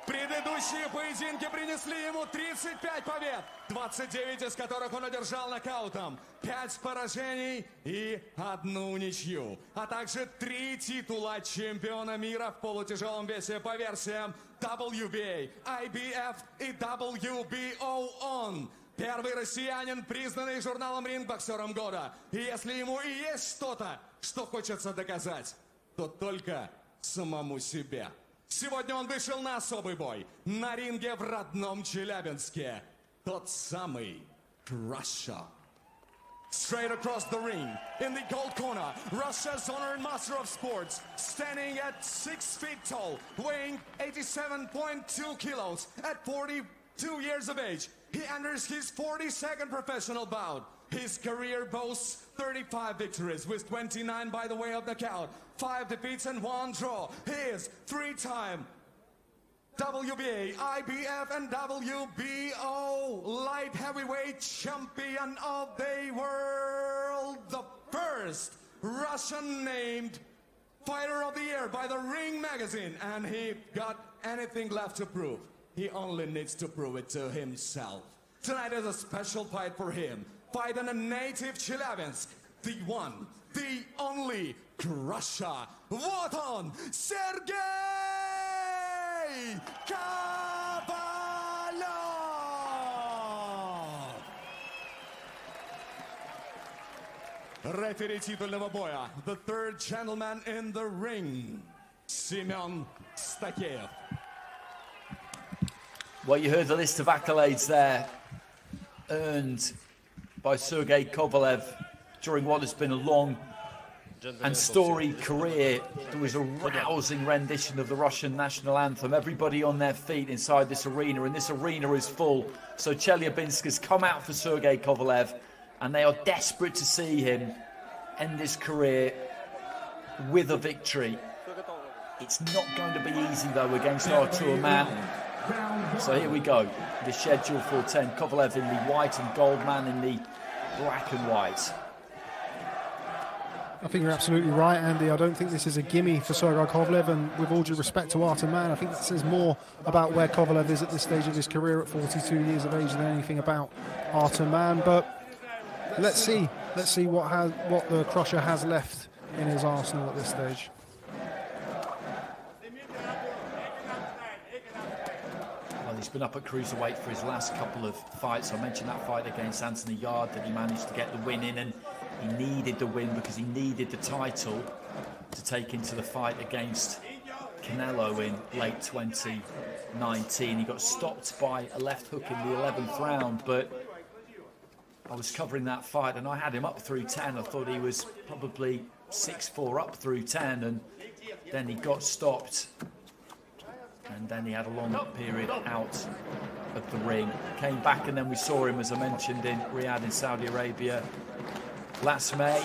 Speaker 1: Предыдущие поединки принесли ему 35 побед, 29 из которых он одержал нокаутом, 5 поражений и 1 ничью, а также 3 титула чемпиона мира в полутяжелом весе по версиям WBA, IBF и WBO ON. Первый россиянин, признанный журналом «Ринг» боксером года. И если ему и есть что-то, что хочется доказать, то только самому себе. Сегодня он вышел на особый бой. На ринге в родном Челябинске. Тот самый Russia. Straight across the ring, in the gold corner, Russia's honored master of sports, standing at 6 feet tall, weighing 87.2 kilos at 42 years of age. He enters his 42nd professional bout. His career boasts 35 victories, with 29 by the way of knockout, 5 defeats and 1 draw. He is 3-time WBA, IBF and WBO light heavyweight champion of the world. The first Russian named fighter of the year by the Ring magazine. And he got anything left to prove. He only needs to prove it to himself. Tonight is a special fight for him. Fight in a native Chelyabinsk. The one, the only Russia. Вот он, Sergey Kovalev! Рефери титульного боя, the third gentleman in the ring, Семен Стахеев.
Speaker 2: Well, you heard the list of accolades there earned by Sergey Kovalev during what has been a long and storied career. There was a rousing rendition of the Russian national anthem. Everybody on their feet inside this arena, and this arena is full. So Chelyabinsk has come out for Sergey Kovalev, and they are desperate to see him end his career with a victory. It's not going to be easy though against Artur Mann. So here we go, the schedule for 10. Kovalev in the white and gold, Mann in the black and white.
Speaker 6: I think you're absolutely right, Andy. I don't think this is a gimme for Sergey Kovalev, and with all due respect to Artur Mann, I think this says more about where Kovalev is at this stage of his career at 42 years of age than anything about Artur Mann. But let's see what the Crusher has left in his arsenal at this stage.
Speaker 2: Well, he's been up at cruiserweight for his last couple of fights. I mentioned that fight against Anthony Yarde that he managed to get the win in, and he needed the win because he needed the title to take into the fight against Canelo in late 2019. He got stopped by a left hook in the 11th round, but I was covering that fight and I had him up through 10. I thought he was probably 6-4 up through 10, and then he got stopped. And then he had a long period out of the ring. Came back, and then we saw him, as I mentioned, in Riyadh in Saudi Arabia last May.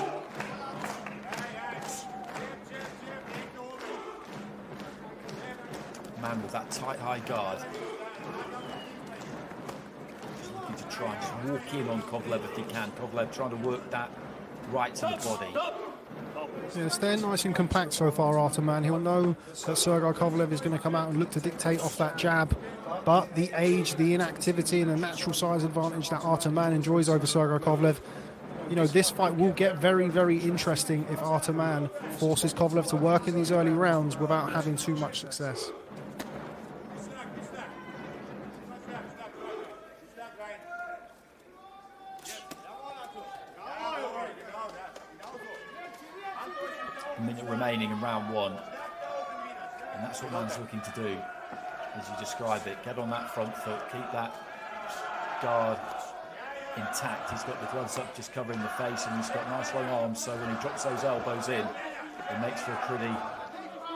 Speaker 2: Man with that tight high guard. Just looking to try and just walk in on Kovalev if he can. Kovalev trying to work that right to the body.
Speaker 6: Yeah, staying nice and compact so far, Artur Mann. He'll know that Sergey Kovalev is going to come out and look to dictate off that jab. But the age, the inactivity, and the natural size advantage that Artur Mann enjoys over Sergey Kovalev, you know, this fight will get very, very interesting if Artur Mann forces Kovalev to work in these early rounds without having too much success.
Speaker 2: A minute remaining in round one, and that's what Mann's looking to do, as you describe it. Get on that front foot, keep that guard intact. He's got the gloves up, just covering the face, and he's got nice long arms, so when he drops those elbows in, it makes for a pretty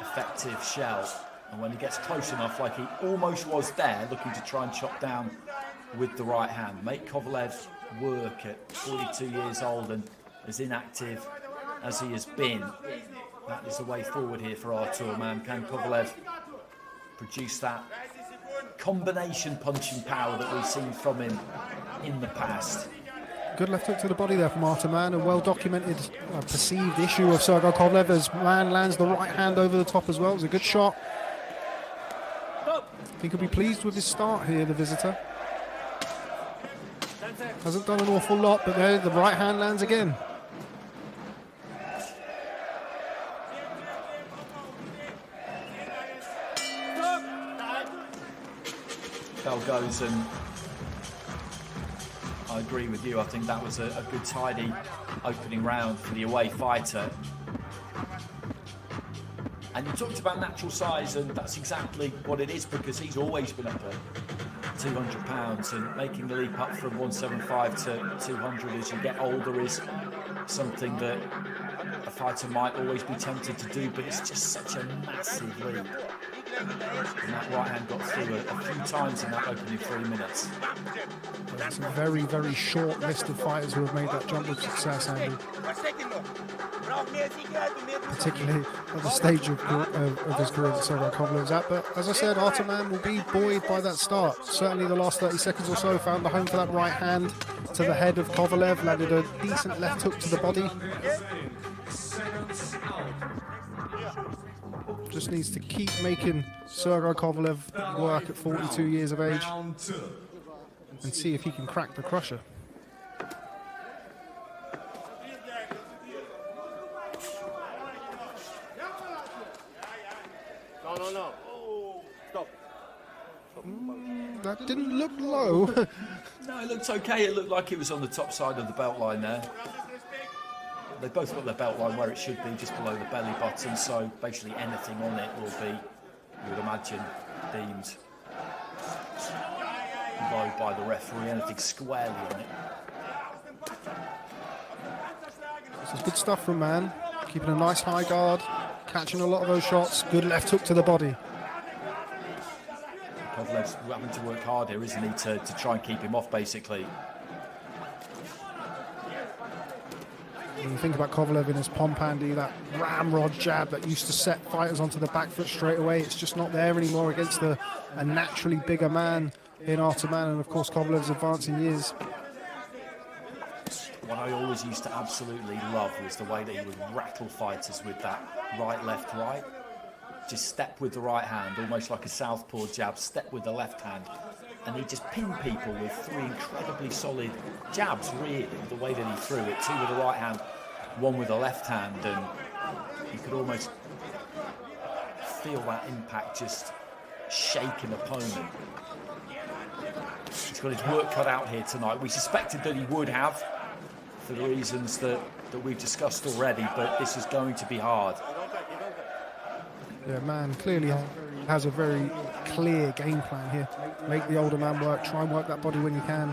Speaker 2: effective shell. And when he gets close enough, like he almost was there, looking to try and chop down with the right hand, make Kovalev work at 42 years old and as inactive as he has been. That is the way forward here for Artur Mann. Can Kovalev produce that combination punching power that we've seen from him in the past?
Speaker 6: Good left hook to the body there from Artur Mann. A well-documented perceived issue of Sergey Kovalev as Mann lands the right hand over the top as well. It was a good shot. I think he'll be pleased with his start here, the visitor. Hasn't done an awful lot, but there the right hand lands again.
Speaker 2: Bell goes, and I agree with you. I think that was a good, tidy opening round for the away fighter. And you talked about natural size, and that's exactly what it is, because he's always been up at 200 pounds, and making the leap up from 175 to 200 as you get older is something that a fighter might always be tempted to do, but it's just such a massive leap. And that right hand got through a few times in that opening 3 minutes.
Speaker 6: It's a very, very short list of fighters who have made that jump with success, Andy. Particularly at the stage of his career that Sergey Kovalev's at. But as I said, Artur Mann will be buoyed by that start. Certainly the last 30 seconds or so found the home for that right hand to the head of Kovalev, landed a decent left hook to the body. Just needs to keep making Sergey Kovalev work at 42 years of age and see if he can crack the Crusher.
Speaker 19: No. Stop.
Speaker 6: That didn't look low.
Speaker 2: No, it looked okay. It looked like it was on the top side of the belt line there. They both got their belt line where it should be, just below the belly button, so basically anything on it will be, you would imagine, deemed low by the referee. Anything squarely on it.
Speaker 6: This is good stuff from Mann. Keeping a nice high guard, catching a lot of those shots. Good left hook to the body.
Speaker 2: Kovalev's having to work hard here, isn't he, to try and keep him off, basically.
Speaker 6: When you think about Kovalev in his pom-pandy, that ramrod jab that used to set fighters onto the back foot straight away, it's just not there anymore against a naturally bigger man in Artur Mann, and of course Kovalev's advancing years.
Speaker 2: What I always used to absolutely love was the way that he would rattle fighters with that right, left, right. Just step with the right hand, almost like a southpaw jab, step with the left hand. And he just pinned people with three incredibly solid jabs, really, the way that he threw it. Two with the right hand, one with the left hand, and you could almost feel that impact just shake an opponent. He's got his work cut out here tonight. We suspected that he would have, for the reasons that we've discussed already, but this is going to be hard.
Speaker 6: Yeah, Mann clearly has a very clear game plan here. Make the older man work, try and work that body when you can.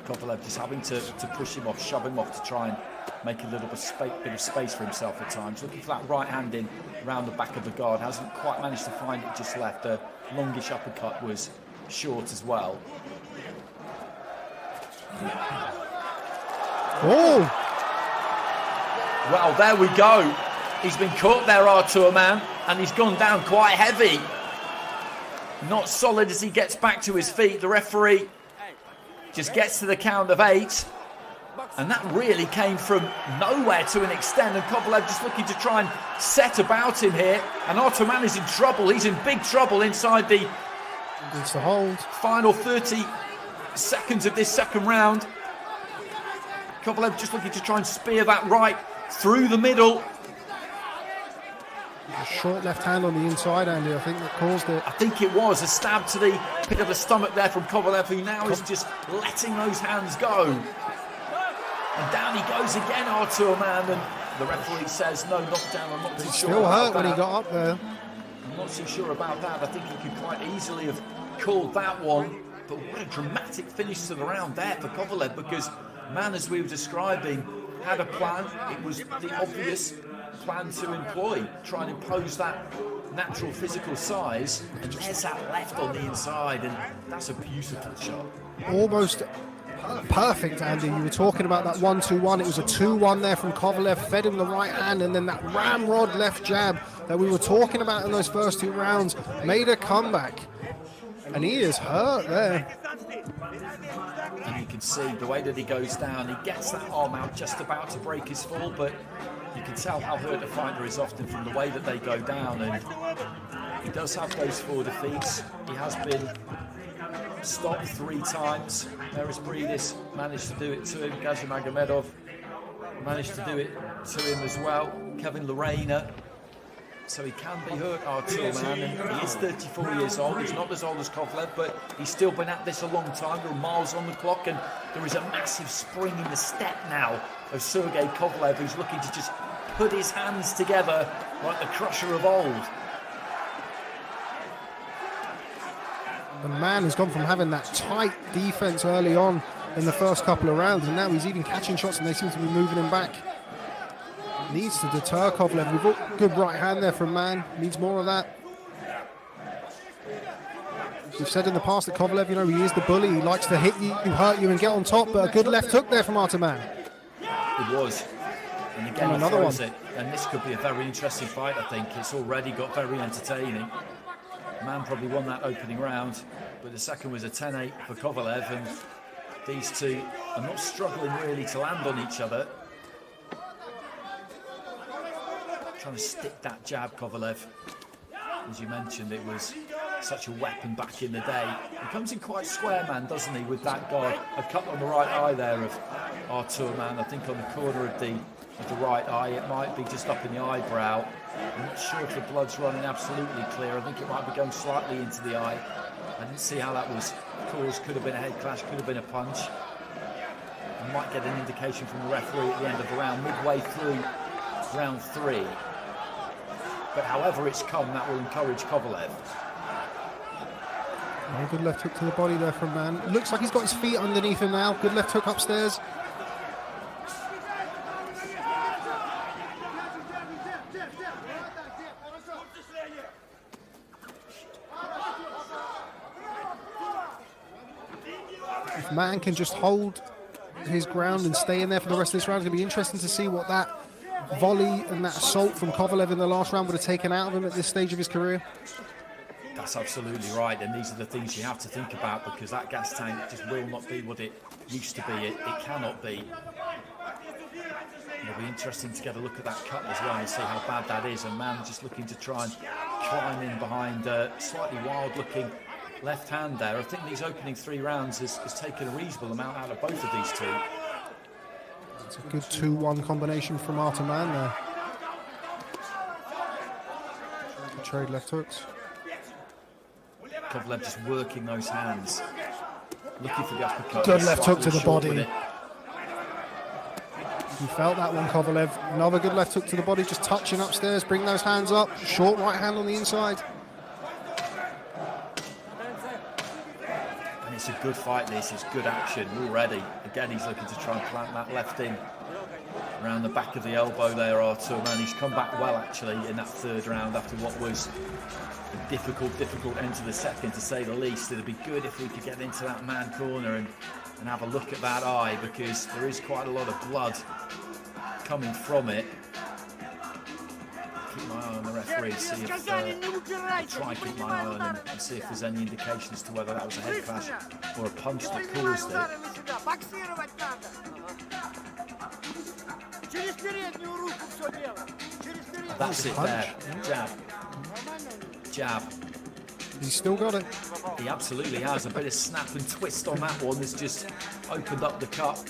Speaker 2: Kovalev just having to push him off, shove him off to try and make a little bit of space for himself at times. Looking for that right hand in around the back of the guard. Hasn't quite managed to find it just left. The longish uppercut was short as well.
Speaker 6: Oh!
Speaker 2: Well, there we go. He's been caught there, Artur Mann, and he's gone down quite heavy. Not solid as he gets back to his feet. The referee just gets to the count of 8. And that really came from nowhere to an extent. And Kovalev just looking to try and set about him here. And Artur Mann is in trouble. He's in big trouble inside the final 30 seconds of this second round. Kovalev just looking to try and spear that right through the middle.
Speaker 6: A short left hand on the inside, Andy, I think that caused it.
Speaker 2: I think it was a stab to the pit of the stomach there from Kovalev, who now is just letting those hands go. And down he goes again, Artur Mann, and the referee says no knockdown. I'm not too sure.
Speaker 6: Still hurt when he got up there.
Speaker 2: I'm not too sure about that. I think he could quite easily have called that one. But what a dramatic finish to the round there for Kovalev, because Mann, as we were describing, had a plan. It was the obvious plan to employ, try and impose that natural physical size, and there's that left on the inside, and that's a beautiful shot.
Speaker 6: Almost perfect, Andy. You were talking about that 1-2-1. It was a 2-1 there from Kovalev, fed him the right hand, and then that ramrod left jab that we were talking about in those first 2 rounds made a comeback. And he is hurt there.
Speaker 2: And you can see the way that he goes down, he gets that arm out just about to break his fall, but you can tell how hurt a fighter is often from the way that they go down, and he does have those 4 defeats. He has been stopped 3 times. Meresbridis managed to do it to him. Gazimagomedov managed to do it to him as well. Kevin Lorena. So he can be hurt, Artur Mann, and he is 34 years old. He's not as old as Kovalev, but he's still been at this a long time. There are miles on the clock, and there is a massive spring in the step now of Sergey Kovalev, who's looking to just put his hands together like the crusher of old.
Speaker 6: The man has gone from having that tight defense early on in the first couple of rounds, and now he's even catching shots, and they seem to be moving him back. Needs to deter Kovalev. We've got good right hand there from Mann. Needs more of that. We've said in the past that Kovalev, you know, he is the bully. He likes to hit you, hurt you, and get on top. But a good left hook there from Artur Mann.
Speaker 2: It was. And again,
Speaker 6: another one.
Speaker 2: It. And this could be a very interesting fight, I think. It's already got very entertaining. Mann probably won that opening round, but the second was a 10-8 for Kovalev. And these two are not struggling really to land on each other. Trying to stick that jab, Kovalev. As you mentioned, it was such a weapon back in the day. He comes in quite square, man, doesn't he, with that guard. A cut on the right eye there of Artur Mann, I think on the corner of the right eye. It might be just up in the eyebrow. I'm not sure if the blood's running absolutely clear. I think it might be going slightly into the eye. I didn't see how that was caused. Could have been a head clash, could have been a punch. I might get an indication from the referee at the end of the round, midway through round 3. But however it's come, that will encourage Kovalev.
Speaker 6: Oh, good left hook to the body there from Mann. Looks like he's got his feet underneath him now. Good left hook upstairs. if Mann can just hold his ground and stay in there for the rest of this round, it's going to be interesting to see what that volley and that assault from Kovalev in the last round would have taken out of him at this stage of his career.
Speaker 2: That's absolutely right, and these are the things you have to think about, because that gas tank just will not be what it used to be. It cannot be. It'll be interesting to get a look at that cut as well and see how bad that is. And Mann just looking to try and climb in behind a slightly wild-looking left hand there. I think these opening 3 rounds has taken a reasonable amount out of both of these two.
Speaker 6: It's a good 2-1 combination from Artur Mann there. Good trade left hooks.
Speaker 2: Kovalev just working those hands, looking for the uppercut.
Speaker 6: Good left hook to the body. You felt that one, Kovalev. Another good left hook to the body, just touching upstairs, bring those hands up. Short right hand on the inside.
Speaker 2: And it's a good fight, this. It's good action already. Again, he's looking to try and plant that left in around the back of the elbow there, Artur Mann. He's come back well, actually, in that 3rd round after what was a difficult end to the second, to say the least. It'd be good if we could get into that Mann corner and have a look at that eye, because there is quite a lot of blood coming from it. Keep my eye on the referee, see if I'll try and keep my eye on him and see if there's any indication as to whether that was a head clash or a punch that caused it. That's it there. Jab.
Speaker 6: He's still got it.
Speaker 2: He absolutely has. A bit of snap and twist on that one that's just opened up the cut.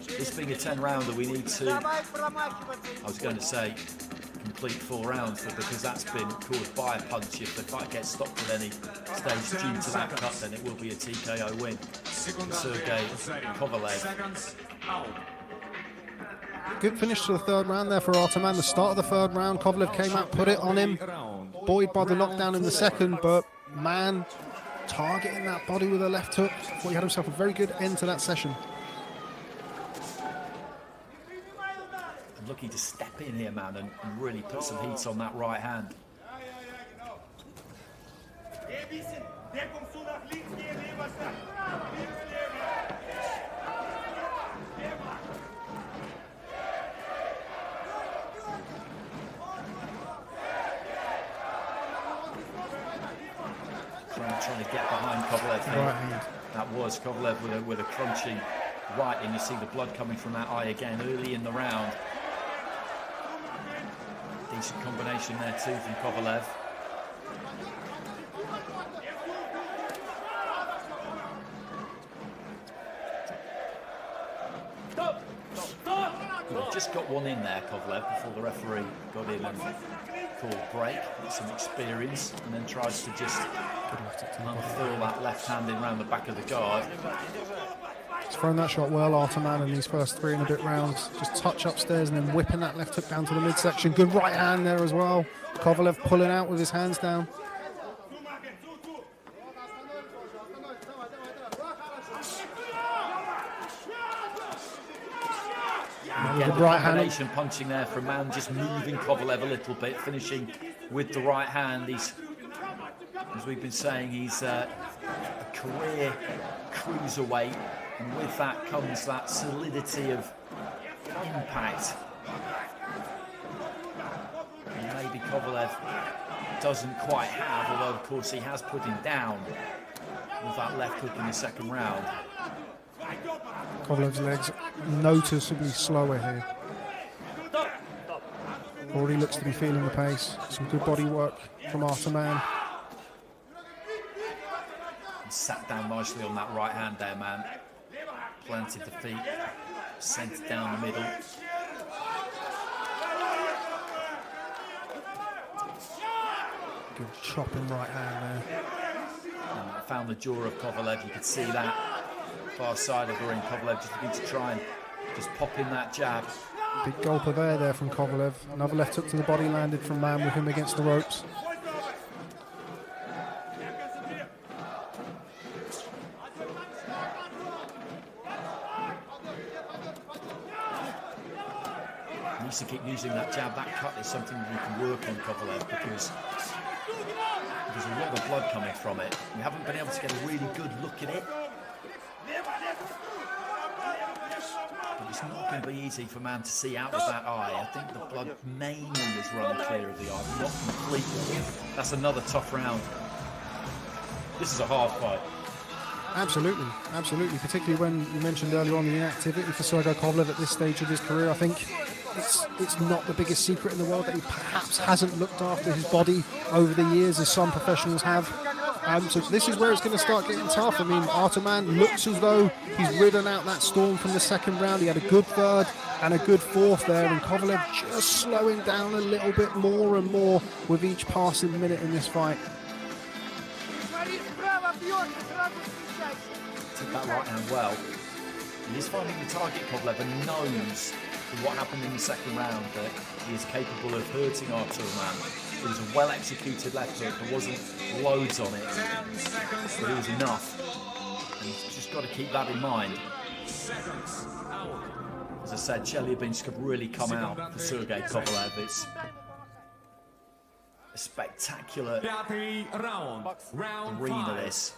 Speaker 2: This being a 10-rounder, we need to, I was going to say, complete 4 rounds, but because that's been caused by a punch, if the fight gets stopped at any stage due to that cut, then it will be a TKO win for Sergey Kovalev.
Speaker 6: Good finish to the 3rd round there for Artur Mann. The start of the 3rd round, Kovalev came out, put it on him, buoyed by the knockdown in the 2nd, but Mann targeting that body with a left hook. Thought he had himself a very good end to that session.
Speaker 2: And looking to step in here, man, and really put some heat on that right hand. Trying to get behind Kovalev here.
Speaker 6: Right.
Speaker 2: That was Kovalev with a crunchy right, and you see the blood coming from that eye again early in the round. Decent combination there too from Kovalev. Just got one in there, Kovalev, before the referee got in and called break. With some experience, and then tries to just unfurl that left hand in around the back of the guard.
Speaker 6: He's thrown that shot well, Artur Mann, in these first 3 and a bit rounds. Just touch upstairs and then whipping that left hook down to the midsection. Good right hand there as well. Kovalev pulling out with his hands down.
Speaker 2: Again, the combination punching there from Mann, just moving Kovalev a little bit, finishing with the right hand. He's, as we've been saying, he's a career cruiserweight, and with that comes that solidity of impact. And maybe Kovalev doesn't quite have, although of course he has put him down with that left hook in the 2nd round.
Speaker 6: Kovalev's legs noticeably slower here. Already looks to be feeling the pace. Some good body work from Artur Mann.
Speaker 2: Sat down nicely on that right hand there, man. Planted the feet, sent it down the middle.
Speaker 6: Good chopping right hand there.
Speaker 2: Found the jaw of Kovalev, you could see that. Far side of the ring, Kovalev just looking to try and just pop in that jab.
Speaker 6: Big gulp of air there from Kovalev. Another left hook to the body landed from Mann with him against the ropes.
Speaker 2: He needs to keep using that jab. That cut is something that we can work on, Kovalev, because there's a lot of blood coming from it. We haven't been able to get a really good look at it. But it's not going to be easy for Mann to see out of that eye. I think the blood mainly is running clear of the eye, but not completely. That's another tough round. This is a hard fight.
Speaker 6: Absolutely, absolutely. Particularly when you mentioned earlier on the inactivity for Sergey Kovalev at this stage of his career. I think it's not the biggest secret in the world that he perhaps hasn't looked after his body over the years as some professionals have. So this is where it's going to start getting tough. I mean, Artur Mann looks as though he's ridden out that storm from the second round. He had a good third and a good fourth there, and Kovalev just slowing down a little bit more and more with each passing minute in this fight.
Speaker 2: Took that right hand well. He is finding the target, Kovalev, and knows from what happened in the second round that he is capable of hurting Artur Mann. It was a well-executed left hook. There wasn't loads on it, but it was enough. And he's just got to keep that in mind. As I said, Chelyabinsk have really come out for Sergey Kovalev. It's a spectacular arena, this.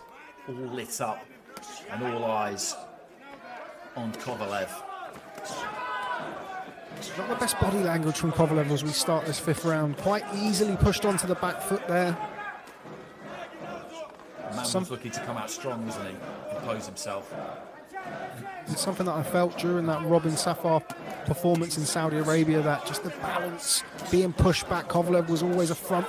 Speaker 2: All lit up and all eyes on Kovalev.
Speaker 6: Not the best body language from Kovalev as we start this fifth round. Quite easily pushed onto the back foot there.
Speaker 2: Man was looking to come out strong, wasn't he? Impose himself.
Speaker 6: It's something that I felt during that Robin Safar performance in Saudi Arabia, that just the balance being pushed back. Kovalev was always a front.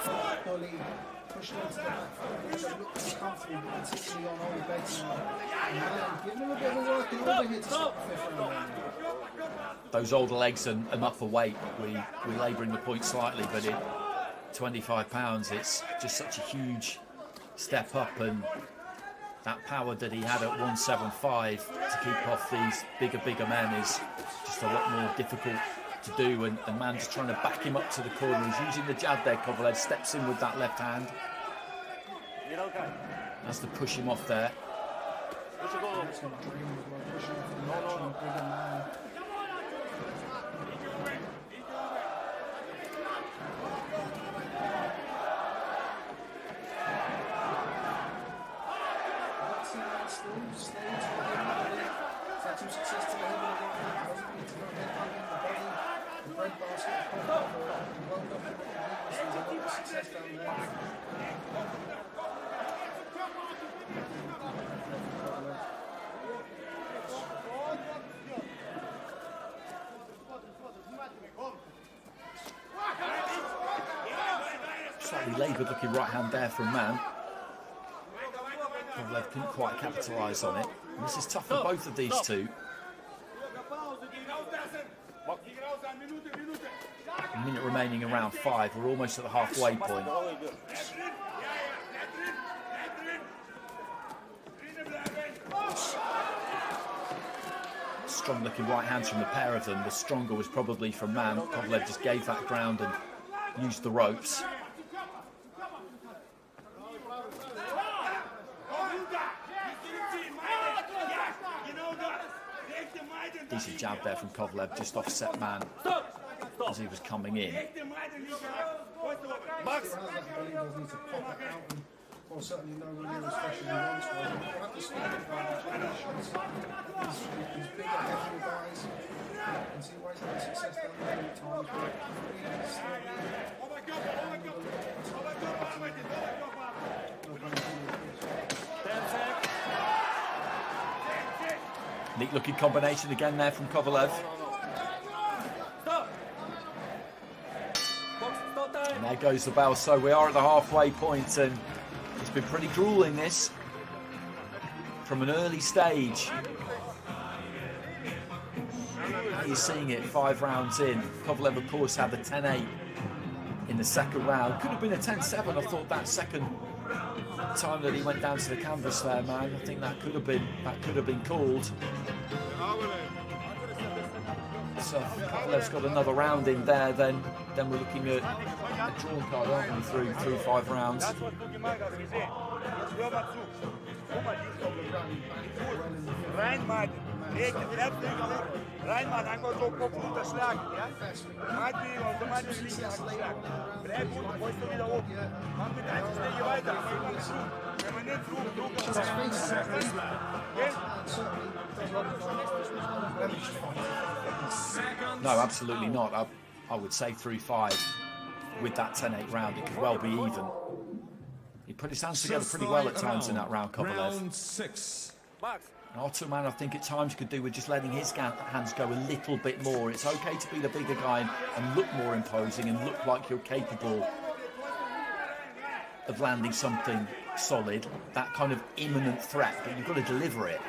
Speaker 2: Those older legs and upper weight, we labouring the point slightly, but at 25 pounds, it's just such a huge step up, and that power that he had at 175 to keep off these bigger men is just a lot more difficult to do, and Mann just trying to back him up to the corner. He's using the jab there. Kovalev steps in with that left hand. Has to push him off there. Slightly laboured looking right hand there from Mann. Kovalev couldn't quite capitalise on it. And this is tough for both of these two. A minute remaining in round 5. We're almost at the halfway point. Strong looking right hands from the pair of them. The stronger was probably from Mann. Kovalev just gave that ground and used the ropes. Decent jab there from Kovalev, just offset Mann as he was coming in. Neat looking combination again there from Kovalev. And there goes the bell. So we are at the halfway point, and it's been pretty grueling, this, from an early stage. How are you seeing it 5 rounds in? Kovalev, of course, had the 10-8 in the second round. Could have been a 10-7. I thought that second time that he went down to the canvas there, man, I think that could have been called. So Kovalev's got another round in there, then we're looking at a drawn card, aren't we, through 5 rounds. No, absolutely not. I would say 3-5 with that 10-8 round. It could well be even. He put his hands together pretty well at times in that round, Kovalev.
Speaker 1: Round 6.
Speaker 2: Artur Mann, I think at times could do with just letting his hands go a little bit more. It's okay to be the bigger guy and look more imposing and look like you're capable of landing something solid, that kind of imminent threat, but you've got to deliver it.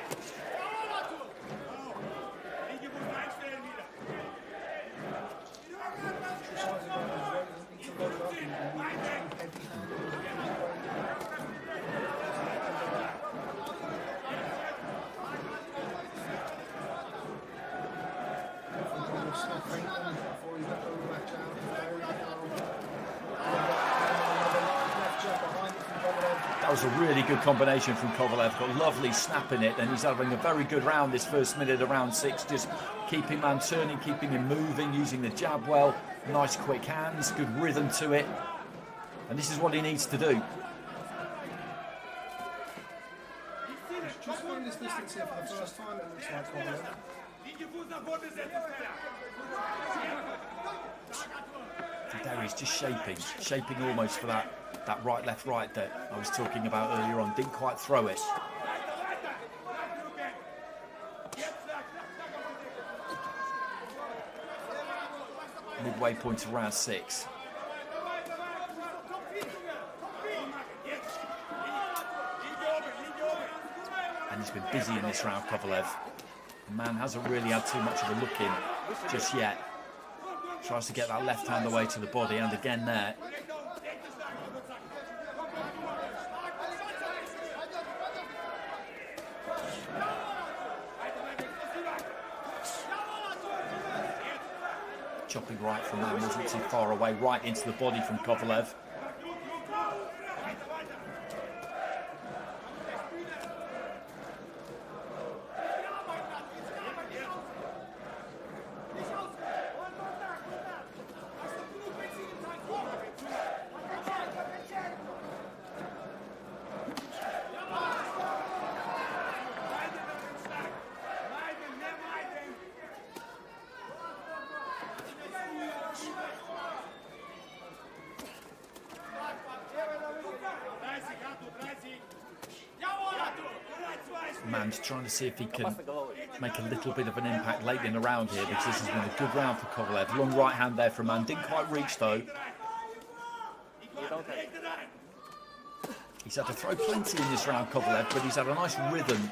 Speaker 2: That was a really good combination from Kovalev. Got lovely snap in it, and he's having a very good round this first minute of round 6. Just keeping man turning, keeping him moving, using the jab well. Nice quick hands, good rhythm to it. And this is what he needs to do.
Speaker 6: Just find this distance here for the first time, it looks like Kovalev.
Speaker 2: There he's just shaping almost for that right, left, right that I was talking about earlier on. Didn't quite throw it. Midway point of round 6. And he's been busy in this round, Kovalev. The man hasn't really had too much of a look in just yet. Tries to get that left hand away to the body, and again there. Chopping right from that, wasn't too far away, right into the body from Kovalev. Mann's trying to see if he can make a little bit of an impact late in the round here, because this has been a good round for Kovalev. Long right hand there from Mann. Didn't quite reach though. He's had to throw plenty in this round, Kovalev, but he's had a nice rhythm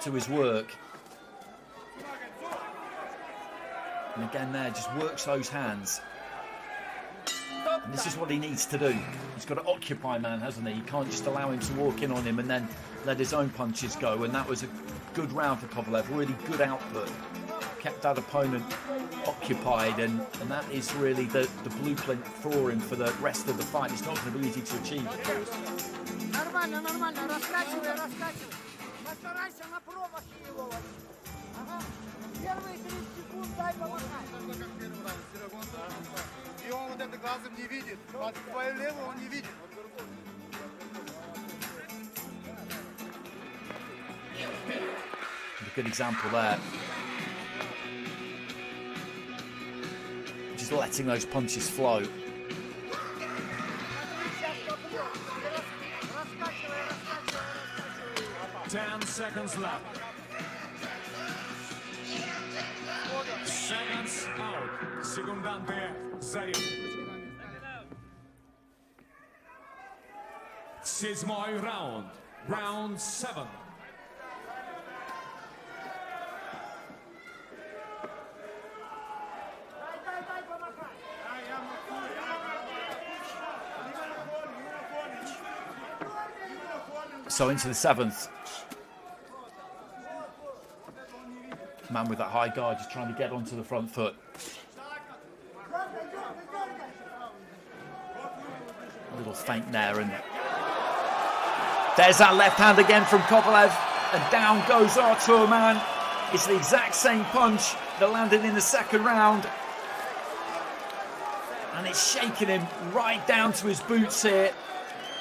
Speaker 2: to his work. And again there, just works those hands. And this is what he needs to do. He's got to occupy man, hasn't he? You can't just allow him to walk in on him and then let his own punches go. And that was a good round for Kovalev. Really good output. Kept that opponent occupied, and that is really the blueprint for him for the rest of the fight. It's not going to be easy to achieve, of course.
Speaker 8: Нормально, нормально. Раскачивай, раскачивай. Постарайся на промахе его. Ага. Первые 30 секунд дай помахать.
Speaker 4: И он вот это глазом не видит. Под твою левую он не видит.
Speaker 2: A good example there. Just letting those punches flow.
Speaker 1: 10 seconds left. Seconds out. Секунданты заряд. 7-й раунд. Round 7.
Speaker 2: So into the 7th. Man with that high guard just trying to get onto the front foot. A little feint there, and there's that left hand again from Kovalev, and down goes Artur Mann. It's the exact same punch that landed in the second round, and it's shaking him right down to his boots here.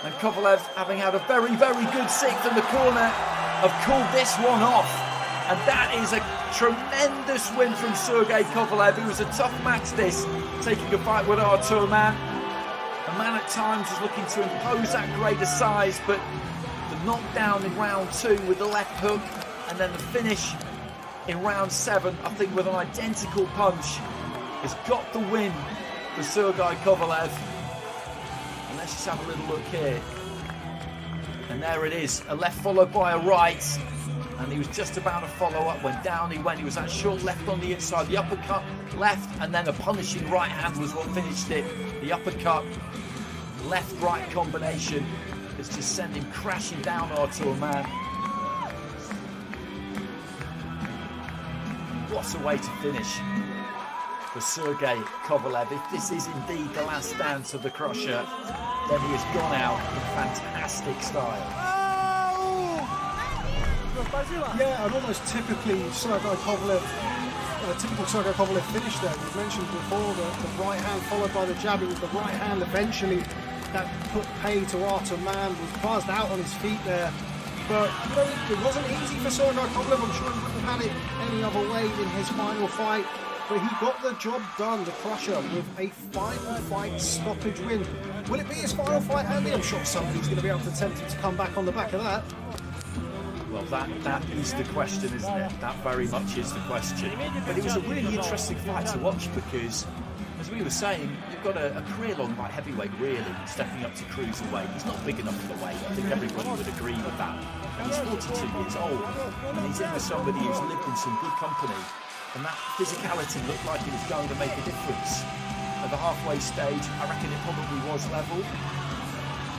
Speaker 2: And Kovalev, having had a very, very good sixth in the corner, have called this one off. And that is a tremendous win from Sergey Kovalev. It was a tough match this, taking a fight with Artur Mann. A man at times was looking to impose that greater size, but the knockdown in round 2 with the left hook, and then the finish in round 7, I think with an identical punch, has got the win for Sergey Kovalev. And let's just have a little look here. And there it is, a left followed by a right. And he was just about to follow up when down he went. He was that short left on the inside, the uppercut left, and then a punishing right hand was what finished it. The uppercut, left-right combination has just sent him crashing down, Artur Mann. What a way to finish for Sergey Kovalev. If this is indeed the last dance of the Crusher, then he has gone out in fantastic style.
Speaker 6: Yeah, and almost typically Sergey Kovalev, typical Sergey Kovalev finish there. We've mentioned before the right hand followed by the jab. It was the right hand eventually that put pay to Artur Mann, was buzzed out on his feet there. But you know, it wasn't easy for Sergey Kovalev. I'm sure he wouldn't have had it any other way in his final fight. But he got the job done, the Crusher, with a final fight stoppage win. Will it be his final fight, Andy? I'm sure somebody's going to be able to tempt him to come back on the back of that.
Speaker 2: Well, that is the question, isn't it? That very much is the question. But it was a really interesting fight to watch because, as we were saying, you've got a career-long light heavyweight, really, stepping up to cruiserweight. He's not big enough for the weight. I think everybody would agree with that. And he's 42 years old, and he's in with somebody who's lived in some good company. And that physicality looked like it was going to make a difference. At the halfway stage, I reckon it probably was level.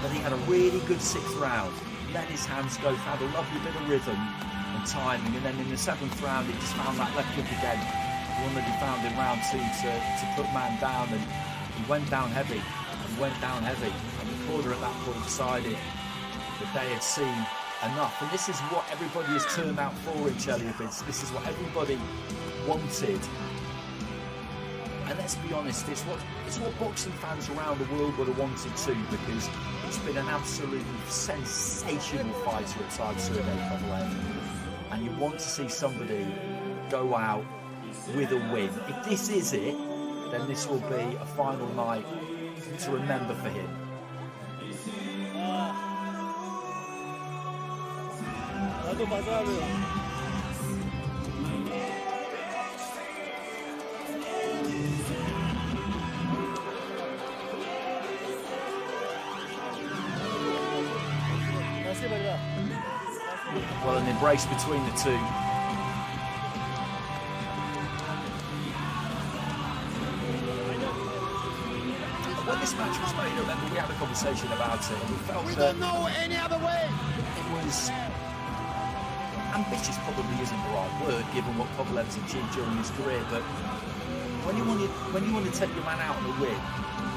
Speaker 2: But he had a really good 6th round. Let his hands go, found a lovely bit of rhythm and timing, and then in the 7th round he just found that left hook again, the one that he found in round 2 to put Mann down, and he went down heavy, and the corner at that point decided that they had seen enough, and this is what everybody has turned out for in Chelyabinsk. This is what everybody wanted. And let's be honest, it's what boxing fans around the world would have wanted too, because it's been an absolutely sensational fighter at times, Sergey Kovalev. And you want to see somebody go out with a win. If this is it, then this will be a final night to remember for him. Well, an embrace between the two. When this match was made, I remember we had a conversation about it, and we felt
Speaker 8: We
Speaker 2: that
Speaker 8: don't know any other way.
Speaker 2: it was ambitious. Probably isn't the right word, given what Kovalev's achieved during his career. But when you want to take your man out on a win,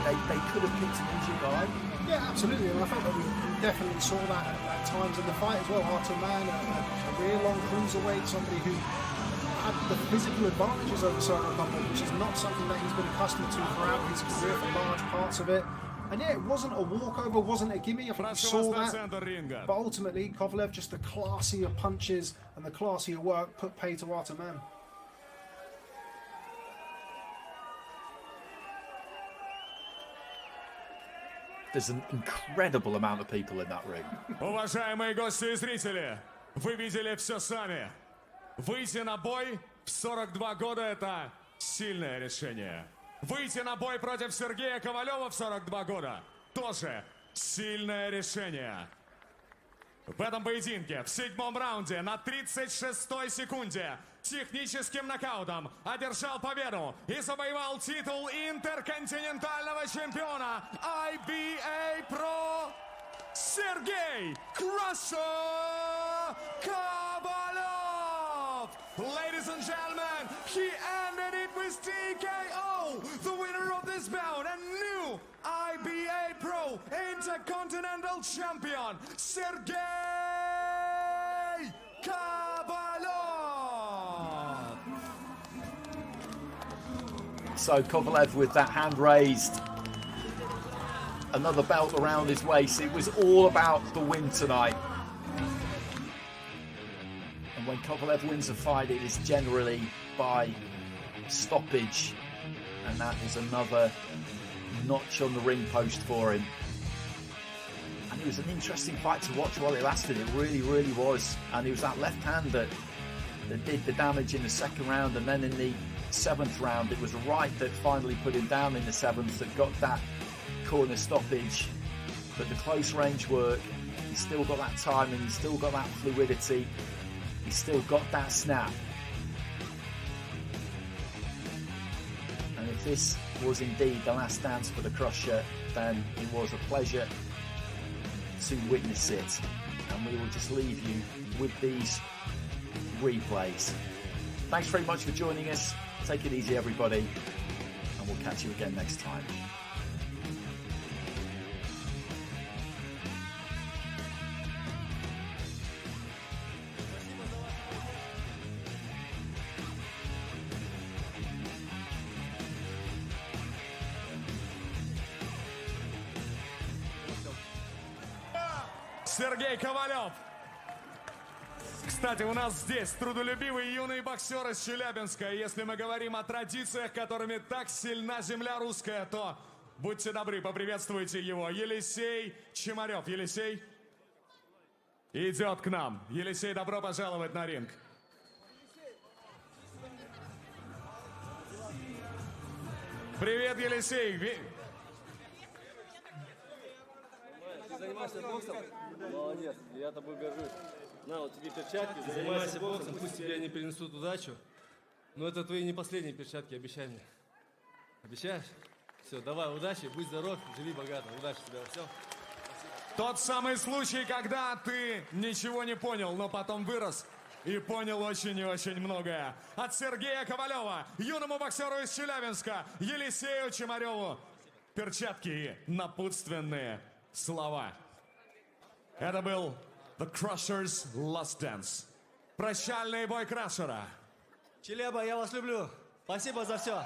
Speaker 2: they could have picked an easier guy.
Speaker 6: Yeah, absolutely, and I think that we definitely saw that at times in the fight as well. Artur Mann, a career-long cruiserweight, somebody who had the physical advantages over Sergey Kovalev, which is not something that he's been accustomed to throughout his career for large parts of it. And yeah, it wasn't a walkover, wasn't a gimme. I think we saw that. But ultimately, Kovalev, just the classier punches and the classier work, put pay to Artur Mann.
Speaker 2: There's an incredible amount of people in that ring.
Speaker 1: Уважаемые гости и зрители, вы видели все сами. Выйти на бой в 42 года – это сильное решение. Выйти на бой против Сергея Ковалева в 42 года – тоже сильное решение. В этом поединке, в 7-м раунде, на 36-й секунде, техническим нокаутом одержал победу и завоевал титул интерконтинентального чемпиона IBA Pro Sergey "Crusher" Kovalev. Ladies and gentlemen, he ended it with TKO. The winner of this bout and new IBA Pro Intercontinental Champion, Sergey Kovalev.
Speaker 2: So Kovalev with that hand raised another belt around his waist. It was all about the win tonight. And when Kovalev wins a fight, it is generally by stoppage. And that is another notch on the ring post for him. And it was an interesting fight to watch while it lasted. It really, really was. And it was that left hand that did the damage in the second round. And then in the 7th round, it was the right that finally put him down in the 7th that got that corner stoppage. But the close range work, he's still got that timing, he's still got that fluidity, he's still got that snap. And if this was indeed the last dance for the Crusher, then it was a pleasure to witness it. And we will just leave you with these replays. Thanks very much for joining us. Take it easy, everybody, and we'll catch you again next time.
Speaker 1: Сергей Ковалев. Кстати, у нас здесь трудолюбивый юный боксер из Челябинска. Если мы говорим о традициях, которыми так сильна земля русская, то будьте добры, поприветствуйте его. Елисей Чемарев. Елисей идет к нам. Елисей, добро пожаловать на ринг. Привет, Елисей.
Speaker 21: Ты занимаешься боксом? Молодец, я тобой горжусь. На, вот тебе перчатки,
Speaker 5: занимайся боксом, пусть тебе не принесут удачу. Но это твои не последние перчатки, обещай мне. Обещаешь? Все, давай, удачи, будь здоров, живи богато. Удачи тебе, все.
Speaker 1: Тот самый случай, когда ты ничего не понял, но потом вырос и понял очень и очень многое. От Сергея Ковалева, юному боксеру из Челябинска, Елисею Чемареву. Перчатки и напутственные слова. Это был The Crusher's Last Dance. Прощальный бой Крашера.
Speaker 5: Челяба, я вас люблю. Спасибо за все.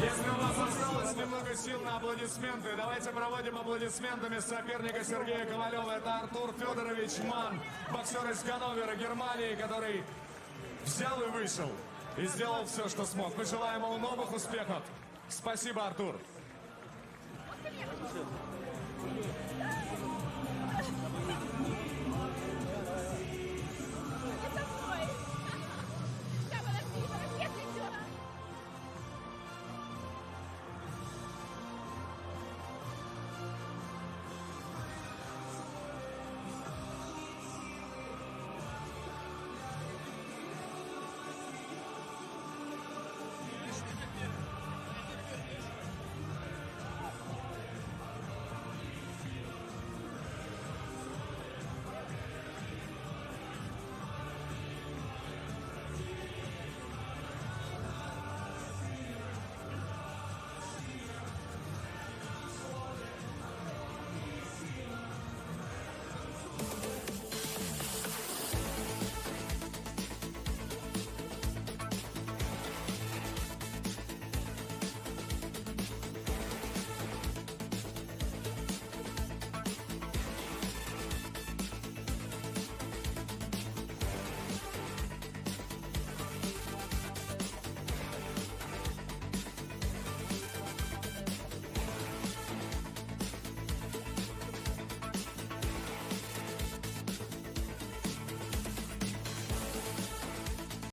Speaker 1: Если у вас осталось немного сил на аплодисменты, давайте проводим аплодисментами соперника Сергея Ковалева. Это Артур Федорович Манн, боксер из Ганновера, Германии, который взял и вышел и сделал все, что смог. Мы желаем ему новых успехов. Спасибо, Артур.